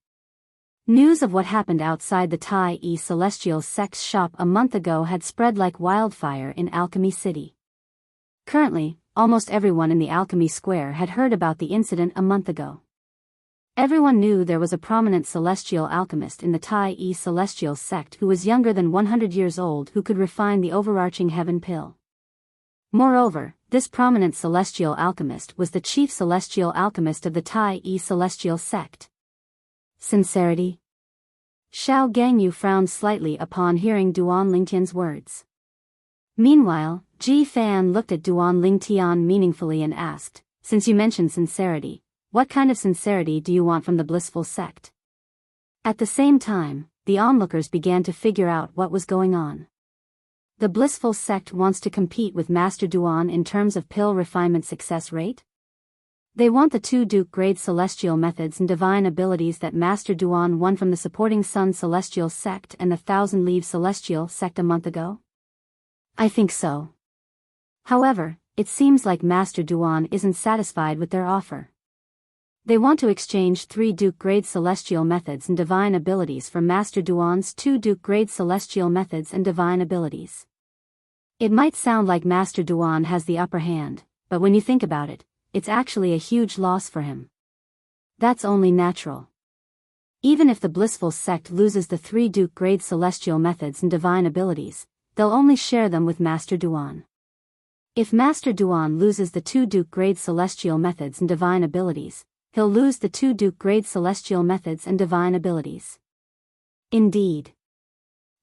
News of what happened outside the Tai Yi Celestial Sect's shop a month ago had spread like wildfire in Alchemy City. Currently, almost everyone in the Alchemy Square had heard about the incident a month ago. Everyone knew there was a prominent celestial alchemist in the Tai Yi Celestial Sect who was younger than 100 years old who could refine the overarching heaven pill. Moreover, this prominent celestial alchemist was the chief celestial alchemist of the Tai Yi Celestial Sect. Sincerity? Shao Gangyu frowned slightly upon hearing Duan Lingtian's words. Meanwhile, Ji Fan looked at Duan Lingtian meaningfully and asked, since you mentioned sincerity, what kind of sincerity do you want from the blissful sect? At the same time, the onlookers began to figure out what was going on. The blissful sect wants to compete with Master Duan in terms of pill refinement success rate? They want the 2 Duke-grade celestial methods and divine abilities that Master Duan won from the supporting Sun Celestial Sect and the Thousand Leaves Celestial Sect a month ago? I think so. However, it seems like Master Duan isn't satisfied with their offer. They want to exchange 3 Duke-grade celestial methods and divine abilities for Master Duan's 2 Duke-grade celestial methods and divine abilities. It might sound like Master Duan has the upper hand, but when you think about it, it's actually a huge loss for him. That's only natural. Even if the blissful sect loses the 3 Duke-grade celestial methods and divine abilities, they'll only share them with Master Duan. If Master Duan loses the 2 Duke-grade celestial methods and divine abilities, he'll lose the 2 Duke-grade celestial methods and divine abilities. Indeed.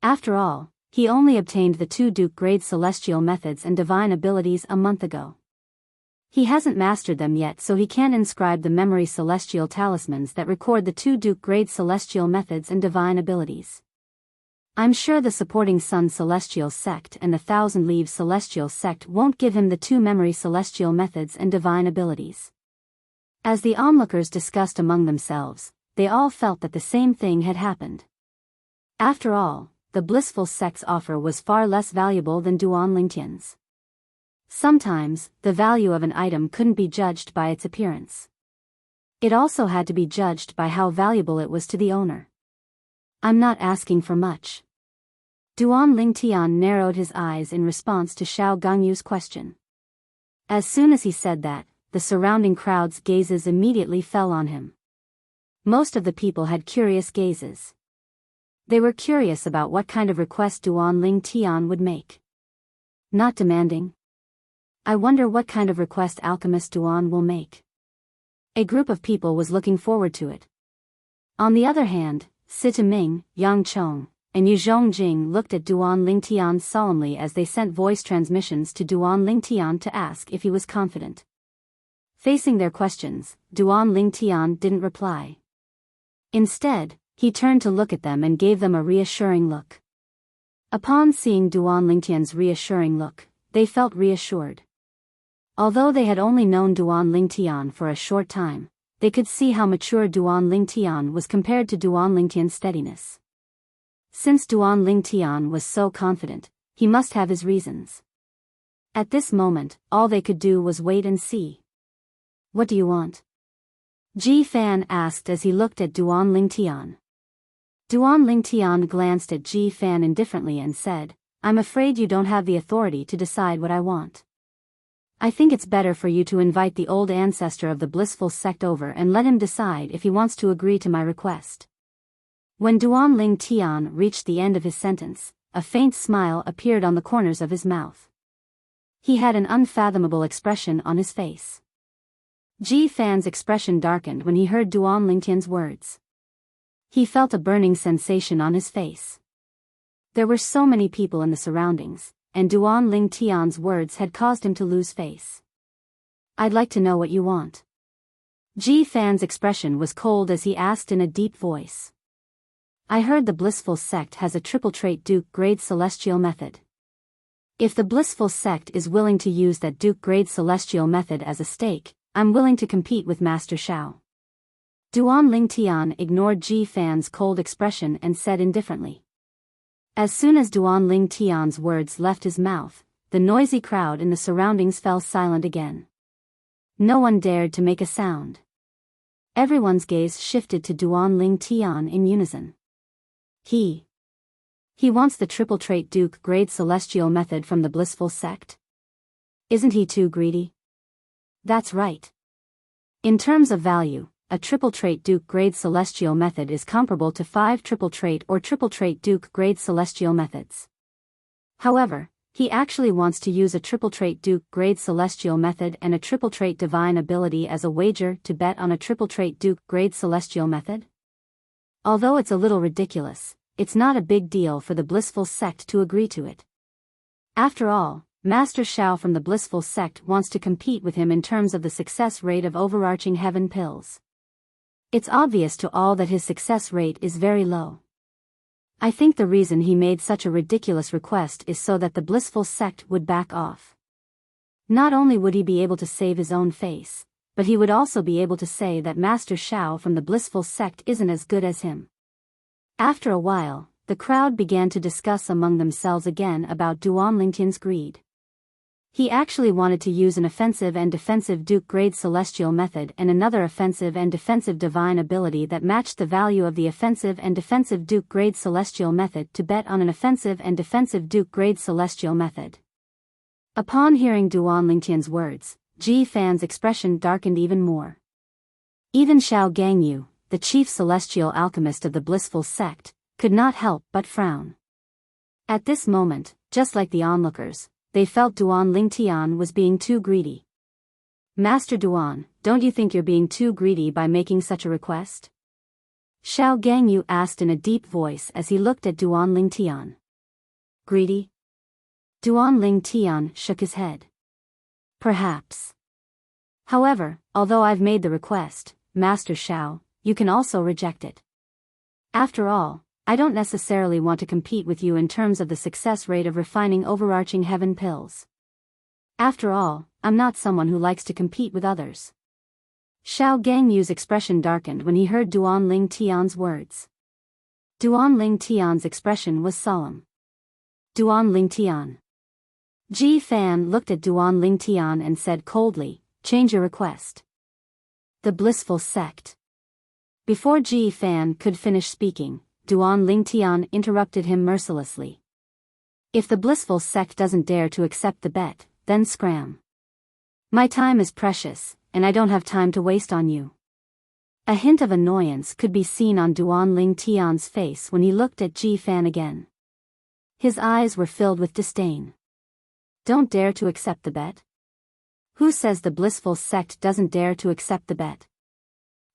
After all, he only obtained the 2 Duke-grade celestial methods and divine abilities a month ago. He hasn't mastered them yet, so he can't inscribe the memory celestial talismans that record the 2 Duke-grade celestial methods and divine abilities. I'm sure the supporting Sun Celestial Sect and the Thousand Leaves Celestial Sect won't give him the 2 memory celestial methods and divine abilities. As the onlookers discussed among themselves, they all felt that the same thing had happened. After all, the blissful sect's offer was far less valuable than Duan Lingtian's. Sometimes, the value of an item couldn't be judged by its appearance. It also had to be judged by how valuable it was to the owner. I'm not asking for much. Duan Lingtian narrowed his eyes in response to Shao Gangyu's question. As soon as he said that, the surrounding crowd's gazes immediately fell on him. Most of the people had curious gazes. They were curious about what kind of request Duan Lingtian would make. Not demanding. I wonder what kind of request Alchemist Duan will make. A group of people was looking forward to it. On the other hand, Sita Ming, Yang Chong, and Yu Zhongjing looked at Duan Lingtian solemnly as they sent voice transmissions to Duan Lingtian to ask if he was confident. Facing their questions, Duan Lingtian didn't reply. Instead, He turned to look at them and gave them a reassuring look. Upon seeing Duan Lingtian's reassuring look, they felt reassured. Although they had only known Duan Lingtian for a short time, they could see how mature Duan Lingtian was compared to Duan Lingtian's steadiness. Since Duan Lingtian was so confident, he must have his reasons. At this moment, all they could do was wait and see. "What do you want?" Ji Fan asked as he looked at Duan Lingtian. Duan Lingtian glanced at Ji Fan indifferently and said, "I'm afraid you don't have the authority to decide what I want. I think it's better for you to invite the old ancestor of the blissful sect over and let him decide if he wants to agree to my request." When Duan Lingtian reached the end of his sentence, a faint smile appeared on the corners of his mouth. He had an unfathomable expression on his face. Ji Fan's expression darkened when he heard Duan Lingtian's words. He felt a burning sensation on his face. There were so many people in the surroundings, and Duan Lingtian's words had caused him to lose face. "I'd like to know what you want." Ji Fan's expression was cold as he asked in a deep voice. "I heard the blissful sect has a triple trait Duke grade celestial method. If the blissful sect is willing to use that Duke grade celestial method as a stake, I'm willing to compete with Master Shao." Duan Lingtian ignored Ji Fan's cold expression and said indifferently. As soon as Duan Lingtian's words left his mouth, the noisy crowd in the surroundings fell silent again. No one dared to make a sound. Everyone's gaze shifted to Duan Lingtian in unison. He wants the triple trait Duke grade celestial method from the blissful sect? Isn't he too greedy? That's right. In terms of value, a triple trait Duke grade celestial method is comparable to 5 triple trait or triple trait Duke grade celestial methods. However, he actually wants to use a triple trait Duke grade celestial method and a triple trait divine ability as a wager to bet on a triple trait Duke grade celestial method? Although it's a little ridiculous, it's not a big deal for the blissful sect to agree to it. After all, Master Shao from the blissful sect wants to compete with him in terms of the success rate of overarching heaven pills. It's obvious to all that his success rate is very low. I think the reason he made such a ridiculous request is so that the blissful sect would back off. Not only would he be able to save his own face, but he would also be able to say that Master Shao from the blissful sect isn't as good as him. After a while, the crowd began to discuss among themselves again about Duan Lingtian's greed. He actually wanted to use an offensive and defensive Duke grade celestial method and another offensive and defensive divine ability that matched the value of the offensive and defensive Duke grade celestial method to bet on an offensive and defensive Duke grade celestial method. Upon hearing Duan Lingtian's words, Ji Fan's expression darkened even more. Even Xiao Gangyu, the chief celestial alchemist of the blissful sect, could not help but frown. At this moment, just like the onlookers, they felt Duan Lingtian was being too greedy. "Master Duan, don't you think you're being too greedy by making such a request?" Xiao Gangyu asked in a deep voice as he looked at Duan Lingtian. "Greedy?" Duan Lingtian shook his head. "Perhaps. However, although I've made the request, Master Shao, you can also reject it. After all, I don't necessarily want to compete with you in terms of the success rate of refining overarching heaven pills. After all, I'm not someone who likes to compete with others." Xiao Gangyu's expression darkened when he heard Duan Lingtian's words. Duan Lingtian's expression was solemn. "Duan Lingtian." Ji Fan looked at Duan Lingtian and said coldly, "Change your request." The blissful sect. Before Ji Fan could finish speaking, Duan Lingtian interrupted him mercilessly. "If the blissful sect doesn't dare to accept the bet, then scram. My time is precious, and I don't have time to waste on you." A hint of annoyance could be seen on Duan Lingtian's face when he looked at Ji Fan again. His eyes were filled with disdain. "Don't dare to accept the bet? Who says the blissful sect doesn't dare to accept the bet?"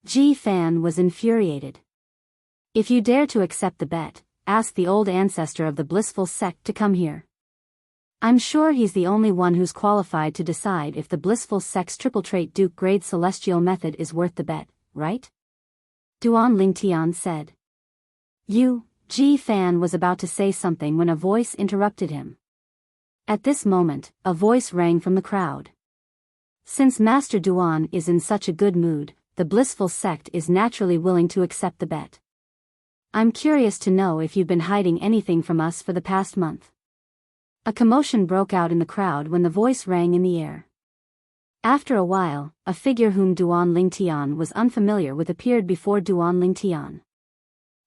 Ji Fan was infuriated. "If you dare to accept the bet, ask the old ancestor of the blissful sect to come here. I'm sure he's the only one who's qualified to decide if the blissful sect's triple trait Duke grade celestial method is worth the bet, right?" Duan Lingtian said. Ji Fan was about to say something when a voice interrupted him. At this moment, a voice rang from the crowd. Since Master Duan is in such a good mood, the blissful sect is naturally willing to accept the bet. I'm curious to know if you've been hiding anything from us for the past month. A commotion broke out in the crowd when the voice rang in the air. After a while, a figure whom Duan Lingtian was unfamiliar with appeared before Duan Lingtian.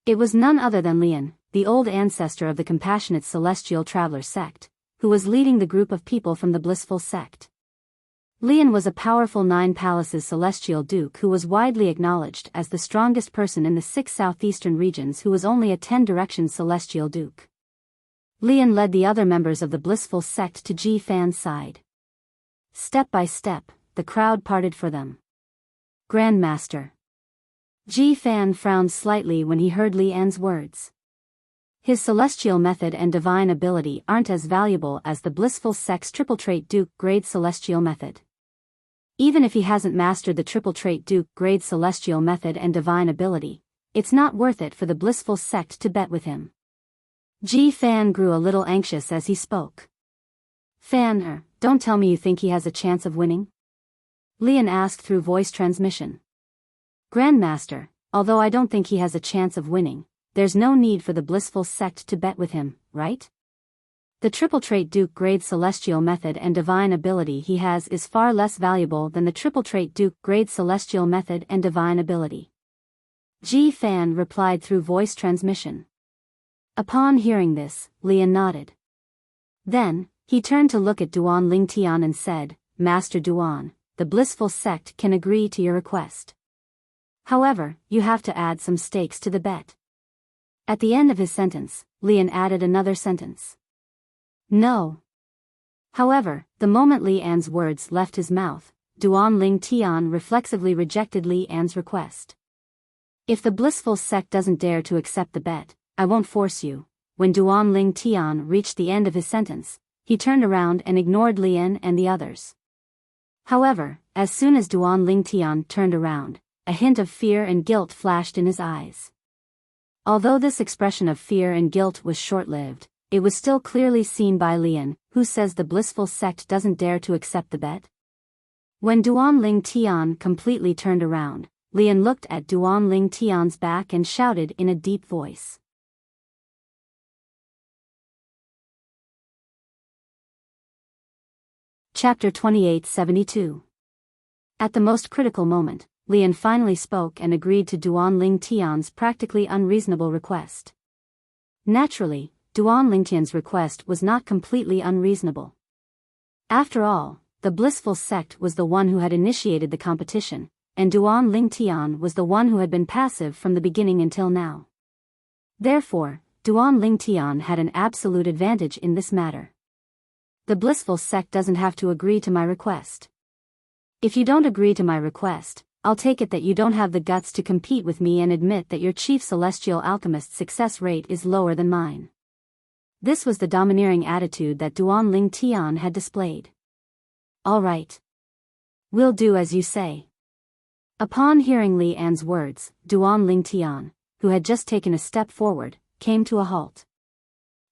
It was none other than Lian, the old ancestor of the compassionate celestial traveler sect, who was leading the group of people from the blissful sect. Lian was a powerful 9 palaces celestial duke who was widely acknowledged as the strongest person in the 6 southeastern regions, who was only a 10 directions celestial duke. Lian led the other members of the blissful sect to Ji Fan's side. Step by step, the crowd parted for them. Grandmaster. Ji Fan frowned slightly when he heard Lian's words. His celestial method and divine ability aren't as valuable as the blissful sect's triple trait duke grade celestial method. Even if he hasn't mastered the triple trait duke grade celestial method and divine ability, it's not worth it for the blissful sect to bet with him. Ji Fan grew a little anxious as he spoke. Fan, don't tell me you think he has a chance of winning? Lian asked through voice transmission. Grandmaster, although I don't think he has a chance of winning, there's no need for the blissful sect to bet with him, right? The triple trait duke grade celestial method and divine ability he has is far less valuable than the triple trait duke grade celestial method and divine ability. Ji Fan replied through voice transmission. Upon hearing this, Lian nodded. Then, he turned to look at Duan Lingtian and said, Master Duan, the blissful sect can agree to your request. However, you have to add some stakes to the bet. At the end of his sentence, Lian added another sentence. No. However, the moment Li An's words left his mouth, Duan Lingtian reflexively rejected Li An's request. If the blissful sect doesn't dare to accept the bet, I won't force you. When Duan Lingtian reached the end of his sentence, he turned around and ignored Lian and the others. However, as soon as Duan Lingtian turned around, a hint of fear and guilt flashed in his eyes. Although this expression of fear and guilt was short-lived, it was still clearly seen by Lian, who says the blissful sect doesn't dare to accept the bet. When Duan Lingtian completely turned around, Lian looked at Duan Lingtian's back and shouted in a deep voice. Chapter 2872. At the most critical moment, Lian finally spoke and agreed to Duan Lingtian's practically unreasonable request. Naturally, Duan Lingtian's request was not completely unreasonable. After all, the blissful sect was the one who had initiated the competition, and Duan Lingtian was the one who had been passive from the beginning until now. Therefore, Duan Lingtian had an absolute advantage in this matter. The blissful sect doesn't have to agree to my request. If you don't agree to my request, I'll take it that you don't have the guts to compete with me and admit that your chief celestial alchemist's success rate is lower than mine. This was the domineering attitude that Duan Lingtian had displayed. All right. We'll do as you say. Upon hearing Li An's words, Duan Lingtian, who had just taken a step forward, came to a halt.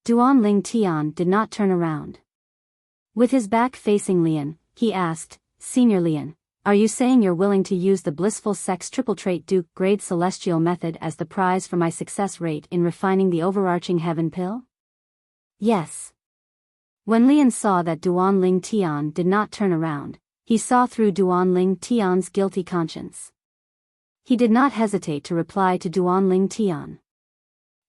Duan Lingtian did not turn around. With his back facing Lian, he asked, Senior Lian, are you saying you're willing to use the blissful sect's triple trait duke grade celestial method as the prize for my success rate in refining the overarching heaven pill? Yes. When Lian saw that Duan Lingtian did not turn around, he saw through Duan Lingtian's guilty conscience. He did not hesitate to reply to Duan Lingtian.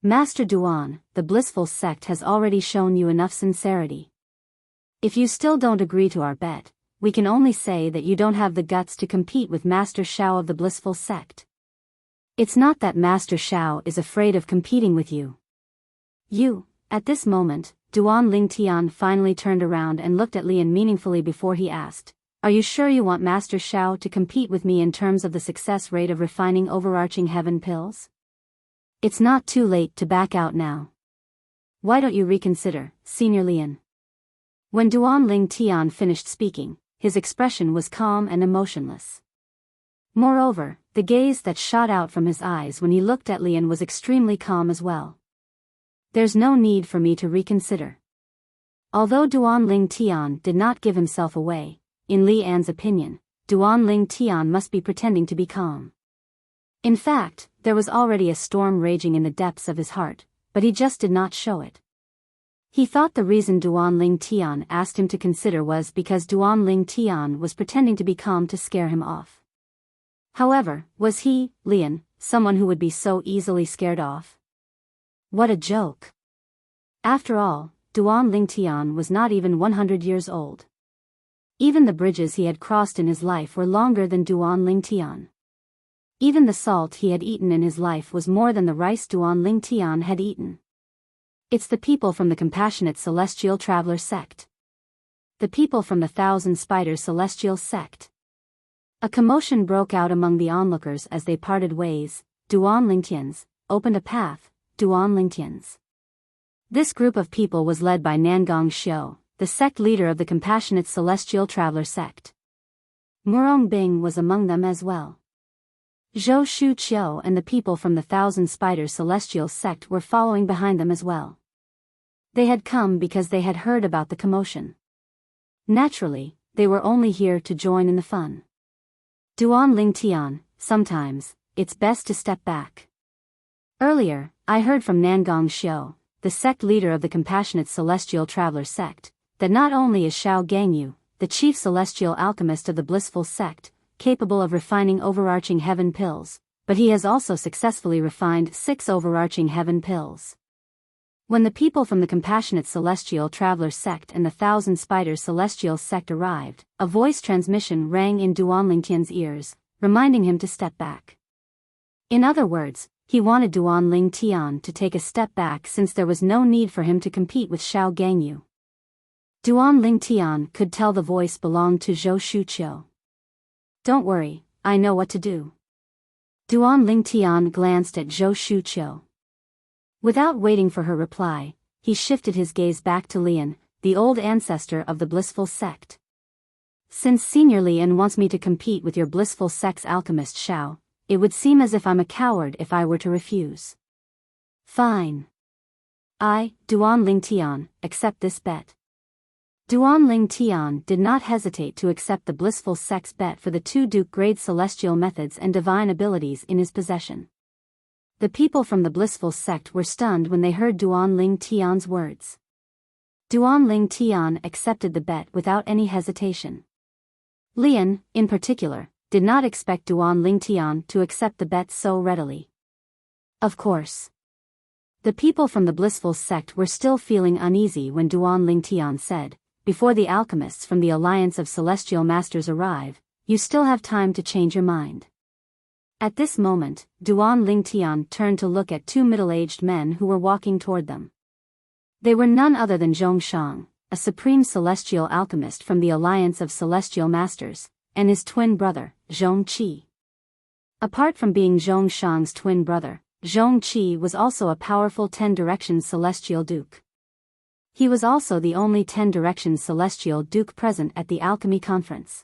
Master Duan, the blissful sect has already shown you enough sincerity. If you still don't agree to our bet, we can only say that you don't have the guts to compete with Master Shao of the blissful sect. It's not that Master Shao is afraid of competing with you. At this moment, Duan Lingtian finally turned around and looked at Lian meaningfully before he asked, Are you sure you want Master Shao to compete with me in terms of the success rate of refining overarching heaven pills? It's not too late to back out now. Why don't you reconsider, Senior Lian? When Duan Lingtian finished speaking, his expression was calm and emotionless. Moreover, the gaze that shot out from his eyes when he looked at Lian was extremely calm as well. There's no need for me to reconsider. Although Duanling Tian did not give himself away, in Li An's opinion, Duanling Tian must be pretending to be calm. In fact, there was already a storm raging in the depths of his heart, but he just did not show it. He thought the reason Duanling Tian asked him to consider was because Duanling Tian was pretending to be calm to scare him off. However, was he, Lian, someone who would be so easily scared off? What a joke. After all, Duanling Tian was not even 100 years old. Even the bridges he had crossed in his life were longer than Duanling Tian. Even the salt he had eaten in his life was more than the rice Duanling Tian had eaten. It's the people from the Compassionate Celestial Traveler sect. The people from the Thousand Spiders Celestial sect. A commotion broke out among the onlookers as they parted ways. Duanling Tian's opened a path. Duanling Tian's. This group of people was led by Nangong Xiu, the sect leader of the Compassionate Celestial Traveler sect. Murong Bing was among them as well. Zhou Shu Qiu and the people from the Thousand Spiders Celestial sect were following behind them as well. They had come because they had heard about the commotion. Naturally, they were only here to join in the fun. Duanling Tian, sometimes, it's best to step back. Earlier, I heard from Nangong Xiu, the sect leader of the Compassionate Celestial Traveler sect, that not only is Xiao Gangyu, the chief celestial alchemist of the blissful sect, capable of refining overarching heaven pills, but he has also successfully refined 6 overarching heaven pills. When the people from the Compassionate Celestial Traveler sect and the Thousand Spiders Celestial sect arrived, a voice transmission rang in Duanling Tian's ears, reminding him to step back. In other words, he wanted Duanling Tian to take a step back since there was no need for him to compete with Xiao Gangyu. Duanling Tian could tell the voice belonged to Zhou Shuqiu. Don't worry, I know what to do. Duanling Tian glanced at Zhou Shuqiu. Without waiting for her reply, he shifted his gaze back to Lian, the old ancestor of the blissful sect. Since Senior Lian wants me to compete with your blissful sect's alchemist Xiao, it would seem as if I'm a coward if I were to refuse. Fine. I, Duanling Tian, accept this bet. Duanling Tian did not hesitate to accept the blissful sect's bet for the 2 Duke-grade celestial methods and divine abilities in his possession. The people from the blissful sect were stunned when they heard Duanling Tian's words. Duanling Tian accepted the bet without any hesitation. Lian, in particular, did not expect Duanling Tian to accept the bet so readily. Of course. The people from the blissful sect were still feeling uneasy when Duanling Tian said, "Before the alchemists from the Alliance of Celestial Masters arrive, you still have time to change your mind." At this moment, Duanling Tian turned to look at 2 middle-aged men who were walking toward them. They were none other than Zhongshang, a supreme celestial alchemist from the Alliance of Celestial Masters, and his twin brother, Zhongqi. Apart from being Zhongshang's twin brother, Zhongqi was also a powerful 10 Directions Celestial Duke. He was also the only 10 Directions Celestial Duke present at the Alchemy Conference.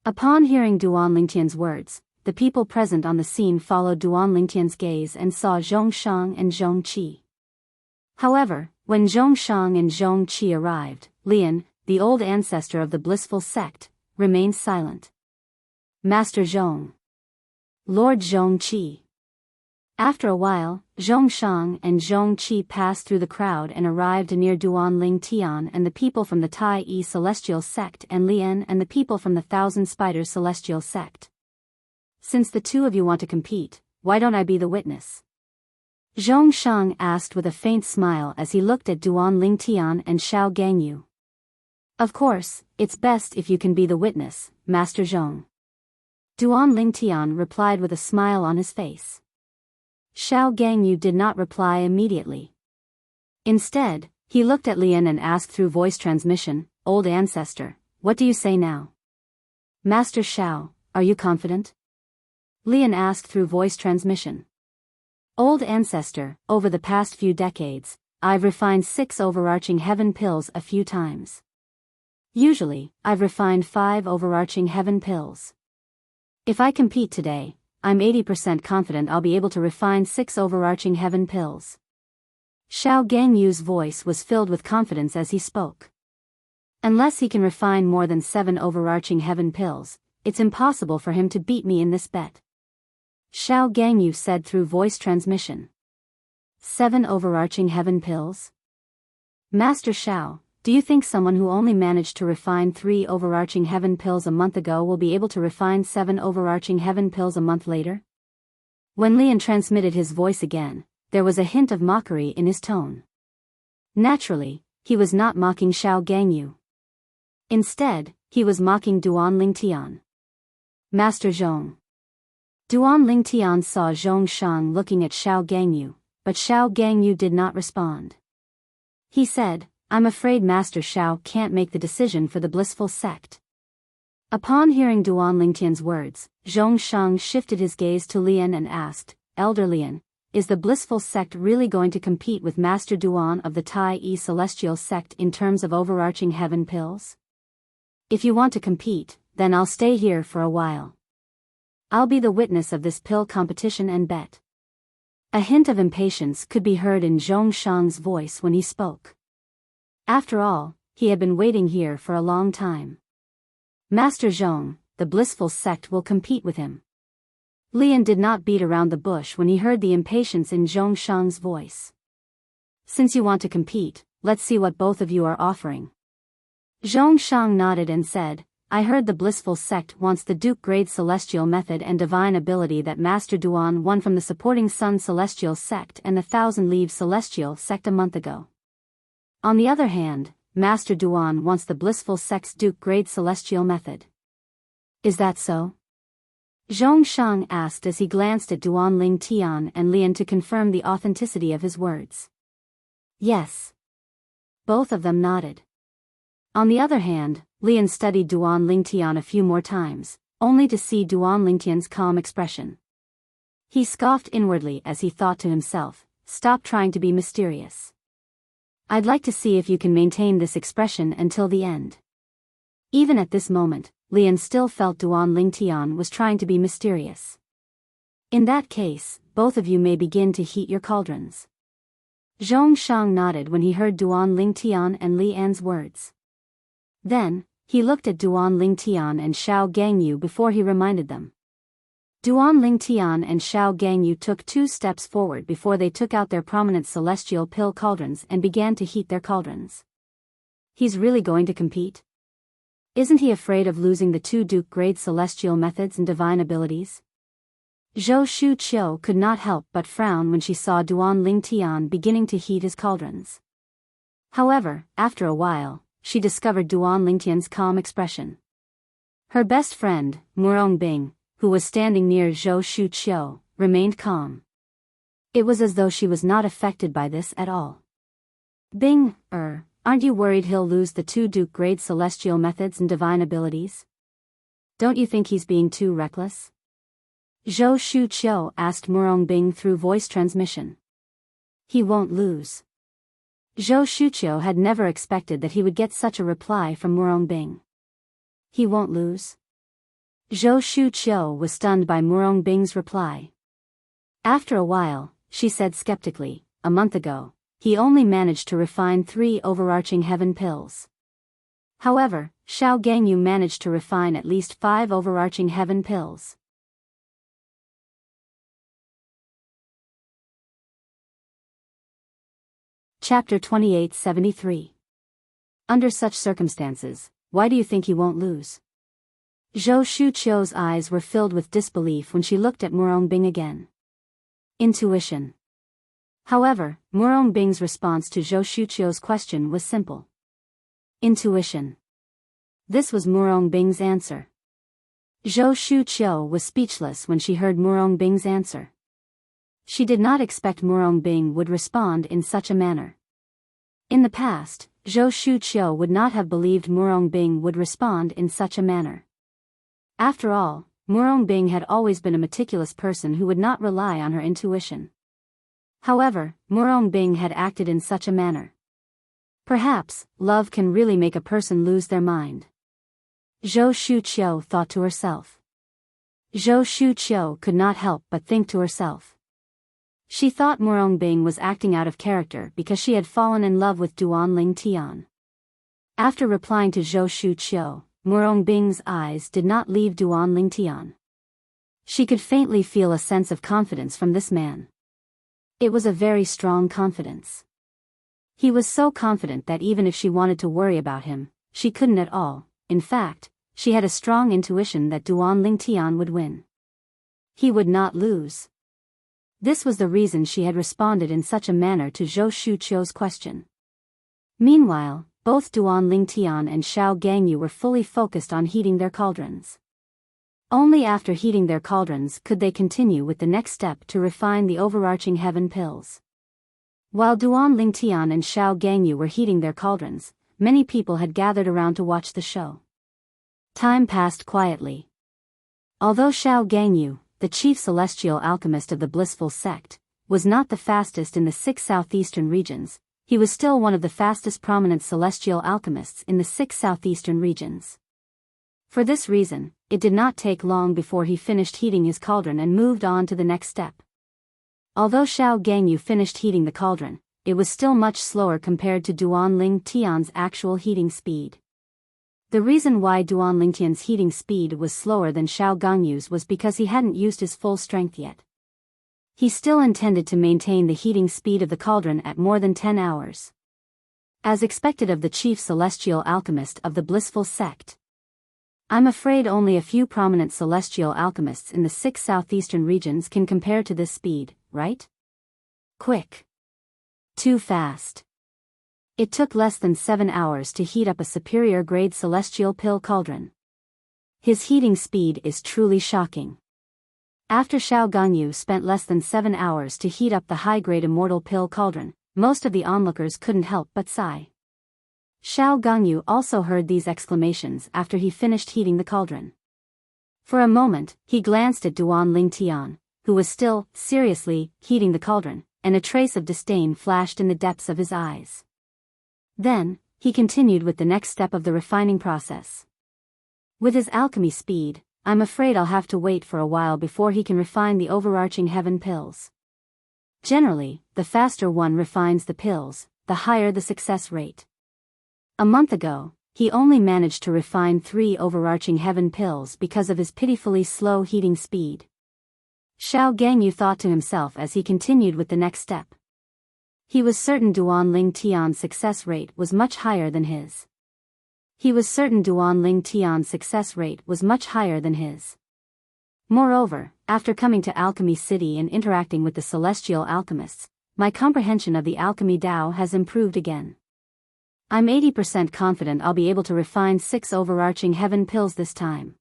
Upon hearing Duanling Tian's words, the people present on the scene followed Duanling Tian's gaze and saw Zhongshang and Zhongqi. However, when Zhongshang and Zhongqi arrived, Lian, the old ancestor of the blissful sect, remained silent. Master Zhong. Lord Zhongqi. After a while, Zhongshang and Zhongqi passed through the crowd and arrived near Duanling Tian and the people from the Tai Yi Celestial Sect and Lian and the people from the Thousand Spiders Celestial Sect. Since the 2 of you want to compete, why don't I be the witness? Zhongshang asked with a faint smile as he looked at Duanling Tian and Xiao Gangyu. Of course, it's best if you can be the witness, Master Zhong. Duanling Tian replied with a smile on his face. Xiao Gangyu did not reply immediately. Instead, he looked at Lian and asked through voice transmission, "Old ancestor, what do you say now?" "Master Xiao, are you confident?" Lian asked through voice transmission. "Old ancestor, over the past few decades, I've refined 6 overarching heaven pills a few times. Usually, I've refined 5 overarching heaven pills. If I compete today, I'm 80% confident I'll be able to refine 6 overarching heaven pills. Xiao Gangyu's voice was filled with confidence as he spoke. Unless he can refine more than 7 overarching heaven pills, it's impossible for him to beat me in this bet. Xiao Gangyu said through voice transmission. 7 overarching heaven pills? Master Xiao, do you think someone who only managed to refine 3 overarching heaven pills a month ago will be able to refine 7 overarching heaven pills a month later? When Lian transmitted his voice again, there was a hint of mockery in his tone. Naturally, he was not mocking Xiao Gangyu. Instead, he was mocking Duan Lingtian. Master Zhong. Duan Lingtian saw Zhong Shang looking at Xiao Gangyu, but Xiao Gangyu did not respond. He said, I'm afraid Master Xiao can't make the decision for the blissful sect. Upon hearing Duan Lingtian's words, Zhong Shang shifted his gaze to Lian and asked, Elder Lian, is the blissful sect really going to compete with Master Duan of the Tai Yi Celestial sect in terms of overarching heaven pills? If you want to compete, then I'll stay here for a while. I'll be the witness of this pill competition and bet. A hint of impatience could be heard in Zhong Shang's voice when he spoke. After all, he had been waiting here for a long time. Master Zhong, the blissful sect will compete with him. Lian did not beat around the bush when he heard the impatience in Zhong Shang's voice. Since you want to compete, let's see what both of you are offering. Zhong Shang nodded and said, I heard the blissful sect wants the Duke grade celestial method and divine ability that Master Duan won from the supporting Sun Celestial sect and the Thousand Leaves Celestial sect a month ago. On the other hand, Master Duan wants the blissful sect's Duke grade celestial method. Is that so? Zhong Shang asked as he glanced at Duan Lingtian and Lian to confirm the authenticity of his words. Yes. Both of them nodded. On the other hand, Lian studied Duan Lingtian a few more times, only to see Duan Lingtian's calm expression. He scoffed inwardly as he thought to himself, stop trying to be mysterious. I'd like to see if you can maintain this expression until the end. Even at this moment, Lian still felt Duan Lingtian was trying to be mysterious. In that case, both of you may begin to heat your cauldrons. Zhong Shang nodded when he heard Duan Lingtian and Li An's words. Then, he looked at Duan Lingtian and Xiao Gangyu before he reminded them. Duan Lingtian and Xiao Gangyu took 2 steps forward before they took out their prominent celestial pill cauldrons and began to heat their cauldrons. He's really going to compete? Isn't he afraid of losing the 2 Duke grade celestial methods and divine abilities? Zhou Shuqiu could not help but frown when she saw Duan Lingtian beginning to heat his cauldrons. However, after a while, she discovered Duan Lingtian's calm expression. Her best friend, Murong Bing, who was standing near Zhou Shuqiu, remained calm. It was as though she was not affected by this at all. Bing, aren't you worried he'll lose the 2 Duke grade celestial methods and divine abilities? Don't you think he's being too reckless? Zhou Shuqiu asked Murong Bing through voice transmission. He won't lose. Zhou Shuqiu had never expected that he would get such a reply from Murong Bing. He won't lose? Zhou Shuqiu was stunned by Murong Bing's reply. After a while, she said skeptically, a month ago, he only managed to refine 3 overarching heaven pills. However, Xiao Gangyu managed to refine at least 5 overarching heaven pills. Chapter 2873. Under such circumstances, why do you think he won't lose? Zhou Shuqiu's eyes were filled with disbelief when she looked at Murong Bing again. Intuition. However, Murong Bing's response to Zhou Shuqiu's question was simple. Intuition. This was Murong Bing's answer. Zhou Shuqiu was speechless when she heard Murong Bing's answer. She did not expect Murong Bing would respond in such a manner. In the past, Zhou Shuqiu would not have believed Murong Bing would respond in such a manner. After all, Murong Bing had always been a meticulous person who would not rely on her intuition. However, Murong Bing had acted in such a manner. Perhaps, love can really make a person lose their mind. Zhou Shuqiu thought to herself. Zhou Shuqiu could not help but think to herself. She thought Murong Bing was acting out of character because she had fallen in love with Duanling Tian. After replying to Zhou Shuqiu, Murong Bing's eyes did not leave Duanling Tian. She could faintly feel a sense of confidence from this man. It was a very strong confidence. He was so confident that even if she wanted to worry about him, she couldn't at all. In fact, she had a strong intuition that Duanling Tian would win. He would not lose. This was the reason she had responded in such a manner to Zhou Shuqiu's question. Meanwhile, both Duanling Tian and Xiao Gangyu were fully focused on heating their cauldrons. Only after heating their cauldrons could they continue with the next step to refine the overarching heaven pills. While Duanling Tian and Xiao Gangyu were heating their cauldrons, many people had gathered around to watch the show. Time passed quietly. Although Xiao Gangyu, the chief celestial alchemist of the blissful sect, was not the fastest in the 6 southeastern regions, he was still one of the fastest prominent celestial alchemists in the 6 southeastern regions. For this reason, it did not take long before he finished heating his cauldron and moved on to the next step. Although Xiao Gangyu finished heating the cauldron, it was still much slower compared to Duanling Tian's actual heating speed. The reason why Duanling Tian's heating speed was slower than Xiao Gangyu's was because he hadn't used his full strength yet. He still intended to maintain the heating speed of the cauldron at more than 10 hours. As expected of the chief celestial alchemist of the blissful sect. I'm afraid only a few prominent celestial alchemists in the 6 southeastern regions can compare to this speed, right? Quick. Too fast. It took less than 7 hours to heat up a superior-grade celestial pill cauldron. His heating speed is truly shocking. After Xiao Gangyu spent less than 7 hours to heat up the high-grade immortal pill cauldron, most of the onlookers couldn't help but sigh. Xiao Gangyu also heard these exclamations after he finished heating the cauldron. For a moment, he glanced at Duanling Tian, who was still, seriously, heating the cauldron, and a trace of disdain flashed in the depths of his eyes. Then, he continued with the next step of the refining process. With his alchemy speed, I'm afraid I'll have to wait for a while before he can refine the overarching heaven pills. Generally, the faster one refines the pills, the higher the success rate. A month ago, he only managed to refine 3 overarching heaven pills because of his pitifully slow heating speed. Xiao Gangyu thought to himself as he continued with the next step. He was certain Duanling Tian's success rate was much higher than his. Moreover, after coming to Alchemy City and interacting with the celestial alchemists, my comprehension of the alchemy Tao has improved again. I'm 80% confident I'll be able to refine 6 overarching heaven pills this time.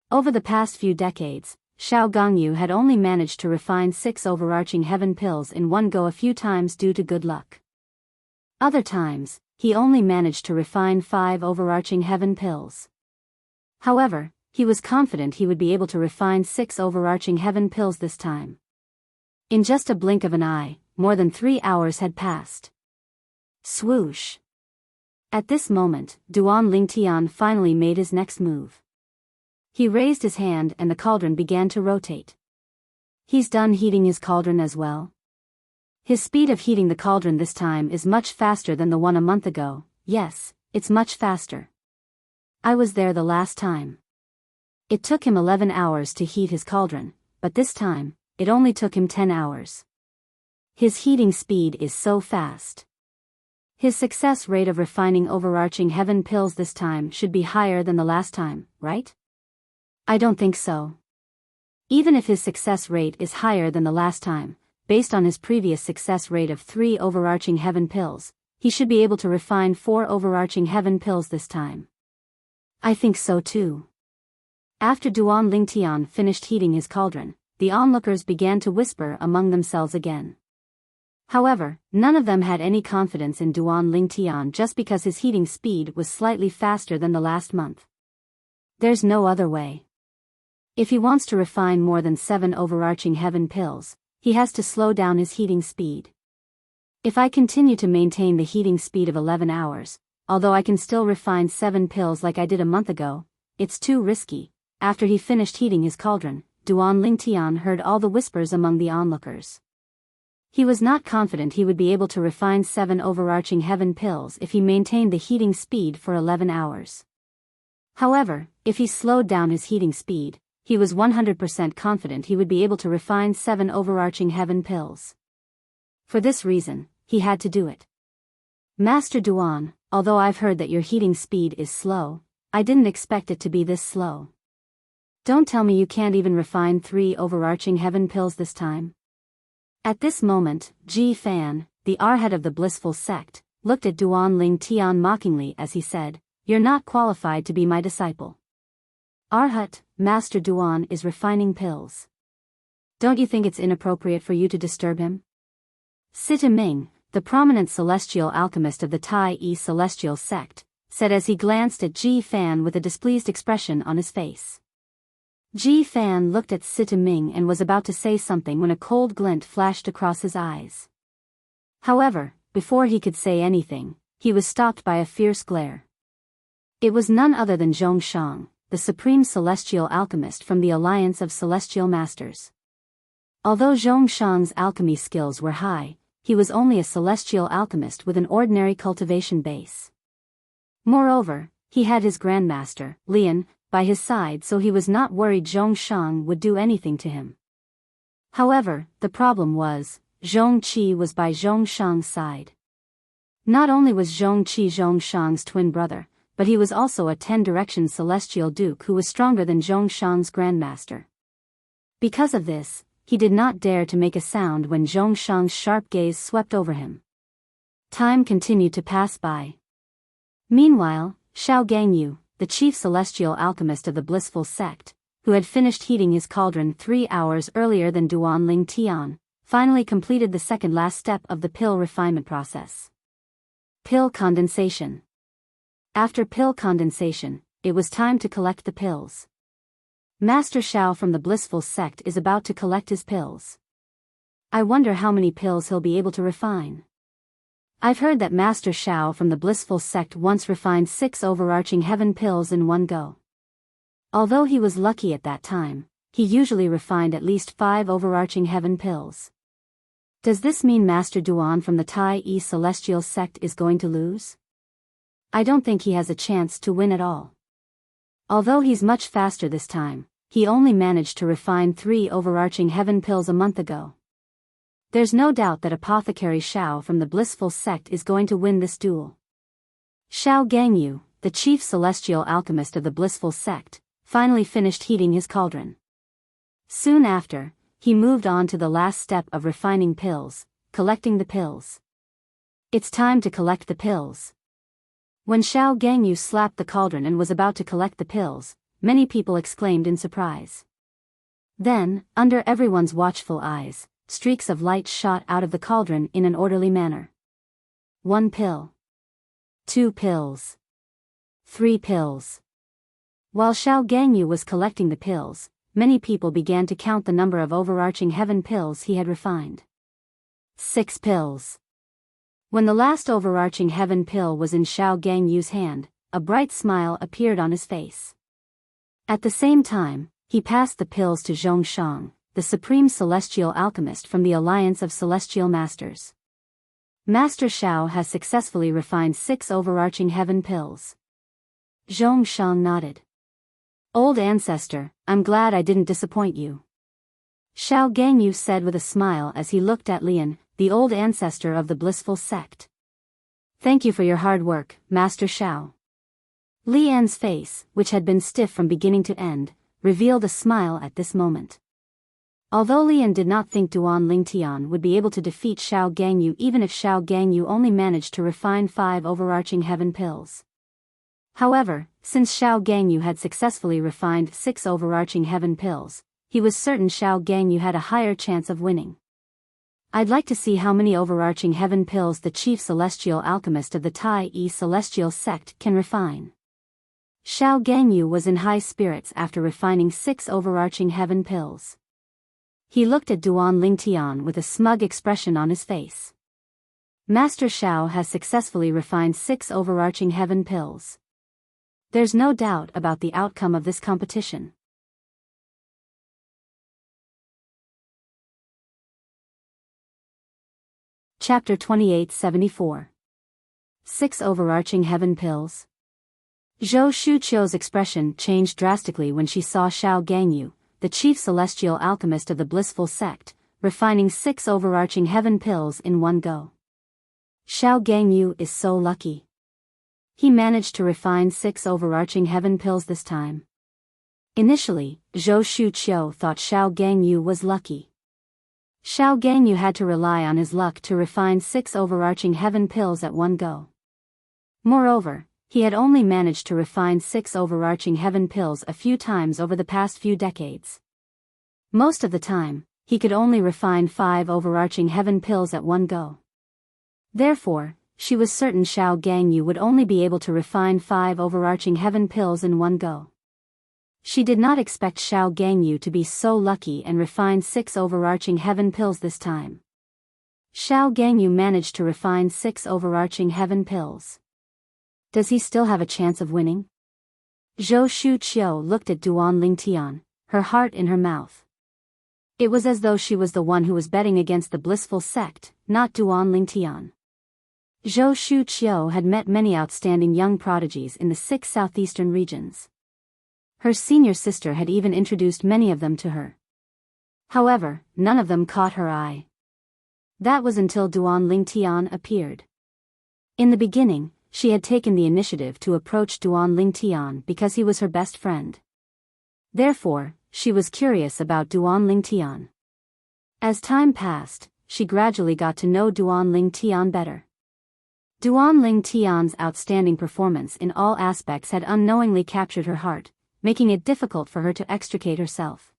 Over the past few decades, Xiao Gangyu had only managed to refine 6 overarching heaven pills in one go a few times due to good luck. Other times, he only managed to refine 5 overarching heaven pills. However, he was confident he would be able to refine 6 overarching heaven pills this time. In just a blink of an eye, more than 3 hours had passed. Swoosh. At this moment, Duanling Tian finally made his next move. He raised his hand and the cauldron began to rotate. He's done heating his cauldron as well. His speed of heating the cauldron this time is much faster than the one a month ago. Yes, it's much faster. I was there the last time. It took him 11 hours to heat his cauldron, but this time, it only took him 10 hours. His heating speed is so fast. His success rate of refining overarching heaven pills this time should be higher than the last time, right? I don't think so. Even if his success rate is higher than the last time, based on his previous success rate of 3 overarching heaven pills, he should be able to refine 4 overarching heaven pills this time. I think so too. After Duanling Tian finished heating his cauldron, the onlookers began to whisper among themselves again. However, none of them had any confidence in Duanling Tian just because his heating speed was slightly faster than the last month. There's no other way. If he wants to refine more than 7 overarching heaven pills, he has to slow down his heating speed. If I continue to maintain the heating speed of 11 hours, although I can still refine 7 pills like I did a month ago, it's too risky. after he finished heating his cauldron, Duan Lingtian heard all the whispers among the onlookers. He was not confident he would be able to refine 7 overarching heaven pills if he maintained the heating speed for 11 hours. However, if he slowed down his heating speed, he was 100% confident he would be able to refine 7 overarching heaven pills. For this reason, he had to do it. Master Duan, although I've heard that your heating speed is slow, I didn't expect it to be this slow. Don't tell me you can't even refine 3 overarching heaven pills this time. At this moment, Ji Fan, the arhat of the blissful sect, looked at Duan Ling Tian mockingly as he said, "You're not qualified to be my disciple. Arhat, Master Duan is refining pills. Don't you think it's inappropriate for you to disturb him?" Sita Ming, the prominent celestial alchemist of the Tai Yi celestial sect, said as he glanced at Ji Fan with a displeased expression on his face. Ji Fan looked at Sita Ming and was about to say something when a cold glint flashed across his eyes. However, before he could say anything, he was stopped by a fierce glare. It was none other than Zhong Shang, the supreme celestial alchemist from the Alliance of Celestial Masters. Although Zhong Shang's alchemy skills were high, he was only a celestial alchemist with an ordinary cultivation base. Moreover, he had his grandmaster, Lian, by his side, so he was not worried Zhong Shang would do anything to him. However, the problem was, Zhong Qi was by Zhong Shang's side. Not only was Zhong Qi Zhong Shang's twin brother, but he was also a 10-direction celestial duke who was stronger than Zhong Shang's grandmaster. Because of this, he did not dare to make a sound when Zhong Shang's sharp gaze swept over him. Time continued to pass by. Meanwhile, Xiao Gangyu, the chief celestial alchemist of the blissful sect, who had finished heating his cauldron 3 hours earlier than Duan Ling Tian, finally completed the second last step of the pill refinement process. Pill condensation. After pill condensation, it was time to collect the pills. Master Xiao from the blissful sect is about to collect his pills. I wonder how many pills he'll be able to refine. I've heard that Master Xiao from the blissful sect once refined 6 overarching heaven pills in one go. Although he was lucky at that time, he usually refined at least 5 overarching heaven pills. Does this mean Master Duan from the Tai Yi celestial sect is going to lose? I don't think he has a chance to win at all. Although he's much faster this time, he only managed to refine 3 overarching heaven pills a month ago. There's no doubt that Apothecary Xiao from the blissful sect is going to win this duel. Xiao Gangyu, the chief celestial alchemist of the blissful sect, finally finished heating his cauldron. Soon after, he moved on to the last step of refining pills, collecting the pills. It's time to collect the pills. When Xiao Gangyu slapped the cauldron and was about to collect the pills, many people exclaimed in surprise. Then, under everyone's watchful eyes, streaks of light shot out of the cauldron in an orderly manner. 1 pill. 2 pills. 3 pills. While Xiao Gangyu was collecting the pills, many people began to count the number of overarching heaven pills he had refined. 6 pills. When the last overarching heaven pill was in Xiao Gangyu's hand, a bright smile appeared on his face. At the same time, he passed the pills to Zhong Shang, the supreme celestial alchemist from the Alliance of Celestial Masters. Master Xiao has successfully refined 6 overarching heaven pills. Zhong Shang nodded. Old ancestor, I'm glad I didn't disappoint you. Xiao Gangyu said with a smile as he looked at Lian, the old ancestor of the blissful sect. Thank you for your hard work, Master Xiao. Lian's face, which had been stiff from beginning to end, revealed a smile at this moment. Although Lian did not think Duan Lingtian would be able to defeat Xiao Gangyu even if Xiao Gangyu only managed to refine 5 overarching heaven pills. However, since Xiao Gangyu had successfully refined 6 overarching heaven pills, he was certain Xiao Gangyu had a higher chance of winning. I'd like to see how many overarching heaven pills the chief celestial alchemist of the Tai Yi celestial sect can refine. Xiao Gangyu was in high spirits after refining 6 overarching heaven pills. He looked at Duan Lingtian with a smug expression on his face. Master Xiao has successfully refined 6 overarching heaven pills. There's no doubt about the outcome of this competition. Chapter 2874. 6 Overarching Heaven Pills. Zhou Shuqiu's expression changed drastically when she saw Xiao Gangyu, the chief celestial alchemist of the blissful sect, refining 6 overarching heaven pills in one go. Xiao Gangyu is so lucky. He managed to refine 6 overarching heaven pills this time. Initially, Zhou Shuqiu thought Xiao Gangyu was lucky. Xiao Gangyu had to rely on his luck to refine 6 overarching heaven pills at one go. Moreover, he had only managed to refine 6 overarching heaven pills a few times over the past few decades. Most of the time, he could only refine 5 overarching heaven pills at one go. Therefore, she was certain Xiao Gangyu would only be able to refine 5 overarching heaven pills in one go. She did not expect Xiao Gangyu to be so lucky and refine 6 overarching heaven pills this time. Xiao Gangyu managed to refine 6 overarching heaven pills. Does he still have a chance of winning? Zhou Shuqiu looked at Duan Lingtian, her heart in her mouth. It was as though she was the one who was betting against the blissful sect, not Duan Lingtian. Zhou Shuqiu had met many outstanding young prodigies in the 6 southeastern regions. Her senior sister had even introduced many of them to her. However, none of them caught her eye. That was until Duan Lingtian appeared. In the beginning, she had taken the initiative to approach Duan Lingtian because he was her best friend. Therefore, she was curious about Duan Lingtian. As time passed, she gradually got to know Duan Lingtian better. Duan Lingtian's outstanding performance in all aspects had unknowingly captured her heart, making it difficult for her to extricate herself.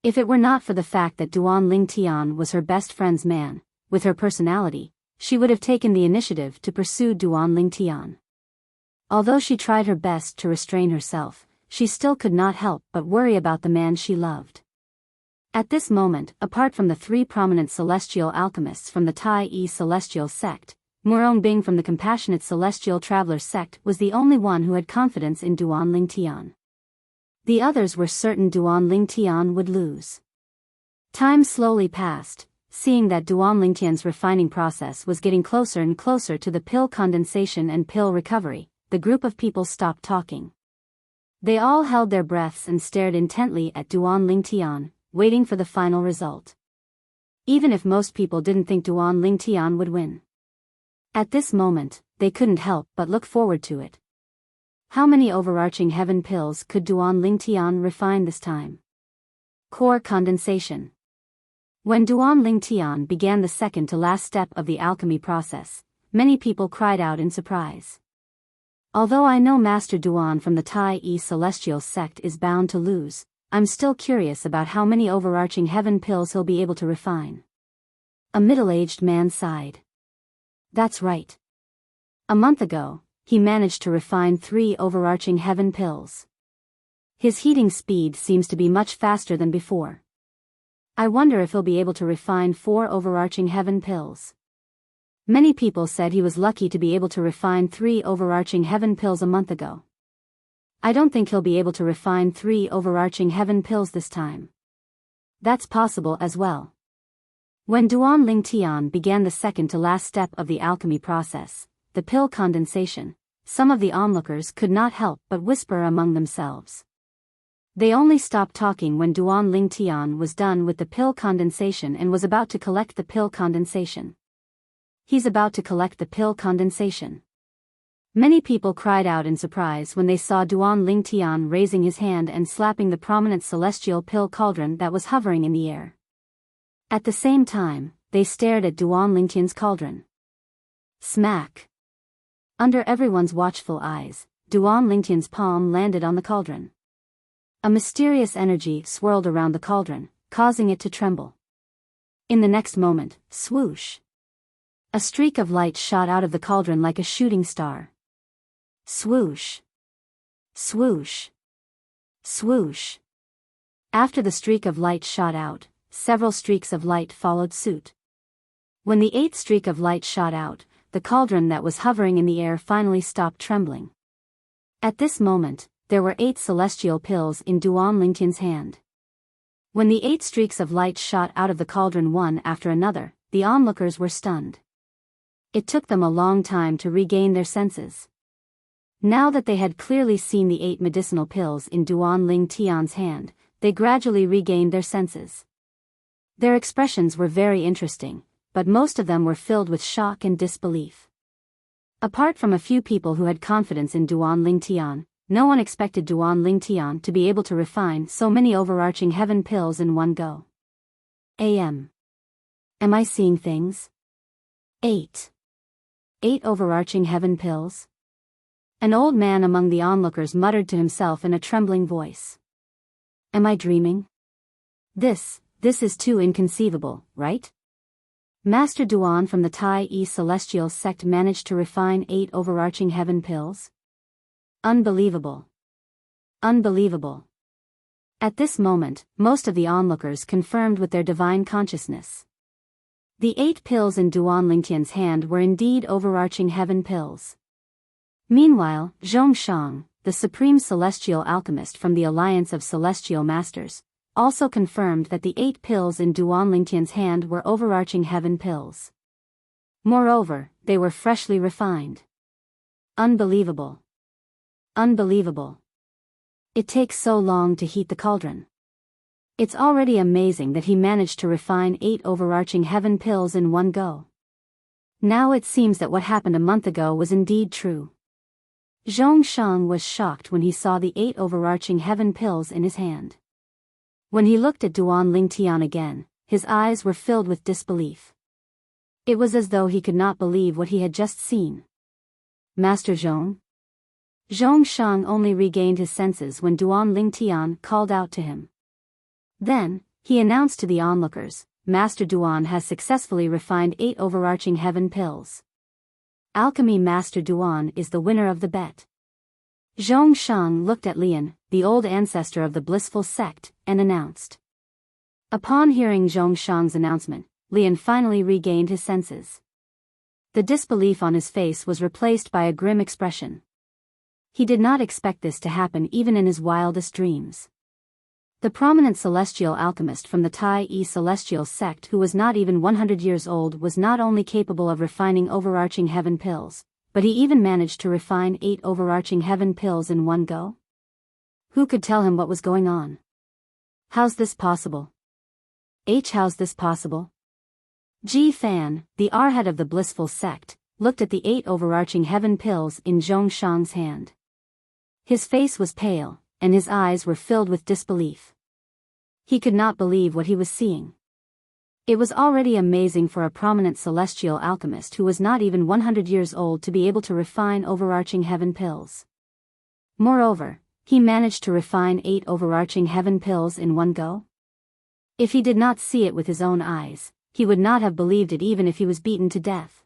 If it were not for the fact that Duan Lingtian was her best friend's man, with her personality, she would have taken the initiative to pursue Duan Lingtian. Although she tried her best to restrain herself, she still could not help but worry about the man she loved. At this moment, apart from the 3 prominent celestial alchemists from the Tai Yi celestial sect, Murong Bing from the Compassionate Celestial Traveler sect was the only one who had confidence in Duan Lingtian. The others were certain Duan Lingtian would lose. Time slowly passed, seeing that Duan Lingtian's refining process was getting closer and closer to the pill condensation and pill recovery. The group of people stopped talking. They all held their breaths and stared intently at Duan Lingtian, waiting for the final result. Even if most people didn't think Duan Lingtian would win. At this moment, they couldn't help but look forward to it. How many overarching heaven pills could Duan Lingtian refine this time? Core condensation. When Duan Lingtian began the second to last step of the alchemy process, many people cried out in surprise. Although I know Master Duan from the Tai Yi celestial sect is bound to lose, I'm still curious about how many overarching heaven pills he'll be able to refine. A middle-aged man sighed. That's right. A month ago, he managed to refine 3 overarching heaven pills. His heating speed seems to be much faster than before. I wonder if he'll be able to refine 4 overarching heaven pills. Many people said he was lucky to be able to refine 3 overarching heaven pills a month ago. I don't think he'll be able to refine 3 overarching heaven pills this time. That's possible as well. When Duan Lingtian began the second to last step of the alchemy process, the pill condensation, some of the onlookers could not help but whisper among themselves. They only stopped talking when Duan Lingtian was done with the pill condensation and was about to collect the pill condensation. He's about to collect the pill condensation. Many people cried out in surprise when they saw Duan Lingtian raising his hand and slapping the prominent celestial pill cauldron that was hovering in the air. At the same time, they stared at Duan Lingtian's cauldron. Smack! Under everyone's watchful eyes, Duan Lingtian's palm landed on the cauldron. A mysterious energy swirled around the cauldron, causing it to tremble. In the next moment, swoosh! A streak of light shot out of the cauldron like a shooting star. Swoosh! Swoosh! Swoosh! After the streak of light shot out, several streaks of light followed suit. When the 8th streak of light shot out, the cauldron that was hovering in the air finally stopped trembling. At this moment, there were 8 celestial pills in Duan Lingtian's hand. When the 8 streaks of light shot out of the cauldron one after another, the onlookers were stunned. It took them a long time to regain their senses. Now that they had clearly seen the 8 medicinal pills in Duan Ling Tian's hand, they gradually regained their senses. Their expressions were very interesting, but most of them were filled with shock and disbelief. Apart from a few people who had confidence in Duan Ling Tian, no one expected Duan Ling Tian to be able to refine so many overarching heaven pills in one go. Am I seeing things? 8 overarching heaven pills? An old man among the onlookers muttered to himself in a trembling voice. Am I dreaming? This is too inconceivable, right? Master Duan from the Tai Yi Celestial sect managed to refine 8 overarching heaven pills? Unbelievable. Unbelievable. At this moment, most of the onlookers confirmed with their divine consciousness. The 8 pills in Duan Lingtian's hand were indeed overarching heaven pills. Meanwhile, Zhongshang, the supreme celestial alchemist from the Alliance of Celestial Masters, also confirmed that the 8 pills in Duan Lingtian's hand were overarching heaven pills. Moreover, they were freshly refined. Unbelievable. Unbelievable. It takes so long to heat the cauldron. It's already amazing that he managed to refine 8 overarching heaven pills in one go. Now it seems that what happened a month ago was indeed true. Zhongshang was shocked when he saw the 8 overarching heaven pills in his hand. When he looked at Duan Lingtian again, his eyes were filled with disbelief. It was as though he could not believe what he had just seen. Master Zhong? Zhongshang only regained his senses when Duan Lingtian called out to him. Then, he announced to the onlookers, Master Duan has successfully refined 8 overarching heaven pills. Alchemy Master Duan is the winner of the bet. Zhongshang looked at Lian, the old ancestor of the blissful sect, and announced. Upon hearing Zhongshang's announcement, Lian finally regained his senses. The disbelief on his face was replaced by a grim expression. He did not expect this to happen even in his wildest dreams. The prominent celestial alchemist from the Tai Yi Celestial sect who was not even 100 years old was not only capable of refining overarching heaven pills, but he even managed to refine 8 overarching heaven pills in one go. Who could tell him what was going on? How's this possible? How's this possible? Ji Fan, the arhat of the blissful sect, looked at the 8 overarching heaven pills in Zhongshang's hand. His face was pale, and his eyes were filled with disbelief. He could not believe what he was seeing. It was already amazing for a prominent celestial alchemist who was not even 100 years old to be able to refine overarching heaven pills. Moreover, he managed to refine 8 overarching heaven pills in one go. If he did not see it with his own eyes, he would not have believed it even if he was beaten to death.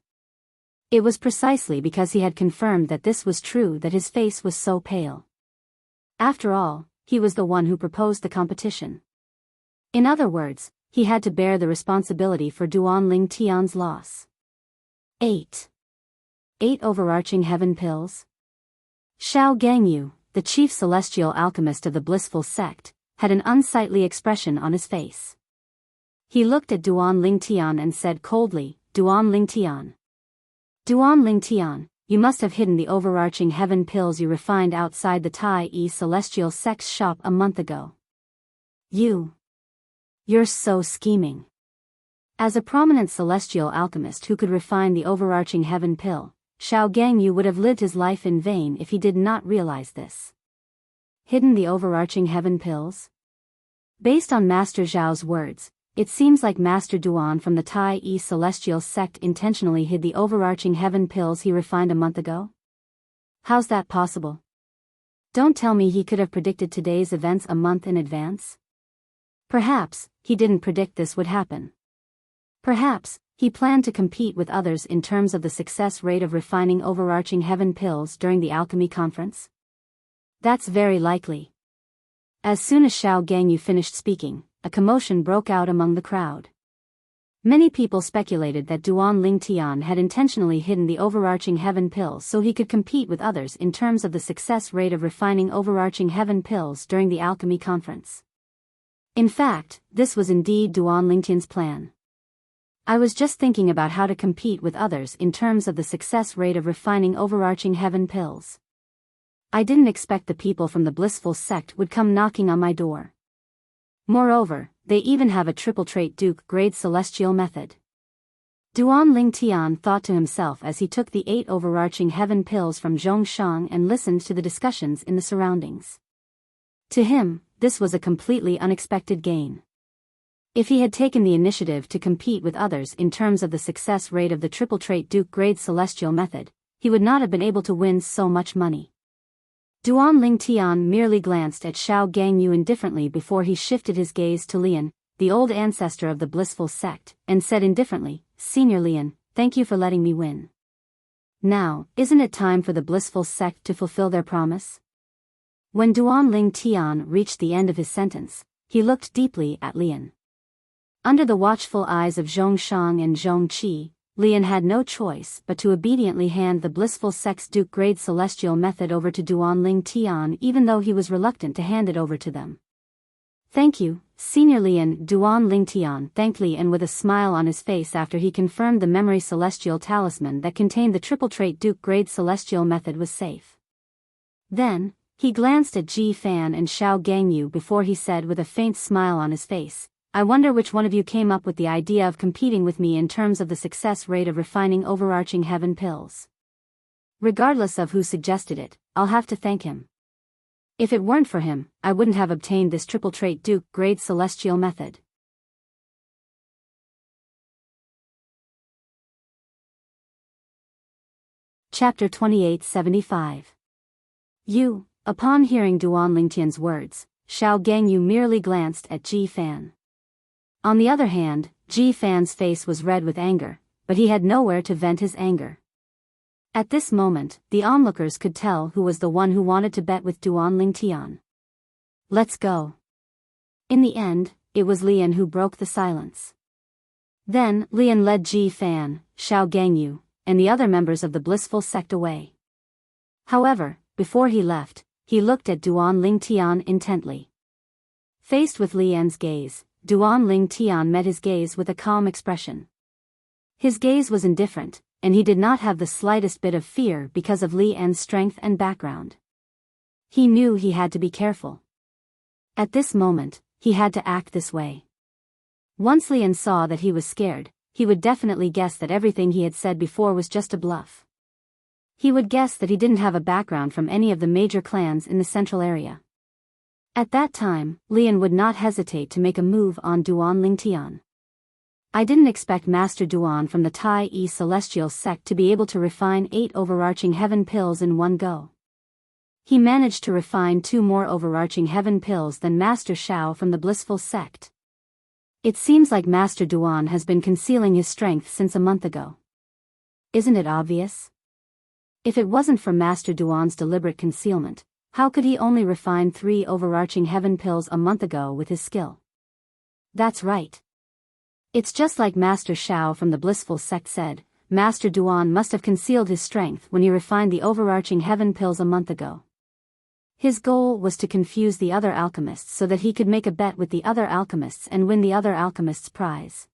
It was precisely because he had confirmed that this was true that his face was so pale. After all, he was the one who proposed the competition. In other words, he had to bear the responsibility for Duan Ling Tian's loss. 8 overarching heaven pills? Xiao Gangyu, the chief celestial alchemist of the blissful sect, had an unsightly expression on his face. He looked at Duan Ling Tian and said coldly, Duan Ling Tian. Duan Ling Tian, you must have hidden the overarching heaven pills you refined outside the Tai Yi Celestial sect's shop a month ago. You're so scheming. As a prominent celestial alchemist who could refine the overarching heaven pill, Xiao Gangyu would have lived his life in vain if he did not realize this. Hidden the overarching heaven pills? Based on Master Zhao's words, it seems like Master Duan from the Tai Yi Celestial sect intentionally hid the overarching heaven pills he refined a month ago? How's that possible? Don't tell me he could have predicted today's events a month in advance? Perhaps, he didn't predict this would happen. Perhaps, he planned to compete with others in terms of the success rate of refining overarching heaven pills during the alchemy conference? That's very likely. As soon as Xiao Gangyu finished speaking, a commotion broke out among the crowd. Many people speculated that Duan Ling Tian had intentionally hidden the overarching heaven pills so he could compete with others in terms of the success rate of refining overarching heaven pills during the alchemy conference. In fact, this was indeed Duan Lingtian's plan. I was just thinking about how to compete with others in terms of the success rate of refining overarching heaven pills. I didn't expect the people from the blissful sect would come knocking on my door. Moreover, they even have a triple trait Duke grade celestial method. Duan Ling Tian thought to himself as he took the 8 overarching heaven pills from Zhongshang and listened to the discussions in the surroundings. To him, this was a completely unexpected gain. If he had taken the initiative to compete with others in terms of the success rate of the triple trait Duke grade celestial method, he would not have been able to win so much money. Duan Ling Tian merely glanced at Xiao Gangyu indifferently before he shifted his gaze to Lian, the old ancestor of the blissful sect, and said indifferently, "Senior Lian, thank you for letting me win. Now, isn't it time for the blissful sect to fulfill their promise?" When Duan Ling Tian reached the end of his sentence, he looked deeply at Lian. Under the watchful eyes of Zhongshang and Zhongqi, Lian had no choice but to obediently hand the blissful sect's Duke grade celestial method over to Duan Ling Tian even though he was reluctant to hand it over to them. "Thank you, Senior Lian." Duan Ling Tian thanked Lian with a smile on his face after he confirmed the memory celestial talisman that contained the triple trait Duke grade celestial method was safe. Then, he glanced at Ji Fan and Xiao Gangyu before he said with a faint smile on his face, "I wonder which one of you came up with the idea of competing with me in terms of the success rate of refining overarching heaven pills. Regardless of who suggested it, I'll have to thank him. If it weren't for him, I wouldn't have obtained this triple trait Duke grade celestial method." Chapter 2875. Upon hearing Duan Lingtian's words, Xiao Gangyu merely glanced at Ji Fan. On the other hand, Ji Fan's face was red with anger, but he had nowhere to vent his anger. At this moment, the onlookers could tell who was the one who wanted to bet with Duan Ling Tian. "Let's go." In the end, it was Lian who broke the silence. Then, Lian led Ji Fan, Xiao Gangyu, and the other members of the blissful sect away. However, before he left, he looked at Duan Ling Tian intently. Faced with Lian's gaze, Duan Ling Tian met his gaze with a calm expression. His gaze was indifferent, and he did not have the slightest bit of fear because of Lian's strength and background. He knew he had to be careful. At this moment, he had to act this way. Once Lian saw that he was scared, he would definitely guess that everything he had said before was just a bluff. He would guess that he didn't have a background from any of the major clans in the central area. At that time, Lian would not hesitate to make a move on Duan Ling Tian. "I didn't expect Master Duan from the Tai Yi Celestial Sect to be able to refine 8 overarching heaven pills in one go. He managed to refine 2 more overarching heaven pills than Master Xiao from the Blissful Sect. It seems like Master Duan has been concealing his strength since a month ago. Isn't it obvious? If it wasn't for Master Duan's deliberate concealment, how could he only refine 3 overarching heaven pills a month ago with his skill? That's right. It's just like Master Xiao from the Blissful Sect said, Master Duan must have concealed his strength when he refined the overarching heaven pills a month ago. His goal was to confuse the other alchemists so that he could make a bet with the other alchemists and win the other alchemists' prize.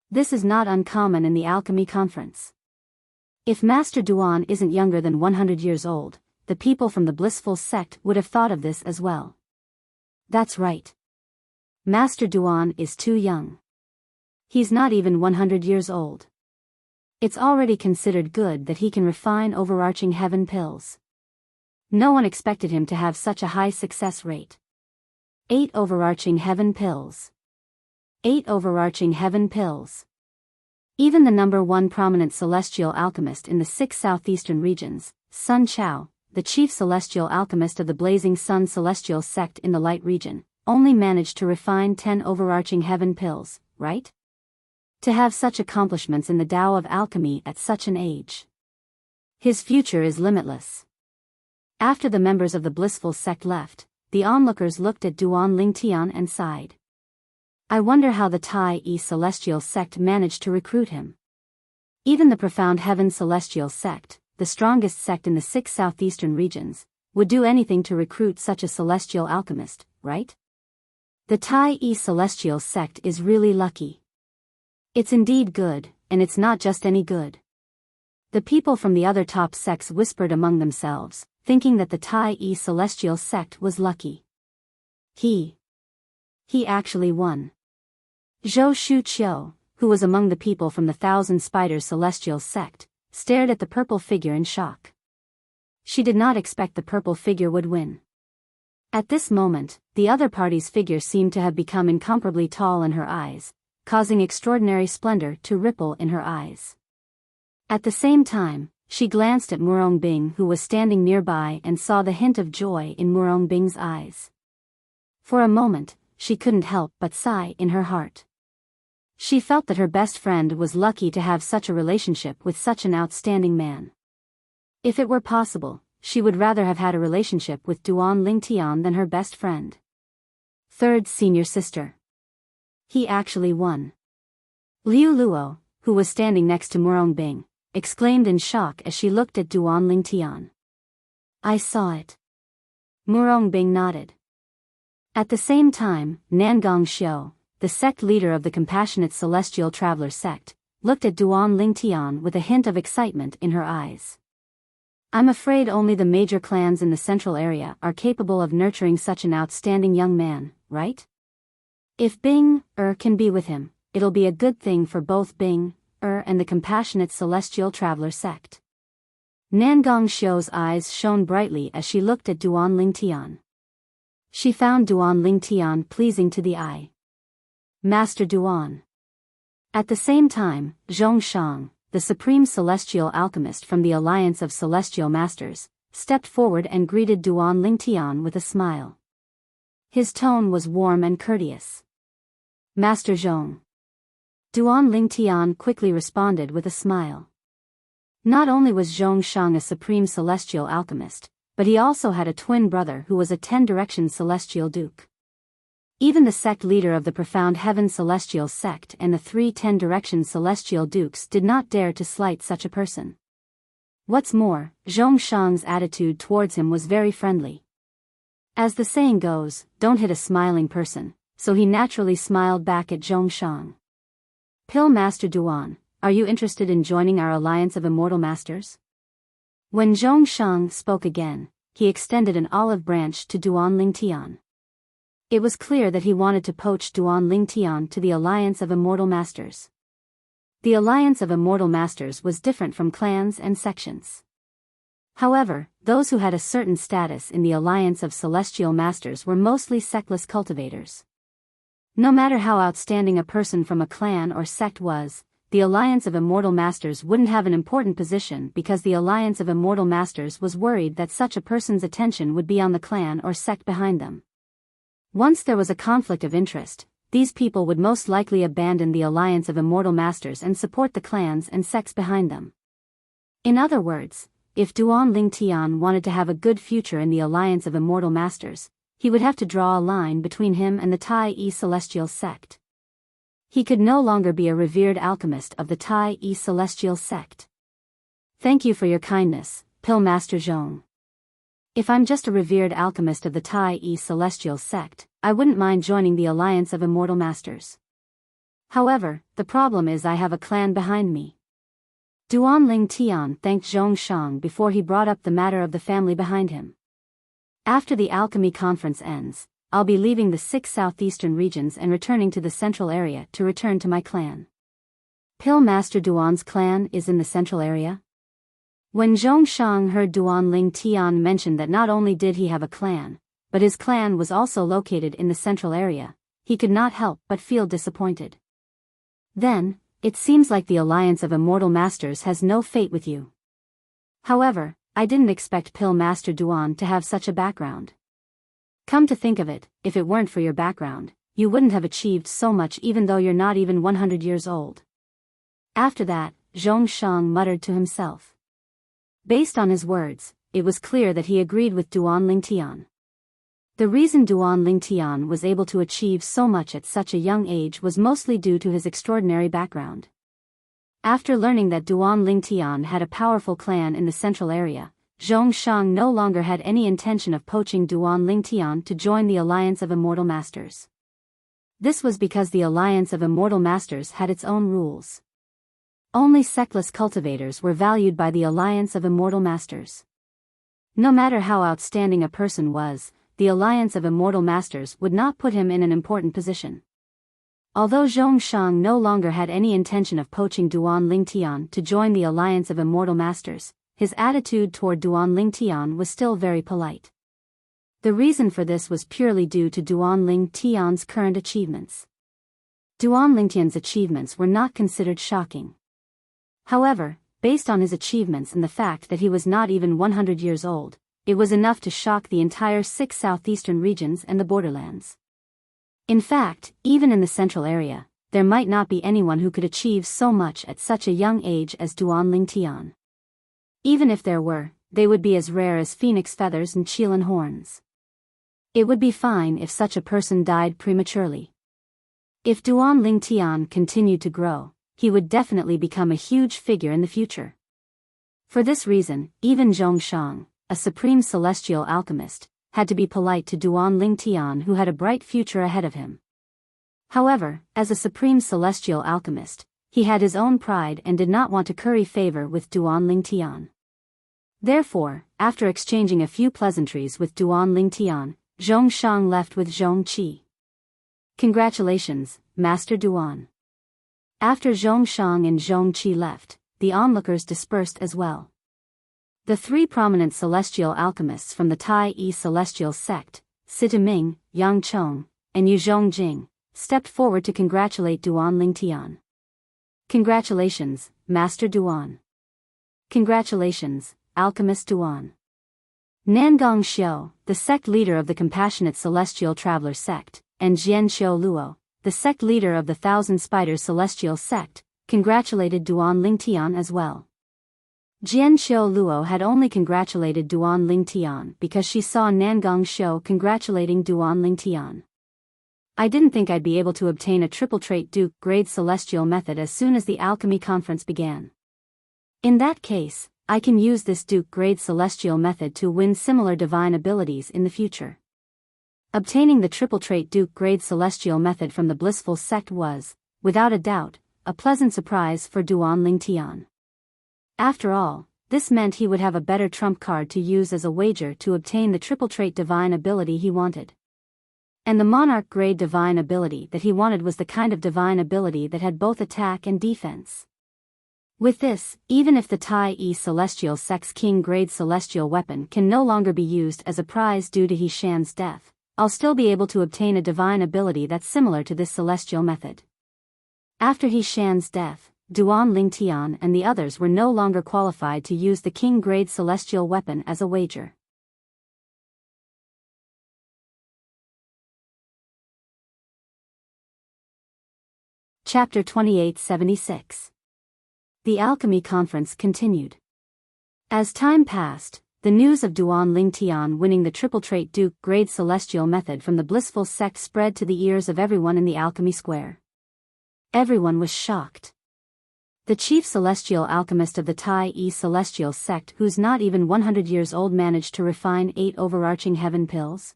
This is not uncommon in the alchemy conference. If Master Duan isn't younger than 100 years old, the people from the Blissful Sect would have thought of this as well. That's right. Master Duan is too young. He's not even 100 years old. It's already considered good that he can refine overarching heaven pills. No one expected him to have such a high success rate. 8 overarching heaven pills. 8 overarching heaven pills. Even the number 1 prominent celestial alchemist in the 6 southeastern regions, Sun Chao, the chief celestial alchemist of the Blazing Sun Celestial Sect in the Light region, only managed to refine 10 overarching heaven pills, right? To have such accomplishments in the Tao of alchemy at such an age. His future is limitless. After the members of the Blissful Sect left, the onlookers looked at Duan Ling Tian and sighed. I wonder how the Tai Yi Celestial Sect managed to recruit him. Even the Profound Heaven Celestial Sect, the strongest sect in the 6 southeastern regions, would do anything to recruit such a celestial alchemist, right? The Tai Yi Celestial Sect is really lucky. It's indeed good, and it's not just any good. The people from the other top sects whispered among themselves, thinking that the Tai Celestial sect was lucky. He actually won. Zhou Shuqiu, who was among the people from the Thousand Spiders Celestial sect, stared at the purple figure in shock. She did not expect the purple figure would win. At this moment, the other party's figure seemed to have become incomparably tall in her eyes, causing extraordinary splendor to ripple in her eyes. At the same time, she glanced at Murong Bing, who was standing nearby, and saw the hint of joy in Murong Bing's eyes. For a moment, she couldn't help but sigh in her heart. She felt that her best friend was lucky to have such a relationship with such an outstanding man. If it were possible, she would rather have had a relationship with Duan Lingtian than her best friend. Third senior sister. He actually won. Liu Luo, who was standing next to Murong Bing, exclaimed in shock as she looked at Duan Lingtian. I saw it. Murong Bing nodded. At the same time, Nangong Xiu, the sect leader of the Compassionate Celestial Traveler sect, looked at Duan Lingtian with a hint of excitement in her eyes. I'm afraid only the major clans in the central area are capable of nurturing such an outstanding young man, right? If Bing can be with him, it'll be a good thing for both Bing and the Compassionate Celestial Traveler sect. Nangong Xiu's eyes shone brightly as she looked at Duan Lingtian. She found Duan Lingtian pleasing to the eye. Master Duan. At the same time, Zhongshang, the supreme celestial alchemist from the Alliance of Celestial Masters, stepped forward and greeted Duan Lingtian with a smile. His tone was warm and courteous. Master Zhong. Duan Lingtian quickly responded with a smile. Not only was Zhongshang a supreme celestial alchemist, but he also had a twin brother who was a 10-direction celestial duke. Even the sect leader of the Profound Heaven Celestial sect and the 3 10-direction celestial dukes did not dare to slight such a person. What's more, Zhongshang's attitude towards him was very friendly. As the saying goes, don't hit a smiling person, so he naturally smiled back at Zhongshang. Pill Master Duan, are you interested in joining our Alliance of Immortal Masters? When Zhongshang spoke again, he extended an olive branch to Duan Lingtian. It was clear that he wanted to poach Duan Lingtian to the Alliance of Immortal Masters. The Alliance of Immortal Masters was different from clans and sections. However, those who had a certain status in the Alliance of Celestial Masters were mostly sectless cultivators. No matter how outstanding a person from a clan or sect was, the Alliance of Immortal Masters wouldn't have an important position because the Alliance of Immortal Masters was worried that such a person's attention would be on the clan or sect behind them. Once there was a conflict of interest, these people would most likely abandon the Alliance of Immortal Masters and support the clans and sects behind them. In other words, if Duan Lingtian wanted to have a good future in the Alliance of Immortal Masters, he would have to draw a line between him and the Tai Celestial sect. He could no longer be a revered alchemist of the Tai Celestial sect. Thank you for your kindness, Pill Master Zhong. If I'm just a revered alchemist of the Tai Celestial sect, I wouldn't mind joining the Alliance of Immortal Masters. However, the problem is I have a clan behind me. Duan Lingtian thanked Zhongshang before he brought up the matter of the family behind him. After the alchemy conference ends, I'll be leaving the 6 southeastern regions and returning to the central area to return to my clan. Pill Master Duan's clan is in the central area? When Zhongshang heard Duan Lingtian mention that not only did he have a clan, but his clan was also located in the central area, he could not help but feel disappointed. Then, it seems like the Alliance of Immortal Masters has no fate with you. However, I didn't expect Pill Master Duan to have such a background. Come to think of it, if it weren't for your background, you wouldn't have achieved so much even though you're not even 100 years old. After that, Zhongshang muttered to himself. Based on his words, it was clear that he agreed with Duan Lingtian. The reason Duan Lingtian was able to achieve so much at such a young age was mostly due to his extraordinary background. After learning that Duan Lingtian had a powerful clan in the central area, Zhongshang no longer had any intention of poaching Duan Lingtian to join the Alliance of Immortal Masters. This was because the Alliance of Immortal Masters had its own rules. Only sectless cultivators were valued by the Alliance of Immortal Masters. No matter how outstanding a person was, the Alliance of Immortal Masters would not put him in an important position. Although Zhongshang no longer had any intention of poaching Duan Lingtian to join the Alliance of Immortal Masters, his attitude toward Duan Lingtian was still very polite. The reason for this was purely due to Duan Lingtian's current achievements. Duan Lingtian's achievements were not considered shocking. However, based on his achievements and the fact that he was not even 100 years old, it was enough to shock the entire 6 southeastern regions and the borderlands. In fact, even in the central area, there might not be anyone who could achieve so much at such a young age as Duan Lingtian. Even if there were, they would be as rare as phoenix feathers and Qilin horns. It would be fine if such a person died prematurely. If Duan Lingtian continued to grow, he would definitely become a huge figure in the future. For this reason, even Zhongshang, a supreme celestial alchemist, had to be polite to Duan Lingtian, who had a bright future ahead of him. However, as a supreme celestial alchemist, he had his own pride and did not want to curry favor with Duan Lingtian. Therefore, after exchanging a few pleasantries with Duan Lingtian, Zhongshang left with Zhongqi. Congratulations, Master Duan. After Zhongshang and Zhongqi left, the onlookers dispersed as well. The 3 prominent celestial alchemists from the Tai-Yi celestial sect, Sitaming, Yang Chong, and Yu Zhongjing, stepped forward to congratulate Duan Lingtian. Congratulations, Master Duan. Congratulations, Alchemist Duan. Nangong Xiao, the sect leader of the Compassionate Celestial Traveler sect, and Jian Xiao Luo, the sect leader of the Thousand Spiders Celestial sect, congratulated Duan Lingtian as well. Jian Xiao Luo had only congratulated Duan Lingtian because she saw Nangong Xiao congratulating Duan Lingtian. I didn't think I'd be able to obtain a triple trait Duke grade celestial method as soon as the alchemy conference began. In that case, I can use this Duke grade celestial method to win similar divine abilities in the future. Obtaining the triple trait Duke grade celestial method from the blissful sect was, without a doubt, a pleasant surprise for Duan Lingtian. After all, this meant he would have a better trump card to use as a wager to obtain the triple trait divine ability he wanted. And the monarch grade divine ability that he wanted was the kind of divine ability that had both attack and defense. With this, even if the Tai-Yi celestial sect's king grade celestial weapon can no longer be used as a prize due to He Shan's death, I'll still be able to obtain a divine ability that's similar to this celestial method. After He Shan's death, Duan Lingtian and the others were no longer qualified to use the king grade celestial weapon as a wager. Chapter 2876. The Alchemy Conference continued. As time passed, the news of Duan Lingtian winning the triple trait Duke grade celestial method from the blissful sect spread to the ears of everyone in the Alchemy Square. Everyone was shocked. The chief celestial alchemist of the Tai-Yi celestial sect, who's not even 100 years old, managed to refine 8 overarching heaven pills?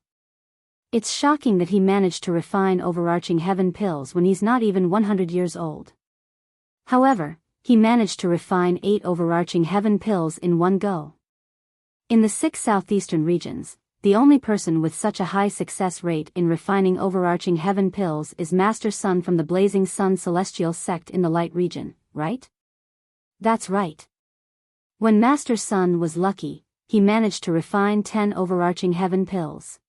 It's shocking that he managed to refine overarching heaven pills when he's not even 100 years old. However, he managed to refine 8 overarching heaven pills in one go. In the 6 southeastern regions, the only person with such a high success rate in refining overarching heaven pills is Master Sun from the Blazing Sun Celestial Sect in the Light region, right? That's right. When Master Sun was lucky, he managed to refine 10 overarching heaven pills.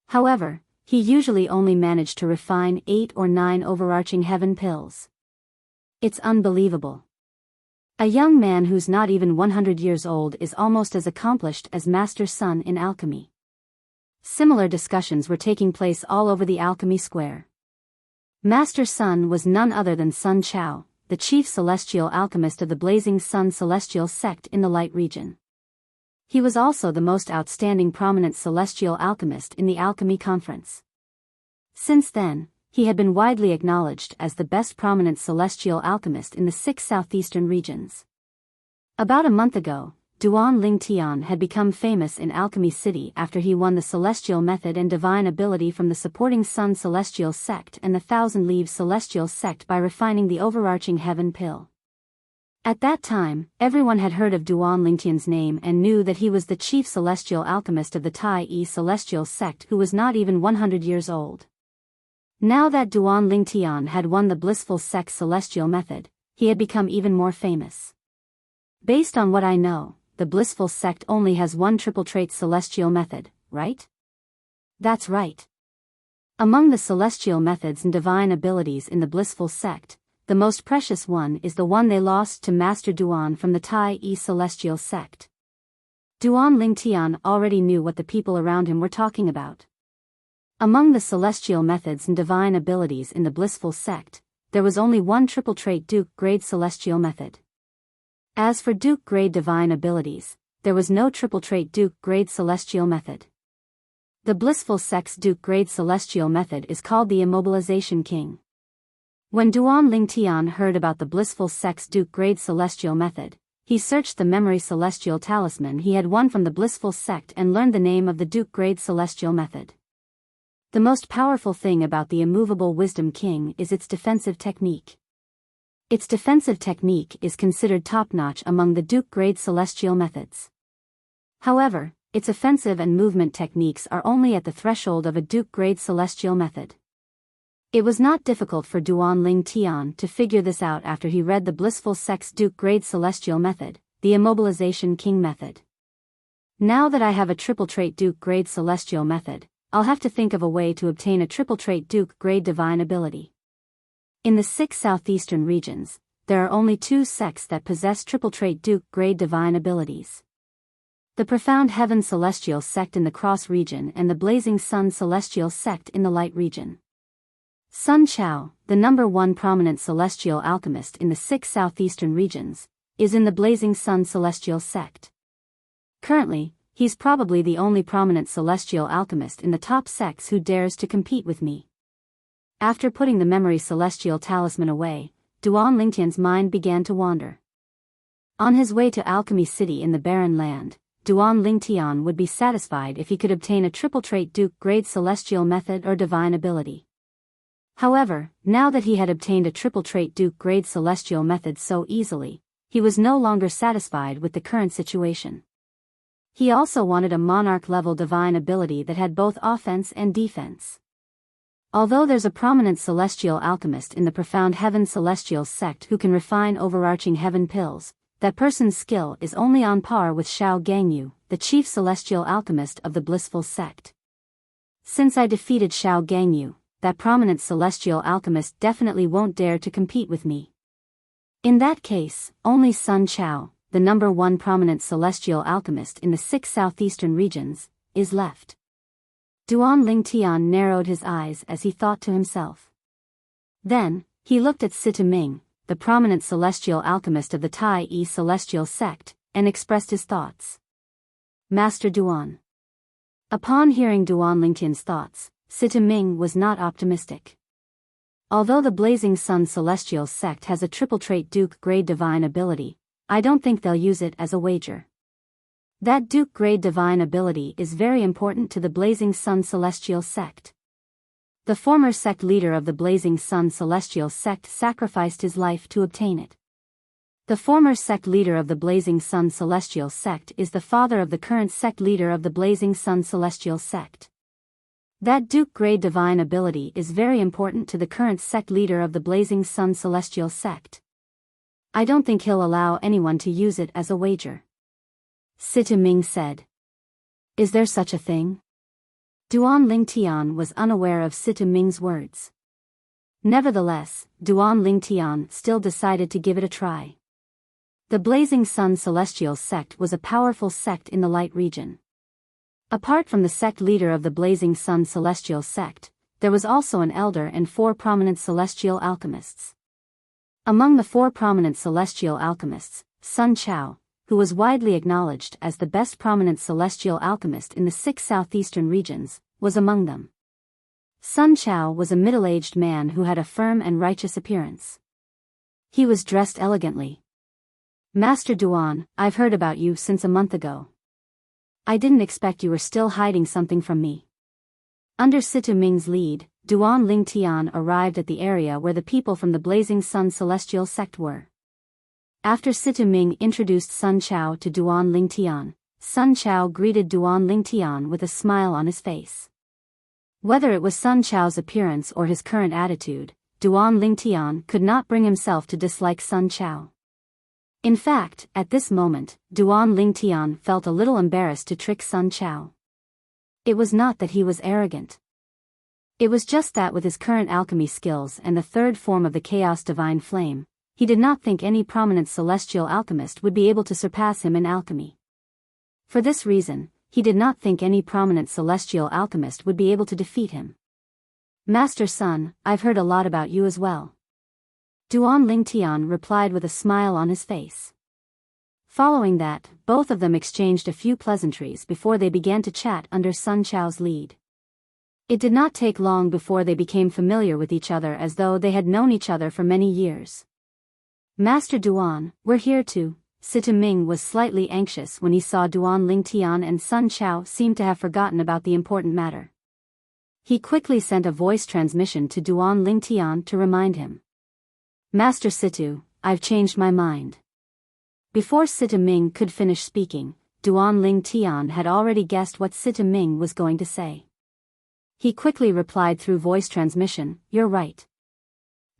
However, he usually only managed to refine 8 or 9 overarching heaven pills. It's unbelievable. A young man who's not even 100 years old is almost as accomplished as Master Sun in alchemy. Similar discussions were taking place all over the Alchemy Square. Master Sun was none other than Sun Chao, the chief celestial alchemist of the Blazing Sun Celestial Sect in the Light region. He was also the most outstanding prominent celestial alchemist in the Alchemy Conference. Since then, he had been widely acknowledged as the best prominent celestial alchemist in the 6 southeastern regions. About a month ago, Duan Ling Tian had become famous in Alchemy City after he won the Celestial Method and Divine Ability from the supporting Sun Celestial Sect and the Thousand Leaves Celestial Sect by refining the overarching Heaven Pill. At that time, everyone had heard of Duan Lingtian's name and knew that he was the chief celestial alchemist of the Tai Yi Celestial Sect who was not even 100 years old. Now that Duan Lingtian had won the Blissful Sect's Celestial Method, he had become even more famous. Based on what I know, the Blissful Sect only has one triple trait Celestial Method, right? That's right. Among the Celestial Methods and Divine Abilities in the Blissful Sect, the most precious one is the one they lost to Master Duan from the Tai Yi Celestial Sect. Duan Lingtian already knew what the people around him were talking about. Among the Celestial Methods and Divine Abilities in the Blissful Sect, there was only one triple trait Duke Grade Celestial Method. As for Duke Grade Divine Abilities, there was no triple trait Duke Grade Celestial Method. The Blissful Sect's Duke Grade Celestial Method is called the Immobilization King. When Duan Lingtian heard about the Blissful Sect's Duke Grade Celestial Method, he searched the Memory Celestial Talisman he had won from the Blissful Sect and learned the name of the Duke Grade Celestial Method. The most powerful thing about the Immovable Wisdom King is its defensive technique. Its defensive technique is considered top-notch among the Duke Grade Celestial Methods. However, its offensive and movement techniques are only at the threshold of a Duke Grade Celestial Method. It was not difficult for Duan Lingtian to figure this out after he read the Blissful Sect's Duke Grade Celestial Method, the Immobilization King Method. Now that I have a triple trait Duke Grade Celestial Method, I'll have to think of a way to obtain a triple trait Duke Grade Divine Ability. In the 6 southeastern regions, there are only 2 sects that possess triple trait Duke Grade Divine Abilities. The Profound Heaven Celestial Sect in the Cross region and the Blazing Sun Celestial Sect in the Light region. Sun Chao, the number 1 prominent celestial alchemist in the 6 southeastern regions, is in the Blazing Sun Celestial Sect. Currently, he's probably the only prominent celestial alchemist in the top sects who dares to compete with me. After putting the Memory Celestial Talisman away, Duan Lingtian's mind began to wander. On his way to Alchemy City in the Barren Land, Duan Lingtian would be satisfied if he could obtain a triple trait Duke Grade Celestial Method or Divine Ability. However, now that he had obtained a triple trait Duke Grade Celestial Method so easily, he was no longer satisfied with the current situation. He also wanted a monarch-level divine ability that had both offense and defense. Although there's a prominent celestial alchemist in the Profound Heaven Celestial Sect who can refine overarching heaven pills, that person's skill is only on par with Shao Gangyu, the chief celestial alchemist of the Blissful Sect. Since I defeated Shao Gangyu, that prominent celestial alchemist definitely won't dare to compete with me. In that case, only Sun Chao, the number 1 prominent celestial alchemist in the 6 southeastern regions, is left. Duan Lingtian narrowed his eyes as he thought to himself. Then, he looked at Sita Ming, the prominent celestial alchemist of the Tai Yi Celestial Sect, and expressed his thoughts. Master Duan. Upon hearing Duan Lingtian's thoughts, Sita Ming was not optimistic. Although the Blazing Sun Celestial Sect has a triple trait Duke Grade Divine Ability, I don't think they'll use it as a wager. That Duke Grade Divine Ability is very important to the Blazing Sun Celestial Sect. The former sect leader of the Blazing Sun Celestial Sect sacrificed his life to obtain it. The former sect leader of the Blazing Sun Celestial Sect is the father of the current sect leader of the Blazing Sun Celestial Sect. That Duke Grade Divine Ability is very important to the current sect leader of the Blazing Sun Celestial Sect. I don't think he'll allow anyone to use it as a wager. Sita Ming said. Is there such a thing? Duan Lingtian was unaware of Sita Ming's words. Nevertheless, Duan Lingtian still decided to give it a try. The Blazing Sun Celestial Sect was a powerful sect in the Light region. Apart from the sect leader of the Blazing Sun Celestial Sect, there was also an elder and 4 prominent celestial alchemists. Among the 4 prominent celestial alchemists, Sun Chao, who was widely acknowledged as the best prominent celestial alchemist in the 6 southeastern regions, was among them. Sun Chao was a middle-aged man who had a firm and righteous appearance. He was dressed elegantly. Master Duan, I've heard about you since a month ago. I didn't expect you were still hiding something from me. Under Situ Ming's lead, Duan Lingtian arrived at the area where the people from the Blazing Sun Celestial Sect were. After Situ Ming introduced Sun Chao to Duan Lingtian, Sun Chao greeted Duan Lingtian with a smile on his face. Whether it was Sun Chao's appearance or his current attitude, Duan Lingtian could not bring himself to dislike Sun Chao. In fact, at this moment, Duan Lingtian felt a little embarrassed to trick Sun Chao. It was not that he was arrogant. It was just that with his current alchemy skills and the third form of the Chaos Divine Flame, he did not think any prominent celestial alchemist would be able to surpass him in alchemy. For this reason, he did not think any prominent celestial alchemist would be able to defeat him. Master Sun, I've heard a lot about you as well. Duan Lingtian replied with a smile on his face. Following that, both of them exchanged a few pleasantries before they began to chat under Sun Chao's lead. It did not take long before they became familiar with each other as though they had known each other for many years. Master Duan, we're here too. Situ Ming was slightly anxious when he saw Duan Lingtian and Sun Chao seemed to have forgotten about the important matter. He quickly sent a voice transmission to Duan Lingtian to remind him. Master Situ, I've changed my mind. Before Situ Ming could finish speaking, Duan Lingtian had already guessed what Situ Ming was going to say. He quickly replied through voice transmission, you're right.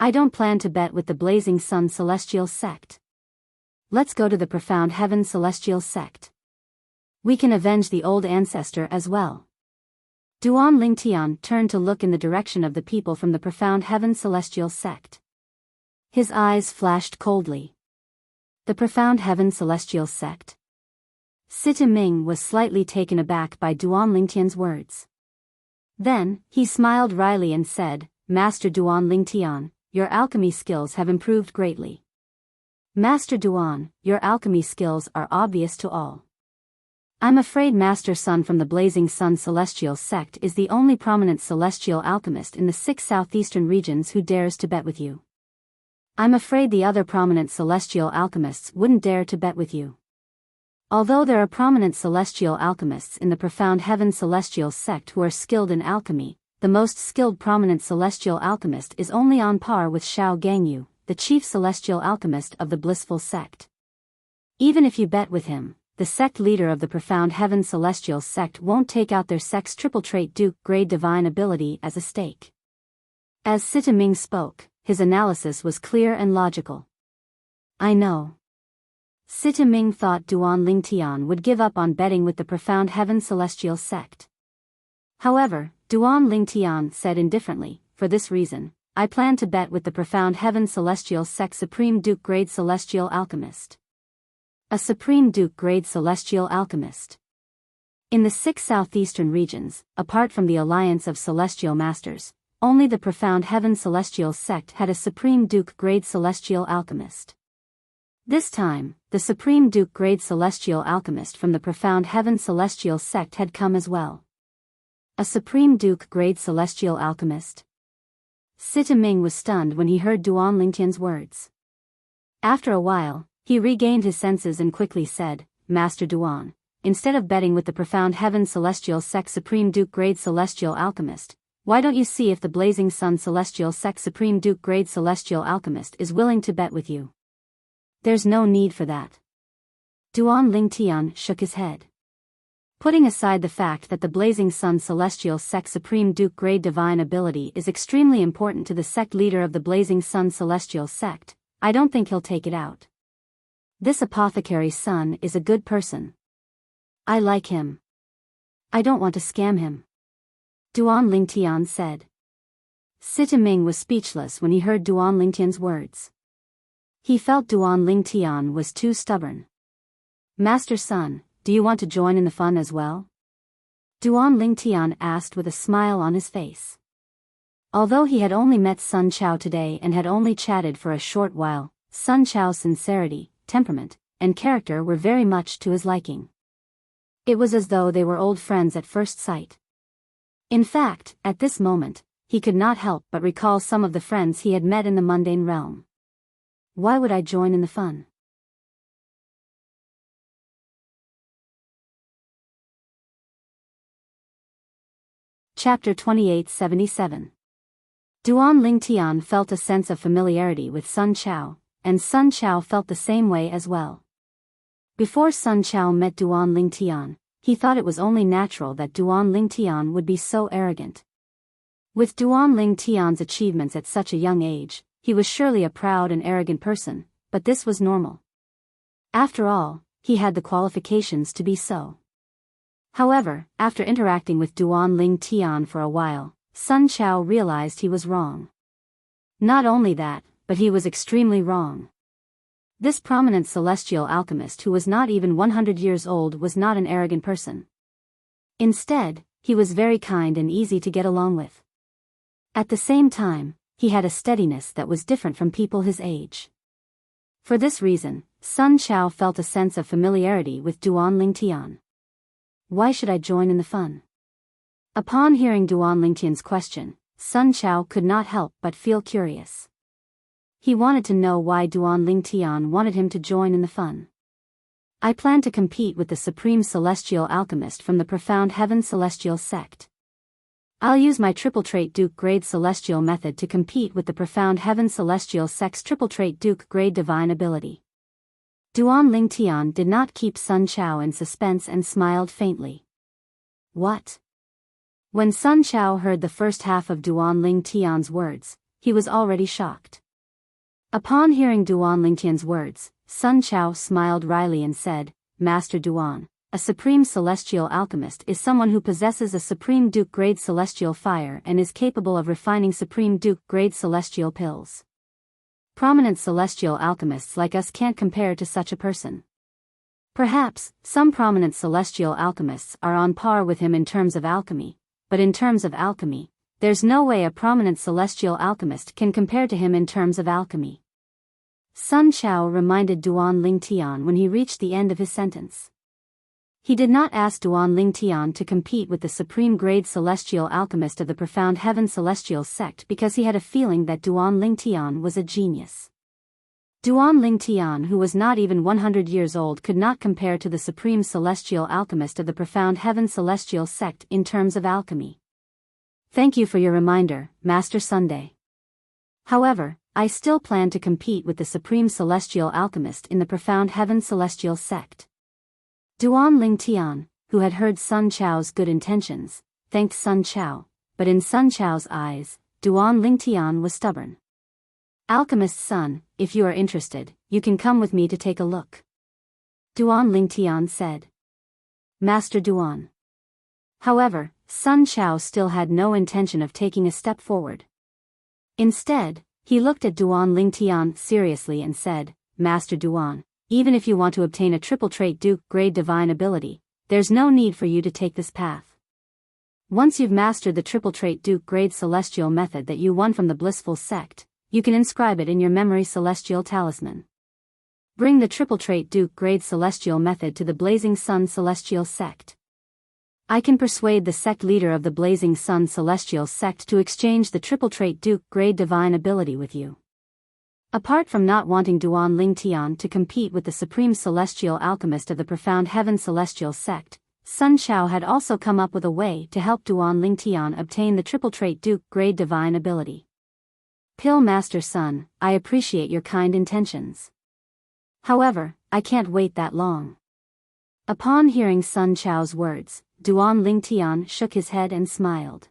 I don't plan to bet with the Blazing Sun Celestial Sect. Let's go to the Profound Heaven Celestial Sect. We can avenge the old ancestor as well. Duan Lingtian turned to look in the direction of the people from the Profound Heaven Celestial Sect. His eyes flashed coldly. The Profound Heaven Celestial Sect? Situ Ming was slightly taken aback by Duan Lingtian's words. Then, he smiled wryly and said, Master Duan Lingtian, your alchemy skills have improved greatly. Master Duan, your alchemy skills are obvious to all. I'm afraid Master Sun from the Blazing Sun Celestial Sect is the only prominent celestial alchemist in the 6 southeastern regions who dares to bet with you. I'm afraid the other prominent celestial alchemists wouldn't dare to bet with you. Although there are prominent celestial alchemists in the Profound Heaven Celestial Sect who are skilled in alchemy, the most skilled prominent celestial alchemist is only on par with Shao Gangyu, the chief celestial alchemist of the Blissful Sect. Even if you bet with him, the sect leader of the Profound Heaven Celestial Sect won't take out their sect's triple trait Duke grade divine ability as a stake. As Situ Ming spoke, his analysis was clear and logical. I know. Situ Ming thought Duan Lingtian would give up on betting with the Profound Heaven Celestial Sect. However, Duan Lingtian said indifferently, for this reason, I plan to bet with the Profound Heaven Celestial Sect Supreme Duke grade Celestial Alchemist. A Supreme Duke grade Celestial Alchemist. In the 6 southeastern regions, apart from the Alliance of Celestial Masters, only the Profound Heaven Celestial Sect had a Supreme Duke grade Celestial Alchemist. This time, the Supreme Duke grade Celestial Alchemist from the Profound Heaven Celestial Sect had come as well. A Supreme Duke grade Celestial Alchemist? Situ Ming was stunned when he heard Duan Lingtian's words. After a while, he regained his senses and quickly said, Master Duan, instead of betting with the Profound Heaven Celestial Sect Supreme Duke grade Celestial Alchemist, why don't you see if the Blazing Sun Celestial Sect Supreme Duke grade Celestial Alchemist is willing to bet with you? There's no need for that. Duan Lingtian shook his head. Putting aside the fact that the Blazing Sun Celestial Sect Supreme Duke grade divine ability is extremely important to the sect leader of the Blazing Sun Celestial Sect, I don't think he'll take it out. This apothecary son is a good person. I like him. I don't want to scam him. Duan Lingtian said. Situ Ming was speechless when he heard Duan Lingtian's words. He felt Duan Lingtian was too stubborn. Master Sun, do you want to join in the fun as well? Duan Lingtian asked with a smile on his face. Although he had only met Sun Chao today and had only chatted for a short while, Sun Chao's sincerity, temperament, and character were very much to his liking. It was as though they were old friends at first sight. In fact, at this moment, he could not help but recall some of the friends he had met in the mundane realm. Why would I join in the fun? Chapter 2877. Duan Lingtian felt a sense of familiarity with Sun Chao, and Sun Chao felt the same way as well. Before Sun Chao met Duan Lingtian, he thought it was only natural that Duan Lingtian would be so arrogant. With Duan Lingtian's achievements at such a young age, he was surely a proud and arrogant person, but this was normal. After all, he had the qualifications to be so. However, after interacting with Duan Lingtian for a while, Sun Chao realized he was wrong. Not only that, but he was extremely wrong. This prominent celestial alchemist who was not even 100 years old was not an arrogant person. Instead, he was very kind and easy to get along with. At the same time, he had a steadiness that was different from people his age. For this reason, Sun Chao felt a sense of familiarity with Duan Lingtian. Why should I join in the fun? Upon hearing Duan Lingtian's question, Sun Chao could not help but feel curious. He wanted to know why Duan Lingtian wanted him to join in the fun. I plan to compete with the Supreme Celestial Alchemist from the Profound Heaven Celestial Sect. I'll use my Triple Trait Duke Grade Celestial method to compete with the Profound Heaven Celestial Sect's Triple Trait Duke Grade Divine Ability. Duan Lingtian did not keep Sun Chao in suspense and smiled faintly. What? When Sun Chao heard the first half of Duan Lingtian's words, he was already shocked. Upon hearing Duan Lingtian's words, Sun Chao smiled wryly and said, Master Duan, a Supreme Celestial Alchemist is someone who possesses a Supreme Duke Grade Celestial Fire and is capable of refining Supreme Duke Grade Celestial Pills. Prominent celestial alchemists like us can't compare to such a person. Perhaps, some prominent celestial alchemists are on par with him in terms of alchemy, but in terms of alchemy, there's no way a prominent celestial alchemist can compare to him in terms of alchemy. Sun Chao reminded Duan Lingtian when he reached the end of his sentence. He did not ask Duan Lingtian to compete with the Supreme Grade Celestial Alchemist of the Profound Heaven Celestial Sect because he had a feeling that Duan Lingtian was a genius. Duan Lingtian, who was not even 100 years old, could not compare to the Supreme Celestial Alchemist of the Profound Heaven Celestial Sect in terms of alchemy. Thank you for your reminder, Master Sunday. However, I still plan to compete with the Supreme Celestial Alchemist in the Profound Heaven Celestial Sect. Duan Lingtian, who had heard Sun Chao's good intentions, thanked Sun Chao, but in Sun Chao's eyes, Duan Lingtian was stubborn. Alchemist's son, if you are interested, you can come with me to take a look. Duan Lingtian said. Master Duan. However, Sun Chao still had no intention of taking a step forward. Instead, he looked at Duan Lingtian seriously and said, Master Duan, even if you want to obtain a Triple Trait Duke Grade Divine Ability, there's no need for you to take this path. Once you've mastered the Triple Trait Duke Grade Celestial method that you won from the Blissful Sect, you can inscribe it in your memory Celestial Talisman. Bring the Triple Trait Duke Grade Celestial method to the Blazing Sun Celestial Sect. I can persuade the sect leader of the Blazing Sun Celestial Sect to exchange the Triple Trait Duke Grade Divine Ability with you. Apart from not wanting Duan Lingtian to compete with the Supreme Celestial Alchemist of the Profound Heaven Celestial Sect, Sun Chao had also come up with a way to help Duan Lingtian obtain the Triple Trait Duke Grade Divine Ability. Pill Master Sun, I appreciate your kind intentions. However, I can't wait that long. Upon hearing Sun Chao's words, Duan Lingtian shook his head and smiled.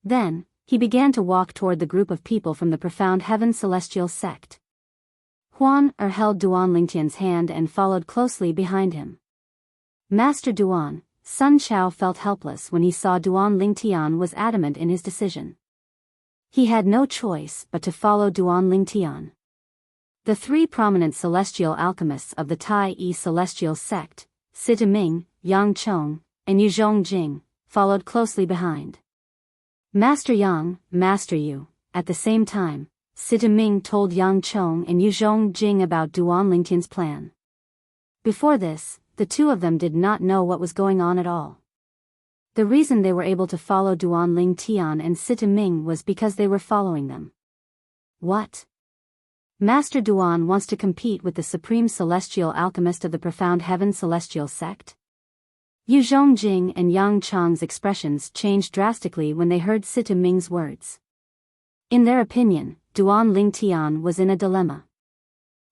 Then, he began to walk toward the group of people from the Profound Heaven Celestial Sect. Huan held Duan Lingtian's hand and followed closely behind him. Master Duan, Sun Chao felt helpless when he saw Duan Lingtian was adamant in his decision. He had no choice but to follow Duan Lingtian. The three prominent celestial alchemists of the Tai Yi Celestial Sect, Sita Ming, Yang Chong, and Yuzhong Jing, followed closely behind. Master Yang, Master Yu. At the same time, Sita Ming told Yang Chong and Yuzhong Jing about Duan Lingtian's plan. Before this, the two of them did not know what was going on at all. The reason they were able to follow Duan Lingtian and Sita Ming was because they were following them. What? Master Duan wants to compete with the Supreme Celestial Alchemist of the Profound Heaven Celestial Sect? Yu Zhongjing and Yang Chang's expressions changed drastically when they heard Sita Ming's words. In their opinion, Duan Lingtian was in a dilemma.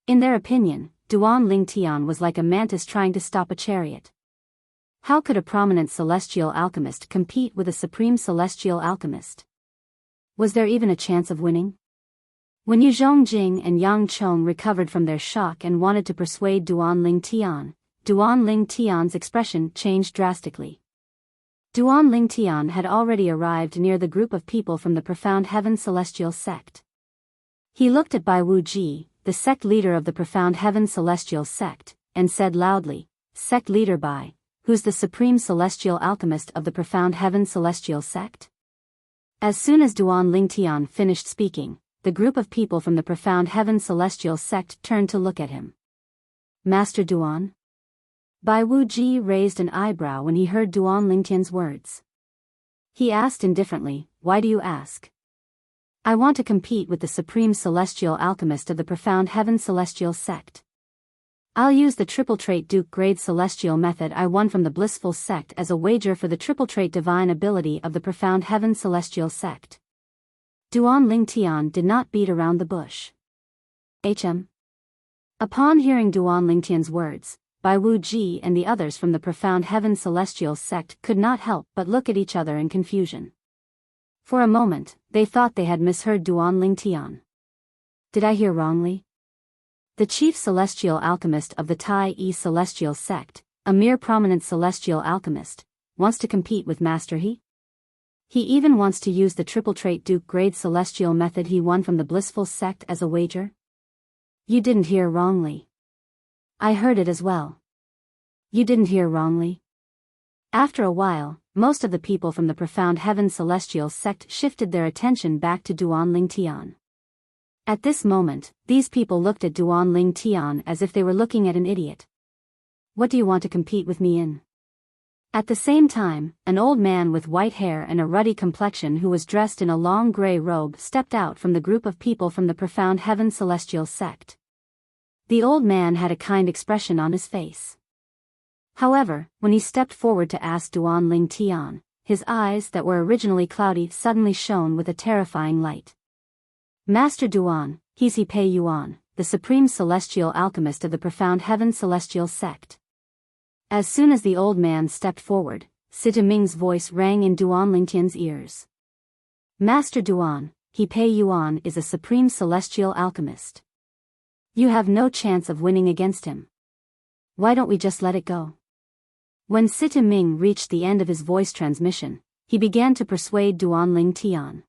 In their opinion, Duan Lingtian was like a mantis trying to stop a chariot. How could a prominent celestial alchemist compete with a supreme celestial alchemist? Was there even a chance of winning? When Yu Zhongjing and Yang Chong recovered from their shock and wanted to persuade Duan Lingtian's expression changed drastically. Duan Lingtian had already arrived near the group of people from the Profound Heaven Celestial Sect. He looked at Bai Wuji, the sect leader of the Profound Heaven Celestial Sect, and said loudly, "Sect leader Bai, who's the supreme celestial alchemist of the Profound Heaven Celestial Sect?" As soon as Duan Lingtian finished speaking, the group of people from the Profound Heaven Celestial Sect turned to look at him. "Master Duan?" Bai Wuji raised an eyebrow when he heard Duan Lingtian's words. He asked indifferently, "Why do you ask?" "I want to compete with the Supreme Celestial Alchemist of the Profound Heaven Celestial Sect. I'll use the triple trait Duke Grade Celestial method I won from the Blissful Sect as a wager for the triple trait Divine ability of the Profound Heaven Celestial Sect." Duan Lingtian did not beat around the bush. Upon hearing Duan Lingtian's words, Bai Wuji and the others from the Profound Heaven Celestial Sect could not help but look at each other in confusion. For a moment, they thought they had misheard Duan Lingtian. Did I hear wrongly? The chief celestial alchemist of the Tai Yi Celestial Sect, a mere prominent celestial alchemist, wants to compete with Master He? He even wants to use the triple trait Duke Grade Celestial method he won from the Blissful Sect as a wager? You didn't hear wrongly. I heard it as well. You didn't hear wrongly. After a while, most of the people from the Profound Heaven Celestial Sect shifted their attention back to Duan Lingtian. At this moment, these people looked at Duan Lingtian as if they were looking at an idiot. "What do you want to compete with me in?" At the same time, an old man with white hair and a ruddy complexion who was dressed in a long gray robe stepped out from the group of people from the Profound Heaven Celestial Sect. The old man had a kind expression on his face. However, when he stepped forward to ask Duan Lingtian, his eyes that were originally cloudy suddenly shone with a terrifying light. "Master Duan, he's He Pei Yuan, the supreme celestial alchemist of the Profound Heaven Celestial Sect." As soon as the old man stepped forward, Sita Ming's voice rang in Duan Lingtian's ears. "Master Duan, He Pei Yuan is a supreme celestial alchemist. You have no chance of winning against him. Why don't we just let it go?" When Sita Ming reached the end of his voice transmission, he began to persuade Duan Lingtian.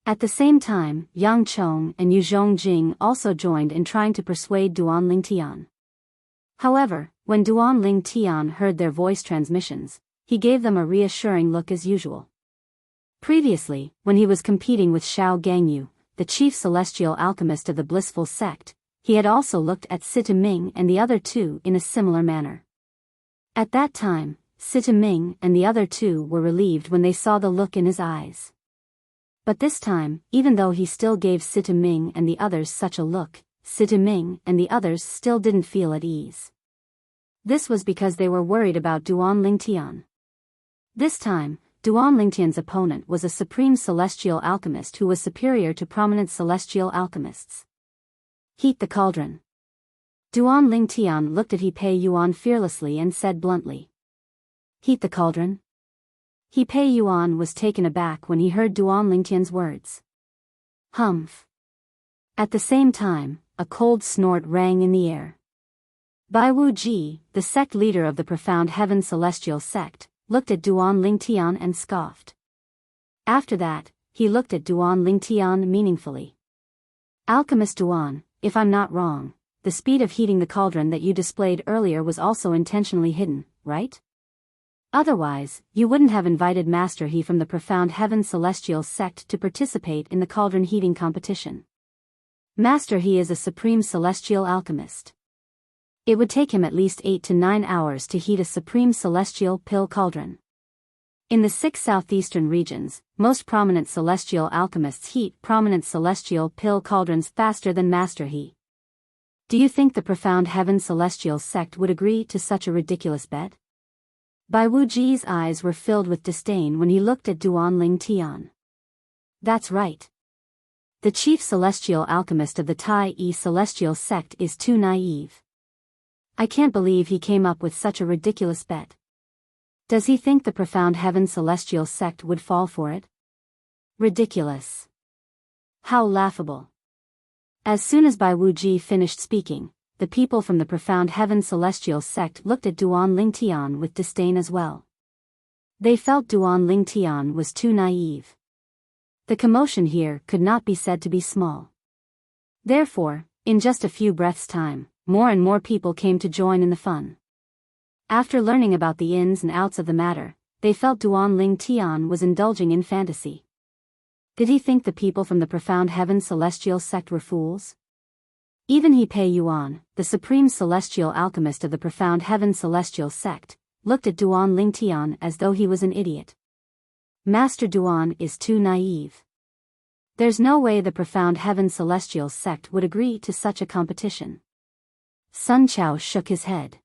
At the same time, Yang Chong and Yu Zhongjing also joined in trying to persuade Duan Lingtian. However, when Duan Lingtian heard their voice transmissions, he gave them a reassuring look as usual. Previously, when he was competing with Xiao Gangyu, the chief celestial alchemist of the Blissful Sect, he had also looked at Sita Ming and the other two in a similar manner. At that time, Sita Ming and the other two were relieved when they saw the look in his eyes. But this time, even though he still gave Sita Ming and the others such a look, Sita Ming and the others still didn't feel at ease. This was because they were worried about Duan Lingtian. This time, Duan Lingtian's opponent was a supreme celestial alchemist who was superior to prominent celestial alchemists. "Heat the cauldron." Duan Lingtian looked at He Pei Yuan fearlessly and said bluntly. "Heat the cauldron?" He Pei Yuan was taken aback when he heard Duan Lingtian's words. Humph. At the same time, a cold snort rang in the air. Bai Wuji, the sect leader of the Profound Heaven Celestial Sect, looked at Duan Lingtian and scoffed. After that, he looked at Duan Lingtian meaningfully. "Alchemist Duan, if I'm not wrong, the speed of heating the cauldron that you displayed earlier was also intentionally hidden, right? Otherwise, you wouldn't have invited Master He from the Profound Heaven Celestial Sect to participate in the cauldron heating competition. Master He is a supreme celestial alchemist. It would take him at least 8 to 9 hours to heat a supreme celestial pill cauldron. In the 6 southeastern regions, most prominent celestial alchemists heat prominent celestial pill cauldrons faster than Master He. Do you think the Profound Heaven Celestial Sect would agree to such a ridiculous bet? Bai Wuji's eyes were filled with disdain when he looked at Duanling Tian. That's right. The chief celestial alchemist of the Tai Yi celestial sect is too naive. I can't believe he came up with such a ridiculous bet. Does he think the profound heaven celestial sect would fall for it? Ridiculous. How laughable. As soon as Bai Wuji finished speaking, the people from the profound heaven celestial sect looked at Duanling Tian with disdain as well. They felt Duanling Tian was too naive. The commotion here could not be said to be small. Therefore, in just a few breaths' time, more and more people came to join in the fun. After learning about the ins and outs of the matter, they felt Duanling Tian was indulging in fantasy. Did he think the people from the profound heaven celestial sect were fools? Even He Pei Yuan, the supreme celestial alchemist of the profound heaven celestial sect, looked at Duanling Tian as though he was an idiot. Master Duan is too naive. There's no way the profound heaven celestial sect would agree to such a competition. Sun Chao shook his head.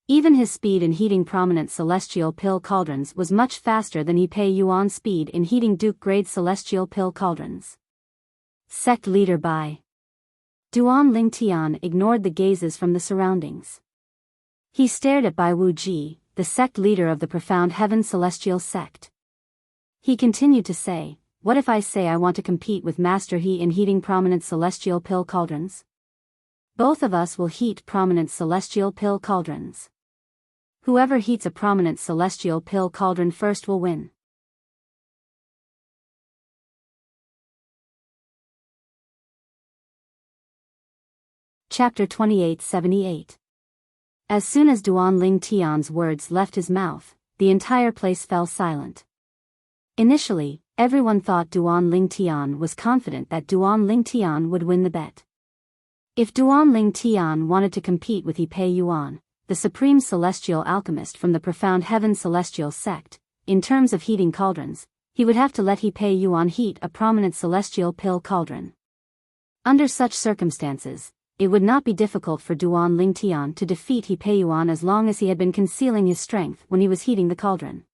Even his speed in heating prominent celestial pill cauldrons was much faster than He Pei Yuan's speed in heating Duke-grade celestial pill cauldrons. Sect leader Bai. Duanling Tian ignored the gazes from the surroundings. He stared at Bai Wuji, the sect leader of the profound heaven celestial sect. He continued to say, "What if I say I want to compete with Master He in heating prominent celestial pill cauldrons? Both of us will heat prominent celestial pill cauldrons. Whoever heats a prominent celestial pill cauldron first will win." Chapter 2878. As soon as Duanling Tian's words left his mouth, the entire place fell silent. Initially, everyone thought Duanling Tian was confident that Duanling Tian would win the bet. If Duanling Tian wanted to compete with He Pei Yuan, the supreme celestial alchemist from the profound heaven celestial sect, in terms of heating cauldrons, he would have to let He Pei Yuan heat a prominent celestial pill cauldron. Under such circumstances, it would not be difficult for Duanling Tian to defeat He Pei Yuan as long as he had been concealing his strength when he was heating the cauldron.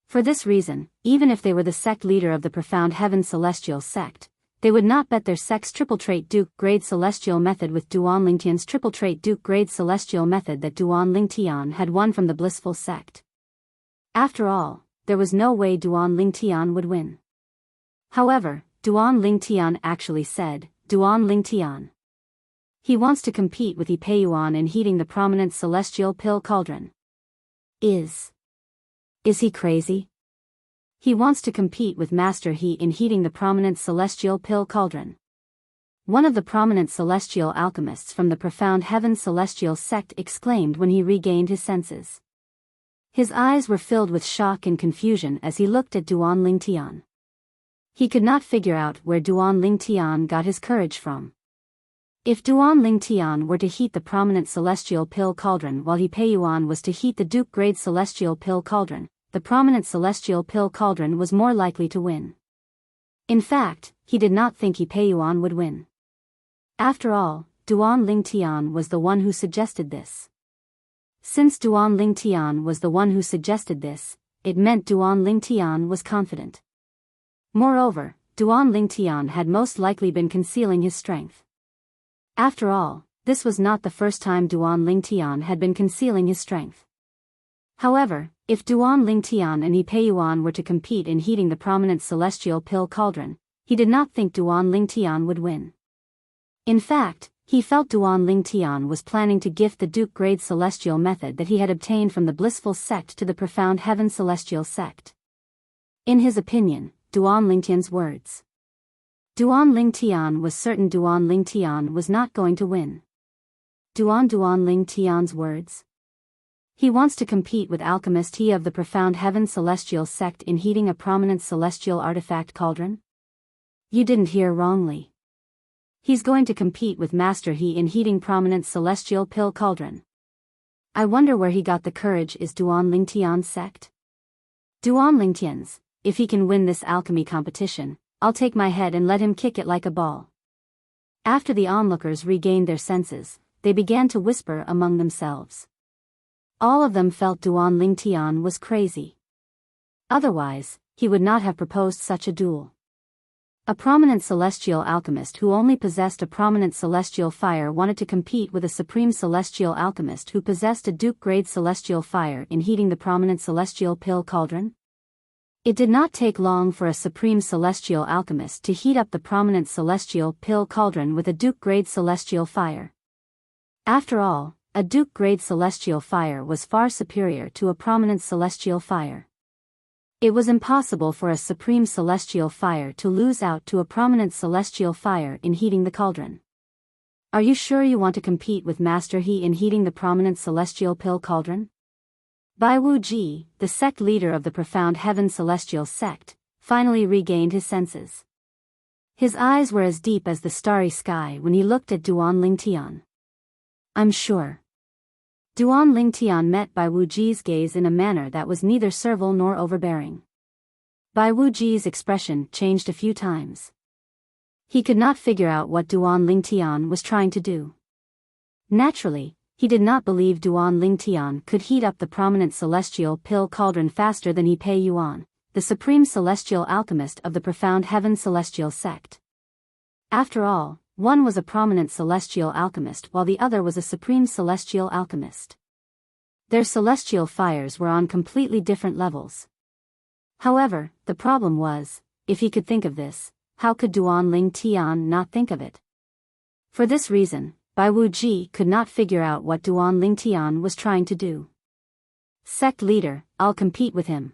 For this reason, even if they were the sect leader of the profound heaven celestial sect, they would not bet their sect's triple-trait Duke-grade celestial method with Duanling Tian's triple-trait Duke-grade celestial method that Duanling Tian had won from the blissful sect. After all, there was no way Duanling Tian would win. However, Duanling Tian actually said, "Duanling Tian. He wants to compete with He Pei Yuan in heating the prominent celestial pill cauldron. Is he crazy? He wants to compete with Master He in heating the prominent celestial pill cauldron." One of the prominent celestial alchemists from the profound heaven celestial sect exclaimed when he regained his senses. His eyes were filled with shock and confusion as he looked at Duanling Tian. He could not figure out where Duanling Tian got his courage from. If Duanling Tian were to heat the prominent celestial pill cauldron while He Pei Yuan was to heat the Duke-grade celestial pill cauldron, the prominent celestial pill cauldron was more likely to win. In fact, he did not think He Pei Yuan would win. After all, Duanling Tian was the one who suggested this. Since Duanling Tian was the one who suggested this, it meant Duanling Tian was confident. Moreover, Duanling Tian had most likely been concealing his strength. After all, this was not the first time Duanling Tian had been concealing his strength. However, if Duanling Tian and He Pei Yuan were to compete in heating the prominent celestial pill cauldron, he did not think Duanling Tian would win. In fact, he felt Duanling Tian was planning to gift the Duke-grade celestial method that he had obtained from the blissful sect to the profound heaven celestial sect. In his opinion, Duanling Tian's words. Duanling Tian was certain Duanling Tian was not going to win. Duanling Tian's words. He wants to compete with alchemist He of the profound heaven celestial sect in heating a prominent celestial artifact cauldron? You didn't hear wrongly. He's going to compete with Master He in heating prominent celestial pill cauldron. I wonder where he got the courage. Is Duanling Tian's sect? Duanling Tian's, if he can win this alchemy competition, I'll take my head and let him kick it like a ball. After the onlookers regained their senses, they began to whisper among themselves. All of them felt Duan Lingtian was crazy. Otherwise, he would not have proposed such a duel. A prominent celestial alchemist who only possessed a prominent celestial fire wanted to compete with a supreme celestial alchemist who possessed a Duke-grade celestial fire in heating the prominent celestial pill cauldron? It did not take long for a supreme celestial alchemist to heat up the prominent celestial pill cauldron with a Duke-grade celestial fire. After all, a Duke-grade celestial fire was far superior to a prominent celestial fire. It was impossible for a supreme celestial fire to lose out to a prominent celestial fire in heating the cauldron. Are you sure you want to compete with Master He in heating the prominent celestial pill cauldron? Bai Wuji, the sect leader of the Profound Heaven Celestial Sect, finally regained his senses. His eyes were as deep as the starry sky when he looked at Duan Lingtian. I'm sure. Duan Lingtian met Bai Wuji's gaze in a manner that was neither servile nor overbearing. Bai Wuji's expression changed a few times. He could not figure out what Duan Lingtian was trying to do. Naturally, he did not believe Duan Lingtian could heat up the prominent celestial pill cauldron faster than He Pei Yuan, the supreme celestial alchemist of the Profound Heaven Celestial Sect. After all, one was a prominent celestial alchemist while the other was a supreme celestial alchemist. Their celestial fires were on completely different levels. However, the problem was, if he could think of this, how could Duan Lingtian not think of it? For this reason, Bai Wuji could not figure out what Duan Lingtian was trying to do. Sect leader, I'll compete with him.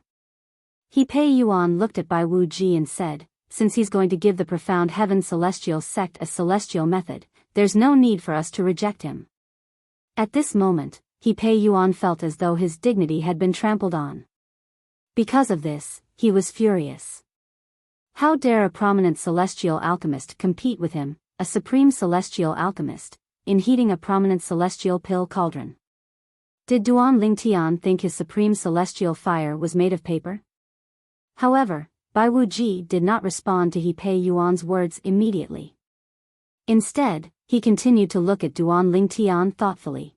He Pei Yuan looked at Bai Wuji and said, since he's going to give the Profound Heaven Celestial Sect a celestial method, there's no need for us to reject him. At this moment, He Pei Yuan felt as though his dignity had been trampled on. Because of this, he was furious. How dare a prominent celestial alchemist compete with him, a supreme celestial alchemist, in heating a prominent celestial pill cauldron? Did Duan Lingtian think his supreme celestial fire was made of paper? However, Bai Wuji did not respond to He Pei Yuan's words immediately. Instead, he continued to look at Duan Lingtian thoughtfully.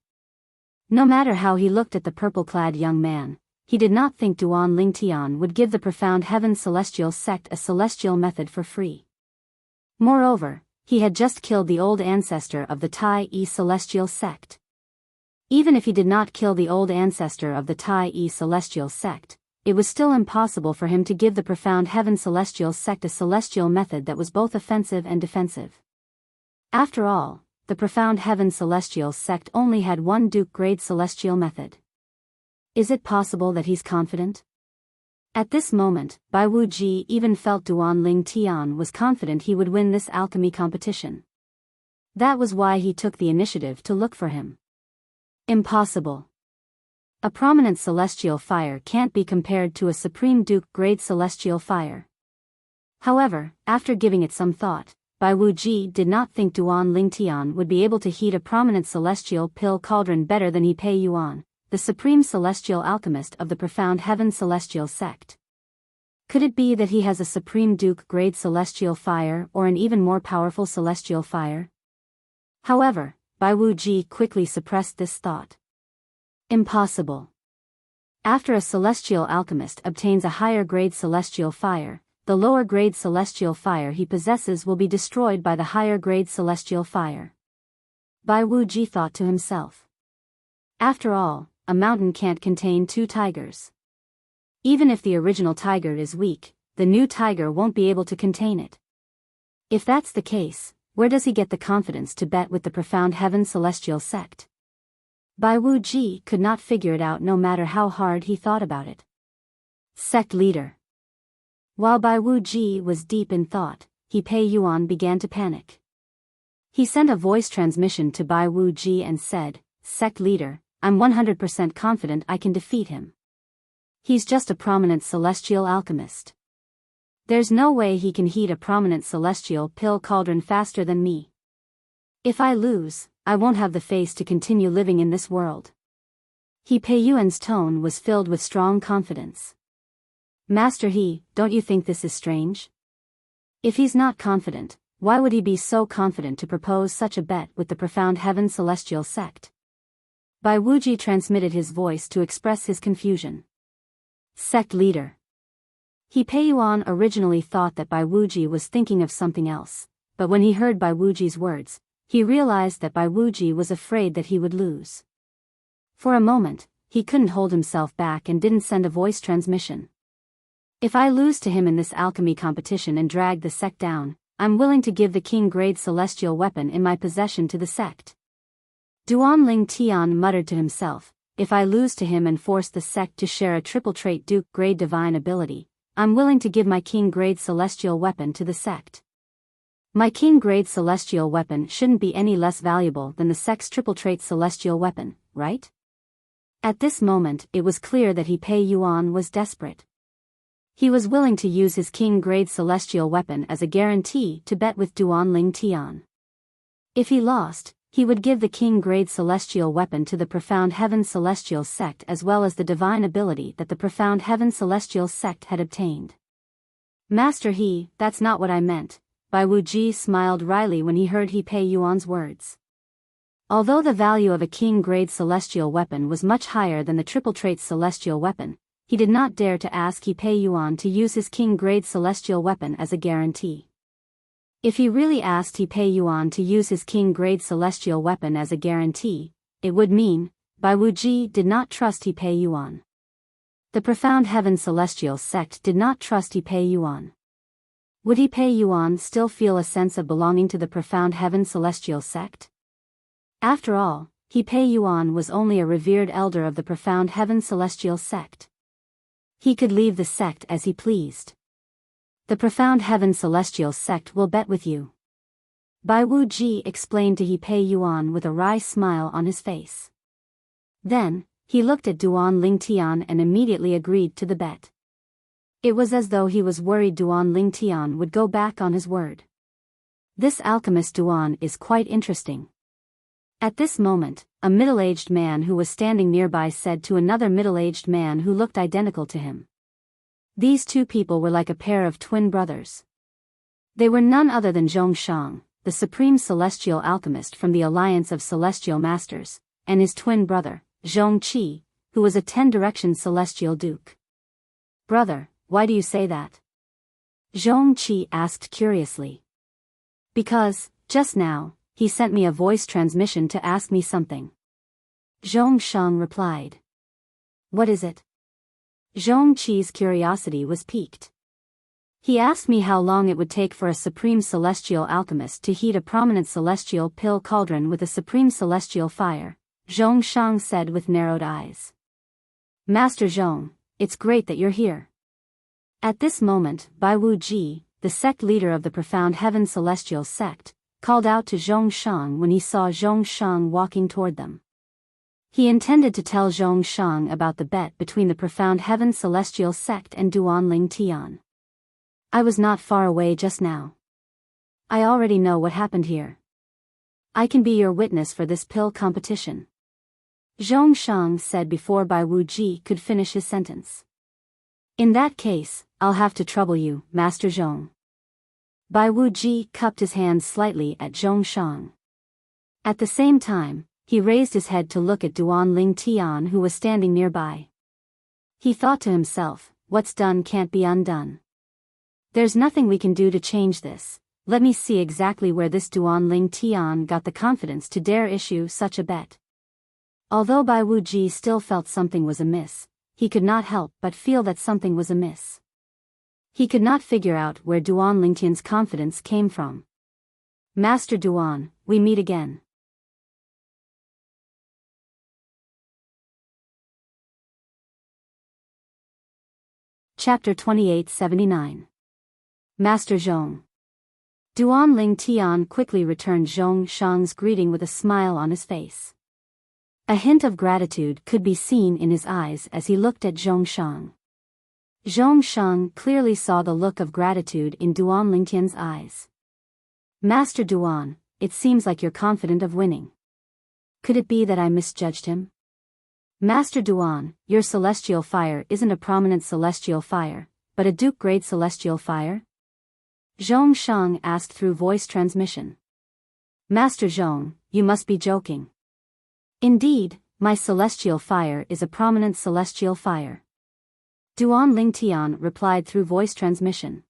No matter how he looked at the purple-clad young man, he did not think Duan Lingtian would give the Profound Heaven Celestial Sect a celestial method for free. Moreover, he had just killed the old ancestor of the Tai Yi Celestial Sect. Even if he did not kill the old ancestor of the Tai Yi Celestial Sect, it was still impossible for him to give the Profound Heaven Celestial Sect a celestial method that was both offensive and defensive. After all, the Profound Heaven Celestial Sect only had one Duke-grade celestial method. Is it possible that he's confident? At this moment, Bai Wuji even felt Duan Lingtian was confident he would win this alchemy competition. That was why he took the initiative to look for him. Impossible. A prominent celestial fire can't be compared to a supreme Duke-grade celestial fire. However, after giving it some thought, Bai Wuji did not think Duan Lingtian would be able to heat a prominent celestial pill cauldron better than He Pei Yuan, the supreme celestial alchemist of the Profound Heaven Celestial Sect. Could it be that he has a supreme Duke-grade celestial fire or an even more powerful celestial fire? However, Bai Wuji quickly suppressed this thought. Impossible. After a celestial alchemist obtains a higher-grade celestial fire, the lower-grade celestial fire he possesses will be destroyed by the higher-grade celestial fire. Bai Wuji thought to himself. After all, a mountain can't contain two tigers. Even if the original tiger is weak, the new tiger won't be able to contain it. If that's the case, where does he get the confidence to bet with the Profound Heaven Celestial Sect? Bai Wuji could not figure it out no matter how hard he thought about it. Sect leader. While Bai Wuji was deep in thought, He Pei Yuan began to panic. He sent a voice transmission to Bai Wuji and said, Sect leader, I'm 100% confident I can defeat him. He's just a prominent celestial alchemist. There's no way he can heat a prominent celestial pill cauldron faster than me. If I lose, I won't have the face to continue living in this world. He Pei Yuan's tone was filled with strong confidence. Master He, don't you think this is strange? If he's not confident, why would he be so confident to propose such a bet with the Profound Heaven Celestial Sect? Bai Wuji transmitted his voice to express his confusion. Sect leader. He Pei Yuan originally thought that Bai Wuji was thinking of something else, but when he heard Bai Wuji's words, he realized that Bai Wuji was afraid that he would lose. For a moment, he couldn't hold himself back and didn't send a voice transmission. If I lose to him in this alchemy competition and drag the sect down, I'm willing to give the king-grade celestial weapon in my possession to the sect. Duanling Tian muttered to himself, if I lose to him and force the sect to share a triple trait duke-grade divine ability, I'm willing to give my king-grade celestial weapon to the sect. My king-grade celestial weapon shouldn't be any less valuable than the sect's triple trait celestial weapon, right? At this moment it was clear that He Pei Yuan was desperate. He was willing to use his king-grade celestial weapon as a guarantee to bet with Duanling Tian. If he lost, he would give the king-grade celestial weapon to the Profound Heaven Celestial Sect as well as the divine ability that the Profound Heaven Celestial Sect had obtained. Master He, that's not what I meant. Bai Wuji smiled wryly when he heard He Pei Yuan's words. Although the value of a king-grade celestial weapon was much higher than the triple trait celestial weapon, he did not dare to ask He Pei Yuan to use his king-grade celestial weapon as a guarantee. If he really asked He Pei Yuan to use his king-grade celestial weapon as a guarantee, it would mean, Bai Wuji did not trust He Pei Yuan. The Profound Heaven Celestial Sect did not trust He Pei Yuan. Would He Pei Yuan still feel a sense of belonging to the Profound Heaven Celestial Sect? After all, He Pei Yuan was only a revered elder of the Profound Heaven Celestial Sect. He could leave the sect as he pleased. The Profound Heaven Celestial Sect will bet with you. Bai Wuji explained to He Pei Yuan with a wry smile on his face. Then, he looked at Duanling Tian and immediately agreed to the bet. It was as though he was worried Duanling Tian would go back on his word. This alchemist Duan is quite interesting. At this moment, a middle-aged man who was standing nearby said to another middle-aged man who looked identical to him. These two people were like a pair of twin brothers. They were none other than Zhong Shang, the supreme celestial alchemist from the Alliance of Celestial Masters, and his twin brother, Zhong Qi, who was a 10-direction celestial duke. Brother, why do you say that? Zhong Qi asked curiously. Because, just now, he sent me a voice transmission to ask me something. Zhong Shang replied. What is it? Zhong Qi's curiosity was piqued. He asked me how long it would take for a supreme celestial alchemist to heat a prominent celestial pill cauldron with a supreme celestial fire, Zhong Shang said with narrowed eyes. Master Zhong, it's great that you're here. At this moment, Bai Wuji, the sect leader of the Profound Heaven Celestial Sect, called out to Zhong Shang when he saw Zhong Shang walking toward them. He intended to tell Zhong Shang about the bet between the Profound Heaven Celestial Sect and Duanling Tian. I was not far away just now. I already know what happened here. I can be your witness for this pill competition. Zhong Shang said before Bai Wuji could finish his sentence. In that case, I'll have to trouble you, Master Zhong. Bai Wuji cupped his hand slightly at Zhong Shang. At the same time, he raised his head to look at Duanling Tian who was standing nearby. He thought to himself, what's done can't be undone. There's nothing we can do to change this. Let me see exactly where this Duanling Tian got the confidence to dare issue such a bet. Although Bai Wuji still felt something was amiss, he could not help but feel that something was amiss. He could not figure out where Duanling Tian's confidence came from. Master Duan, we meet again. Chapter 2879. Master Zhong. Duanling Tian quickly returned Zhong Shang's greeting with a smile on his face. A hint of gratitude could be seen in his eyes as he looked at Zhong Shang. Zhong Shang clearly saw the look of gratitude in Duanling Tian's eyes. Master Duan, it seems like you're confident of winning. Could it be that I misjudged him? Master Duan, your celestial fire isn't a prominent celestial fire, but a duke-grade celestial fire? Zhong Shang asked through voice transmission. Master Zhong, you must be joking. Indeed, my celestial fire is a prominent celestial fire. Duan Ling Tian replied through voice transmission.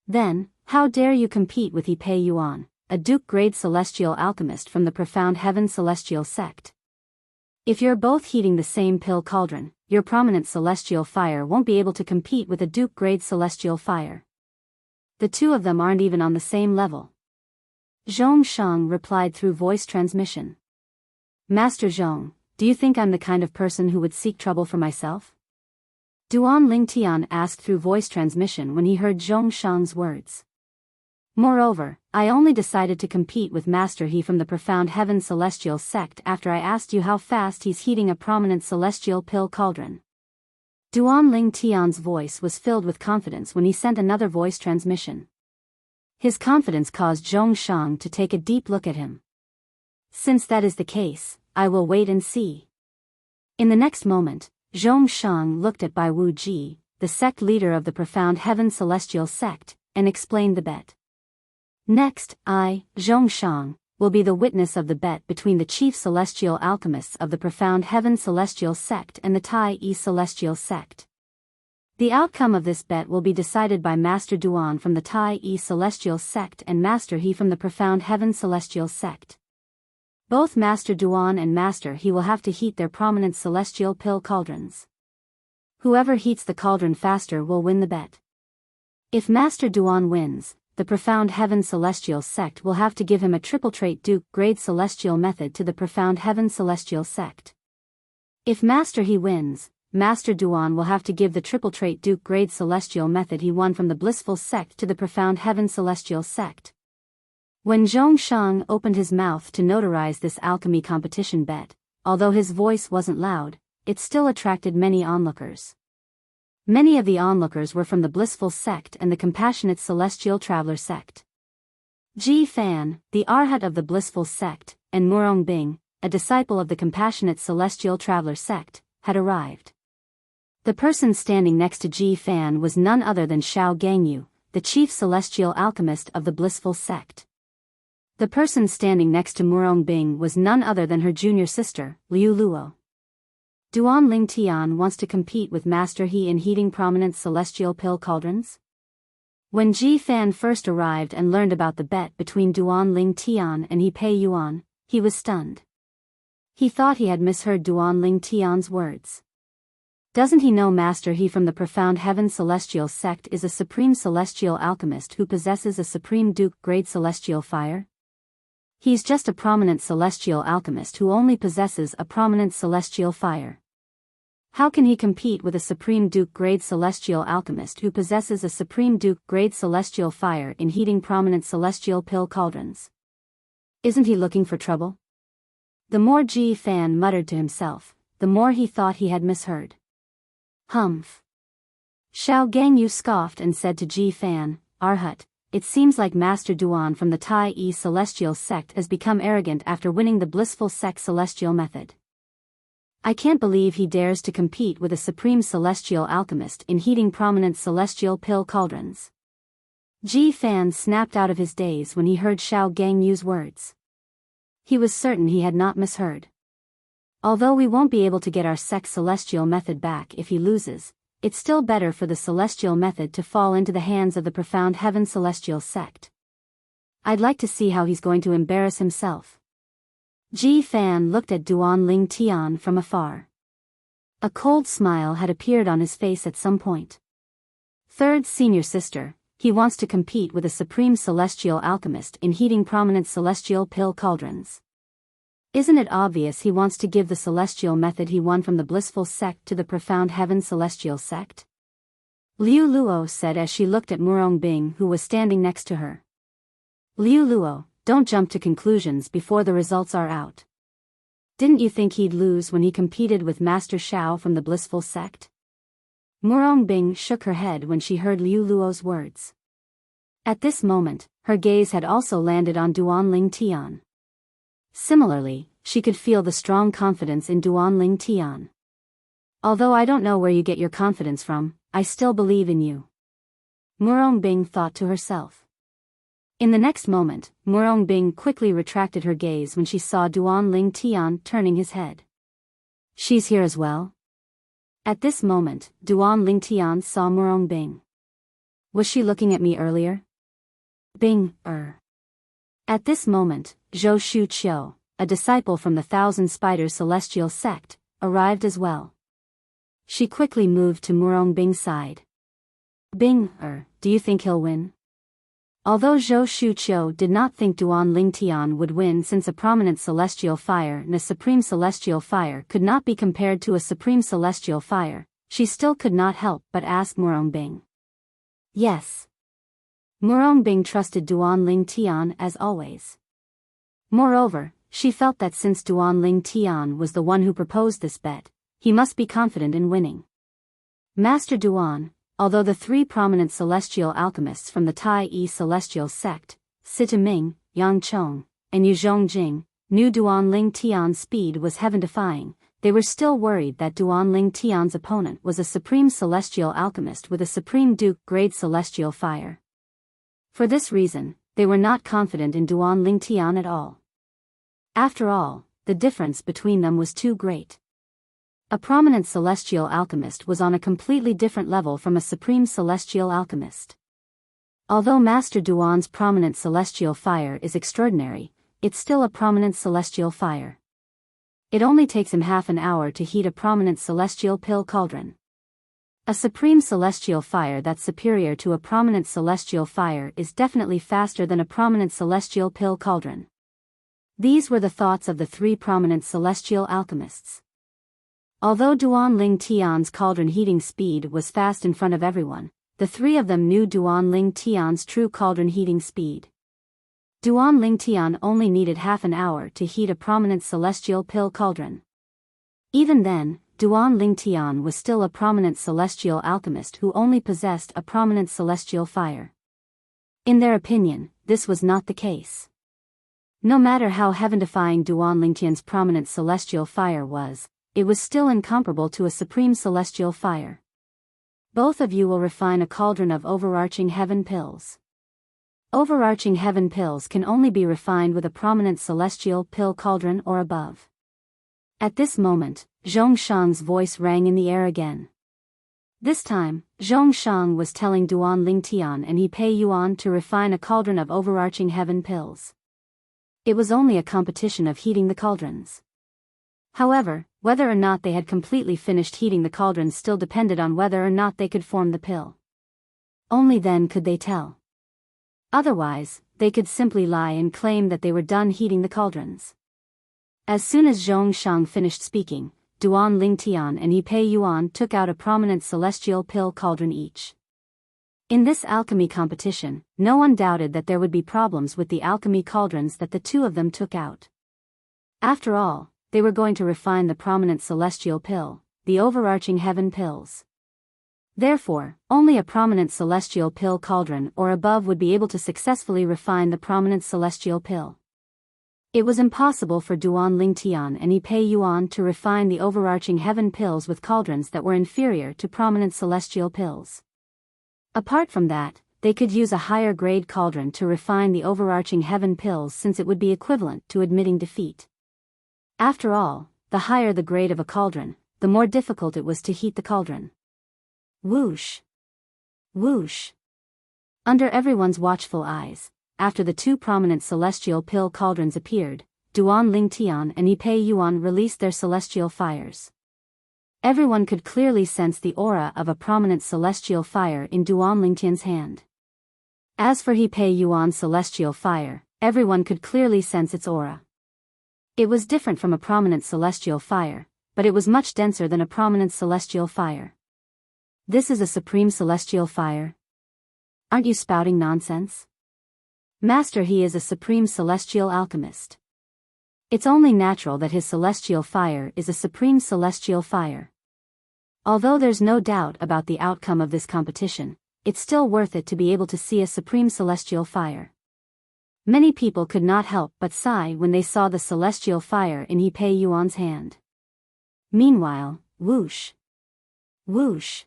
Then, how dare you compete with He Pei Yuan, a Duke-grade celestial alchemist from the Profound Heaven celestial sect? If you're both heating the same pill cauldron, your prominent celestial fire won't be able to compete with a Duke-grade celestial fire. The two of them aren't even on the same level. Zhong Shang replied through voice transmission. Master Zhong, do you think I'm the kind of person who would seek trouble for myself? Duan Ling Tian asked through voice transmission when he heard Zhong Shang's words. Moreover, I only decided to compete with Master He from the Profound Heaven celestial sect after I asked you how fast he's heating a prominent celestial pill cauldron. Duan Ling Tian's voice was filled with confidence when he sent another voice transmission. His confidence caused Zhong Shang to take a deep look at him. Since that is the case, I will wait and see. In the next moment, Zhong Shang looked at Bai Wu Ji, the sect leader of the Profound Heaven celestial sect, and explained the bet. Next, I, Zhong Shang, will be the witness of the bet between the chief celestial alchemists of the Profound Heaven celestial sect and the Tai Yi celestial sect. The outcome of this bet will be decided by Master Duan from the Tai Yi celestial sect and Master He from the Profound Heaven celestial sect. Both Master Duan and Master He will have to heat their prominent celestial pill cauldrons. Whoever heats the cauldron faster will win the bet. If Master Duan wins, the Profound Heaven celestial sect will have to give him a triple trait Duke-grade celestial method to the Profound Heaven celestial sect. If Master He wins, Master Duan will have to give the triple trait Duke-grade celestial method he won from the blissful sect to the Profound Heaven celestial sect. When Zhong Shang opened his mouth to notarize this alchemy competition bet, although his voice wasn't loud, it still attracted many onlookers. Many of the onlookers were from the blissful sect and the compassionate celestial traveler sect. Ji Fan, the arhat of the blissful sect, and Murong Bing, a disciple of the compassionate celestial traveler sect, had arrived. The person standing next to Ji Fan was none other than Xiao Gangyu, the chief celestial alchemist of the blissful sect. The person standing next to Murong Bing was none other than her junior sister, Liu Luo. Duan Ling Tian wants to compete with Master He in heating prominent celestial pill cauldrons? When Ji Fan first arrived and learned about the bet between Duan Ling Tian and He Pei Yuan, he was stunned. He thought he had misheard Duan Ling Tian's words. Doesn't he know Master He from the Profound Heaven celestial sect is a supreme celestial alchemist who possesses a supreme Duke-grade celestial fire? He's just a prominent celestial alchemist who only possesses a prominent celestial fire. How can he compete with a supreme Duke-grade celestial alchemist who possesses a supreme Duke-grade celestial fire in heating prominent celestial pill cauldrons? Isn't he looking for trouble? The more Ji Fan muttered to himself, the more he thought he had misheard. Humph. Xiao Gangyu scoffed and said to Ji Fan, Arhat, it seems like Master Duan from the Tai Yi celestial sect has become arrogant after winning the blissful sect celestial method. I can't believe he dares to compete with a supreme celestial alchemist in heating prominent celestial pill cauldrons. Ji Fan snapped out of his daze when he heard Xiao Gangyu's words. He was certain he had not misheard. Although we won't be able to get our sect celestial method back if he loses, it's still better for the celestial method to fall into the hands of the Profound Heaven celestial sect. I'd like to see how he's going to embarrass himself. Ji Fan looked at Duan Ling Tian from afar. A cold smile had appeared on his face at some point. Third senior sister, he wants to compete with a supreme celestial alchemist in heating prominent celestial pill cauldrons. Isn't it obvious he wants to give the celestial method he won from the blissful sect to the Profound Heaven celestial sect? Liu Luo said as she looked at Murong Bing who was standing next to her. Liu Luo, don't jump to conclusions before the results are out. Didn't you think he'd lose when he competed with Master Xiao from the blissful sect? Murong Bing shook her head when she heard Liu Luo's words. At this moment, her gaze had also landed on Duan Ling Tian. Similarly, she could feel the strong confidence in Duan Ling Tian. Although I don't know where you get your confidence from, I still believe in you. Murong Bing thought to herself. In the next moment, Murong Bing quickly retracted her gaze when she saw Duan Ling Tian turning his head. She's here as well? At this moment, Duan Lingtian saw Murong Bing. Was she looking at me earlier? Bing. At this moment, Zhou Shu Qiu, a disciple from the Thousand Spiders celestial sect, arrived as well. She quickly moved to Murong Bing's side. Bing, do you think he'll win? Although Zhou Shu Qiu did not think Duan Lingtian would win, since a prominent celestial fire and a supreme celestial fire could not be compared to a supreme celestial fire, she still could not help but ask Murong Bing. Yes. Murong Bing trusted Duan Lingtian as always. Moreover, she felt that since Duan Lingtian was the one who proposed this bet, he must be confident in winning. Master Duan, although the three prominent celestial alchemists from the Tai Yi celestial sect, Sita Ming, Yang Chong, and Yu Zhongjing, knew Duan Lingtian's speed was heaven-defying, they were still worried that Duan Lingtian's opponent was a supreme celestial alchemist with a supreme duke-grade celestial fire. For this reason, they were not confident in Duan Lingtian at all. After all, the difference between them was too great. A prominent celestial alchemist was on a completely different level from a supreme celestial alchemist. Although Master Duan's prominent celestial fire is extraordinary, it's still a prominent celestial fire. It only takes him half an hour to heat a prominent celestial pill cauldron. A supreme celestial fire that's superior to a prominent celestial fire is definitely faster than a prominent celestial pill cauldron. These were the thoughts of the three prominent celestial alchemists. Although Duan Lingtian's cauldron heating speed was fast in front of everyone, the three of them knew Duan Lingtian's true cauldron heating speed. Duan Lingtian only needed half an hour to heat a prominent celestial pill cauldron. Even then, Duan Lingtian was still a prominent celestial alchemist who only possessed a prominent celestial fire. In their opinion, this was not the case. No matter how heaven-defying Duan Lingtian's prominent celestial fire was, it was still incomparable to a supreme celestial fire. Both of you will refine a cauldron of overarching heaven pills. Overarching heaven pills can only be refined with a prominent celestial pill cauldron or above. At this moment, Zhongshan's voice rang in the air again. This time, Zhongshan was telling Duan Lingtian and He Pei Yuan to refine a cauldron of overarching heaven pills. It was only a competition of heating the cauldrons. However, whether or not they had completely finished heating the cauldrons still depended on whether or not they could form the pill. Only then could they tell. Otherwise, they could simply lie and claim that they were done heating the cauldrons. As soon as Zhongshan finished speaking, Duan Lingtian and He Pei Yuan took out a prominent celestial pill cauldron each. In this alchemy competition, no one doubted that there would be problems with the alchemy cauldrons that the two of them took out. After all, they were going to refine the prominent celestial pill, the overarching heaven pills. Therefore, only a prominent celestial pill cauldron or above would be able to successfully refine the prominent celestial pill. It was impossible for Duan Lingtian and He Pei Yuan to refine the overarching heaven pills with cauldrons that were inferior to prominent celestial pills. Apart from that, they could use a higher grade cauldron to refine the overarching heaven pills, since it would be equivalent to admitting defeat. After all, the higher the grade of a cauldron, the more difficult it was to heat the cauldron. Whoosh! Whoosh! Under everyone's watchful eyes, after the two prominent celestial pill cauldrons appeared, Duan Lingtian and He Pei Yuan released their celestial fires. Everyone could clearly sense the aura of a prominent celestial fire in Duan Lingtian's hand. As for He Pei Yuan's celestial fire, everyone could clearly sense its aura. It was different from a prominent celestial fire, but it was much denser than a prominent celestial fire. This is a supreme celestial fire? Aren't you spouting nonsense? Master, he is a supreme celestial alchemist. It's only natural that his celestial fire is a supreme celestial fire. Although there's no doubt about the outcome of this competition, it's still worth it to be able to see a supreme celestial fire. Many people could not help but sigh when they saw the celestial fire in He Pei Yuan's hand. Meanwhile, whoosh! Whoosh!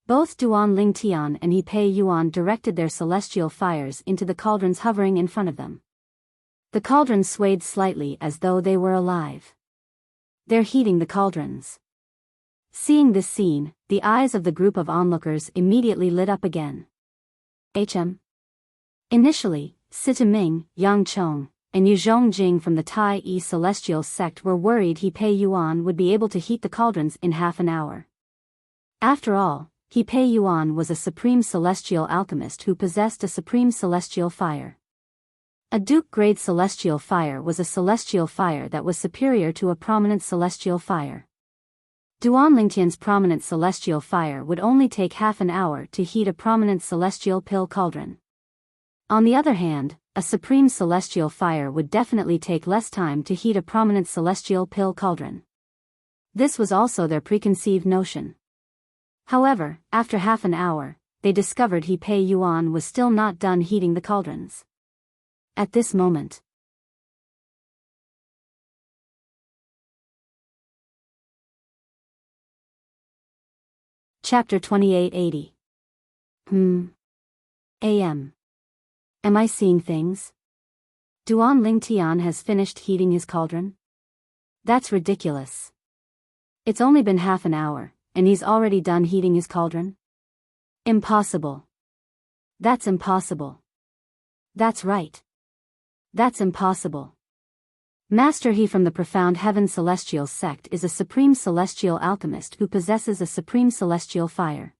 Both Duan Lingtian and He Pei Yuan directed their celestial fires into the cauldrons hovering in front of them. The cauldrons swayed slightly as though they were alive. They're heating the cauldrons. Seeing this scene, the eyes of the group of onlookers immediately lit up again. Initially, Sita Ming, Yang Chong, and Yu Zhongjing from the Tai Yi Celestial sect were worried He Pei Yuan would be able to heat the cauldrons in half an hour. After all, He Pei Yuan was a supreme celestial alchemist who possessed a supreme celestial fire. A Duke-grade celestial fire was a celestial fire that was superior to a prominent celestial fire. Duan Lingtian's prominent celestial fire would only take half an hour to heat a prominent celestial pill cauldron. On the other hand, a supreme celestial fire would definitely take less time to heat a prominent celestial pill cauldron. This was also their preconceived notion. However, after half an hour, they discovered He Pei Yuan was still not done heating the cauldrons. At this moment, Chapter 2880. A.M. Am I seeing things? Duan Lingtian has finished heating his cauldron? That's ridiculous. It's only been half an hour, and he's already done heating his cauldron? Impossible. That's impossible. That's right. That's impossible. Master He from the Profound Heaven Celestial sect is a supreme celestial alchemist who possesses a supreme celestial fire.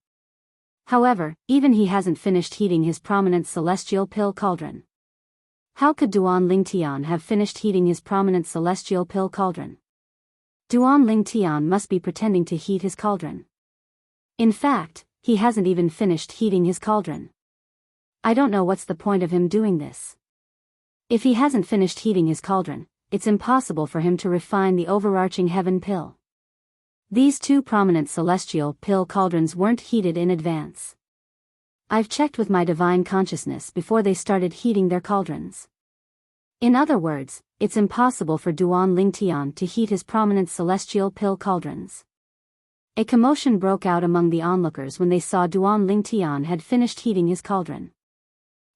However, even he hasn't finished heating his prominent celestial pill cauldron. How could Duan Lingtian have finished heating his prominent celestial pill cauldron? Duan Lingtian must be pretending to heat his cauldron. In fact, he hasn't even finished heating his cauldron. I don't know what's the point of him doing this. If he hasn't finished heating his cauldron, it's impossible for him to refine the overarching heaven pill. These two prominent celestial pill cauldrons weren't heated in advance. I've checked with my divine consciousness before they started heating their cauldrons. In other words, it's impossible for Duan Lingtian to heat his prominent celestial pill cauldrons. A commotion broke out among the onlookers when they saw Duan Lingtian had finished heating his cauldron.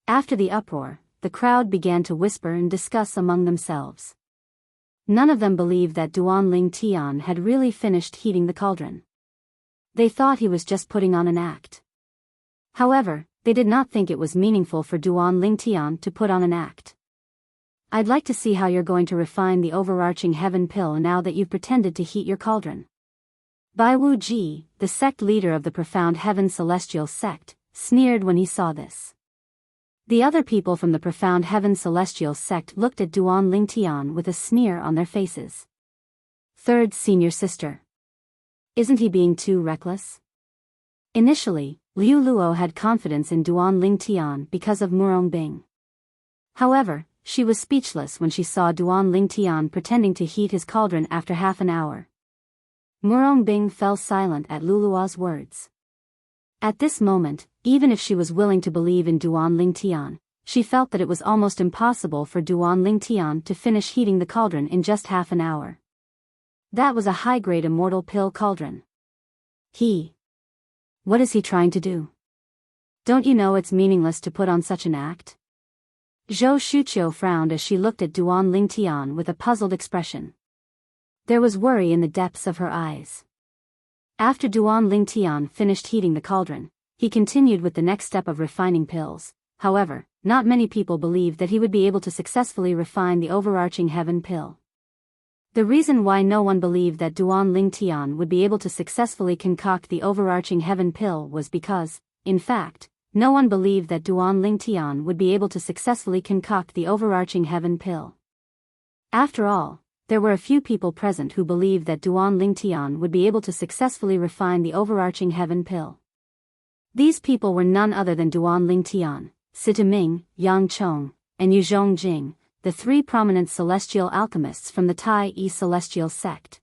After the uproar, the crowd began to whisper and discuss among themselves. None of them believed that Duan Lingtian had really finished heating the cauldron. They thought he was just putting on an act. However, they did not think it was meaningful for Duan Lingtian to put on an act. I'd like to see how you're going to refine the overarching heaven pill now that you've pretended to heat your cauldron. Bai Wu Ji, the sect leader of the Profound Heaven Celestial sect, sneered when he saw this. The other people from the Profound Heaven Celestial sect looked at Duan Lingtian with a sneer on their faces. Third senior sister. Isn't he being too reckless? Initially, Liu Luo had confidence in Duan Lingtian because of Murong Bing. However, she was speechless when she saw Duan Lingtian pretending to heat his cauldron after half an hour. Murong Bing fell silent at Liu Luo's words. At this moment, even if she was willing to believe in Duan Lingtian, she felt that it was almost impossible for Duan Lingtian to finish heating the cauldron in just half an hour. That was a high-grade immortal pill cauldron. What is he trying to do? Don't you know it's meaningless to put on such an act? Zhou Shuqiu frowned as she looked at Duan Lingtian with a puzzled expression. There was worry in the depths of her eyes. After Duan Lingtian finished heating the cauldron, he continued with the next step of refining pills. However, not many people believed that he would be able to successfully refine the overarching heaven pill. The reason why no one believed that Duan Lingtian would be able to successfully concoct the overarching heaven pill was because, in fact, no one believed that Duan Lingtian would be able to successfully concoct the overarching heaven pill. After all, there were a few people present who believed that Duan Lingtian would be able to successfully refine the overarching heaven pill. These people were none other than Duan Lingtian, Sita Ming, Yang Chong, and Yu Zhongjing, the three prominent celestial alchemists from the Tai Yi Celestial sect.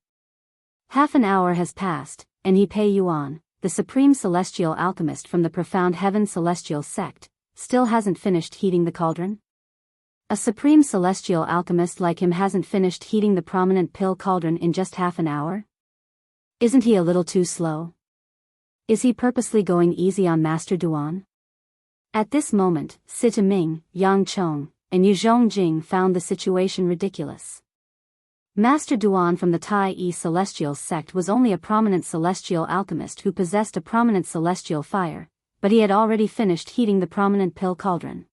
Half an hour has passed, and He Pei Yuan, the supreme celestial alchemist from the Profound Heaven Celestial sect, still hasn't finished heating the cauldron? A supreme celestial alchemist like him hasn't finished heating the prominent pill cauldron in just half an hour? Isn't he a little too slow? Is he purposely going easy on Master Duan? At this moment, Sita Ming, Yang Chong, and Yu Zhongjing found the situation ridiculous. Master Duan from the Tai celestial sect was only a prominent celestial alchemist who possessed a prominent celestial fire, but he had already finished heating the prominent pill cauldron.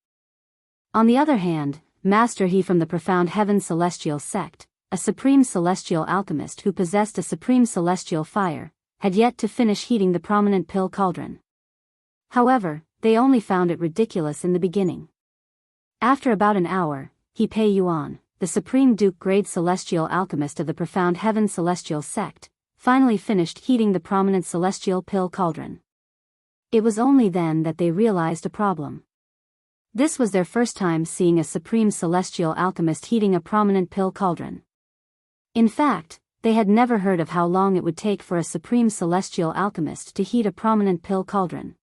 On the other hand, Master He from the profound heaven celestial sect, a supreme celestial alchemist who possessed a supreme celestial fire, had yet to finish heating the prominent pill cauldron. However, they only found it ridiculous in the beginning. After about an hour, He Pei Yuan, the supreme duke-grade celestial alchemist of the profound heaven celestial sect, finally finished heating the prominent celestial pill cauldron. It was only then that they realized a problem. This was their first time seeing a supreme celestial alchemist heating a prominent pill cauldron. In fact, they had never heard of how long it would take for a supreme celestial alchemist to heat a prominent pill cauldron.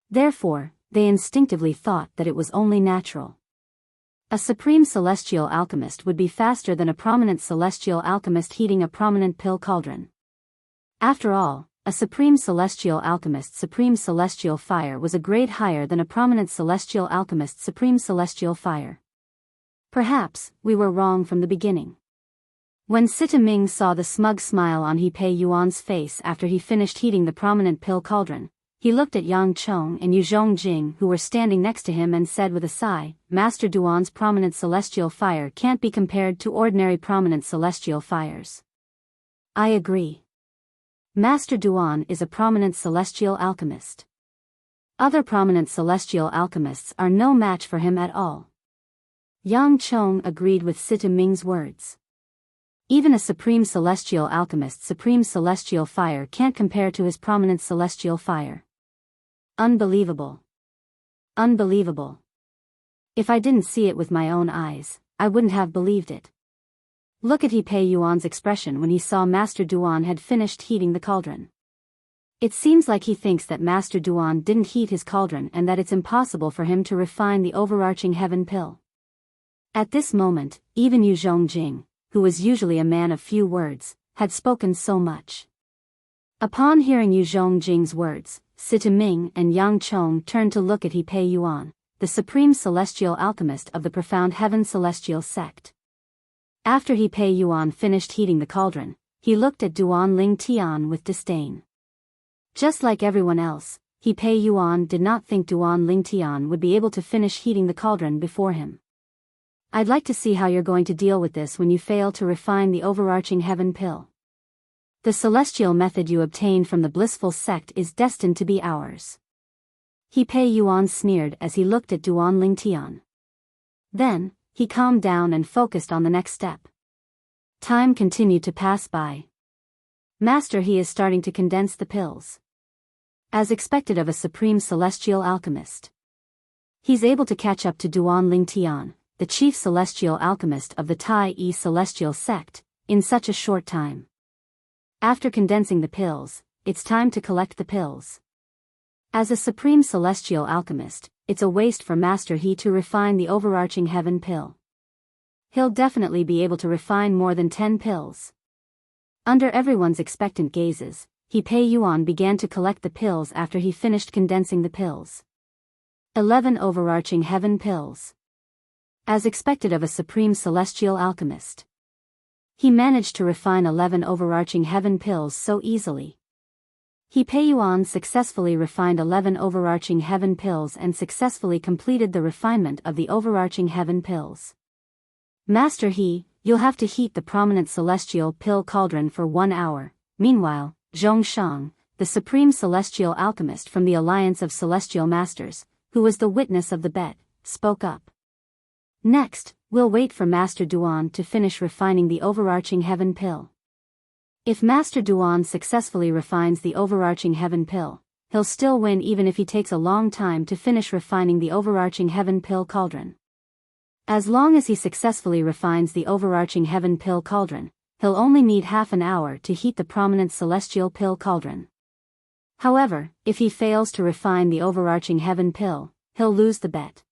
Therefore, they instinctively thought that it was only natural. A supreme celestial alchemist would be faster than a prominent celestial alchemist heating a prominent pill cauldron. After all, a supreme celestial alchemist's supreme celestial fire was a grade higher than a prominent celestial alchemist's supreme celestial fire. Perhaps, we were wrong from the beginning. When Sita Ming saw the smug smile on He Pei Yuan's face after he finished heating the prominent pill cauldron, he looked at Yang Chong and Yu Zhongjing who were standing next to him and said with a sigh, Master Duan's prominent celestial fire can't be compared to ordinary prominent celestial fires. I agree. Master Duan is a prominent celestial alchemist. Other prominent celestial alchemists are no match for him at all. Yang Chong agreed with Sita Ming's words. Even a supreme celestial alchemist's supreme celestial fire can't compare to his prominent celestial fire. Unbelievable. Unbelievable. If I didn't see it with my own eyes, I wouldn't have believed it. Look at He Pei Yuan's expression when he saw Master Duan had finished heating the cauldron. It seems like he thinks that Master Duan didn't heat his cauldron and that it's impossible for him to refine the overarching heaven pill. At this moment, even Yu Zhongjing, who was usually a man of few words, had spoken so much. Upon hearing Yu Zhongjing's words, Sita Ming and Yang Chong turned to look at He Pei Yuan, the supreme celestial alchemist of the profound heaven celestial sect. After He Pei Yuan finished heating the cauldron, he looked at Duan Ling Tian with disdain. Just like everyone else, He Pei Yuan did not think Duan Ling Tian would be able to finish heating the cauldron before him. I'd like to see how you're going to deal with this when you fail to refine the overarching heaven pill. The celestial method you obtained from the blissful sect is destined to be ours. He Pei Yuan sneered as he looked at Duan Ling Tian. Then, he calmed down and focused on the next step. Time continued to pass by. Master He is starting to condense the pills. As expected of a supreme celestial alchemist. He's able to catch up to Duan Ling Tian, the chief celestial alchemist of the Tai celestial sect, in such a short time. After condensing the pills, it's time to collect the pills. As a supreme celestial alchemist, it's a waste for Master He to refine the overarching heaven pill. He'll definitely be able to refine more than 10 pills. Under everyone's expectant gazes, He Pei Yuan began to collect the pills after he finished condensing the pills. 11 overarching heaven pills. As expected of a supreme celestial alchemist. He managed to refine 11 overarching heaven pills so easily. He Pei Yuan successfully refined 11 overarching heaven pills and successfully completed the refinement of the overarching heaven pills. Master He, you'll have to heat the prominent celestial pill cauldron for 1 hour. Meanwhile, Zhongshang, the supreme celestial alchemist from the Alliance of Celestial Masters, who was the witness of the bet, spoke up. Next, we'll wait for Master Duan to finish refining the overarching heaven pill. If Master Duan successfully refines the overarching heaven pill, he'll still win even if he takes a long time to finish refining the overarching heaven pill cauldron. As long as he successfully refines the overarching heaven pill cauldron, he'll only need half an hour to heat the prominent celestial pill cauldron. However, if he fails to refine the overarching heaven pill, he'll lose the bet.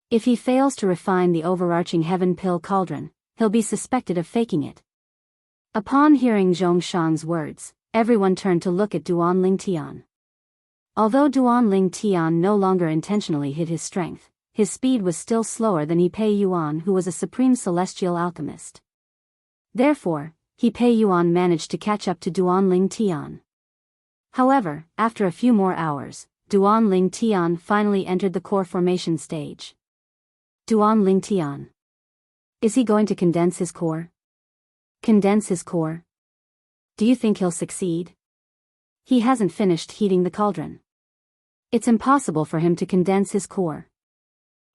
If he fails to refine the overarching heaven pill cauldron, he'll be suspected of faking it. Upon hearing Zhongshang's words, everyone turned to look at Duan Ling Tian. Although Duan Ling Tian no longer intentionally hid his strength, his speed was still slower than He Pei Yuan, who was a supreme celestial alchemist. Therefore, He Pei Yuan managed to catch up to Duan Tian. However, after a few more hours, Duan Tian finally entered the core formation stage. Duan Tian. Is he going to condense his core? Condense his core? Do you think he'll succeed? He hasn't finished heating the cauldron. It's impossible for him to condense his core.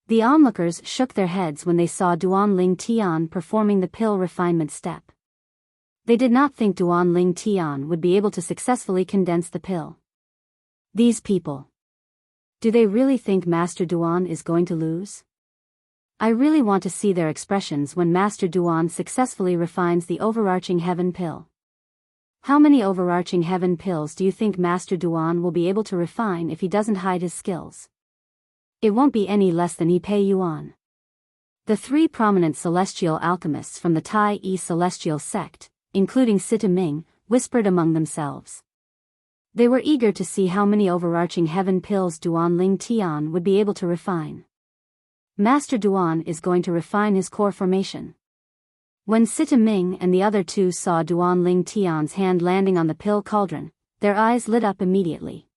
The onlookers shook their heads when they saw Duan Tian performing the pill refinement step. They did not think Duan Tian would be able to successfully condense the pill. These people. Do they really think Master Duan is going to lose? I really want to see their expressions when Master Duan successfully refines the overarching heaven pill. How many overarching heaven pills do you think Master Duan will be able to refine if he doesn't hide his skills? It won't be any less than He Pei Yuan. The three prominent celestial alchemists from the Tai Yi celestial sect, including Sita Ming, whispered among themselves. They were eager to see how many overarching heaven pills Duan Tian would be able to refine. Master Duan is going to refine his core formation. When Sita Ming and the other two saw Duan Tian's hand landing on the pill cauldron, their eyes lit up immediately.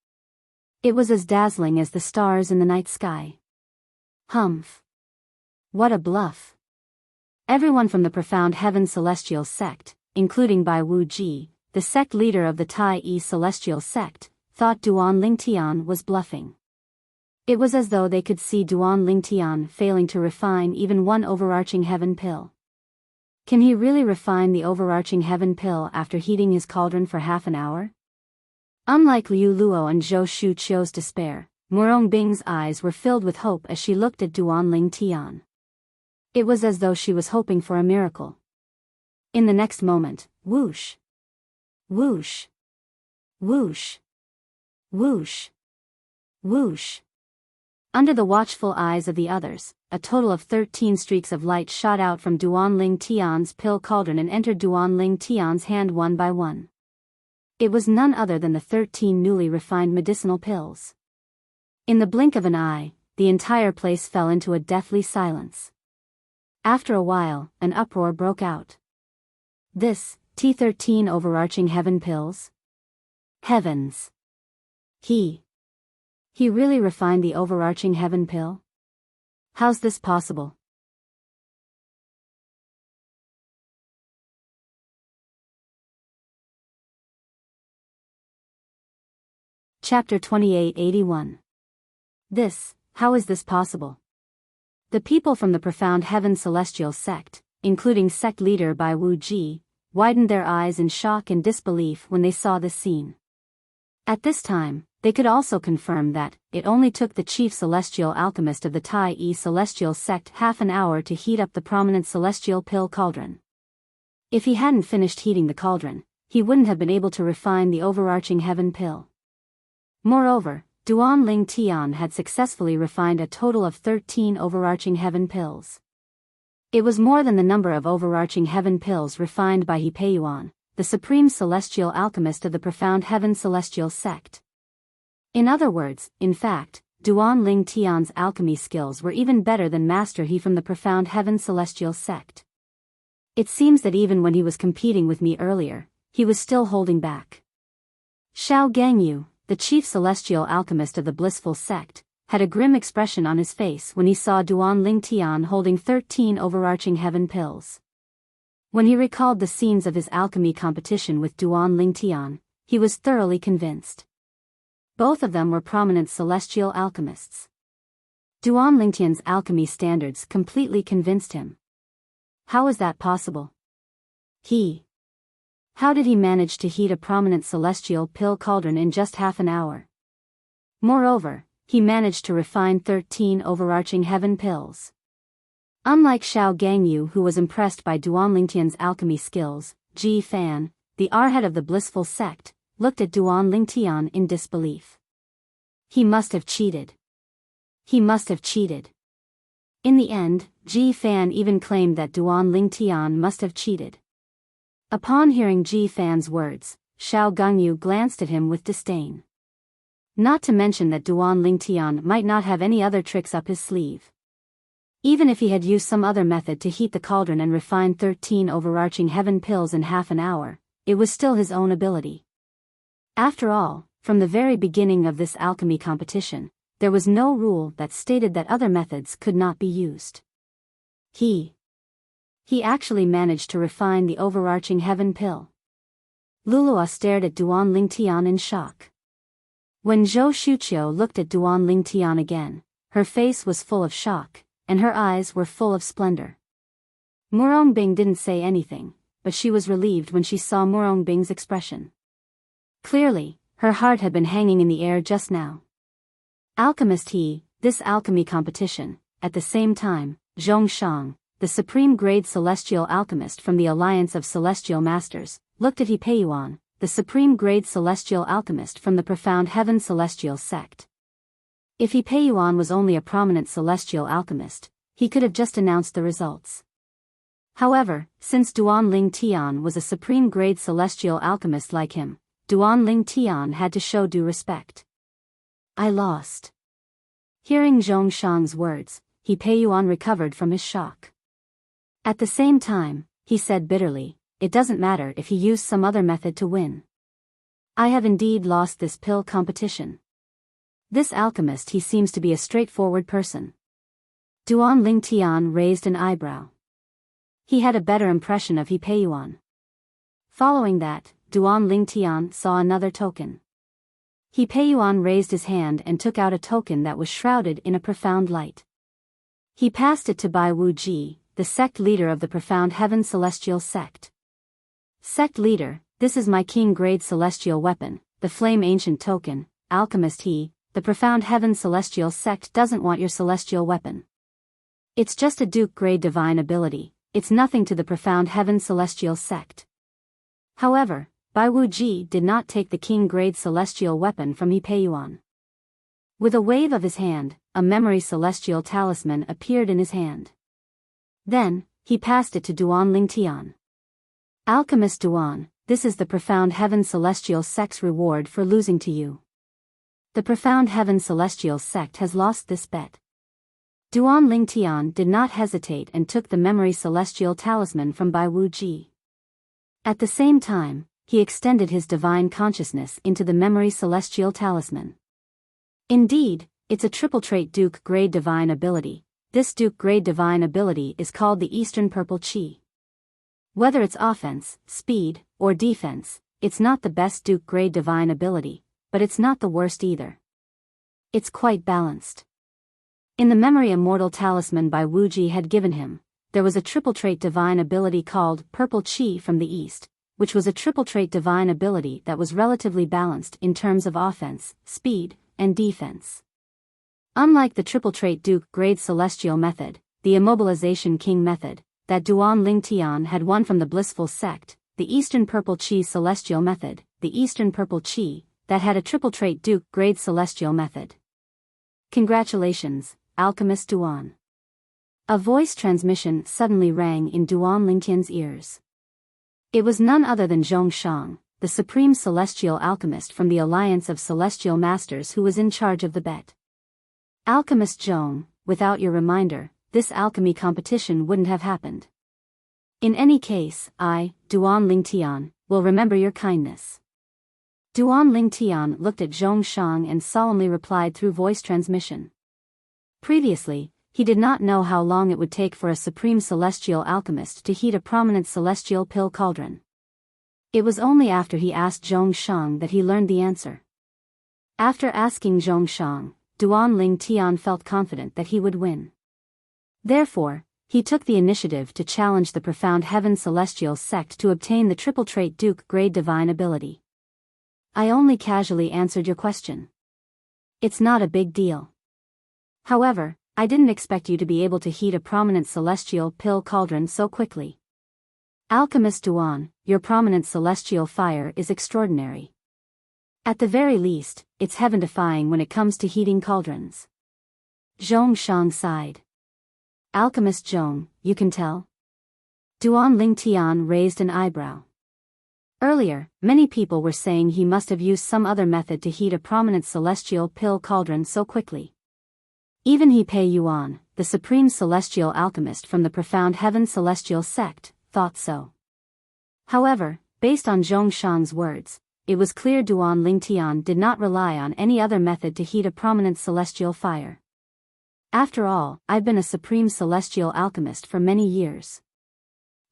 It was as dazzling as the stars in the night sky. Humph! What a bluff! Everyone from the profound heaven celestial sect, including Bai Wu Ji, the sect leader of the Tai Yi celestial sect, thought Duan Tian was bluffing. It was as though they could see Duan Tian failing to refine even one overarching heaven pill. Can he really refine the overarching heaven pill after heating his cauldron for half an hour? Unlike Liu Luo and Zhou Shu Qiu's despair, Murong Bing's eyes were filled with hope as she looked at Duan Tian. It was as though she was hoping for a miracle. In the next moment, whoosh! Whoosh! Whoosh! Whoosh! Whoosh! Under the watchful eyes of the others, a total of 13 streaks of light shot out from Duan Tian's pill cauldron and entered Duan Tian's hand one by one. It was none other than the 13 newly refined medicinal pills. In the blink of an eye, the entire place fell into a deathly silence. After a while, an uproar broke out. This, T13 overarching heaven pills? Heavens! He really refined the overarching heaven pill? How's this possible? Chapter 2881. How is this possible? The people from the profound heaven celestial sect, including sect leader Bai Wu Ji, widened their eyes in shock and disbelief when they saw this scene. At this time, they could also confirm that it only took the chief celestial alchemist of the Tai Yi celestial sect half an hour to heat up the prominent celestial pill cauldron. If he hadn't finished heating the cauldron, he wouldn't have been able to refine the overarching heaven pill. Moreover, Duan Tian had successfully refined a total of 13 overarching heaven pills. It was more than the number of overarching heaven pills refined by He Pei Yuan, the supreme celestial alchemist of the profound heaven celestial sect. In other words, in fact, Duan Tian's alchemy skills were even better than Master He from the profound heaven celestial sect. It seems that even when he was competing with me earlier, he was still holding back. Xiao Gangyu, the chief celestial alchemist of the blissful sect, had a grim expression on his face when he saw Duan Tian holding 13 overarching heaven pills. When he recalled the scenes of his alchemy competition with Duan Tian, he was thoroughly convinced. Both of them were prominent celestial alchemists. Duan Tian's alchemy standards completely convinced him. How is that possible? How did he manage to heat a prominent celestial pill cauldron in just half an hour? Moreover, he managed to refine 13 overarching heaven pills. Unlike Xiao Gangyu, who was impressed by Duan Tian's alchemy skills, Ji Fan, the arhat of the blissful sect, looked at Duan Tian in disbelief. He must have cheated. He must have cheated. In the end, Ji Fan even claimed that Duan Tian must have cheated. Upon hearing Ji Fan's words, Xiao Gangyu glanced at him with disdain. Not to mention that Duan Tian might not have any other tricks up his sleeve. Even if he had used some other method to heat the cauldron and refine 13 overarching heaven pills in half an hour, it was still his own ability. After all, from the very beginning of this alchemy competition, there was no rule that stated that other methods could not be used. He actually managed to refine the overarching heaven pill. Lulua stared at Duan Lingtian in shock. When Zhou Shuqiu looked at Duan Lingtian again, her face was full of shock, and her eyes were full of splendor. Murongbing didn't say anything, but she was relieved when she saw Murongbing's expression. Clearly, her heart had been hanging in the air just now. Alchemist this alchemy competition, at the same time, Zhongshang, the supreme grade celestial alchemist from the Alliance of Celestial Masters, looked at He Peiyuan, the supreme grade celestial alchemist from the Profound Heaven Celestial sect. If He Peiyuan was only a prominent celestial alchemist, he could have just announced the results. However, since Duan Lingtian was a supreme grade celestial alchemist like him, Duan Lingtian had to show due respect. I lost. Hearing Zhongshang's words, He Peiyuan recovered from his shock. At the same time, he said bitterly, it doesn't matter if he used some other method to win. I have indeed lost this pill competition. This alchemist seems to be a straightforward person. Duan Lingtian raised an eyebrow. He had a better impression of He Peiyuan. Following that, Duan Lingtian saw another token. He Peiyuan raised his hand and took out a token that was shrouded in a profound light. He passed it to Bai Wuji, the sect leader of the Profound Heaven Celestial sect. Sect leader, this is my king grade celestial weapon, the Flame Ancient token. Alchemist the Profound Heaven Celestial sect doesn't want your celestial weapon. It's just a Duke grade divine ability, it's nothing to the Profound Heaven Celestial sect. However, Bai Wuji did not take the king grade celestial weapon from He Peiyuan. With a wave of his hand, a memory celestial talisman appeared in his hand. Then, he passed it to Duan Lingtian. Alchemist Duan, this is the Profound Heaven Celestial sect's reward for losing to you. The Profound Heaven Celestial sect has lost this bet. Duan Lingtian did not hesitate and took the memory celestial talisman from Bai Wuji. At the same time, he extended his divine consciousness into the memory celestial talisman. Indeed, it's a triple trait Duke grade divine ability. This Duke grade divine ability is called the Eastern Purple Chi. Whether it's offense, speed, or defense, it's not the best Duke grade divine ability, but it's not the worst either. It's quite balanced. In the memory immortal talisman Bai Wuji had given him, there was a triple trait divine ability called Purple Chi from the East, which was a triple trait divine ability that was relatively balanced in terms of offense, speed, and defense. Unlike the triple trait Duke grade celestial method, the immobilization king method, that Duan Lingtian had won from the blissful sect, the Eastern Purple Chi celestial method, the Eastern Purple Chi, that had a triple trait Duke grade celestial method. Congratulations, Alchemist Duan. A voice transmission suddenly rang in Duan Lingtian's ears. It was none other than Zhongshang, the supreme celestial alchemist from the Alliance of Celestial Masters who was in charge of the bet. Alchemist Zhong, without your reminder, this alchemy competition wouldn't have happened. In any case, I, Duan Lingtian, will remember your kindness. Duan Lingtian looked at Zhongshang and solemnly replied through voice transmission. Previously, he did not know how long it would take for a supreme celestial alchemist to heat a prominent celestial pill cauldron. It was only after he asked Zhongshang that he learned the answer. After asking Zhongshang, Duan Lingtian felt confident that he would win. Therefore, he took the initiative to challenge the Profound Heaven Celestial sect to obtain the triple trait Duke grade divine ability. I only casually answered your question. It's not a big deal. However, I didn't expect you to be able to heat a prominent celestial pill cauldron so quickly. Alchemist Duan, your prominent celestial fire is extraordinary. At the very least, it's heaven-defying when it comes to heating cauldrons. Zhongshang sighed. Alchemist Zhong, you can tell? Duan Lingtian raised an eyebrow. Earlier, many people were saying he must have used some other method to heat a prominent celestial pill cauldron so quickly. Even He Peiyuan, the supreme celestial alchemist from the profound heaven celestial sect, thought so. However, based on Zhong Shan's words, it was clear Duan Lingtian did not rely on any other method to heat a prominent celestial fire. After all, I've been a supreme celestial alchemist for many years.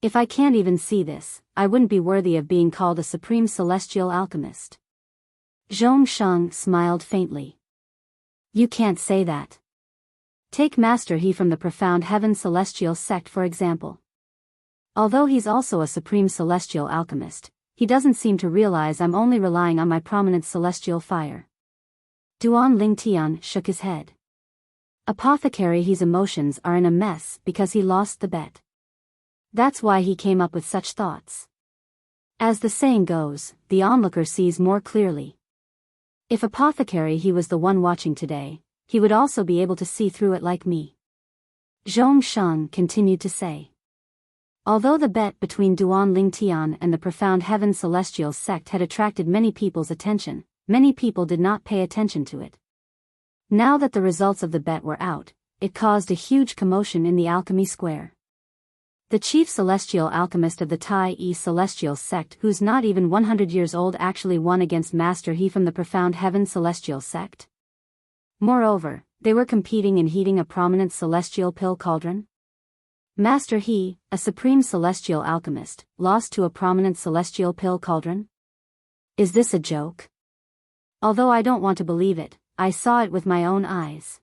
If I can't even see this, I wouldn't be worthy of being called a supreme celestial alchemist. Zhong Shan smiled faintly. You can't say that. Take Master He from the profound heaven celestial sect for example. Although he's also a supreme celestial alchemist, he doesn't seem to realize I'm only relying on my prominent celestial fire. Duan Lingtian shook his head. Apothecary He's emotions are in a mess because he lost the bet. That's why he came up with such thoughts. As the saying goes, the onlooker sees more clearly. If Apothecary He was the one watching today, he would also be able to see through it like me. Zhong Shan continued to say. Although the bet between Duan Lingtian and the profound heaven celestial sect had attracted many people's attention, many people did not pay attention to it. Now that the results of the bet were out, it caused a huge commotion in the alchemy square. The chief celestial alchemist of the Tai celestial sect, who's not even 100 years old, actually won against Master He from the profound heaven celestial sect. Moreover, they were competing in heating a prominent celestial pill cauldron. Master He, a supreme celestial alchemist, lost to a prominent celestial pill cauldron? Is this a joke? Although I don't want to believe it, I saw it with my own eyes.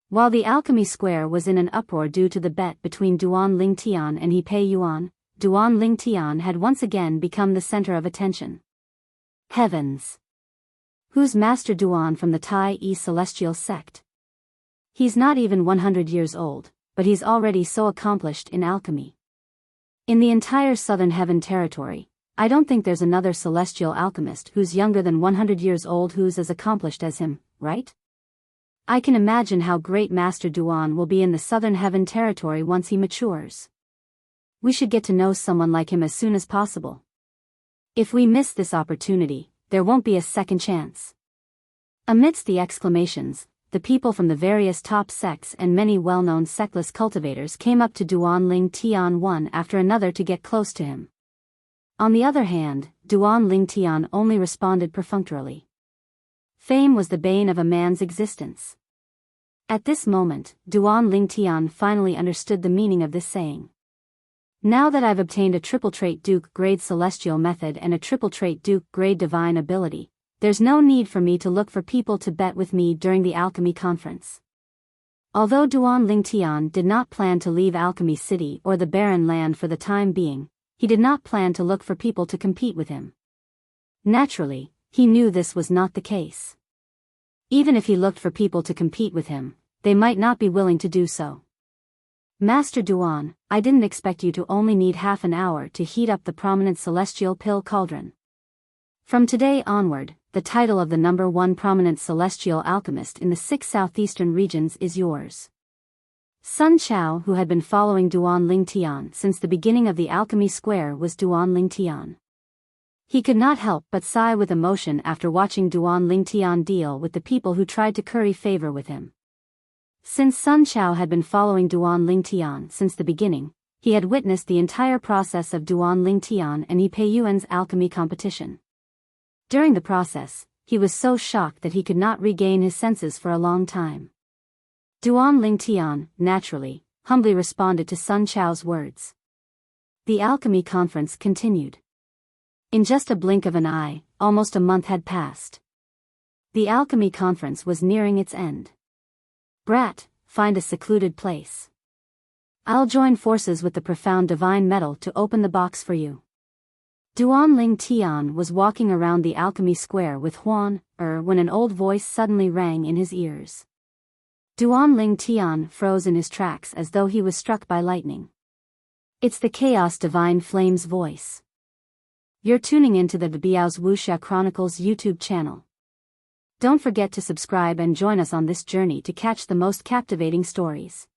While the alchemy square was in an uproar due to the bet between Duan Lingtian and He Pei Yuan, Duan Lingtian had once again become the center of attention. Heavens! Who's Master Duan from the Tai celestial sect? He's not even 100 years old, but he's already so accomplished in alchemy. In the entire southern heaven territory, I don't think there's another celestial alchemist who's younger than 100 years old who's as accomplished as him, right? I can imagine how great Master Duan will be in the southern heaven territory once he matures. We should get to know someone like him as soon as possible. If we miss this opportunity, there won't be a second chance. Amidst the exclamations, the people from the various top sects and many well-known sectless cultivators came up to Duan Lingtian one after another to get close to him. On the other hand, Duan Lingtian only responded perfunctorily. Fame was the bane of a man's existence. At this moment, Duan Lingtian finally understood the meaning of this saying. Now that I've obtained a triple trait Duke grade celestial method and a triple trait Duke grade divine ability, there's no need for me to look for people to bet with me during the alchemy conference. Although Duan Lingtian did not plan to leave Alchemy City or the barren land for the time being, he did not plan to look for people to compete with him. Naturally, he knew this was not the case. Even if he looked for people to compete with him, they might not be willing to do so. Master Duan, I didn't expect you to only need half an hour to heat up the prominent celestial pill cauldron. From today onward, the title of the #1 prominent celestial alchemist in the 6 southeastern regions is yours. Sun Chao, who had been following Duan Lingtian since the beginning of the alchemy square, was Duan Lingtian. He could not help but sigh with emotion after watching Duan Lingtian deal with the people who tried to curry favor with him. Since Sun Chao had been following Duan Lingtian since the beginning, he had witnessed the entire process of Duan Lingtian and He Pei Yuan's alchemy competition. During the process, he was so shocked that he could not regain his senses for a long time. Duan Lingtian, naturally, humbly responded to Sun Chao's words. The alchemy conference continued. In just a blink of an eye, almost a month had passed. The alchemy conference was nearing its end. Brat, find a secluded place. I'll join forces with the profound divine metal to open the box for you. Duan Lingtian was walking around the alchemy square with Huan when an old voice suddenly rang in his ears. Duan Lingtian froze in his tracks as though he was struck by lightning. It's the Chaos Divine Flame's voice. You're tuning into the Biyao's Wuxia Chronicles YouTube channel. Don't forget to subscribe and join us on this journey to catch the most captivating stories.